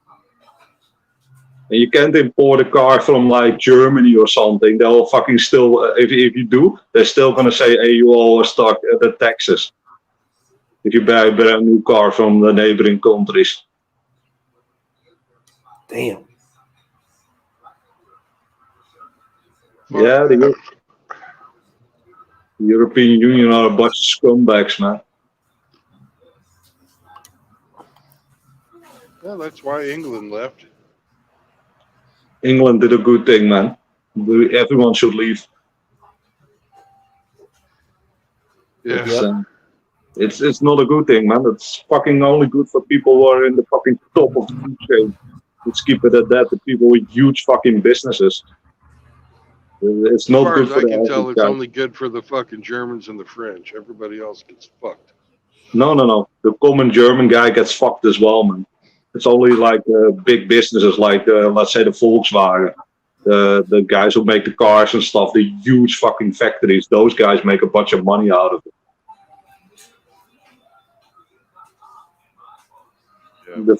And you can't import a car from like Germany or something. They'll fucking still, if you do, they're still gonna say, hey, you owe us the taxes. If you buy a brand new car from the neighboring countries. Damn. Yeah, the European Union are a bunch of scumbags, man. Well, that's why England left. England did a good thing, man. Everyone should leave. Yeah. It's not a good thing, man. It's fucking only good for people who are in the fucking top of the food chain. Let's keep it at that. The people with huge fucking businesses. It's not As far good as for I the can tell, average it's guy. only good for the fucking Germans and the French. Everybody else gets fucked. No. The common German guy gets fucked as well, man. It's only like big businesses like, let's say, the Volkswagen. The guys who make the cars and stuff, the huge fucking factories, those guys make a bunch of money out of it. Yeah.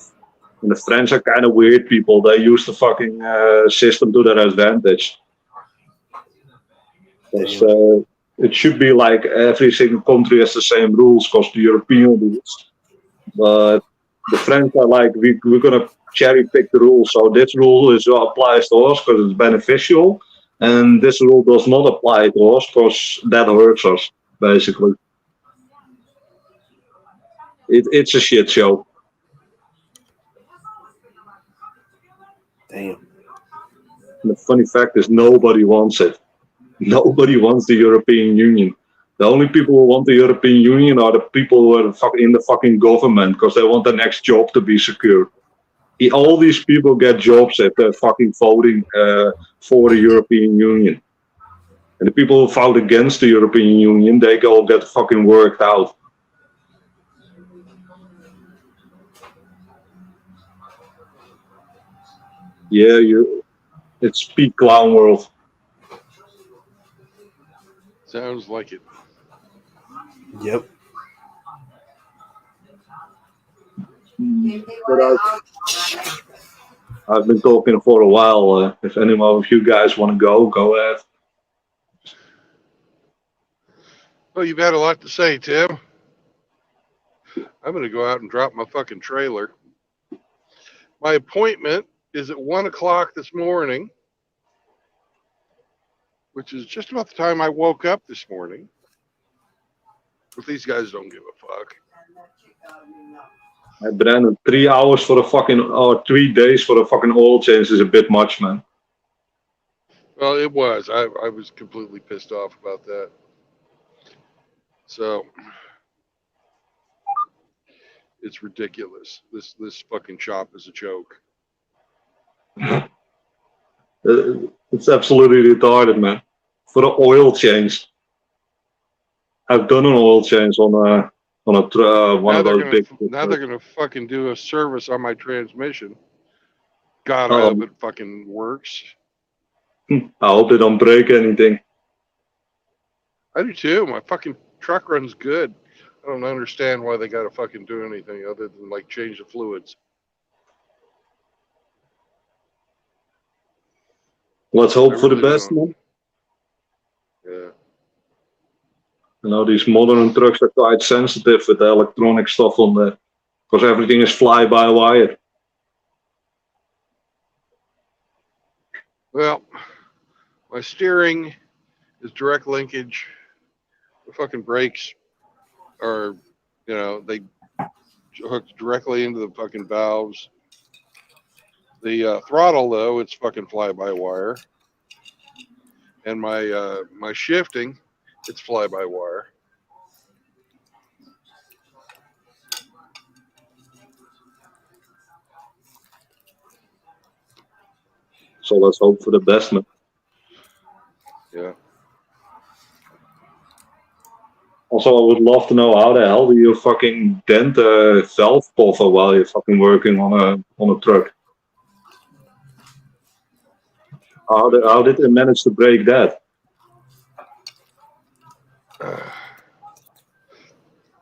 The French are kind of weird people. They use the fucking system to their advantage. It should be like every single country has the same rules because the European rules. But the French are like, we're going to cherry pick the rules. So this rule applies to us because it's beneficial. And this rule does not apply to us because that hurts us, basically. It's a shit show. Damn. And the funny fact is nobody wants it. Nobody wants the European Union. The only people who want the European Union are the people who are in the fucking government because they want the next job to be secure. All these people get jobs if they're fucking voting for the European Union. And the people who vote against the European Union, they go get fucking worked out. Yeah, it's peak clown world. Sounds like it. Yep. But I've been talking for a while. If any of you guys want to go ahead. Well, you've had a lot to say, Tim. I'm going to go out and drop my fucking trailer. My appointment is at 1 o'clock this morning, which is just about the time I woke up this morning. But these guys don't give a fuck. Hey, Brandon, 3 hours for a fucking, or 3 days for a fucking oil change is a bit much, man. Well, it was. I was completely pissed off about that. So it's ridiculous. This fucking shop is a joke. It's absolutely retarded, man. For the oil change, I've done an oil change on one of those big. Now they're gonna fucking do a service on my transmission. God, I hope it fucking works. I hope they don't break anything. I do too. My fucking truck runs good. I don't understand why they gotta fucking do anything other than like change the fluids. Let's hope for the really best, man. Yeah. You know, these modern trucks are quite sensitive with the electronic stuff on there, because everything is fly-by-wire. Well, my steering is direct linkage. The fucking brakes are, you know, they hooked directly into the fucking valves. The throttle, though, it's fucking fly-by-wire. And my shifting, it's fly-by-wire. So let's hope for the best, man. Yeah. Also, I would love to know how the hell do you fucking dent a valve cover while you're fucking working on a truck? How did they manage to break that?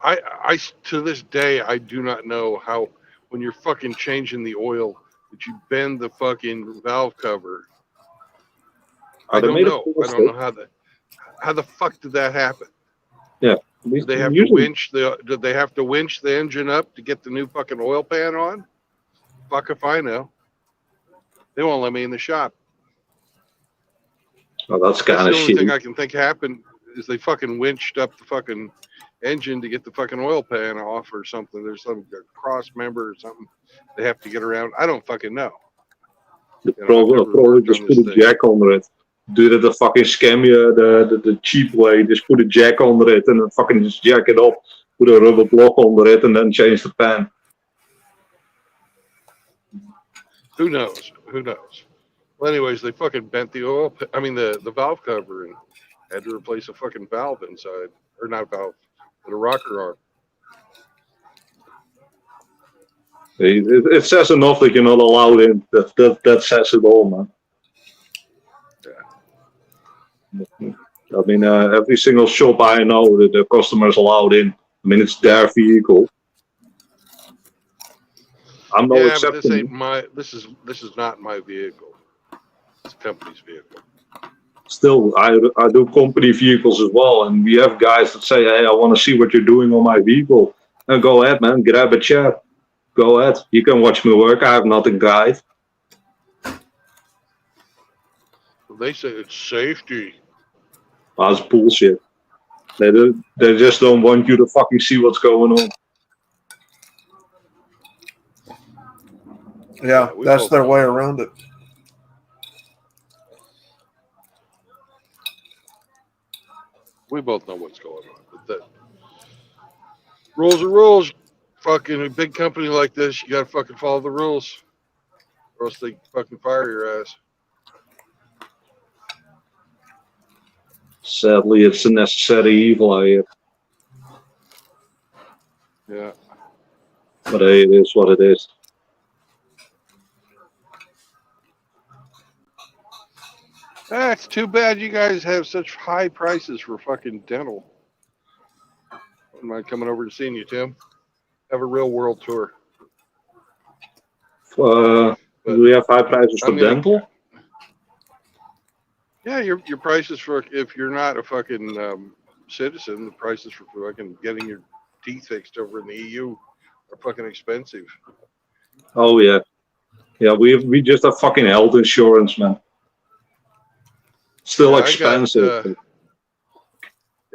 I to this day I do not know how when you're fucking changing the oil that you bend the fucking valve cover. I don't know. I don't know how the fuck did that happen? Yeah. Did they have to winch did they have to winch the engine up to get the new fucking oil pan on? Fuck if I know. They won't let me in the shop. Oh, that's kind of the shitty. only thing I can think happened is they fucking winched up the fucking engine to get the fucking oil pan off or something. There's some cross member or something they have to get around. I don't fucking know. Probably just put a jack under it. Do the fucking scam you the cheap way. Just put a jack under it and then fucking just jack it up. Put a rubber block under it and then change the pan. Who knows? Who knows? Well, anyways, they fucking bent the the valve cover and had to replace a fucking valve inside. Or not valve, but a rocker arm. It says enough that you're not allowed in. That says it all, man. Yeah. I mean, every single shop I know that the customer's allowed in. I mean, it's their vehicle. I'm no exception. But this ain't my. This is not my vehicle. It's a company's vehicle. Still, I do company vehicles as well, and we have guys that say, "Hey, I want to see what you're doing on my vehicle." And go ahead, man. Grab a chair. Go ahead. You can watch me work. I have nothing to hide. They say it's safety. That's bullshit. They just don't want you to fucking see what's going on. Yeah, that's their way around it. We both know what's going on. But the rules are rules. Fucking a big company like this, you gotta fucking follow the rules, or else they fucking fire your ass. Sadly, it's a necessary evil, I hear. Yeah. But hey, it is what it is. It's too bad you guys have such high prices for fucking dental. Wouldn't mind coming over and seeing you, Tim. Have a real world tour. Do we have high prices for dental? Yeah, your prices for if you're not a fucking citizen, the prices for fucking getting your teeth fixed over in the EU are fucking expensive. Oh yeah, yeah. We just have fucking health insurance, man. Still Yeah, expensive.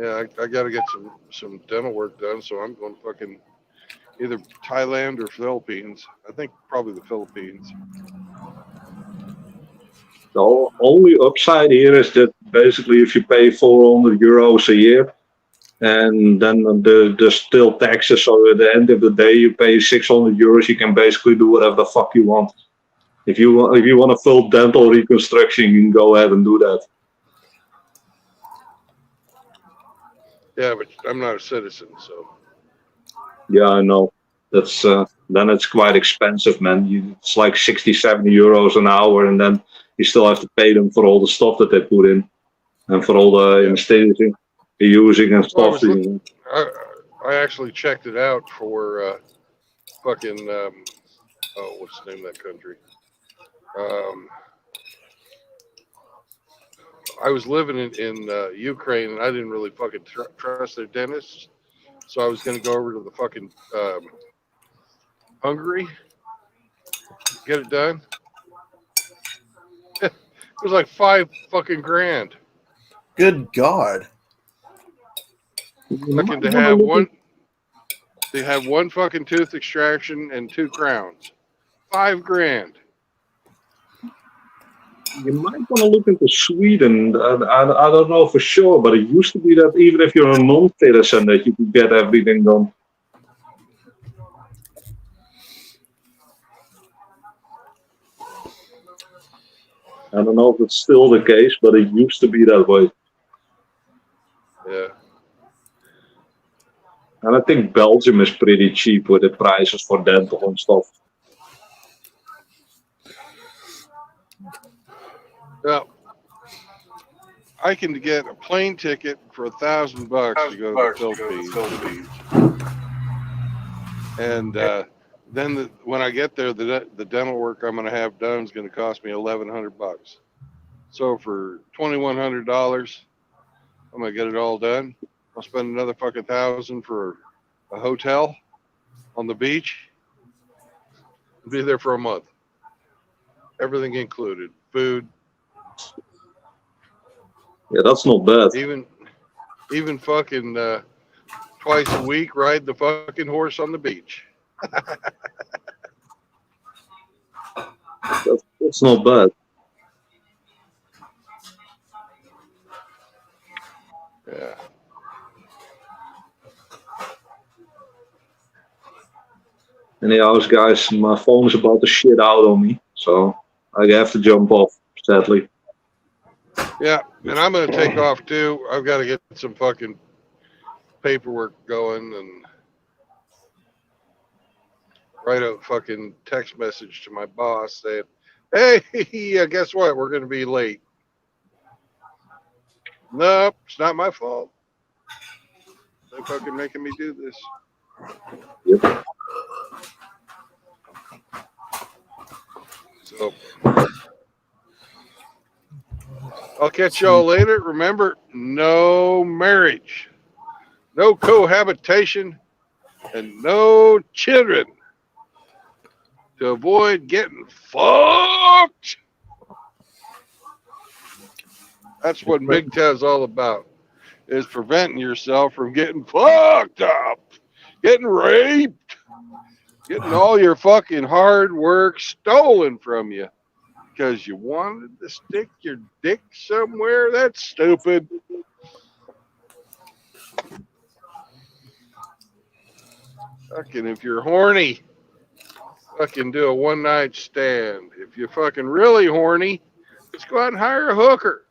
I got to get some dental work done, so I'm going fucking either Thailand or Philippines. I think probably the Philippines. The only upside here is that basically if you pay 400 euros a year, and then there's still taxes, so at the end of the day you pay 600 euros, you can basically do whatever the fuck you want. If you want a full dental reconstruction, you can go ahead and do that. Yeah, but I'm not a citizen, so. Yeah, I know. That's then it's quite expensive, man. It's like 60, 70 euros an hour, and then you still have to pay them for all the stuff that they put in, and for all the anesthesia they're using and stuff. I actually checked it out for fucking what's the name of that country? I was living in Ukraine, and I didn't really fucking trust their dentists, so I was going to go over to the fucking Hungary, get it done. It was like $5 fucking grand. Good God. Looking to have one. They have one fucking tooth extraction and 2 crowns. $5 grand. You might want to look into Sweden. I don't know for sure, but it used to be that even if you're a non-citizen, that you could get everything done. I don't know if it's still the case, but it used to be that way. Yeah. And I think Belgium is pretty cheap with the prices for dental and stuff. Well, I can get a plane ticket for $1,000 to go to the Philippines. And then when I get there, the dental work I'm going to have done is going to cost me $1,100. So for $2,100, I'm going to get it all done. I'll spend another fucking $1,000 for a hotel on the beach. I'll be there for a month. Everything included, food. Yeah, that's not bad. Even fucking twice a week, ride the fucking horse on the beach. That's not bad. Yeah. Anyways, guys, my phone is about to shit out on me, so I have to jump off, sadly. Yeah, and I'm going to take off too. I've got to get some fucking paperwork going and write a fucking text message to my boss saying, hey, guess what? We're going to be late. Nope, it's not my fault. They're fucking making me do this. Yep. So I'll catch y'all later. Remember, no marriage, no cohabitation, and no children to avoid getting fucked. That's what MGTOW is all about, is preventing yourself from getting fucked up, getting raped, getting all your fucking hard work stolen from you because you wanted to stick your dick somewhere. That's stupid. Fucking, if you're horny, fucking do a one night stand. If you're fucking really horny, just go out and hire a hooker.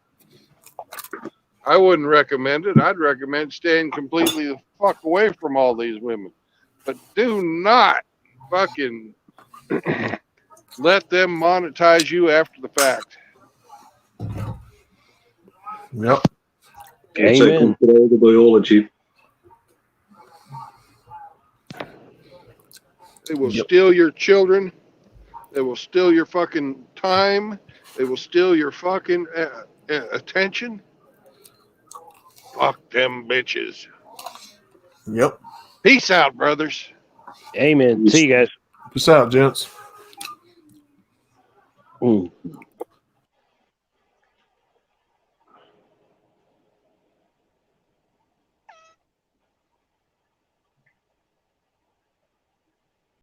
I wouldn't recommend it. I'd recommend staying completely the fuck away from all these women. But do not fucking let them monetize you after the fact. Yep. It's a Amen. controlled biology. They will steal your children. They will steal your fucking time. They will steal your fucking attention. Fuck them bitches. Yep. Peace out, brothers. Amen. See you guys. Peace out, gents. Mm.